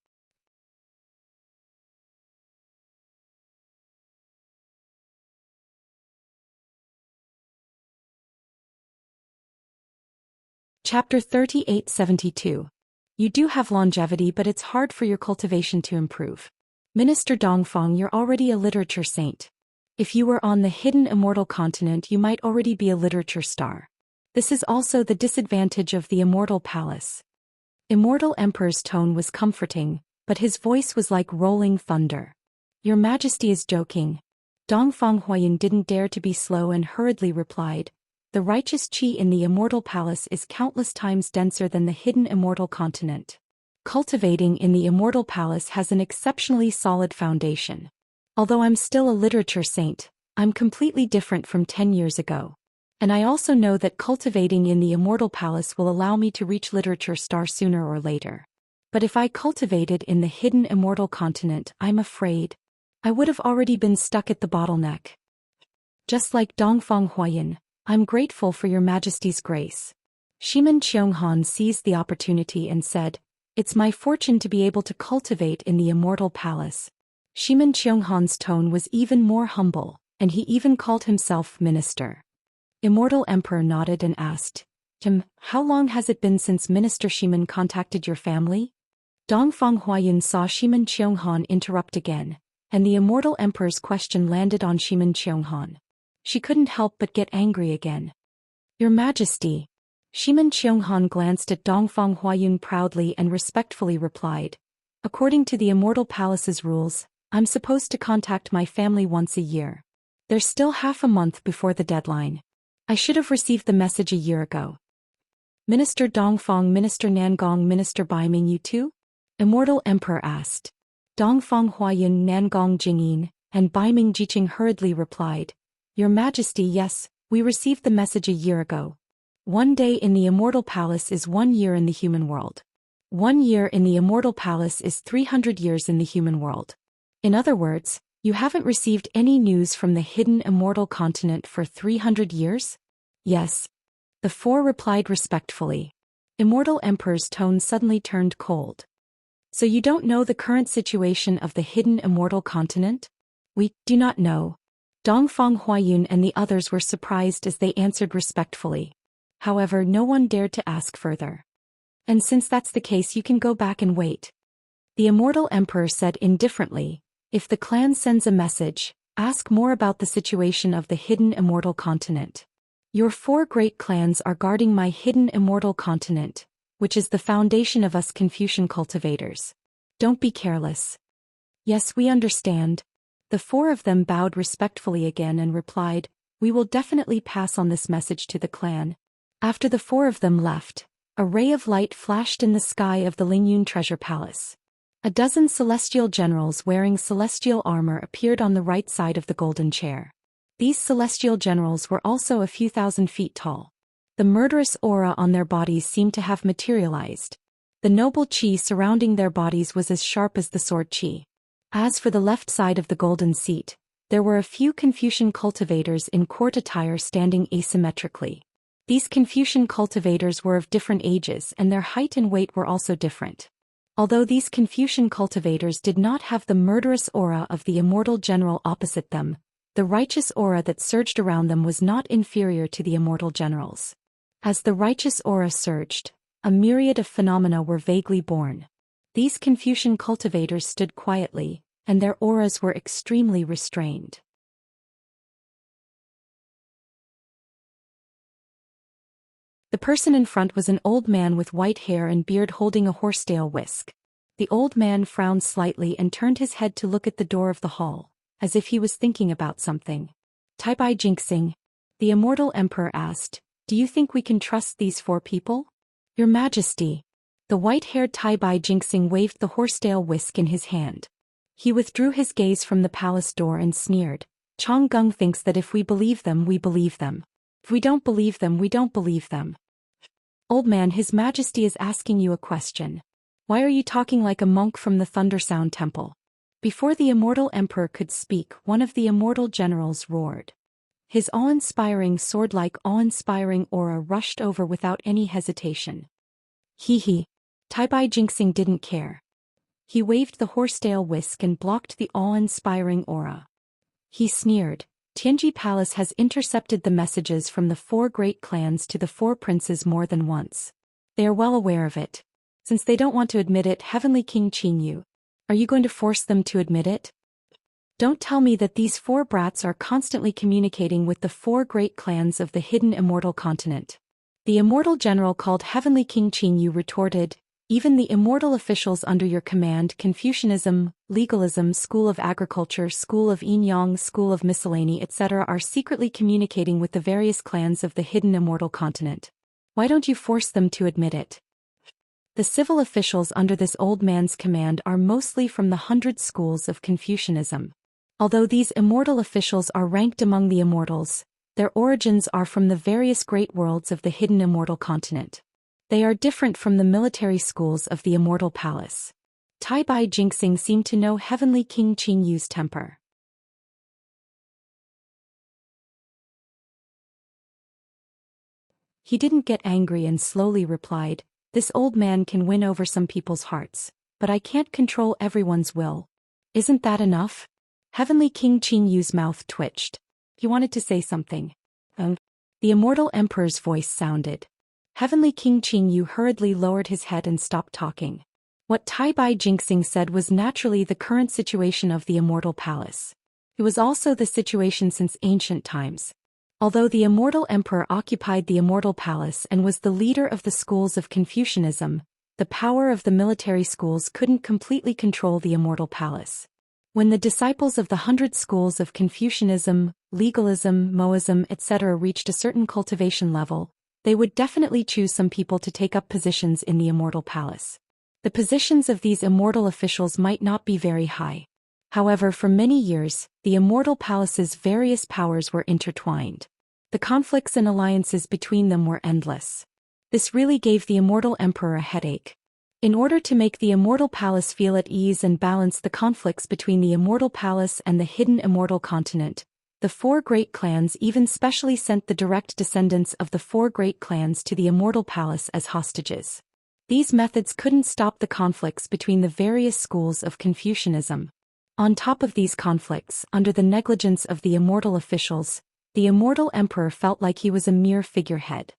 Chapter 3872. You do have longevity, but it's hard for your cultivation to improve. Minister Dongfang, you're already a literature saint. If you were on the hidden immortal continent, you might already be a literature star. This is also the disadvantage of the immortal palace. Immortal Emperor's tone was comforting, but his voice was like rolling thunder. "Your Majesty is joking." Dongfang Huayun didn't dare to be slow and hurriedly replied, "The righteous qi in the immortal palace is countless times denser than the hidden immortal continent. Cultivating in the immortal palace has an exceptionally solid foundation. Although I'm still a literature saint, I'm completely different from 10 years ago. And I also know that cultivating in the immortal palace will allow me to reach literature star sooner or later. But if I cultivated in the hidden immortal continent, I'm afraid I would have already been stuck at the bottleneck." Just like Dongfang Huayun, "I'm grateful for your majesty's grace." Shimen Qionghan seized the opportunity and said, "It's my fortune to be able to cultivate in the immortal palace." Shimen Qionghan's tone was even more humble, and he even called himself minister. Immortal Emperor nodded and asked, How long has it been since Minister Shimen contacted your family?" Dongfang Huayun saw Shimen Qionghan interrupt again, and the Immortal Emperor's question landed on Shimen Qionghan. She couldn't help but get angry again. "Your Majesty." Shimen Qionghan glanced at Dongfang Huayun proudly and respectfully replied, "According to the Immortal Palace's rules, I'm supposed to contact my family once a year. There's still half a month before the deadline. I should have received the message a year ago." "Minister Dongfang, Minister Nangong, Minister Baiming, you too?" Immortal Emperor asked. Dongfang Huayun, Nangong Jingyin, and Baiming Jiqing hurriedly replied, "Your Majesty, yes, we received the message a year ago. 1 day in the Immortal Palace is 1 year in the human world. 1 year in the Immortal Palace is 300 years in the human world. In other words, you haven't received any news from the hidden immortal continent for 300 years? Yes." The four replied respectfully. Immortal Emperor's tone suddenly turned cold. "So you don't know the current situation of the hidden immortal continent?" "We do not know." Dongfang Huayun and the others were surprised as they answered respectfully. However, no one dared to ask further. "And since that's the case, you can go back and wait." The Immortal Emperor said indifferently, "If the clan sends a message, ask more about the situation of the hidden immortal continent. Your 4 great clans are guarding my hidden immortal continent, which is the foundation of us Confucian cultivators. Don't be careless." "Yes, we understand." The 4 of them bowed respectfully again and replied, "We will definitely pass on this message to the clan." After the 4 of them left, a ray of light flashed in the sky of the Lingyun Treasure Palace. A dozen celestial generals wearing celestial armor appeared on the right side of the golden chair. These celestial generals were also a few thousand feet tall. The murderous aura on their bodies seemed to have materialized. The noble qi surrounding their bodies was as sharp as the sword qi. As for the left side of the golden seat, there were a few Confucian cultivators in court attire standing asymmetrically. These Confucian cultivators were of different ages and their height and weight were also different. Although these Confucian cultivators did not have the murderous aura of the immortal general opposite them, the righteous aura that surged around them was not inferior to the immortal generals. As the righteous aura surged, a myriad of phenomena were vaguely born. These Confucian cultivators stood quietly, and their auras were extremely restrained. The person in front was an old man with white hair and beard holding a horsetail whisk. The old man frowned slightly and turned his head to look at the door of the hall, as if he was thinking about something. "Tai-bai Jinxing," the immortal emperor asked, "do you think we can trust these 4 people?" "Your Majesty." The white-haired Tai-bai Jinxing waved the horsetail whisk in his hand. He withdrew his gaze from the palace door and sneered, "Chong Gung thinks that if we believe them, we believe them. If we don't believe them, we don't believe them." "Old man, His Majesty is asking you a question. Why are you talking like a monk from the Thundersound Temple?" Before the immortal emperor could speak, one of the immortal generals roared. His awe-inspiring sword-like awe-inspiring aura rushed over without any hesitation. Hee. Tai-bai Jinxing didn't care. He waved the horsetail whisk and blocked the awe-inspiring aura. He sneered, "Tianji Palace has intercepted the messages from the 4 great clans to the 4 princes more than once. They are well aware of it. Since they don't want to admit it, Heavenly King Qingyu, are you going to force them to admit it? Don't tell me that these 4 brats are constantly communicating with the 4 great clans of the hidden immortal continent." The immortal general called Heavenly King Qingyu retorted, "Even the immortal officials under your command, Confucianism, legalism, School of Agriculture, School of Yin-Yang, School of Miscellany, etc. are secretly communicating with the various clans of the hidden immortal continent. Why don't you force them to admit it?" The civil officials under this old man's command are mostly from the 100 schools of Confucianism. Although these immortal officials are ranked among the immortals, their origins are from the various great worlds of the hidden immortal continent. They are different from the military schools of the immortal palace. Tai-bai Jinxing seemed to know Heavenly King Qingyu's temper. He didn't get angry and slowly replied, "This old man can win over some people's hearts, but I can't control everyone's will. Isn't that enough?" Heavenly King Qingyu's mouth twitched. He wanted to say something. The immortal emperor's voice sounded. Heavenly King Qingyu hurriedly lowered his head and stopped talking. What Tai-bai Jinxing said was naturally the current situation of the immortal palace. It was also the situation since ancient times. Although the immortal emperor occupied the immortal palace and was the leader of the schools of Confucianism, the power of the military schools couldn't completely control the immortal palace. When the disciples of the 100 schools of Confucianism, legalism, Moism, etc. reached a certain cultivation level, they would definitely choose some people to take up positions in the immortal palace. The positions of these immortal officials might not be very high. However, for many years, the immortal palace's various powers were intertwined. The conflicts and alliances between them were endless. This really gave the immortal emperor a headache. In order to make the immortal palace feel at ease and balance the conflicts between the immortal palace and the hidden immortal continent, the 4 great clans even specially sent the direct descendants of the 4 great clans to the immortal palace as hostages. These methods couldn't stop the conflicts between the various schools of Confucianism. On top of these conflicts, under the negligence of the immortal officials, the immortal emperor felt like he was a mere figurehead.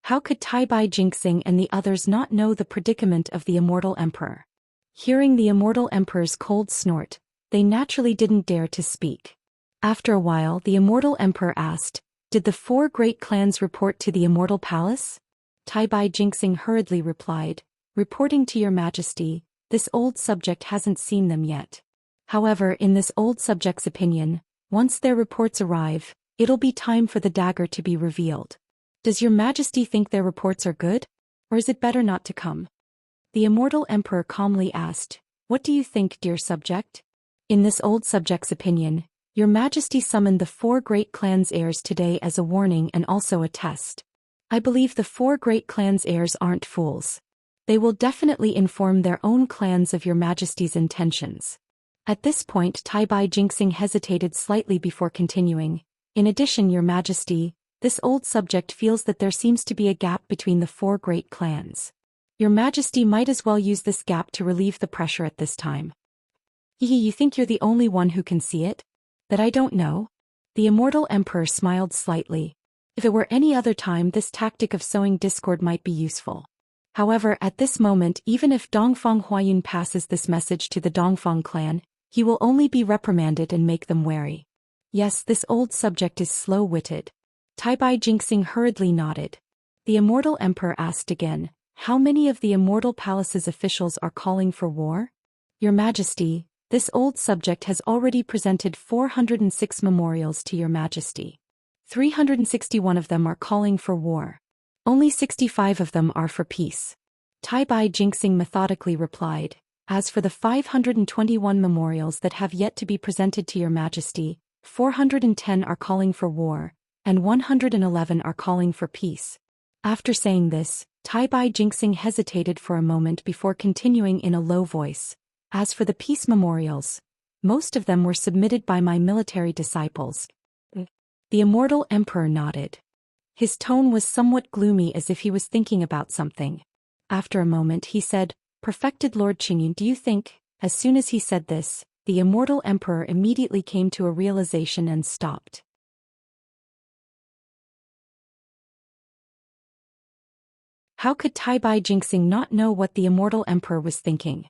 How could Tai-bai Jinxing and the others not know the predicament of the immortal emperor? Hearing the immortal emperor's cold snort, they naturally didn't dare to speak. After a while, the immortal emperor asked, "Did the 4 great clans report to the immortal palace?" Tai-bai Jinxing hurriedly replied, "Reporting to your majesty, this old subject hasn't seen them yet. However, in this old subject's opinion, once their reports arrive, it'll be time for the dagger to be revealed. Does your majesty think their reports are good? Or is it better not to come?" The immortal emperor calmly asked, "What do you think, dear subject? In this old subject's opinion, your majesty summoned the 4 great clans' heirs today as a warning and also a test. I believe the 4 great clans' heirs aren't fools. They will definitely inform their own clans of your majesty's intentions. At this point Tai Bai Jinxing hesitated slightly before continuing. In addition, Your Majesty, this old subject feels that there seems to be a gap between the four great clans. Your Majesty might as well use this gap to relieve the pressure at this time. You think you're the only one who can see it? That I don't know? The Immortal Emperor smiled slightly. If it were any other time, this tactic of sowing discord might be useful. However, at this moment, even if Dongfang Huayun passes this message to the Dongfang clan, he will only be reprimanded and make them wary. Yes, this old subject is slow-witted. Tai Bai Jinxing hurriedly nodded. The Immortal Emperor asked again, how many of the Immortal Palace's officials are calling for war? Your Majesty, this old subject has already presented 406 memorials to Your Majesty. 361 of them are calling for war. Only 65 of them are for peace. Tai Bai Jinxing methodically replied, as for the 521 memorials that have yet to be presented to Your Majesty, 410 are calling for war, and 111 are calling for peace. After saying this, Tai Bai Jinxing hesitated for a moment before continuing in a low voice. As for the peace memorials, most of them were submitted by my military disciples. The Immortal Emperor nodded. His tone was somewhat gloomy, as if he was thinking about something. After a moment he said, Perfected Lord Qingyun, do you think? As soon as he said this, the Immortal Emperor immediately came to a realization and stopped. How could Tai Bai Jinxing not know what the Immortal Emperor was thinking?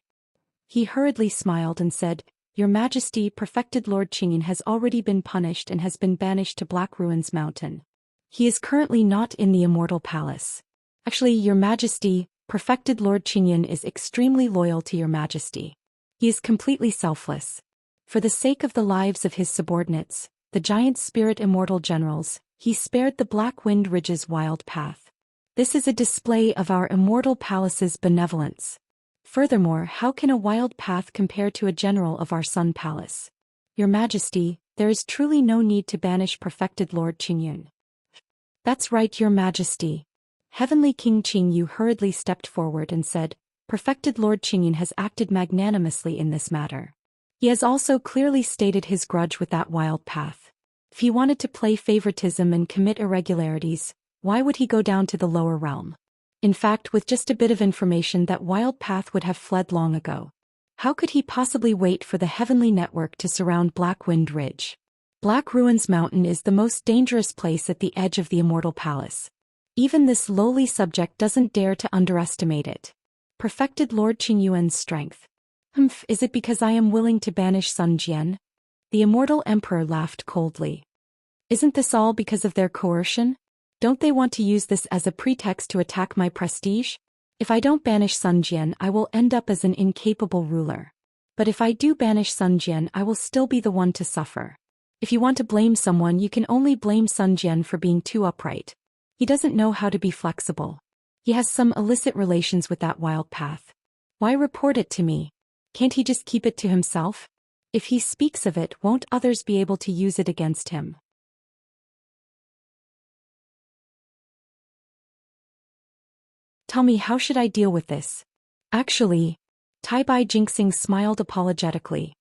He hurriedly smiled and said, Your Majesty, Perfected Lord Qingyun has already been punished and has been banished to Black Ruins Mountain. He is currently not in the Immortal Palace. Actually, Your Majesty, Perfected Lord Qingyun is extremely loyal to Your Majesty. He is completely selfless. For the sake of the lives of his subordinates, the giant spirit immortal generals, he spared the Black Wind Ridge's wild path. This is a display of our Immortal Palace's benevolence. Furthermore, how can a wild path compare to a general of our Sun Palace? Your Majesty, there is truly no need to banish Perfected Lord Qingyun. That's right, Your Majesty. Heavenly King Qingyu hurriedly stepped forward and said, Perfected Lord Qingyun has acted magnanimously in this matter. He has also clearly stated his grudge with that wild path. If he wanted to play favoritism and commit irregularities, why would he go down to the lower realm? In fact, with just a bit of information, that wild path would have fled long ago. How could he possibly wait for the heavenly network to surround Black Wind Ridge? Black Ruins Mountain is the most dangerous place at the edge of the Immortal Palace. Even this lowly subject doesn't dare to underestimate it. Perfected Lord Qingyuan's strength. Is it because I am willing to banish Sun Jian? The Immortal Emperor laughed coldly. Isn't this all because of their coercion? Don't they want to use this as a pretext to attack my prestige? If I don't banish Sun Jian, I will end up as an incapable ruler. But if I do banish Sun Jian, I will still be the one to suffer. If you want to blame someone, you can only blame Sun Jian for being too upright. He doesn't know how to be flexible. He has some illicit relations with that wild path. Why report it to me? Can't he just keep it to himself? If he speaks of it, won't others be able to use it against him? Tell me, how should I deal with this? Actually, Tai Bai Jinxing smiled apologetically.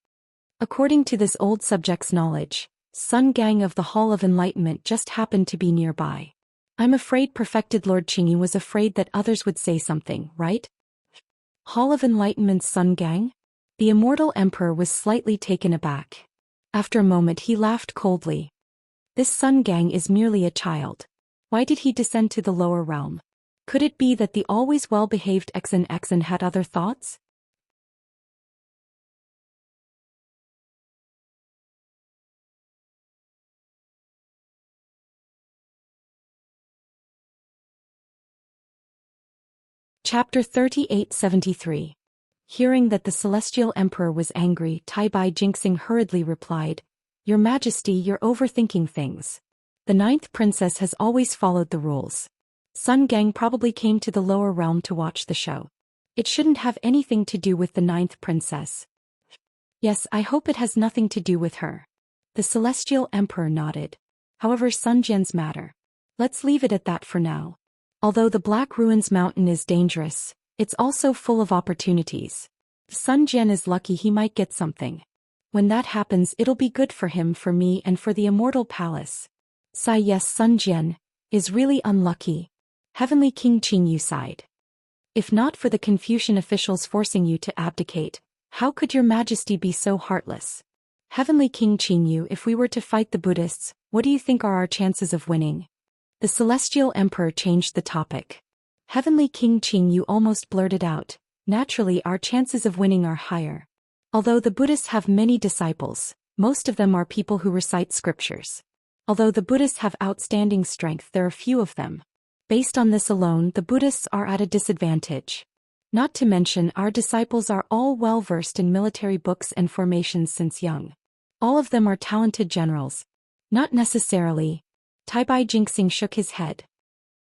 According to this old subject's knowledge, Sun Gang of the Hall of Enlightenment just happened to be nearby. I'm afraid Perfected Lord Qingyun was afraid that others would say something, right? Hall of Enlightenment's Sun Gang? The Immortal Emperor was slightly taken aback. After a moment he laughed coldly. This Sun Gang is merely a child. Why did he descend to the lower realm? Could it be that the always well-behaved Exen had other thoughts? Chapter 3873. Hearing that the Celestial Emperor was angry, Tai Bai Jinxing hurriedly replied, Your Majesty, you're overthinking things. The ninth princess has always followed the rules. Sun Gang probably came to the lower realm to watch the show. It shouldn't have anything to do with the ninth princess. Yes, I hope it has nothing to do with her. The Celestial Emperor nodded. However, Sun Jian's matter. Let's leave it at that for now. Although the Black Ruins Mountain is dangerous, it's also full of opportunities. If Sun Jian is lucky, he might get something. When that happens, it'll be good for him, for me, and for the immortal palace. Sigh. Yes, Sun Jian is really unlucky. Heavenly King Qingyu sighed. If not for the Confucian officials forcing you to abdicate, how could your majesty be so heartless? Heavenly King Qingyu, if we were to fight the Buddhists, what do you think are our chances of winning? The celestial emperor changed the topic. Heavenly King Qingyu almost blurted out, naturally our chances of winning are higher. Although the Buddhists have many disciples, most of them are people who recite scriptures. Although the Buddhists have outstanding strength, there are few of them. Based on this alone, the Buddhists are at a disadvantage. Not to mention, our disciples are all well versed in military books and formations since young. All of them are talented generals. Not necessarily. Taibai Jingxing shook his head.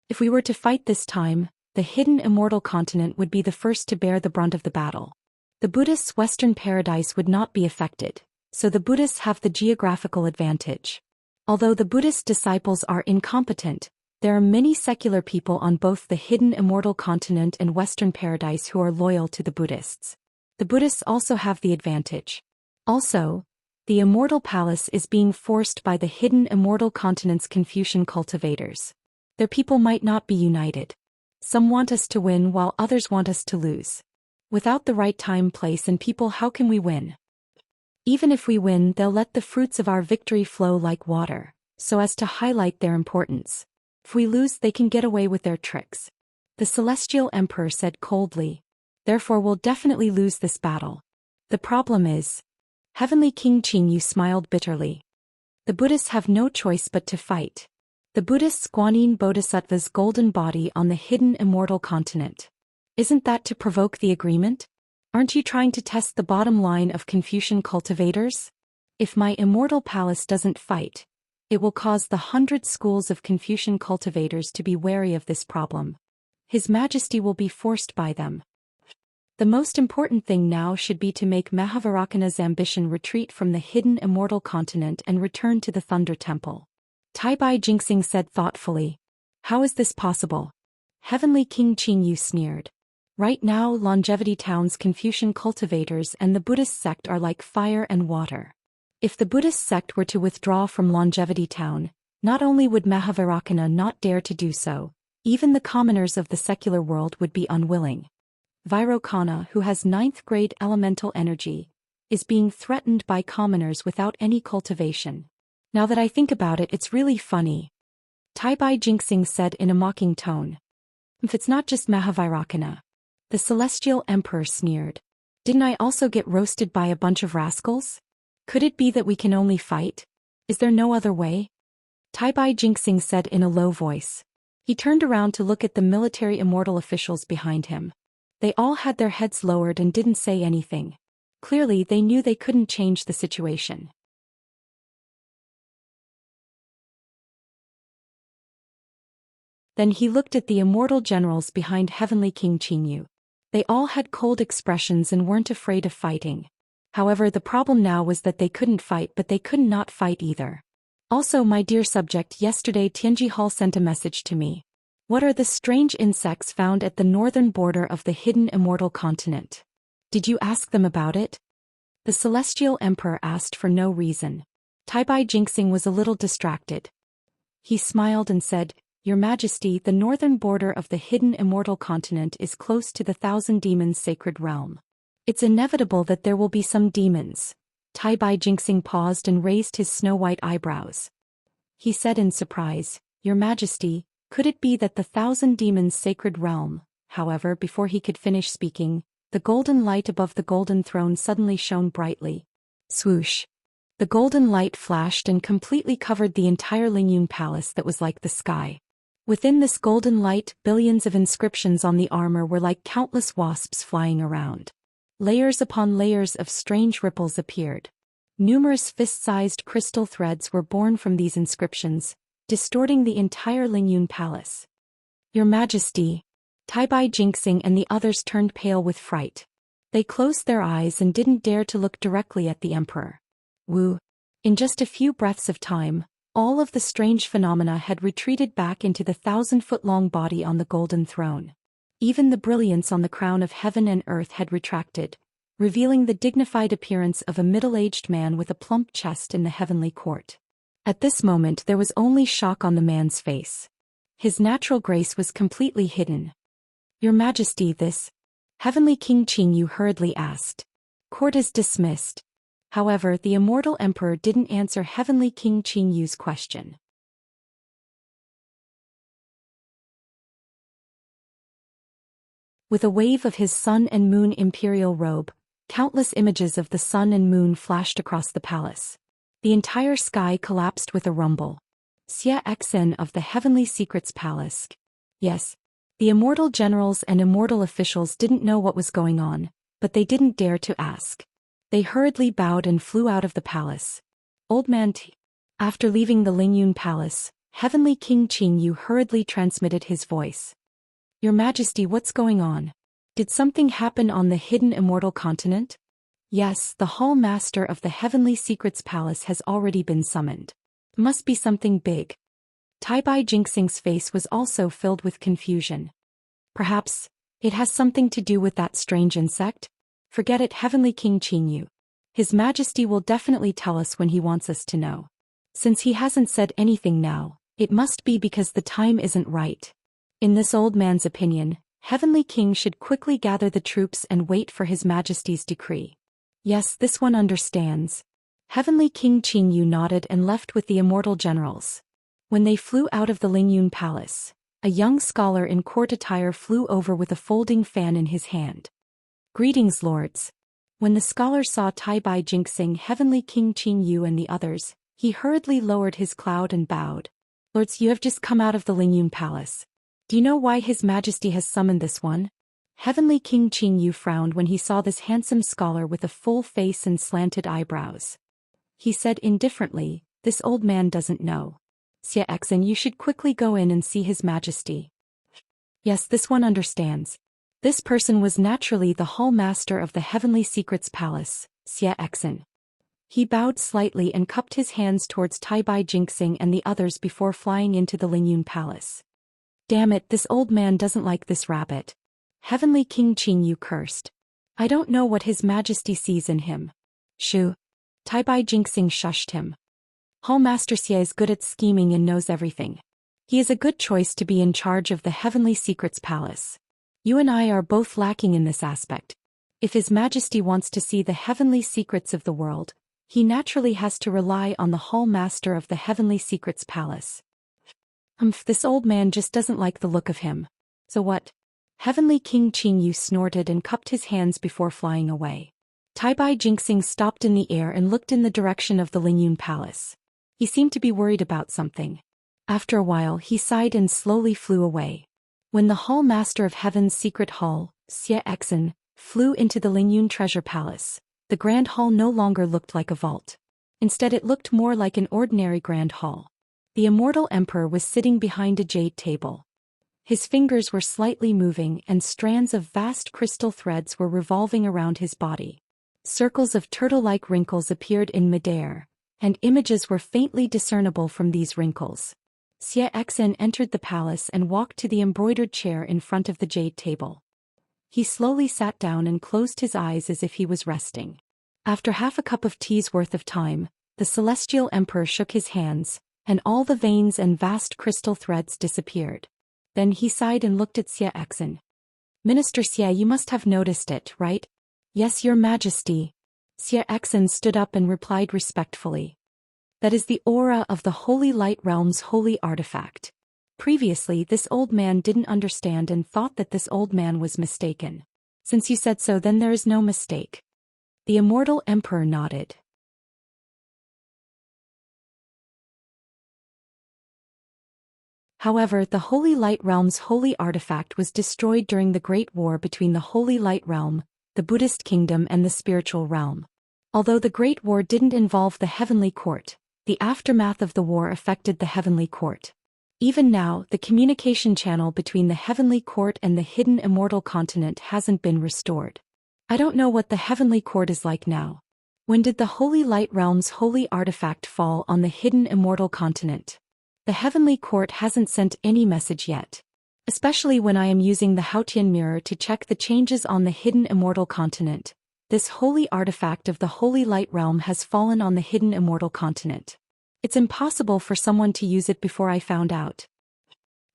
If we were to fight this time, the hidden immortal continent would be the first to bear the brunt of the battle. The Buddhists' Western paradise would not be affected, so the Buddhists have the geographical advantage. Although the Buddhist disciples are incompetent, there are many secular people on both the hidden immortal continent and Western paradise who are loyal to the Buddhists. The Buddhists also have the advantage. Also, the immortal palace is being forced by the hidden immortal continent's Confucian cultivators. Their people might not be united. Some want us to win while others want us to lose. Without the right time, place, and people, how can we win? Even if we win, they'll let the fruits of our victory flow like water, so as to highlight their importance. If we lose, they can get away with their tricks. The celestial emperor said coldly. Therefore we'll definitely lose this battle. The problem is... Heavenly King Qingyu smiled bitterly. The Buddhists have no choice but to fight. The Buddhist Guanyin Bodhisattva's golden body on the hidden immortal continent. Isn't that to provoke the agreement? Aren't you trying to test the bottom line of Confucian cultivators? If my immortal palace doesn't fight, it will cause the 100 schools of Confucian cultivators to be wary of this problem. His Majesty will be forced by them. The most important thing now should be to make Mahavairakana's ambition retreat from the hidden immortal continent and return to the Thunder Temple. Taibai Jingxing said thoughtfully. How is this possible? Heavenly King Qingyu sneered. Right now, Longevity Town's Confucian cultivators and the Buddhist sect are like fire and water. If the Buddhist sect were to withdraw from Longevity Town, not only would Mahavairakana not dare to do so, even the commoners of the secular world would be unwilling. Vairocana, who has 9th grade elemental energy, is being threatened by commoners without any cultivation. Now that I think about it, it's really funny. Taibai Jingxing said in a mocking tone. If it's not just Mahavairakana. The celestial emperor sneered. Didn't I also get roasted by a bunch of rascals? Could it be that we can only fight? Is there no other way? Taibai Jingxing said in a low voice. He turned around to look at the military immortal officials behind him. They all had their heads lowered and didn't say anything. Clearly they knew they couldn't change the situation. Then he looked at the immortal generals behind Heavenly King Qingyu. They all had cold expressions and weren't afraid of fighting. However, the problem now was that they couldn't fight, but they could not fight either. Also, my dear subject, yesterday Tianji Hall sent a message to me. What are the strange insects found at the northern border of the hidden immortal continent? Did you ask them about it? The celestial emperor asked for no reason. Taibai Jingxing was a little distracted. He smiled and said, Your Majesty, the northern border of the hidden immortal continent is close to the Thousand Demons' sacred realm. It's inevitable that there will be some demons. Taibai Jingxing paused and raised his snow-white eyebrows. He said in surprise, Your Majesty, could it be that the Thousand Demons' sacred realm? However, before he could finish speaking, the golden light above the golden throne suddenly shone brightly. Swoosh! The golden light flashed and completely covered the entire Lingyun Palace that was like the sky. Within this golden light, billions of inscriptions on the armor were like countless wasps flying around. Layers upon layers of strange ripples appeared. Numerous fist-sized crystal threads were born from these inscriptions, distorting the entire Lingyun Palace. Your Majesty! Taibai Jingxing and the others turned pale with fright. They closed their eyes and didn't dare to look directly at the emperor. Woo! In just a few breaths of time, all of the strange phenomena had retreated back into the 1,000-foot-long body on the golden throne. Even the brilliance on the crown of heaven and earth had retracted, revealing the dignified appearance of a middle-aged man with a plump chest in the heavenly court. At this moment there was only shock on the man's face. His natural grace was completely hidden. "Your Majesty, this..." Heavenly King Qingyu hurriedly asked. "Court is dismissed." However, the immortal emperor didn't answer Heavenly King Qingyu's question. With a wave of his sun and moon imperial robe, countless images of the sun and moon flashed across the palace. The entire sky collapsed with a rumble. Xie Exen of the Heavenly Secrets Palace. Yes, the immortal generals and immortal officials didn't know what was going on, but they didn't dare to ask. They hurriedly bowed and flew out of the palace. Old Man T. After leaving the Lingyun Palace, Heavenly King Qingyu hurriedly transmitted his voice. "Your Majesty, what's going on? Did something happen on the hidden immortal continent?" "Yes, the Hall Master of the Heavenly Secrets Palace has already been summoned. Must be something big." Taibai Jinxing's face was also filled with confusion. "Perhaps it has something to do with that strange insect?" "Forget it, Heavenly King Qingyu. His Majesty will definitely tell us when he wants us to know. Since he hasn't said anything now, it must be because the time isn't right." In this old man's opinion, Heavenly King should quickly gather the troops and wait for His Majesty's decree. "Yes, this one understands." Heavenly King Qingyu nodded and left with the immortal generals. When they flew out of the Lingyun Palace, a young scholar in court attire flew over with a folding fan in his hand. "Greetings, lords." When the scholar saw Taibai Jinxing, Heavenly King Qingyu and the others, he hurriedly lowered his cloud and bowed. "Lords, you have just come out of the Lingyun Palace. Do you know why His Majesty has summoned this one?" Heavenly King Qingyu frowned when he saw this handsome scholar with a full face and slanted eyebrows. He said indifferently, "This old man doesn't know. Xie Exen, you should quickly go in and see His Majesty." "Yes, this one understands." This person was naturally the Hall Master of the Heavenly Secrets Palace, Xie Exen. He bowed slightly and cupped his hands towards Taibai Jinxing and the others before flying into the Lingyun Palace. "Damn it, this old man doesn't like this rabbit." Heavenly King Qingyu cursed. "I don't know what His Majesty sees in him." "Shoo." Taibai Jinxing shushed him. "Hall Master Xie is good at scheming and knows everything. He is a good choice to be in charge of the Heavenly Secrets Palace. You and I are both lacking in this aspect. If His Majesty wants to see the heavenly secrets of the world, he naturally has to rely on the Hall Master of the Heavenly Secrets Palace." This old man just doesn't like the look of him. So what?" Heavenly King Qingyu snorted and cupped his hands before flying away. Taibai Jinxing stopped in the air and looked in the direction of the Lingyun Palace. He seemed to be worried about something. After a while he sighed and slowly flew away. When the Hall Master of Heaven's secret hall, Xie Exen, flew into the Lingyun Treasure Palace, the Grand Hall no longer looked like a vault. Instead it looked more like an ordinary Grand Hall. The immortal emperor was sitting behind a jade table. His fingers were slightly moving and strands of vast crystal threads were revolving around his body. Circles of turtle-like wrinkles appeared in midair, and images were faintly discernible from these wrinkles. Xie Exen entered the palace and walked to the embroidered chair in front of the jade table. He slowly sat down and closed his eyes as if he was resting. After half a cup of tea's worth of time, the celestial emperor shook his hands, and all the veins and vast crystal threads disappeared. Then he sighed and looked at Xie Exen. "Minister Xie, you must have noticed it, right?" "Yes, Your Majesty." Xie Exen stood up and replied respectfully. "That is the aura of the Holy Light Realm's holy artifact." Previously this old man didn't understand and thought that this old man was mistaken. "Since you said so, then there is no mistake." The immortal emperor nodded. However, the Holy Light Realm's holy artifact was destroyed during the Great War between the Holy Light Realm, the Buddhist kingdom and the spiritual realm. Although the Great War didn't involve the Heavenly Court, the aftermath of the war affected the Heavenly Court. Even now, the communication channel between the Heavenly Court and the hidden immortal continent hasn't been restored. I don't know what the Heavenly Court is like now. When did the Holy Light Realm's holy artifact fall on the hidden immortal continent? The Heavenly Court hasn't sent any message yet. Especially when I am using the Haotian mirror to check the changes on the hidden immortal continent. This holy artifact of the holy light realm has fallen on the hidden immortal continent. It's impossible for someone to use it before I found out.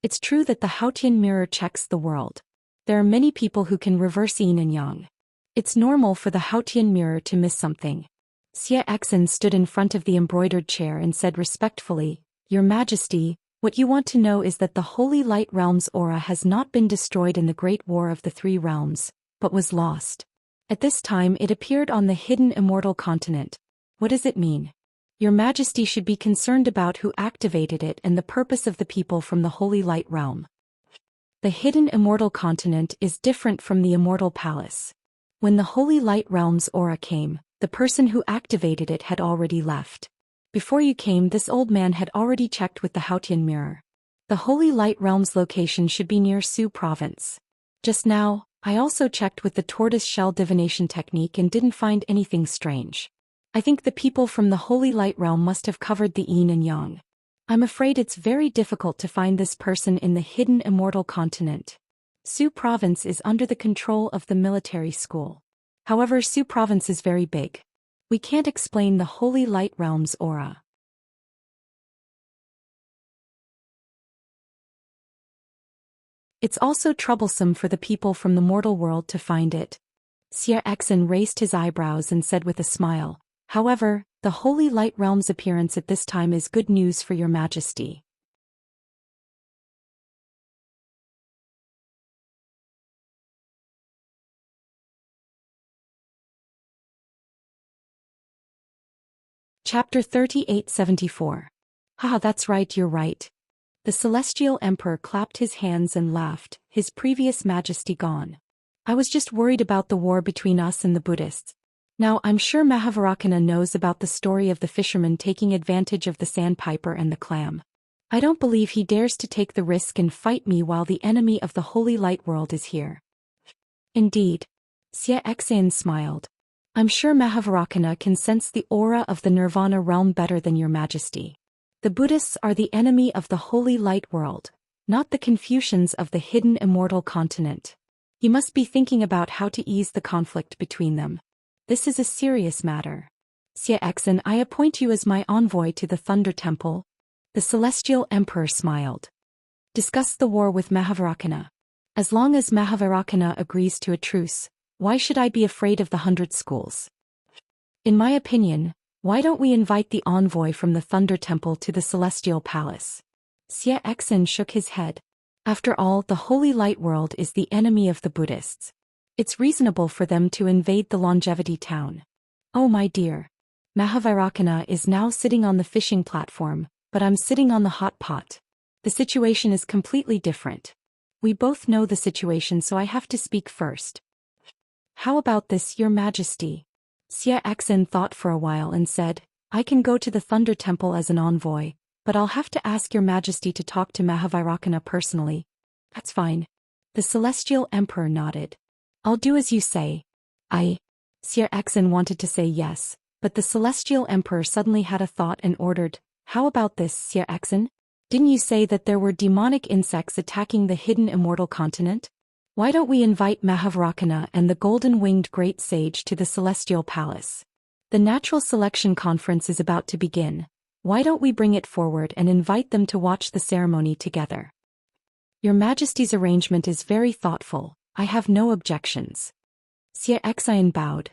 It's true that the Haotian mirror checks the world. There are many people who can reverse yin and yang. It's normal for the Haotian mirror to miss something. Xie Exin stood in front of the embroidered chair and said respectfully, Your Majesty, what you want to know is that the Holy Light Realm's aura has not been destroyed in the Great War of the Three Realms, but was lost. At this time it appeared on the hidden immortal continent. What does it mean? Your Majesty should be concerned about who activated it and the purpose of the people from the Holy Light Realm. The hidden immortal continent is different from the immortal palace. When the Holy Light Realm's aura came, the person who activated it had already left. Before you came, this old man had already checked with the Haotian mirror. The Holy Light Realm's location should be near Su province. Just now, I also checked with the tortoise shell divination technique and didn't find anything strange. I think the people from the Holy Light Realm must have covered the yin and yang. I'm afraid it's very difficult to find this person in the hidden immortal continent. Su province is under the control of the military school. However, Su province is very big. We can't explain the Holy Light Realm's aura. It's also troublesome for the people from the mortal world to find it. Xie Exin raised his eyebrows and said with a smile, However, the Holy Light Realm's appearance at this time is good news for your Majesty. Chapter 3874. Haha, that's right, you're right. The Celestial Emperor clapped his hands and laughed, His previous Majesty gone. I was just worried about the war between us and the Buddhists. Now I'm sure Mahavarakana knows about the story of the fisherman taking advantage of the sandpiper and the clam. I don't believe he dares to take the risk and fight me while the enemy of the Holy Light World is here. Indeed. Xie Exin smiled. I'm sure Mahavarakana can sense the aura of the Nirvana realm better than your Majesty. The Buddhists are the enemy of the Holy Light World, not the Confucians of the hidden immortal continent. You must be thinking about how to ease the conflict between them. This is a serious matter. Xie Exin, I appoint you as my envoy to the Thunder Temple. The Celestial Emperor smiled. Discuss the war with Mahavarakana. As long as Mahavarakana agrees to a truce, why should I be afraid of the 100 schools? In my opinion, why don't we invite the envoy from the Thunder Temple to the Celestial Palace? Xie Exin shook his head. After all, the Holy Light World is the enemy of the Buddhists. It's reasonable for them to invade the Longevity Town. Oh my dear. Mahavarakana is now sitting on the fishing platform, but I'm sitting on the hot pot. The situation is completely different. We both know the situation, so I have to speak first. How about this, Your Majesty? Xie Exin thought for a while and said, I can go to the Thunder Temple as an envoy, but I'll have to ask Your Majesty to talk to Mahavarakana personally. That's fine. The Celestial Emperor nodded. I'll do as you say. Xie Exin wanted to say yes, but the Celestial Emperor suddenly had a thought and ordered, How about this, Xie Exin? Didn't you say that there were demonic insects attacking the hidden immortal continent? Why don't we invite Mahavarakana and the golden-winged great sage to the Celestial Palace? The Natural Selection Conference is about to begin. Why don't we bring it forward and invite them to watch the ceremony together? Your Majesty's arrangement is very thoughtful. I have no objections. Xie Exin bowed.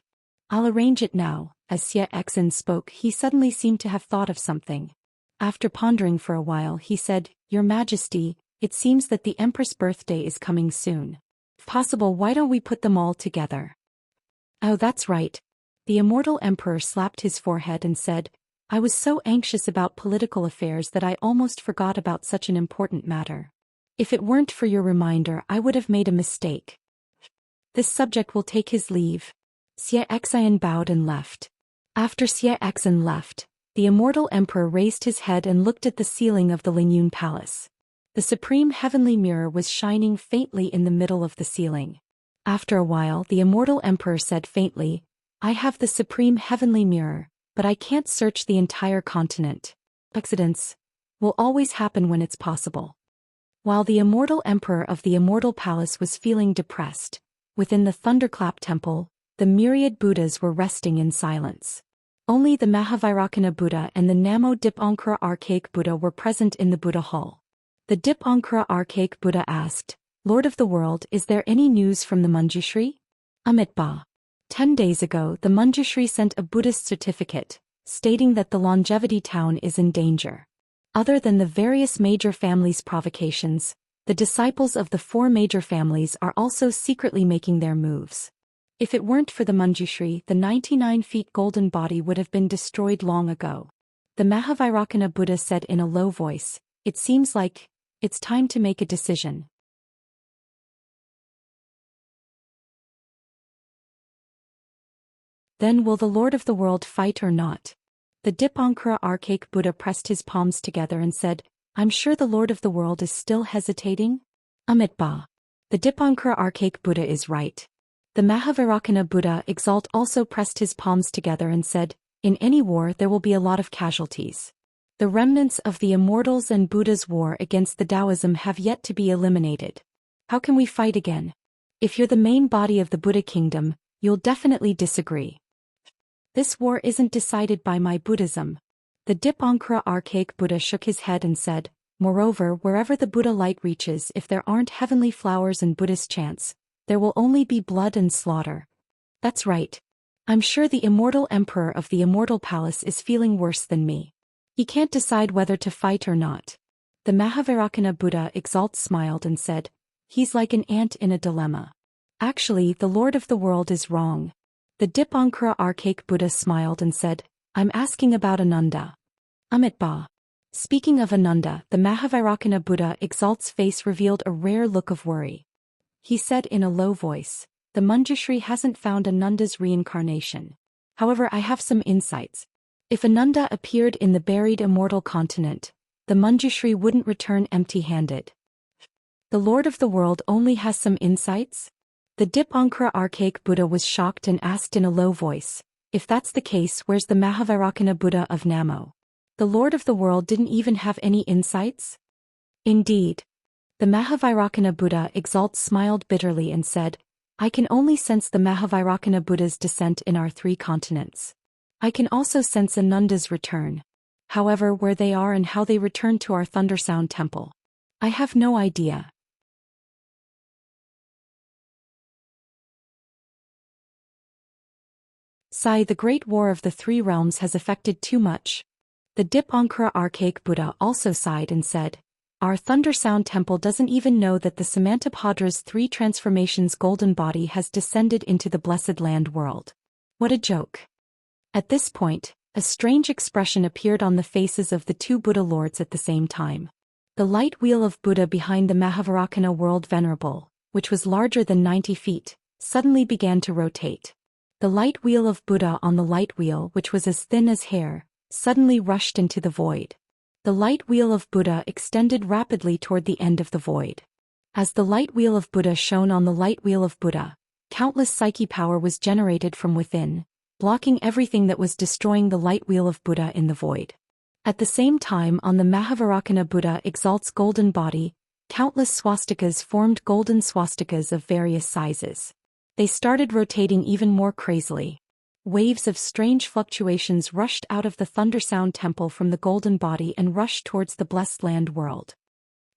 I'll arrange it now. As Xie Exin spoke, he suddenly seemed to have thought of something. After pondering for a while, he said, Your Majesty, it seems that the Empress' birthday is coming soon. If possible, why don't we put them all together? Oh, that's right. The Immortal Emperor slapped his forehead and said, I was so anxious about political affairs that I almost forgot about such an important matter. If it weren't for your reminder, I would have made a mistake. This subject will take his leave. Xie Exin bowed and left. After Xie Exin left, the Immortal Emperor raised his head and looked at the ceiling of the Lingyun Palace. The supreme heavenly mirror was shining faintly in the middle of the ceiling. After a while, the Immortal Emperor said faintly, I have the supreme heavenly mirror, but I can't search the entire continent. Accidents will always happen when it's possible. While the Immortal Emperor of the Immortal Palace was feeling depressed, within the Thunderclap Temple, the myriad Buddhas were resting in silence. Only the Mahavairakana Buddha and the Namo Dipankara Archaic Buddha were present in the Buddha hall. The Dipankara Archaic Buddha asked, "Lord of the world, is there any news from the Manjushri?" Amitabha. 10 days ago, the Manjushri sent a Buddhist certificate, stating that the longevity town is in danger. Other than the various major families' provocations, the disciples of the 4 major families are also secretly making their moves. If it weren't for the Manjushri, the 99 feet golden body would have been destroyed long ago. The Mahavairakana Buddha said in a low voice, "It seems like it's time to make a decision." Then will the Lord of the world fight or not? The Dipankara Archaic Buddha pressed his palms together and said, "I'm sure the Lord of the world is still hesitating?" Amitabha. The Dipankara Archaic Buddha is right. The Mahavairakana Buddha Exalt also pressed his palms together and said, "In any war there will be a lot of casualties. The remnants of the Immortals and Buddha's war against the Taoism have yet to be eliminated. How can we fight again? If you're the main body of the Buddha kingdom, you'll definitely disagree. This war isn't decided by my Buddhism." The Dipankara Archaic Buddha shook his head and said, "Moreover, wherever the Buddha light reaches, if there aren't heavenly flowers and Buddhist chants, there will only be blood and slaughter." That's right. I'm sure the immortal emperor of the immortal palace is feeling worse than me. He can't decide whether to fight or not. The Mahavairakana Buddha Exalt smiled and said, "He's like an ant in a dilemma. Actually, the Lord of the world is wrong." The Dipankara Archaic Buddha smiled and said, "I'm asking about Ananda." Amitabha. Speaking of Ananda, the Mahavairakana Buddha Exalt's face revealed a rare look of worry. He said in a low voice, "The Manjushri hasn't found Ananda's reincarnation. However, I have some insights. If Ananda appeared in the buried immortal continent, the Manjushri wouldn't return empty-handed." The Lord of the world only has some insights? The Dipankara Archaic Buddha was shocked and asked in a low voice, "If that's the case, where's the Mahavairakana Buddha of Namo? The Lord of the world didn't even have any insights?" Indeed. The Mahavairakana Buddha Exalt smiled bitterly and said, "I can only sense the Mahavairakana Buddha's descent in our 3 continents. I can also sense Ananda's return. However, where they are and how they return to our Thundersound Temple, I have no idea." Sai, the Great War of the 3 Realms has affected too much. The Dipankara Archaic Buddha also sighed and said, "Our Thundersound Temple doesn't even know that the Samantabhadra's 3 transformations golden body has descended into the Blessed Land world. What a joke." At this point, a strange expression appeared on the faces of the 2 Buddha lords at the same time. The light wheel of Buddha behind the Mahavairakana world venerable, which was larger than 90 feet, suddenly began to rotate. The light wheel of Buddha on the light wheel, which was as thin as hair, suddenly rushed into the void. The light wheel of Buddha extended rapidly toward the end of the void. As the light wheel of Buddha shone on the light wheel of Buddha, countless psyche power was generated from within, blocking everything that was destroying the light wheel of Buddha in the void. At the same time, on the Mahavairakana Buddha Exalt's golden body, countless swastikas formed golden swastikas of various sizes. They started rotating even more crazily. Waves of strange fluctuations rushed out of the Thundersound Temple from the golden body and rushed towards the Blessed Land world.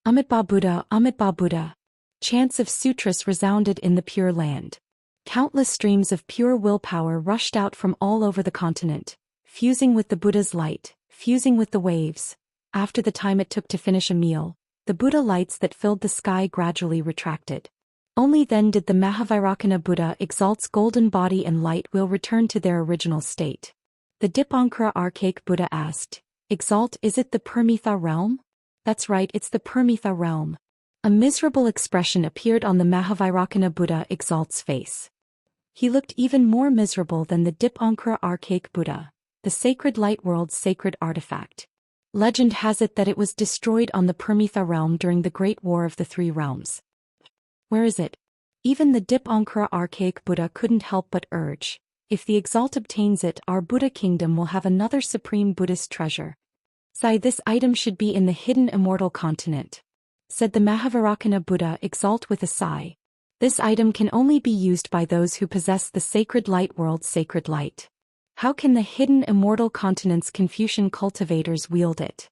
Amitabha Buddha, Amitabha Buddha. Chants of sutras resounded in the Pure Land. Countless streams of pure willpower rushed out from all over the continent, fusing with the Buddha's light, fusing with the waves. After the time it took to finish a meal, the Buddha lights that filled the sky gradually retracted. Only then did the Mahavairakana Buddha Exalt's golden body and light wheel return to their original state. The Dipankara Archaic Buddha asked, "Exalt, is it the Permitha realm?" "That's right, it's the Permitha realm." A miserable expression appeared on the Mahavairakana Buddha Exalt's face. He looked even more miserable than the Dipankara Archaic Buddha, the sacred light world's sacred artifact. Legend has it that it was destroyed on the Permitha realm during the Great War of the 3 Realms. Where is it? Even the Dipankara Archaic Buddha couldn't help but urge, "If the Exalt obtains it, our Buddha kingdom will have another supreme Buddhist treasure." "Sai, this item should be in the hidden immortal continent," said the Mahavairakana Buddha Exalt with a sigh. This item can only be used by those who possess the sacred light world's sacred light. How can the hidden immortal continent's Confucian cultivators wield it?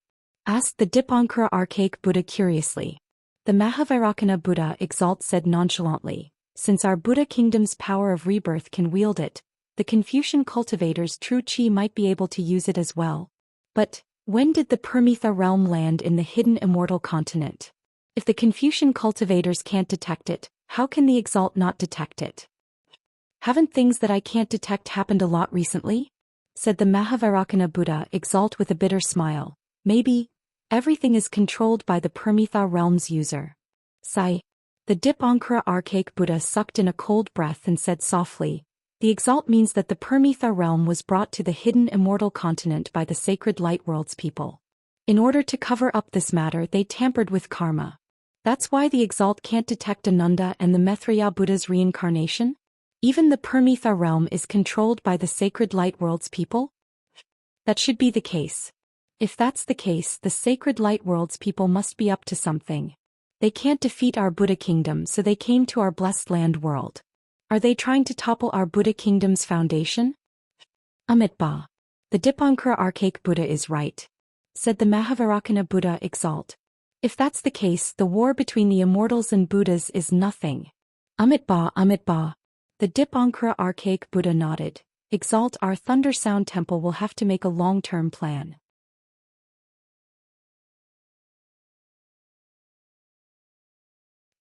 Asked the Dipankara archaic Buddha curiously. The Mahavairakana Buddha Exalt said nonchalantly, since our Buddha kingdom's power of rebirth can wield it, the Confucian cultivators' true chi might be able to use it as well. But, when did the Permitha realm land in the hidden immortal continent? If the Confucian cultivators can't detect it, how can the Exalt not detect it? Haven't things that I can't detect happened a lot recently? Said the Mahavairakana Buddha Exalt with a bitter smile. Maybe, everything is controlled by the Permitha realm's user. Sigh. The Dipankara archaic Buddha sucked in a cold breath and said softly, the Exalt means that the Permitha realm was brought to the hidden immortal continent by the sacred light world's people. In order to cover up this matter, they tampered with karma. That's why the Exalt can't detect Ananda and the Maitreya Buddha's reincarnation? Even the Permitha realm is controlled by the sacred light world's people? That should be the case. If that's the case, the sacred light world's people must be up to something. They can't defeat our Buddha kingdom, so they came to our blessed land world. Are they trying to topple our Buddha kingdom's foundation? Amitabha. The Dipankara archaic Buddha is right. Said the Mahavairakana Buddha Exalt. If that's the case, the war between the immortals and Buddhas is nothing. Amitabha. The Dipankara archaic Buddha nodded. Exalt, our Thunder Sound Temple will have to make a long-term plan.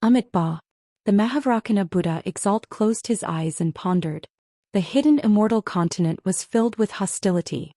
Amitabha. The Mahavairakana Buddha Exalt closed his eyes and pondered. The hidden immortal continent was filled with hostility.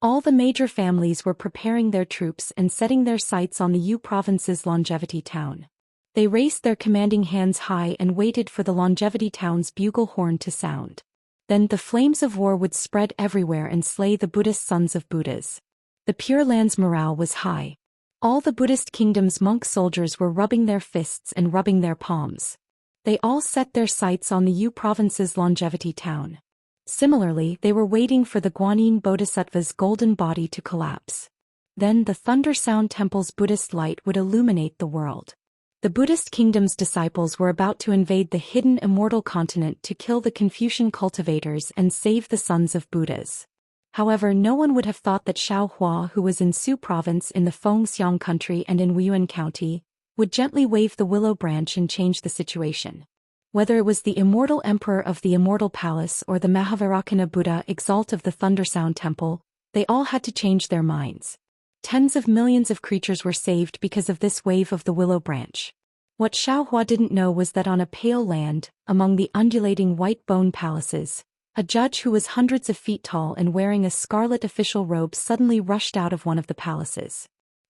All the major families were preparing their troops and setting their sights on the Yu province's Longevity town. They raised their commanding hands high and waited for the Longevity town's bugle horn to sound. Then the flames of war would spread everywhere and slay the Buddhist sons of Buddhas. The Pure Land's morale was high. All the Buddhist kingdom's monk soldiers were rubbing their fists and rubbing their palms. They all set their sights on the Yu province's Longevity town. Similarly, they were waiting for the Guanyin Bodhisattva's golden body to collapse. Then the Thunder Sound Temple's Buddhist light would illuminate the world. The Buddhist kingdom's disciples were about to invade the hidden immortal continent to kill the Confucian cultivators and save the sons of Buddhas. However, no one would have thought that Xiao Hua, who was in Su province in the Fengxiang country and in Wuyuan county, would gently wave the willow branch and change the situation. Whether it was the immortal emperor of the immortal palace or the Mahavairakana Buddha Exalt of the Thundersound Temple, they all had to change their minds. Tens of millions of creatures were saved because of this wave of the willow branch. What Xiao Hua didn't know was that on a pale land, among the undulating white bone palaces, a judge who was hundreds of feet tall and wearing a scarlet official robe suddenly rushed out of one of the palaces.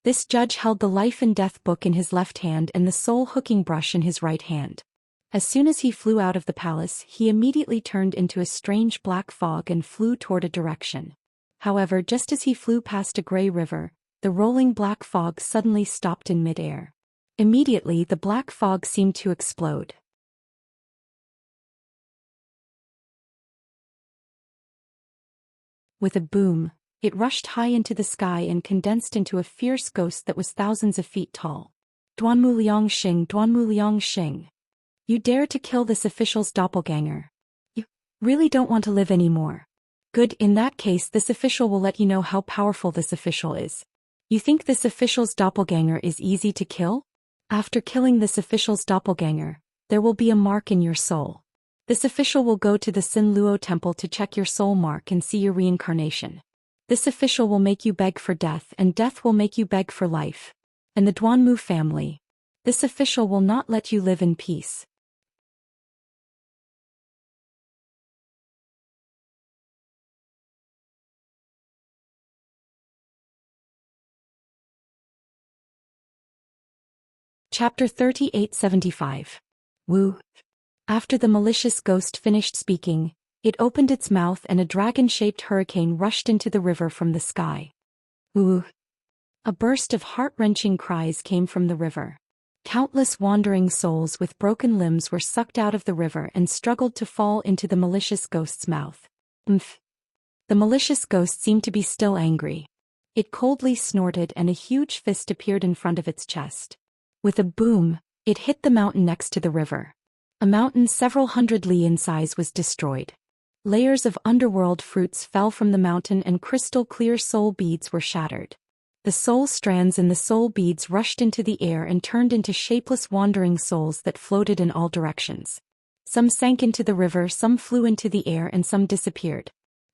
This judge held the life and death book in his left hand and the soul hooking brush in his right hand. As soon as he flew out of the palace, he immediately turned into a strange black fog and flew toward a direction. However, just as he flew past a gray river, the rolling black fog suddenly stopped in midair. Immediately, the black fog seemed to explode. With a boom, it rushed high into the sky and condensed into a fierce ghost that was thousands of feet tall. Duanmu Liang Xing. You dare to kill this official's doppelganger. You really don't want to live anymore. Good, in that case this official will let you know how powerful this official is. You think this official's doppelganger is easy to kill? After killing this official's doppelganger, there will be a mark in your soul. This official will go to the Sin Luo temple to check your soul mark and see your reincarnation. This official will make you beg for death and death will make you beg for life. And the Duanmu family. This official will not let you live in peace. Chapter 3875. Wu. After the malicious ghost finished speaking, it opened its mouth and a dragon-shaped hurricane rushed into the river from the sky. Wu. A burst of heart-wrenching cries came from the river. Countless wandering souls with broken limbs were sucked out of the river and struggled to fall into the malicious ghost's mouth. Umph. The malicious ghost seemed to be still angry. It coldly snorted and a huge fist appeared in front of its chest. With a boom, it hit the mountain next to the river. A mountain several hundred li in size was destroyed. Layers of underworld fruits fell from the mountain and crystal-clear soul beads were shattered. The soul strands in the soul beads rushed into the air and turned into shapeless wandering souls that floated in all directions. Some sank into the river, some flew into the air, and some disappeared.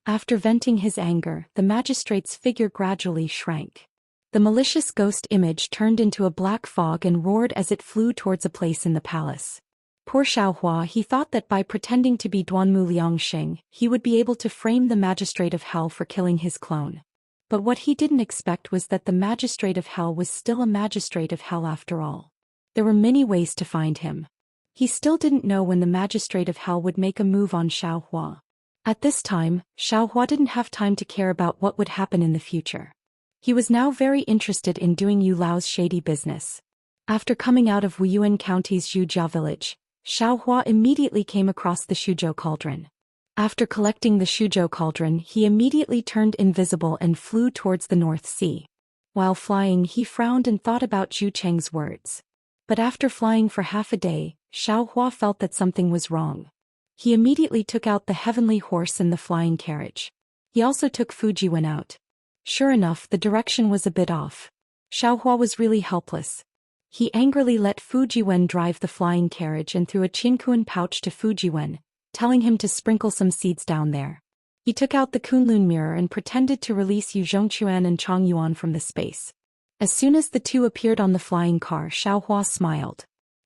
After venting his anger, the magistrate's figure gradually shrank. The malicious ghost image turned into a black fog and roared as it flew towards a place in the palace. Poor Xiaohua, he thought that by pretending to be Duanmu Liangxing, he would be able to frame the magistrate of hell for killing his clone. But what he didn't expect was that the magistrate of hell was still a magistrate of hell after all. There were many ways to find him. He still didn't know when the magistrate of hell would make a move on Xiaohua. At this time, Xiaohua didn't have time to care about what would happen in the future. He was now very interested in doing Yu Lao's shady business. After coming out of Wuyuan County's Zhujia village, Xiaohua immediately came across the Shuzhou cauldron. After collecting the Shuzhou cauldron, he immediately turned invisible and flew towards the North Sea. While flying, he frowned and thought about Zhu Cheng's words. But after flying for half a day, Xiaohua felt that something was wrong. He immediately took out the heavenly horse and the flying carriage. He also took Fujiwen out. Sure enough, the direction was a bit off. Xiaohua was really helpless. He angrily let Fujiwen drive the flying carriage and threw a Qinkuan pouch to Fujiwen, telling him to sprinkle some seeds down there. He took out the Kunlun mirror and pretended to release Yu Zhongquan and Chang Yuan from the space. As soon as the two appeared on the flying car, Xiaohua smiled.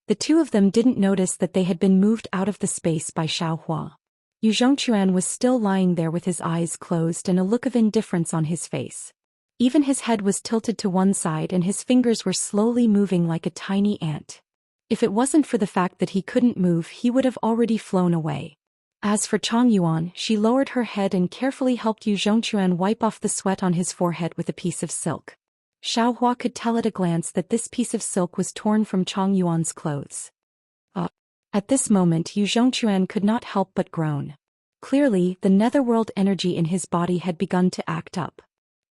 The two of them didn't notice that they had been moved out of the space by Xiaohua. Yu Zhongquan was still lying there with his eyes closed and a look of indifference on his face. Even his head was tilted to one side and his fingers were slowly moving like a tiny ant. If it wasn't for the fact that he couldn't move, he would have already flown away. As for Chang Yuan, she lowered her head and carefully helped Yu Zhongquan wipe off the sweat on his forehead with a piece of silk. Xiaohua could tell at a glance that this piece of silk was torn from Chang Yuan's clothes. At this moment, Yu Zhongquan could not help but groan. Clearly, the netherworld energy in his body had begun to act up.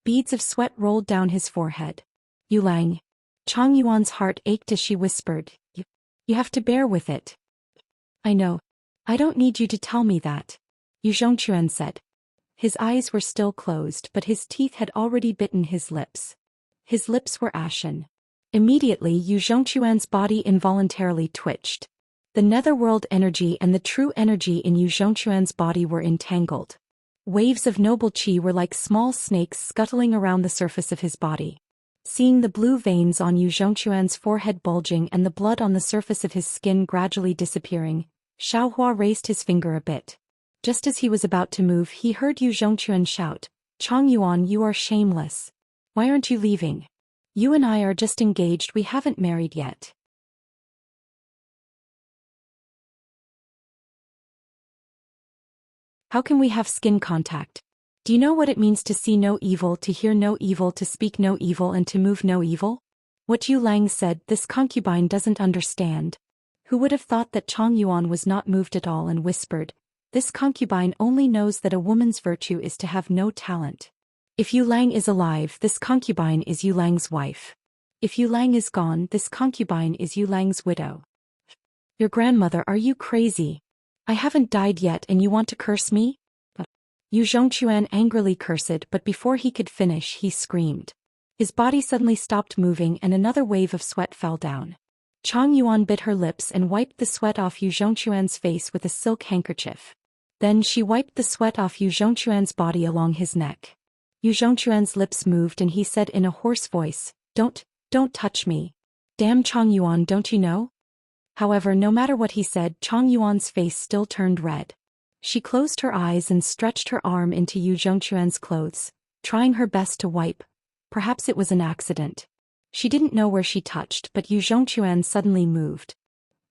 Beads of sweat rolled down his forehead. "You Lang." Chang Yuan's heart ached as she whispered, You have to bear with it." "I know. I don't need you to tell me that," Yu Zhongquan said. His eyes were still closed, but his teeth had already bitten his lips. His lips were ashen. Immediately, Yu Zhongquan's body involuntarily twitched. The netherworld energy and the true energy in Yu Zhongquan's body were entangled. Waves of noble qi were like small snakes scuttling around the surface of his body. Seeing the blue veins on Yu Zhongquan's forehead bulging and the blood on the surface of his skin gradually disappearing, Xiaohua raised his finger a bit. Just as he was about to move, he heard Yu Zhongquan shout, "Chang Yuan, you are shameless. Why aren't you leaving? You and I are just engaged, we haven't married yet." "How can we have skin contact? Do you know what it means to see no evil, to hear no evil, to speak no evil, and to move no evil?" What Yu Lang said, this concubine doesn't understand. Who would have thought that Chang Yuan was not moved at all and whispered, "This concubine only knows that a woman's virtue is to have no talent. If Yu Lang is alive, this concubine is Yu Lang's wife. If Yu Lang is gone, this concubine is Yu Lang's widow." "Your grandmother, are you crazy? I haven't died yet and you want to curse me?" Yu Zhongquan angrily cursed, but before he could finish, he screamed. His body suddenly stopped moving and another wave of sweat fell down. Chang Yuan bit her lips and wiped the sweat off Yu Zhongquan's face with a silk handkerchief. Then she wiped the sweat off Yu Zhongquan's body along his neck. Yu Zhongquan's lips moved and he said in a hoarse voice, Don't touch me. Damn Chang Yuan, don't you know?" However, no matter what he said, Chang Yuan's face still turned red. She closed her eyes and stretched her arm into Yu Zhongquan's clothes, trying her best to wipe. Perhaps it was an accident. She didn't know where she touched, but Yu Zhongquan suddenly moved.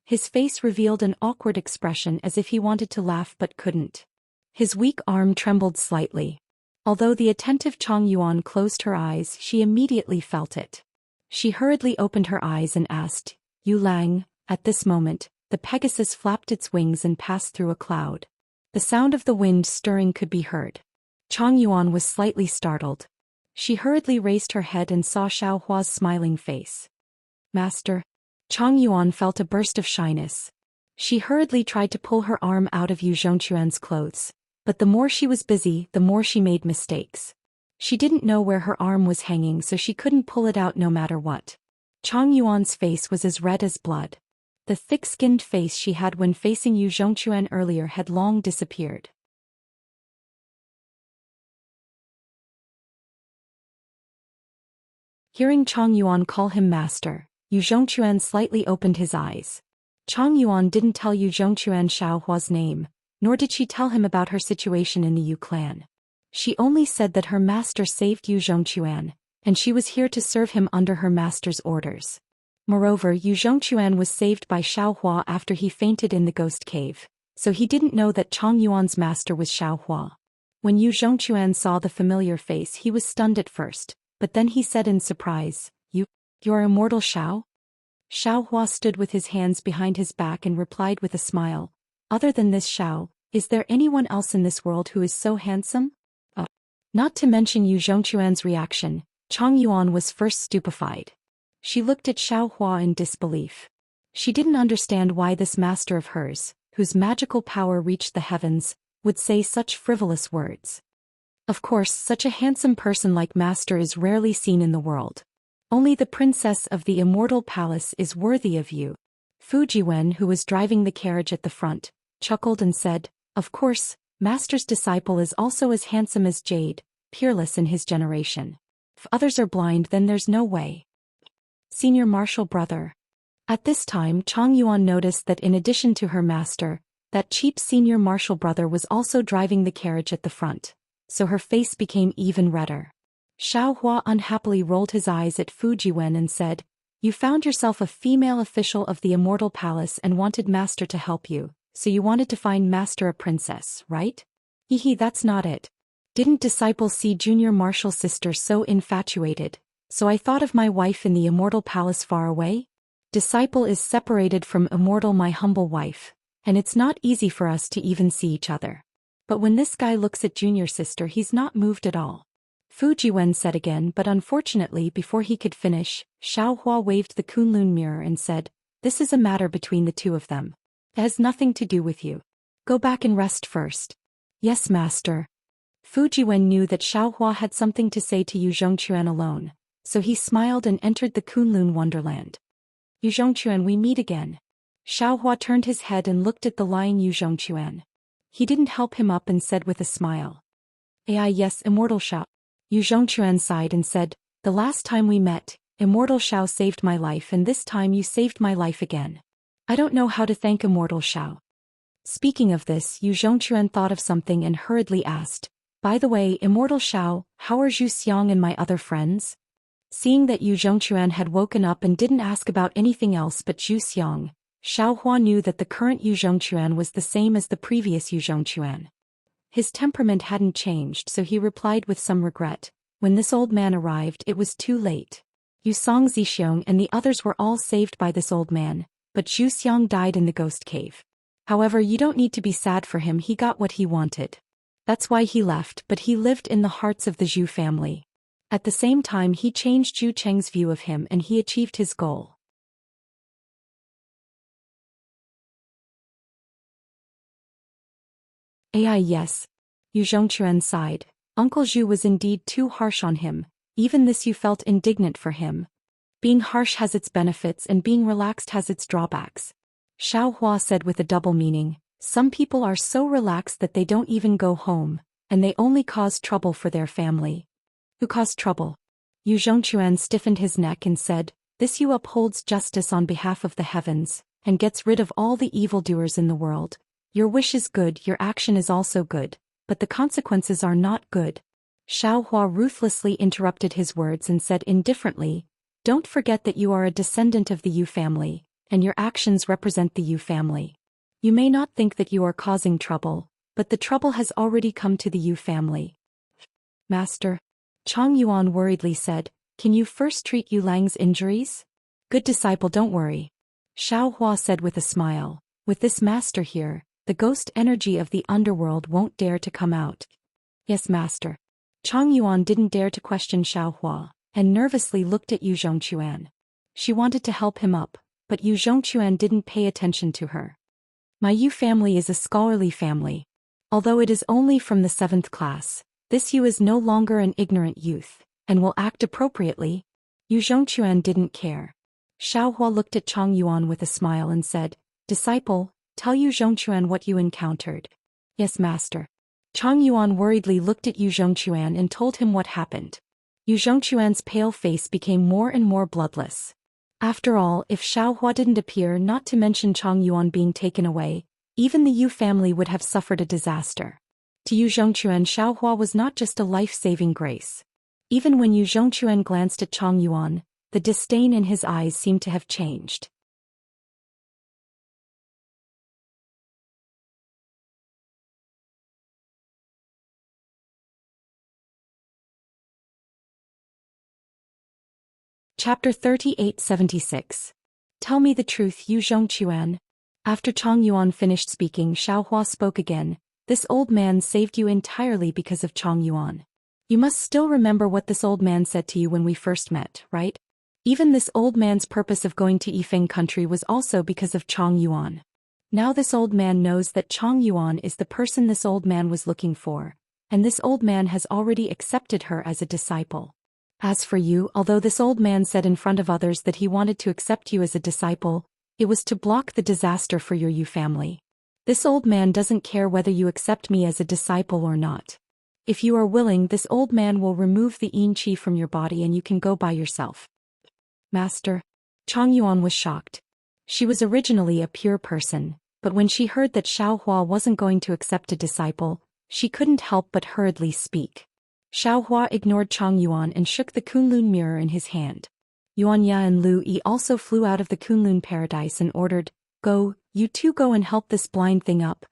His face revealed an awkward expression as if he wanted to laugh but couldn't. His weak arm trembled slightly. Although the attentive Chang Yuan closed her eyes, she immediately felt it. She hurriedly opened her eyes and asked, "Yu Lang?" At this moment, the Pegasus flapped its wings and passed through a cloud. The sound of the wind stirring could be heard. Chang Yuan was slightly startled. She hurriedly raised her head and saw Xiaohua's smiling face. "Master." Chang Yuan felt a burst of shyness. She hurriedly tried to pull her arm out of Yu Zhongquan's clothes, but the more she was busy, the more she made mistakes. She didn't know where her arm was hanging, so she couldn't pull it out no matter what. Chang Yuan's face was as red as blood. The thick-skinned face she had when facing Yu Zhongquan earlier had long disappeared. Hearing Chang Yuan call him master, Yu Zhongquan slightly opened his eyes. Chang Yuan didn't tell Yu Zhongquan Xiaohua's name, nor did she tell him about her situation in the Yu clan. She only said that her master saved Yu Zhongquan, and she was here to serve him under her master's orders. Moreover, Yu Zhongquan was saved by Xiaohua after he fainted in the ghost cave, so he didn't know that Chang Yuan's master was Xiaohua. When Yu Zhongquan saw the familiar face, he was stunned at first, but then he said in surprise, You're immortal Xiao? Xiaohua stood with his hands behind his back and replied with a smile, Other than this Xiao, is there anyone else in this world who is so handsome? Not to mention Yu Zhongquan's reaction, Chang Yuan was first stupefied. She looked at Xiaohua in disbelief. She didn't understand why this master of hers, whose magical power reached the heavens, would say such frivolous words. Of course, such a handsome person like master is rarely seen in the world. Only the princess of the immortal palace is worthy of you. Fu Jiwen, who was driving the carriage at the front, chuckled and said, Of course, master's disciple is also as handsome as Jade, peerless in his generation. If others are blind, then there's no way. Senior martial brother. At this time, Chang Yuan noticed that in addition to her master, that cheap senior martial brother was also driving the carriage at the front, so her face became even redder. Xiaohua unhappily rolled his eyes at Fu Jiwen and said, You found yourself a female official of the immortal palace and wanted master to help you, so you wanted to find master a princess, right? Hehe, that's not it. Didn't disciple see junior martial sister so infatuated, so I thought of my wife in the immortal palace far away? Disciple is separated from immortal my humble wife, and it's not easy for us to even see each other. But when this guy looks at junior sister, he's not moved at all. Fu Jiwen said again, but unfortunately before he could finish, Xiaohua waved the Kunlun mirror and said, This is a matter between the two of them. It has nothing to do with you. Go back and rest first. Yes, master. Fu Jiwen knew that Xiaohua had something to say to Yu Zhongquan alone, so he smiled and entered the Kunlun wonderland. Yu Zhongquan, we meet again. Xiaohua turned his head and looked at the lying Yu Zhongquan. He didn't help him up and said with a smile, yes, immortal Xiao. Yu Zhongquan sighed and said, The last time we met, immortal Xiao saved my life, and this time you saved my life again. I don't know how to thank immortal Xiao. Speaking of this, Yu Zhongquan thought of something and hurriedly asked, By the way, immortal Xiao, how are Zhu Xiang and my other friends? Seeing that Yu Zhongquan had woken up and didn't ask about anything else but Zhu Xiang, Xiaohua knew that the current Yu Zhongquan was the same as the previous Yu Zhongquan. His temperament hadn't changed, so he replied with some regret, When this old man arrived, it was too late. Yu Song Zixiong and the others were all saved by this old man, but Zhu Xiang died in the ghost cave. However, you don't need to be sad for him, he got what he wanted. That's why he left, but he lived in the hearts of the Zhu family. At the same time, he changed Zhu Cheng's view of him and he achieved his goal. Yes. Yu Zhongquan sighed. Uncle Zhu was indeed too harsh on him. Even this you felt indignant for him. Being harsh has its benefits and being relaxed has its drawbacks. Xiaohua said with a double meaning, Some people are so relaxed that they don't even go home, and they only cause trouble for their family. Who caused trouble? Yu Zhongquan stiffened his neck and said, This Yu upholds justice on behalf of the heavens, and gets rid of all the evildoers in the world. Your wish is good, your action is also good, but the consequences are not good. Xiaohua ruthlessly interrupted his words and said indifferently, Don't forget that you are a descendant of the Yu family, and your actions represent the Yu family. You may not think that you are causing trouble, but the trouble has already come to the Yu family. Master. Chang Yuan worriedly said, Can you first treat Yu Lang's injuries? Good disciple, don't worry. Xiaohua said with a smile, With this master here, the ghost energy of the underworld won't dare to come out. Yes, master. Chang Yuan didn't dare to question Xiaohua, and nervously looked at Yu Zhongquan. She wanted to help him up, but Yu Zhongquan didn't pay attention to her. My Yu family is a scholarly family. Although it is only from the 7th class, this Yu is no longer an ignorant youth, and will act appropriately. Yu Zhongquan didn't care. Xiaohua looked at Chang Yuan with a smile and said, "Disciple, tell Yu Zhongquan what you encountered." "Yes, master." Chang Yuan worriedly looked at Yu Zhongquan and told him what happened. Yu Zhongquan's pale face became more and more bloodless. After all, if Xiaohua didn't appear, not to mention Chang Yuan being taken away, even the Yu family would have suffered a disaster. To Yu Zhongquan, Xiaohua was not just a life-saving grace. Even when Yu Zhongquan glanced at Chang Yuan, the disdain in his eyes seemed to have changed. Chapter 3876. Tell me the truth, Yu Zhongquan. After Chang Yuan finished speaking, Xiaohua spoke again. This old man saved you entirely because of Chang Yuan. You must still remember what this old man said to you when we first met, right? Even this old man's purpose of going to Yifeng country was also because of Chang Yuan. Now this old man knows that Chang Yuan is the person this old man was looking for, and this old man has already accepted her as a disciple. As for you, although this old man said in front of others that he wanted to accept you as a disciple, it was to block the disaster for your Yu family. This old man doesn't care whether you accept me as a disciple or not. If you are willing, this old man will remove the yin qi from your body and you can go by yourself. Master. Chang Yuan was shocked. She was originally a pure person, but when she heard that Xiaohua wasn't going to accept a disciple, she couldn't help but hurriedly speak. Xiaohua ignored Chang Yuan and shook the Kunlun mirror in his hand. Yuanya and Lu Yi also flew out of the Kunlun paradise and ordered, "Go, you two go and help this blind thing up."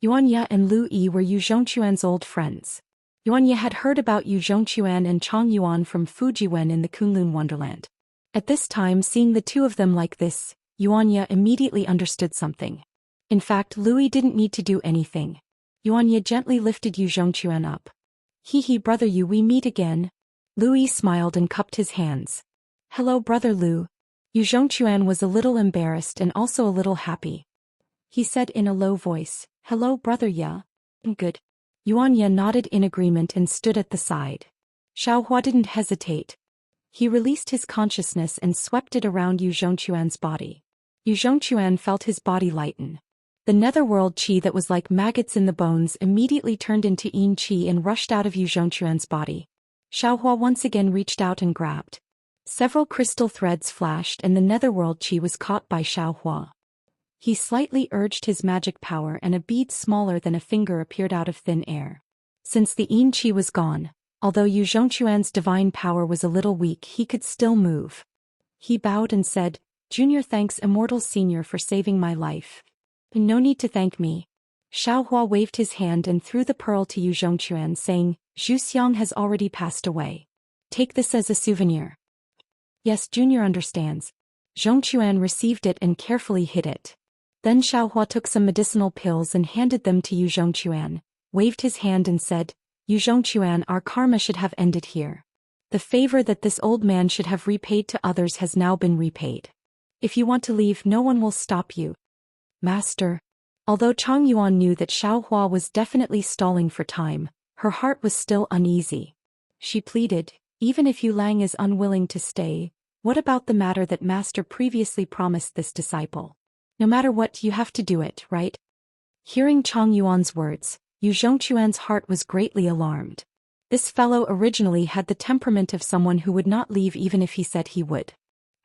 Yuanya and Lu Yi were Yu Zhongquan's old friends. Yuanya had heard about Yu Zhongquan and Chang Yuan from Fujiwen in the Kunlun Wonderland. At this time, seeing the two of them like this, Yuanya immediately understood something. In fact, Lu Yi didn't need to do anything. Yuanya gently lifted Yu Zhongquan up. "Hee brother Yu, we meet again." Lu Yi smiled and cupped his hands. "Hello brother Lu." Yu Zhongquan was a little embarrassed and also a little happy. He said in a low voice, "Hello brother Ya." "Good." Yuanya nodded in agreement and stood at the side. Xiaohua didn't hesitate. He released his consciousness and swept it around Yu Zhongquan's body. Yu Zhongquan felt his body lighten. The netherworld qi that was like maggots in the bones immediately turned into yin qi and rushed out of Yu Zhongquan's body. Xiaohua once again reached out and grabbed. Several crystal threads flashed and the netherworld qi was caught by Xiaohua. He slightly urged his magic power and a bead smaller than a finger appeared out of thin air. Since the yin qi was gone, although Yu Zhongquan's divine power was a little weak, he could still move. He bowed and said, "Junior, thanks Immortal Senior for saving my life." "No need to thank me." Xiaohua waved his hand and threw the pearl to Yu Zhongquan, saying, "Zhu Xiang has already passed away. Take this as a souvenir." "Yes, Junior understands." Zhongquan received it and carefully hid it. Then Xiaohua took some medicinal pills and handed them to Yu Zhongquan, waved his hand and said, "Yu Zhongquan, our karma should have ended here. The favor that this old man should have repaid to others has now been repaid. If you want to leave, no one will stop you." "Master." Although Chang Yuan knew that Xiaohua was definitely stalling for time, her heart was still uneasy. She pleaded, "Even if Yu Lang is unwilling to stay, what about the matter that Master previously promised this disciple? No matter what, you have to do it, right?" Hearing Chang Yuan's words, Yu Zhongquan's heart was greatly alarmed. This fellow originally had the temperament of someone who would not leave even if he said he would.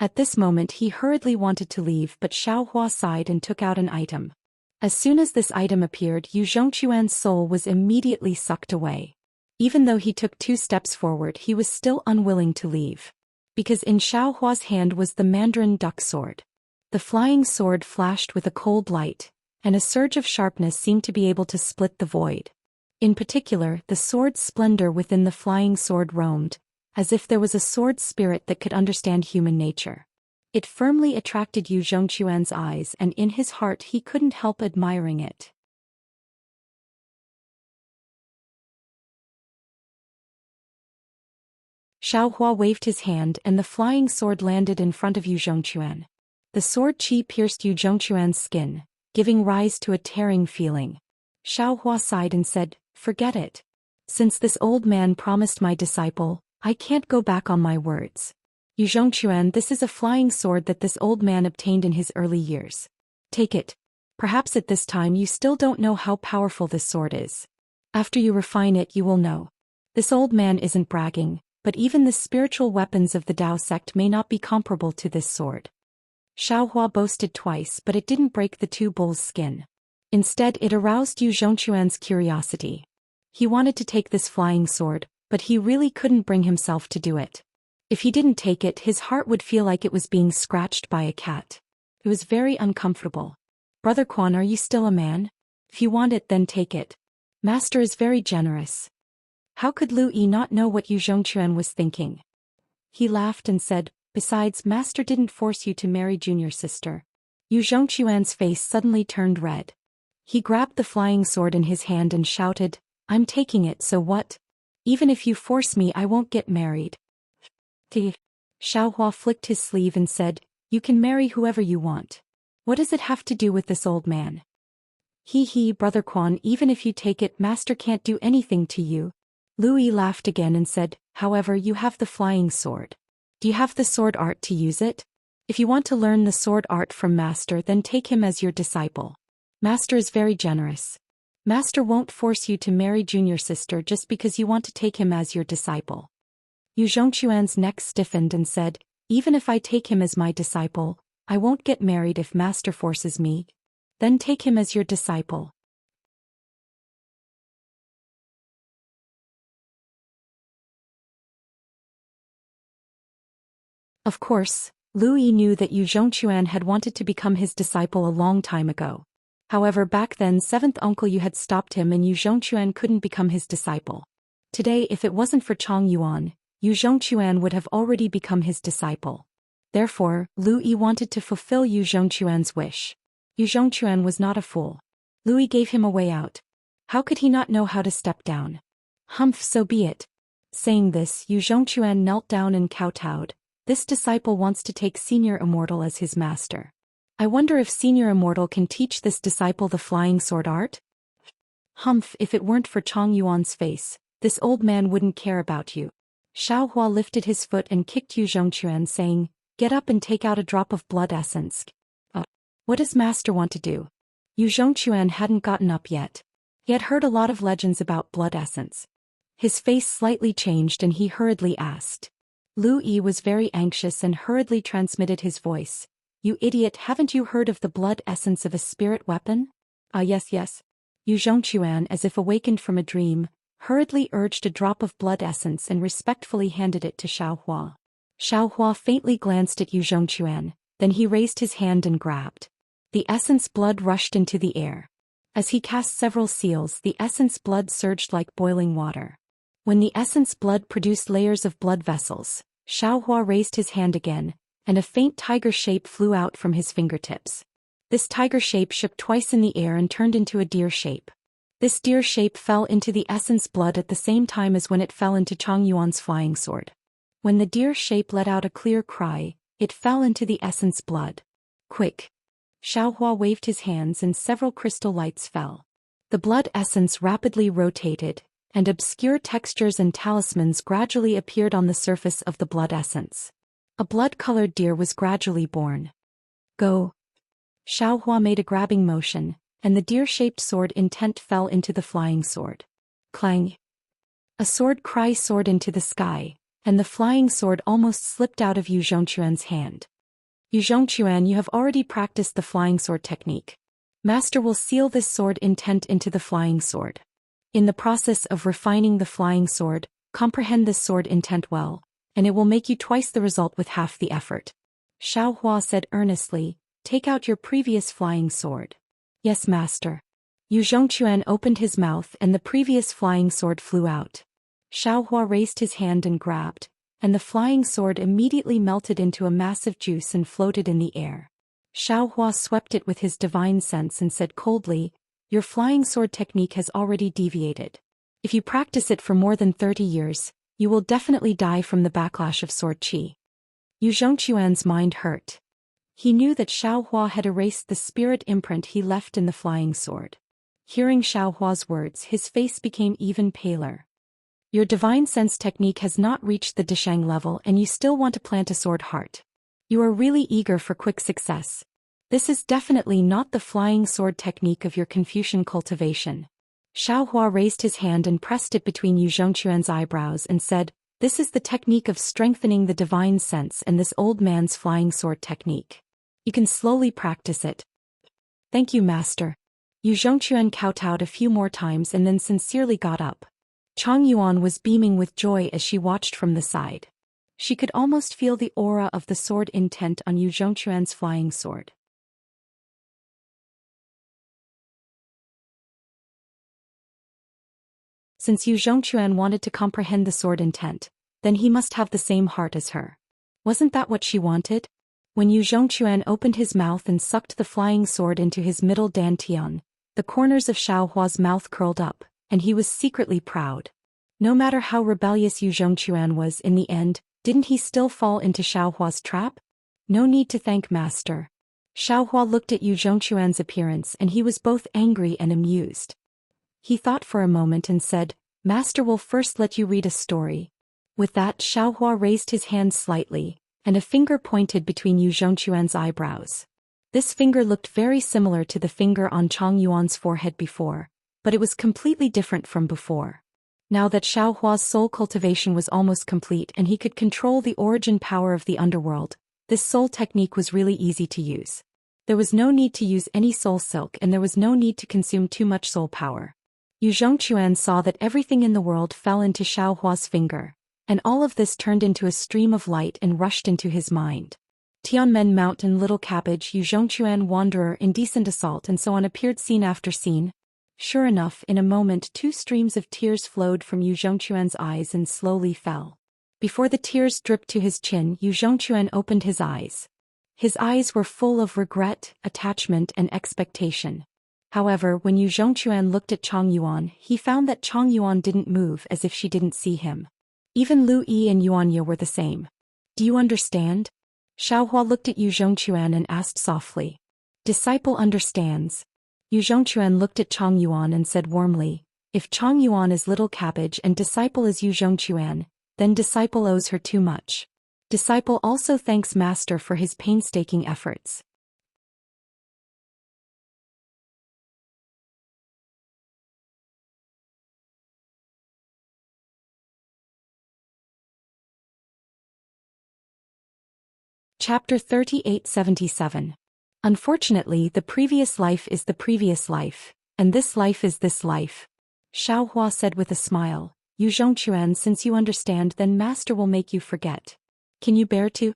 At this moment he hurriedly wanted to leave, but Xiaohua sighed and took out an item. As soon as this item appeared, Yu Zhongquan's soul was immediately sucked away. Even though he took 2 steps forward, he was still unwilling to leave. Because in Xiaohua's hand was the Mandarin duck sword. The flying sword flashed with a cold light, and a surge of sharpness seemed to be able to split the void. In particular, the sword's splendor within the flying sword roamed, as if there was a sword spirit that could understand human nature. It firmly attracted Yu Zhongquan's eyes, and in his heart he couldn't help admiring it. Xiaohua waved his hand and the flying sword landed in front of Yu Zhongquan. The sword qi pierced Yu Zhongquan's skin, giving rise to a tearing feeling. Xiaohua sighed and said, "Forget it. Since this old man promised my disciple, I can't go back on my words. Yu Zhongquan, this is a flying sword that this old man obtained in his early years. Take it. Perhaps at this time you still don't know how powerful this sword is. After you refine it you will know. This old man isn't bragging, but even the spiritual weapons of the Tao sect may not be comparable to this sword." Xiaohua boasted twice, but it didn't break the two bulls' skin. Instead it aroused Yu Zhongquan's curiosity. He wanted to take this flying sword, but he really couldn't bring himself to do it. If he didn't take it, his heart would feel like it was being scratched by a cat. It was very uncomfortable. "Brother Quan, are you still a man? If you want it, then take it. Master is very generous." How could Lu Yi not know what Yu Zhongquan was thinking? He laughed and said, "Besides, Master didn't force you to marry junior sister." Yu Zhongquan's face suddenly turned red. He grabbed the flying sword in his hand and shouted, "I'm taking it, so what? Even if you force me, I won't get married." Xiaohua flicked his sleeve and said, "You can marry whoever you want. What does it have to do with this old man?" He, Brother Quan, even if you take it, Master can't do anything to you." Lu Yi laughed again and said, "However, you have the flying sword. Do you have the sword art to use it? If you want to learn the sword art from Master, then take him as your disciple. Master is very generous. Master won't force you to marry junior sister just because you want to take him as your disciple." Yu Zhongquan's neck stiffened and said, "Even if I take him as my disciple, I won't get married if Master forces me. Then take him as your disciple." Of course, Lu Yi knew that Yu Zhongquan had wanted to become his disciple a long time ago. However, back then seventh uncle Yu had stopped him and Yu Zhongquan couldn't become his disciple. Today, if it wasn't for Chang Yuan, Yu Zhongquan would have already become his disciple. Therefore, Lu Yi wanted to fulfill Yu Zhongquan's wish. Yu Zhongquan was not a fool. Lu Yi gave him a way out. How could he not know how to step down? Humph, so be it. Saying this, Yu Zhongquan knelt down and kowtowed. This disciple wants to take Senior Immortal as his master. I wonder if Senior Immortal can teach this disciple the flying sword art? Humph, if it weren't for Chang Yuan's face, this old man wouldn't care about you. Xiaohua lifted his foot and kicked Yu Zhongquan, saying, "Get up and take out a drop of blood essence." What does Master want to do? Yu Zhongquan hadn't gotten up yet. He had heard a lot of legends about blood essence. His face slightly changed and he hurriedly asked. Lu Yi was very anxious and hurriedly transmitted his voice. "You idiot, haven't you heard of the blood essence of a spirit weapon?" "Ah, yes. Yu Zhongquan, as if awakened from a dream, hurriedly urged a drop of blood essence and respectfully handed it to Xiaohua. Xiaohua faintly glanced at Yu Zhongquan, then he raised his hand and grabbed. The essence blood rushed into the air. As he cast several seals, the essence blood surged like boiling water. When the essence blood produced layers of blood vessels, Xiaohua raised his hand again, and a faint tiger shape flew out from his fingertips. This tiger shape shook twice in the air and turned into a deer shape. This deer shape fell into the essence blood at the same time as when it fell into Chang Yuan's flying sword. When the deer shape let out a clear cry, it fell into the essence blood. Quick! Xiaohua waved his hands and several crystal lights fell. The blood essence rapidly rotated, and obscure textures and talismans gradually appeared on the surface of the blood essence. A blood-colored deer was gradually born. Go! Xiaohua made a grabbing motion, and the deer-shaped sword intent fell into the flying sword. Clang! A sword cry soared into the sky, and the flying sword almost slipped out of Yu Zhongquan's hand. Yu Zhongquan, you have already practiced the flying sword technique. Master will seal this sword intent into the flying sword. In the process of refining the flying sword, comprehend this sword intent well, and it will make you twice the result with half the effort. Xiaohua said earnestly, take out your previous flying sword. Yes, master. Yu Zhongquan opened his mouth and the previous flying sword flew out. Xiaohua raised his hand and grabbed, and the flying sword immediately melted into a massive juice and floated in the air. Xiaohua swept it with his divine sense and said coldly, your flying sword technique has already deviated. If you practice it for more than 30 years, you will definitely die from the backlash of sword qi. Yu Zhongquan's mind hurt. He knew that Xiaohua had erased the spirit imprint he left in the flying sword. Hearing Xiaohua's words, his face became even paler. Your divine sense technique has not reached the Deshang level and you still want to plant a sword heart. You are really eager for quick success. This is definitely not the flying sword technique of your Confucian cultivation. Xiaohua raised his hand and pressed it between Yu Zhongquan's eyebrows and said, "This is the technique of strengthening the divine sense and this old man's flying sword technique. You can slowly practice it." "Thank you, master." Yu Zhongquan kowtowed a few more times and then sincerely got up. Chang Yuan was beaming with joy as she watched from the side. She could almost feel the aura of the sword intent on Yu Zhongquan's flying sword. Since Yu Zhongquan wanted to comprehend the sword intent, then he must have the same heart as her. Wasn't that what she wanted? When Yu Zhongquan opened his mouth and sucked the flying sword into his middle dantian, the corners of Xiaohua's mouth curled up, and he was secretly proud. No matter how rebellious Yu Zhongquan was in the end, didn't he still fall into Xiaohua's trap? No need to thank master. Xiaohua looked at Yu Zhongquan's appearance and he was both angry and amused. He thought for a moment and said, "Master will first let you read a story." With that, Xiaohua raised his hand slightly, and a finger pointed between Yu Zhongquan's eyebrows. This finger looked very similar to the finger on Chang Yuan's forehead before, but it was completely different from before. Now that Xiaohua's soul cultivation was almost complete and he could control the origin power of the underworld, this soul technique was really easy to use. There was no need to use any soul silk and there was no need to consume too much soul power. Yu Zhongquan saw that everything in the world fell into Xiaohua's finger, and all of this turned into a stream of light and rushed into his mind. Tianmen Mountain, Little Cabbage, Yu Zhongquan, Wanderer, Indecent Assault, and so on appeared scene after scene. Sure enough, in a moment 2 streams of tears flowed from Yu Zhongquan's eyes and slowly fell. Before the tears dripped to his chin, Yu Zhongquan opened his eyes. His eyes were full of regret, attachment, and expectation. However, when Yu Zhongquan looked at Chang Yuan, he found that Chang Yuan didn't move as if she didn't see him. Even Lu Yi and Yuanya were the same. "Do you understand?" Xiaohua looked at Yu Zhongquan and asked softly. "Disciple understands." Yu Zhongquan looked at Chang Yuan and said warmly, "If Chang Yuan is Little Cabbage and disciple is Yu Zhongquan, then disciple owes her too much. Disciple also thanks master for his painstaking efforts." Chapter 3877. Unfortunately, the previous life is the previous life, and this life is this life. Xiaohua said with a smile, "Yu Zhongquan, since you understand, then master will make you forget. Can you bear to?"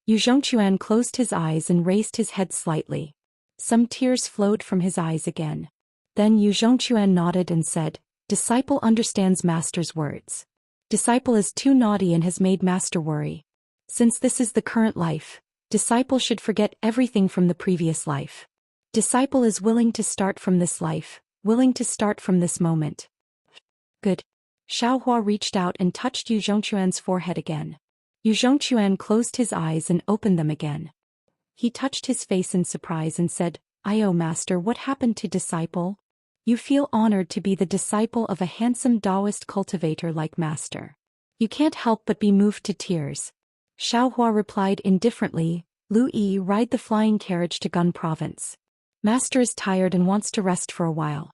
Yu Zhongquan closed his eyes and raised his head slightly. Some tears flowed from his eyes again. Then Yu Zhongquan nodded and said, "Disciple understands master's words. Disciple is too naughty and has made master worry. Since this is the current life, disciple should forget everything from the previous life. Disciple is willing to start from this life, willing to start from this moment." "Good." Xiaohua reached out and touched Yu Zhongquan's forehead again. Yu Zhongquan closed his eyes and opened them again. He touched his face in surprise and said, "Io master, what happened to disciple? You feel honored to be the disciple of a handsome Taoist cultivator like master. You can't help but be moved to tears." Xiaohua replied indifferently, "Lu Yi, ride the flying carriage to Gun Province. Master is tired and wants to rest for a while."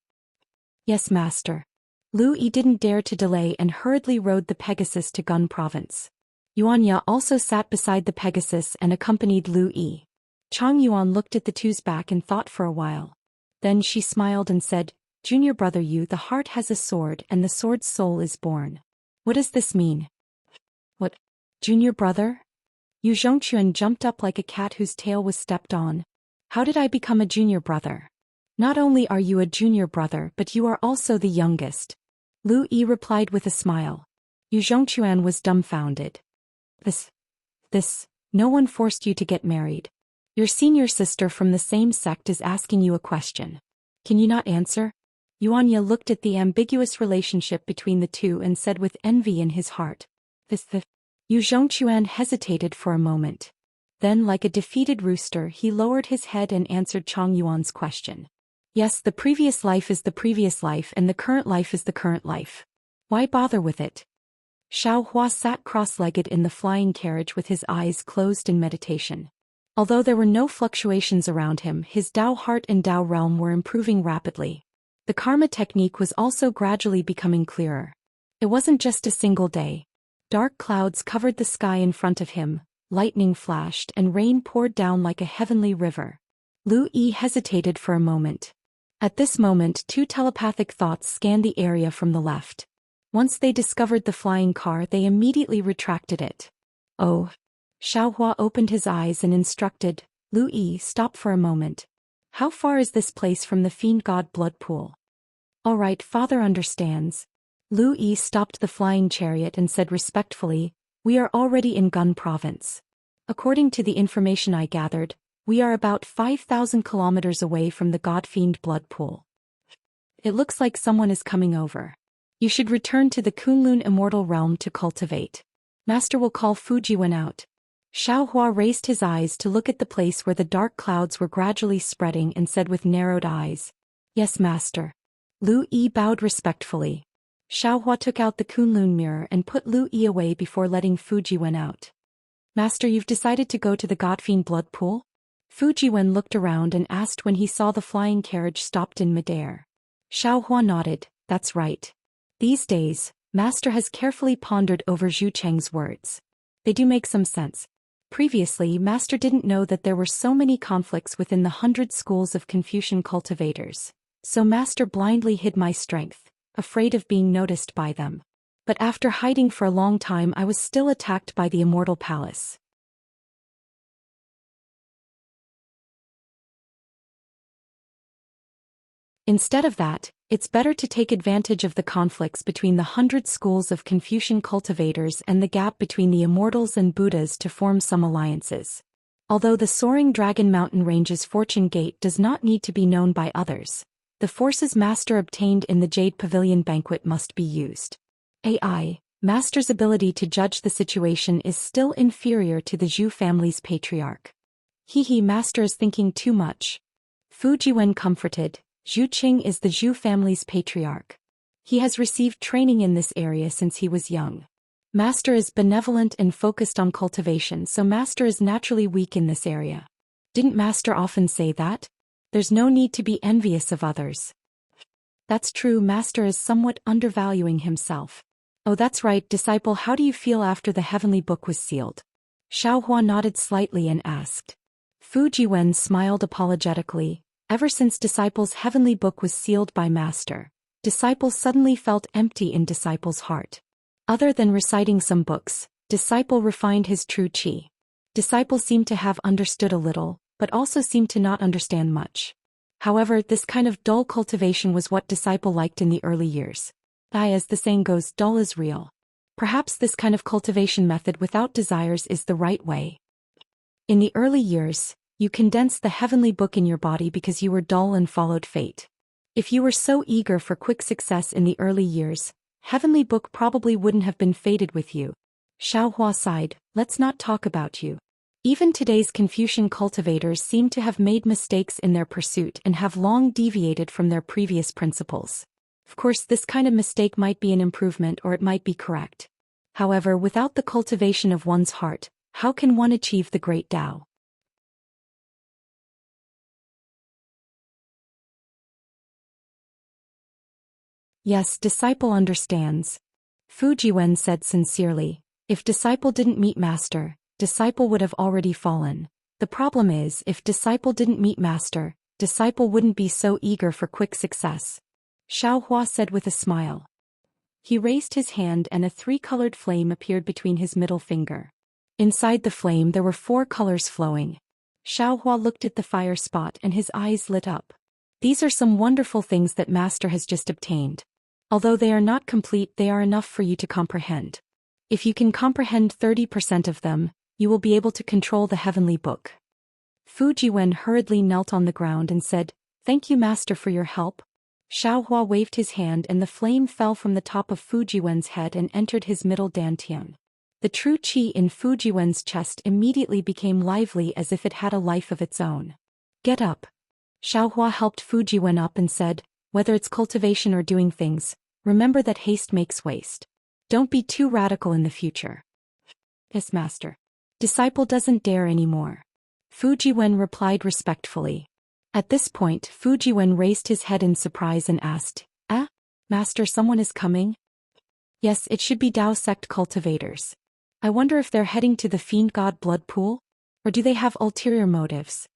"Yes, master." Lu Yi didn't dare to delay and hurriedly rode the Pegasus to Gun Province. Yuanya also sat beside the Pegasus and accompanied Lu Yi. Chang Yuan looked at the two's back and thought for a while. Then she smiled and said, "Junior brother Yu, the heart has a sword and the sword's soul is born. What does this mean?" "What? Junior brother?" Yu Zhongquan jumped up like a cat whose tail was stepped on. "How did I become a junior brother?" "Not only are you a junior brother but you are also the youngest." Lu Yi replied with a smile. Yu Zhongquan was dumbfounded. No one forced you to get married. Your senior sister from the same sect is asking you a question. Can you not answer?" Yuanya looked at the ambiguous relationship between the two and said with envy in his heart. Yu Zhongquan hesitated for a moment. Then, like a defeated rooster, he lowered his head and answered Chang Yuan's question. Yes, the previous life is the previous life and the current life is the current life. Why bother with it? Xiao Hua sat cross-legged in the flying carriage with his eyes closed in meditation. Although there were no fluctuations around him, his Dao heart and Dao realm were improving rapidly. The karma technique was also gradually becoming clearer. It wasn't just a single day. Dark clouds covered the sky in front of him, lightning flashed and rain poured down like a heavenly river. Lu Yi hesitated for a moment. At this moment, two telepathic thoughts scanned the area from the left. Once they discovered the flying car, they immediately retracted it. Oh. Xiaohua opened his eyes and instructed, Lu Yi, stop for a moment. How far is this place from the fiend god blood pool? All right, father understands. Lu Yi stopped the flying chariot and said respectfully, we are already in Gun province. According to the information I gathered, we are about 5,000 kilometers away from the god-fiend blood pool. It looks like someone is coming over. You should return to the Kunlun immortal realm to cultivate. Master will call Fujiwen out. Xiaohua raised his eyes to look at the place where the dark clouds were gradually spreading and said with narrowed eyes, Yes, master. Lu Yi bowed respectfully. Xiaohua took out the Kunlun mirror and put Lu Yi away before letting Fujiwen out. Master, you've decided to go to the godfiend blood pool? Fujiwen looked around and asked when he saw the flying carriage stopped in midair. Xiaohua nodded, that's right. These days, Master has carefully pondered over Zhu Cheng's words. They do make some sense. Previously, Master didn't know that there were so many conflicts within the 100 schools of Confucian cultivators. So Master blindly hid my strength, afraid of being noticed by them. But after hiding for a long time, I was still attacked by the Immortal Palace. Instead of that, it's better to take advantage of the conflicts between the 100 schools of Confucian cultivators and the gap between the Immortals and Buddhas to form some alliances. Although the soaring Dragon Mountain Range's Fortune Gate does not need to be known by others, the forces Master obtained in the Jade Pavilion banquet must be used. AI, Master's ability to judge the situation is still inferior to the Zhu family's patriarch. Master is thinking too much. Fujiwen comforted. Zhu Qing is the Zhu family's patriarch. He has received training in this area since he was young. Master is benevolent and focused on cultivation, so Master is naturally weak in this area. Didn't Master often say that? There's no need to be envious of others. That's true, Master is somewhat undervaluing himself. Oh, that's right, disciple, how do you feel after the heavenly book was sealed? Xiaohua nodded slightly and asked. Fujiwen smiled apologetically. Ever since Disciple's heavenly book was sealed by Master, Disciple suddenly felt empty in Disciple's heart. Other than reciting some books, Disciple refined his true qi. Disciple seemed to have understood a little, but also seemed to not understand much. However, this kind of dull cultivation was what Disciple liked in the early years. As the saying goes, dull is real. Perhaps this kind of cultivation method without desires is the right way. In the early years, you condensed the heavenly book in your body because you were dull and followed fate. If you were so eager for quick success in the early years, heavenly book probably wouldn't have been fated with you. Xiaohua sighed, let's not talk about you. Even today's Confucian cultivators seem to have made mistakes in their pursuit and have long deviated from their previous principles. Of course, this kind of mistake might be an improvement or it might be correct. However, without the cultivation of one's heart, how can one achieve the great Tao? Yes, Disciple understands. Fujiwen said sincerely, if Disciple didn't meet Master, Disciple would have already fallen. The problem is, if Disciple didn't meet Master, Disciple wouldn't be so eager for quick success. Xiaohua said with a smile. He raised his hand and a three-colored flame appeared between his middle finger. Inside the flame there were 4 colors flowing. Xiaohua looked at the fire spot and his eyes lit up. These are some wonderful things that Master has just obtained. Although they are not complete, they are enough for you to comprehend. If you can comprehend 30% of them, you will be able to control the heavenly book. Fujiwen hurriedly knelt on the ground and said, Thank you, Master, for your help. Xiaohua waved his hand and the flame fell from the top of Fujiwen's head and entered his middle dantian. The true qi in Fujiwen's chest immediately became lively as if it had a life of its own. Get up. Xiaohua helped Fujiwen up and said, whether it's cultivation or doing things, remember that haste makes waste. Don't be too radical in the future. Yes, master. Disciple doesn't dare anymore. Fujiwen replied respectfully. At this point, Fujiwen raised his head in surprise and asked, Master, someone is coming? Yes, it should be Dao sect cultivators. I wonder if they're heading to the fiend god blood pool? Or do they have ulterior motives?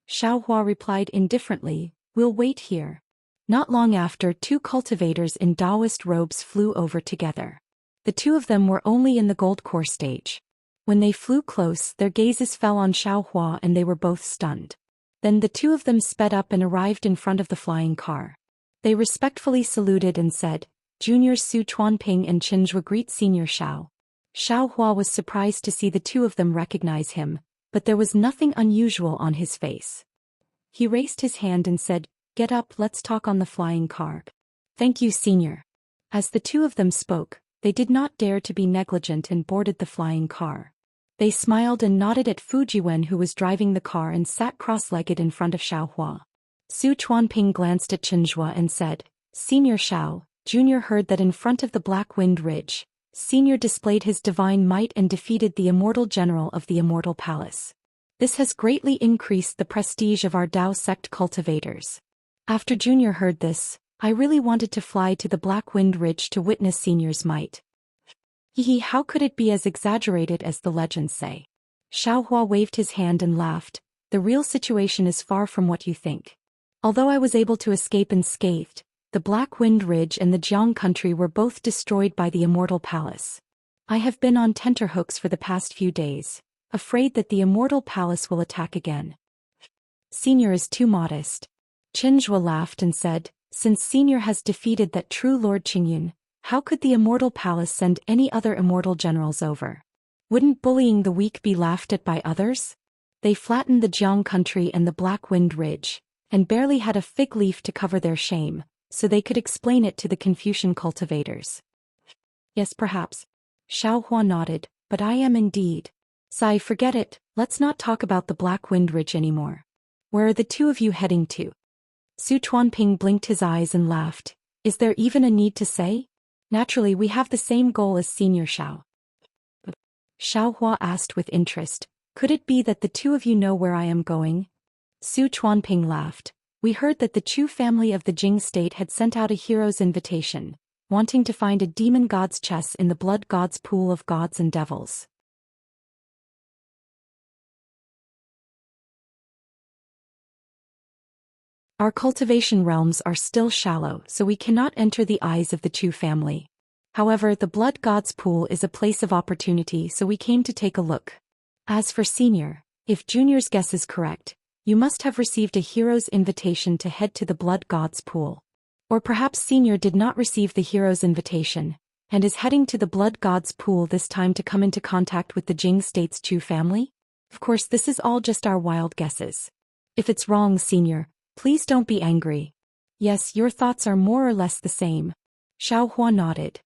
Xiaohua replied indifferently, we'll wait here. Not long after, two cultivators in Daoist robes flew over together. The two of them were only in the gold core stage. When they flew close, their gazes fell on Xiaohua and they were both stunned. Then the two of them sped up and arrived in front of the flying car. They respectfully saluted and said, Juniors Su Chuanping and Qinzhua greet Senior Xiao. Xiaohua was surprised to see the two of them recognize him, but there was nothing unusual on his face. He raised his hand and said, Get up, let's talk on the flying car. Thank you, Senior. As the two of them spoke, they did not dare to be negligent and boarded the flying car. They smiled and nodded at Fujiwen, who was driving the car, and sat cross-legged in front of Xiaohua. Su Chuanping glanced at Qinzhua and said, Senior Xiao, Junior heard that in front of the Black Wind Ridge, Senior displayed his divine might and defeated the immortal general of the Immortal Palace. This has greatly increased the prestige of our Dao sect cultivators. After Junior heard this, I really wanted to fly to the Black Wind Ridge to witness Senior's might. How could it be as exaggerated as the legends say? Xiaohua waved his hand and laughed. The real situation is far from what you think. Although I was able to escape unscathed, the Black Wind Ridge and the Jiang country were both destroyed by the Immortal Palace. I have been on tenterhooks for the past few days, afraid that the Immortal Palace will attack again. Senior is too modest. Qinzhua laughed and said, Since Senior has defeated that true Lord Qingyun, how could the Immortal Palace send any other immortal generals over? Wouldn't bullying the weak be laughed at by others? They flattened the Jiang country and the Black Wind Ridge, and barely had a fig leaf to cover their shame, so they could explain it to the Confucian cultivators. Yes, perhaps. Xiaohua nodded, but I am indeed. Sai, forget it, let's not talk about the Black Wind Ridge anymore. Where are the two of you heading to? Su Chuanping blinked his eyes and laughed. Is there even a need to say? Naturally, we have the same goal as Senior Xiao. Xiaohua asked with interest, Could it be that the two of you know where I am going? Su Chuanping laughed. We heard that the Chu family of the Jing state had sent out a hero's invitation, wanting to find a demon god's chest in the blood god's pool of gods and devils. Our cultivation realms are still shallow, so we cannot enter the eyes of the Chu family. However, the blood god's pool is a place of opportunity, so we came to take a look. As for Senior, if Junior's guess is correct, you must have received a hero's invitation to head to the blood god's pool. Or perhaps Senior did not receive the hero's invitation, and is heading to the blood god's pool this time to come into contact with the Jing state's Chu family? Of course, this is all just our wild guesses. If it's wrong, Senior, please don't be angry. Yes, your thoughts are more or less the same. Xiaohua nodded.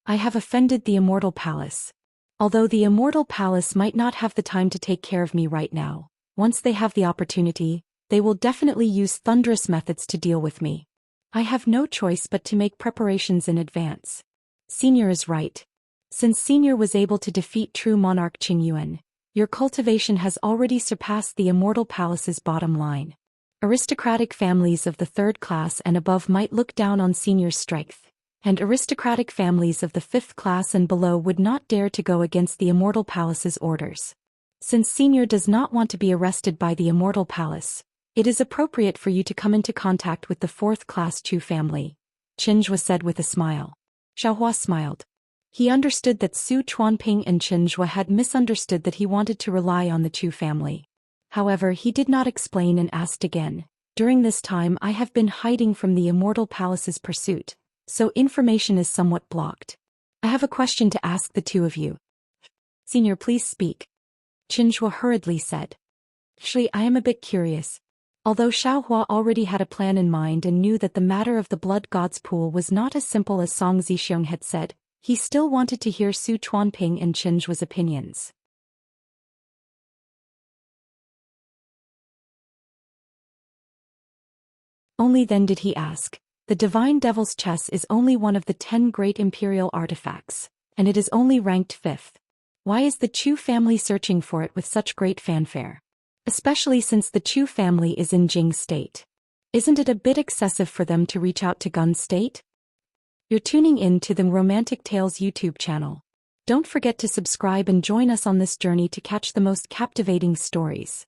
I have offended the Immortal Palace. Although the Immortal Palace might not have the time to take care of me right now, once they have the opportunity, they will definitely use thunderous methods to deal with me. I have no choice but to make preparations in advance. Senior is right. Since Senior was able to defeat true monarch Qingyuan, your cultivation has already surpassed the Immortal Palace's bottom line. Aristocratic families of the 3rd class and above might look down on Senior's strength, and aristocratic families of the 5th class and below would not dare to go against the Immortal Palace's orders. Since Senior does not want to be arrested by the Immortal Palace, it is appropriate for you to come into contact with the 4th class Chu family, Qinzhua said with a smile. Xiaohua smiled. He understood that Su Chuanping and Qinzhua had misunderstood that he wanted to rely on the Chu family. However, he did not explain and asked again, During this time I have been hiding from the Immortal Palace's pursuit, so information is somewhat blocked. I have a question to ask the two of you. Senior, please speak. Qinzhua hurriedly said. Actually, I am a bit curious. Although Xiaohua already had a plan in mind and knew that the matter of the blood god's pool was not as simple as Song Zixiong had said, He still wanted to hear Su Chuanping and Qinzhua's opinions. Only then did he ask, "The Divine Devil's Chess is only one of the 10 great imperial artifacts, and it is only ranked 5th. Why is the Chu family searching for it with such great fanfare? Especially since the Chu family is in Jing State. Isn't it a bit excessive for them to reach out to Gun State?" You're tuning in to the Romantic Tales YouTube channel. Don't forget to subscribe and join us on this journey to catch the most captivating stories.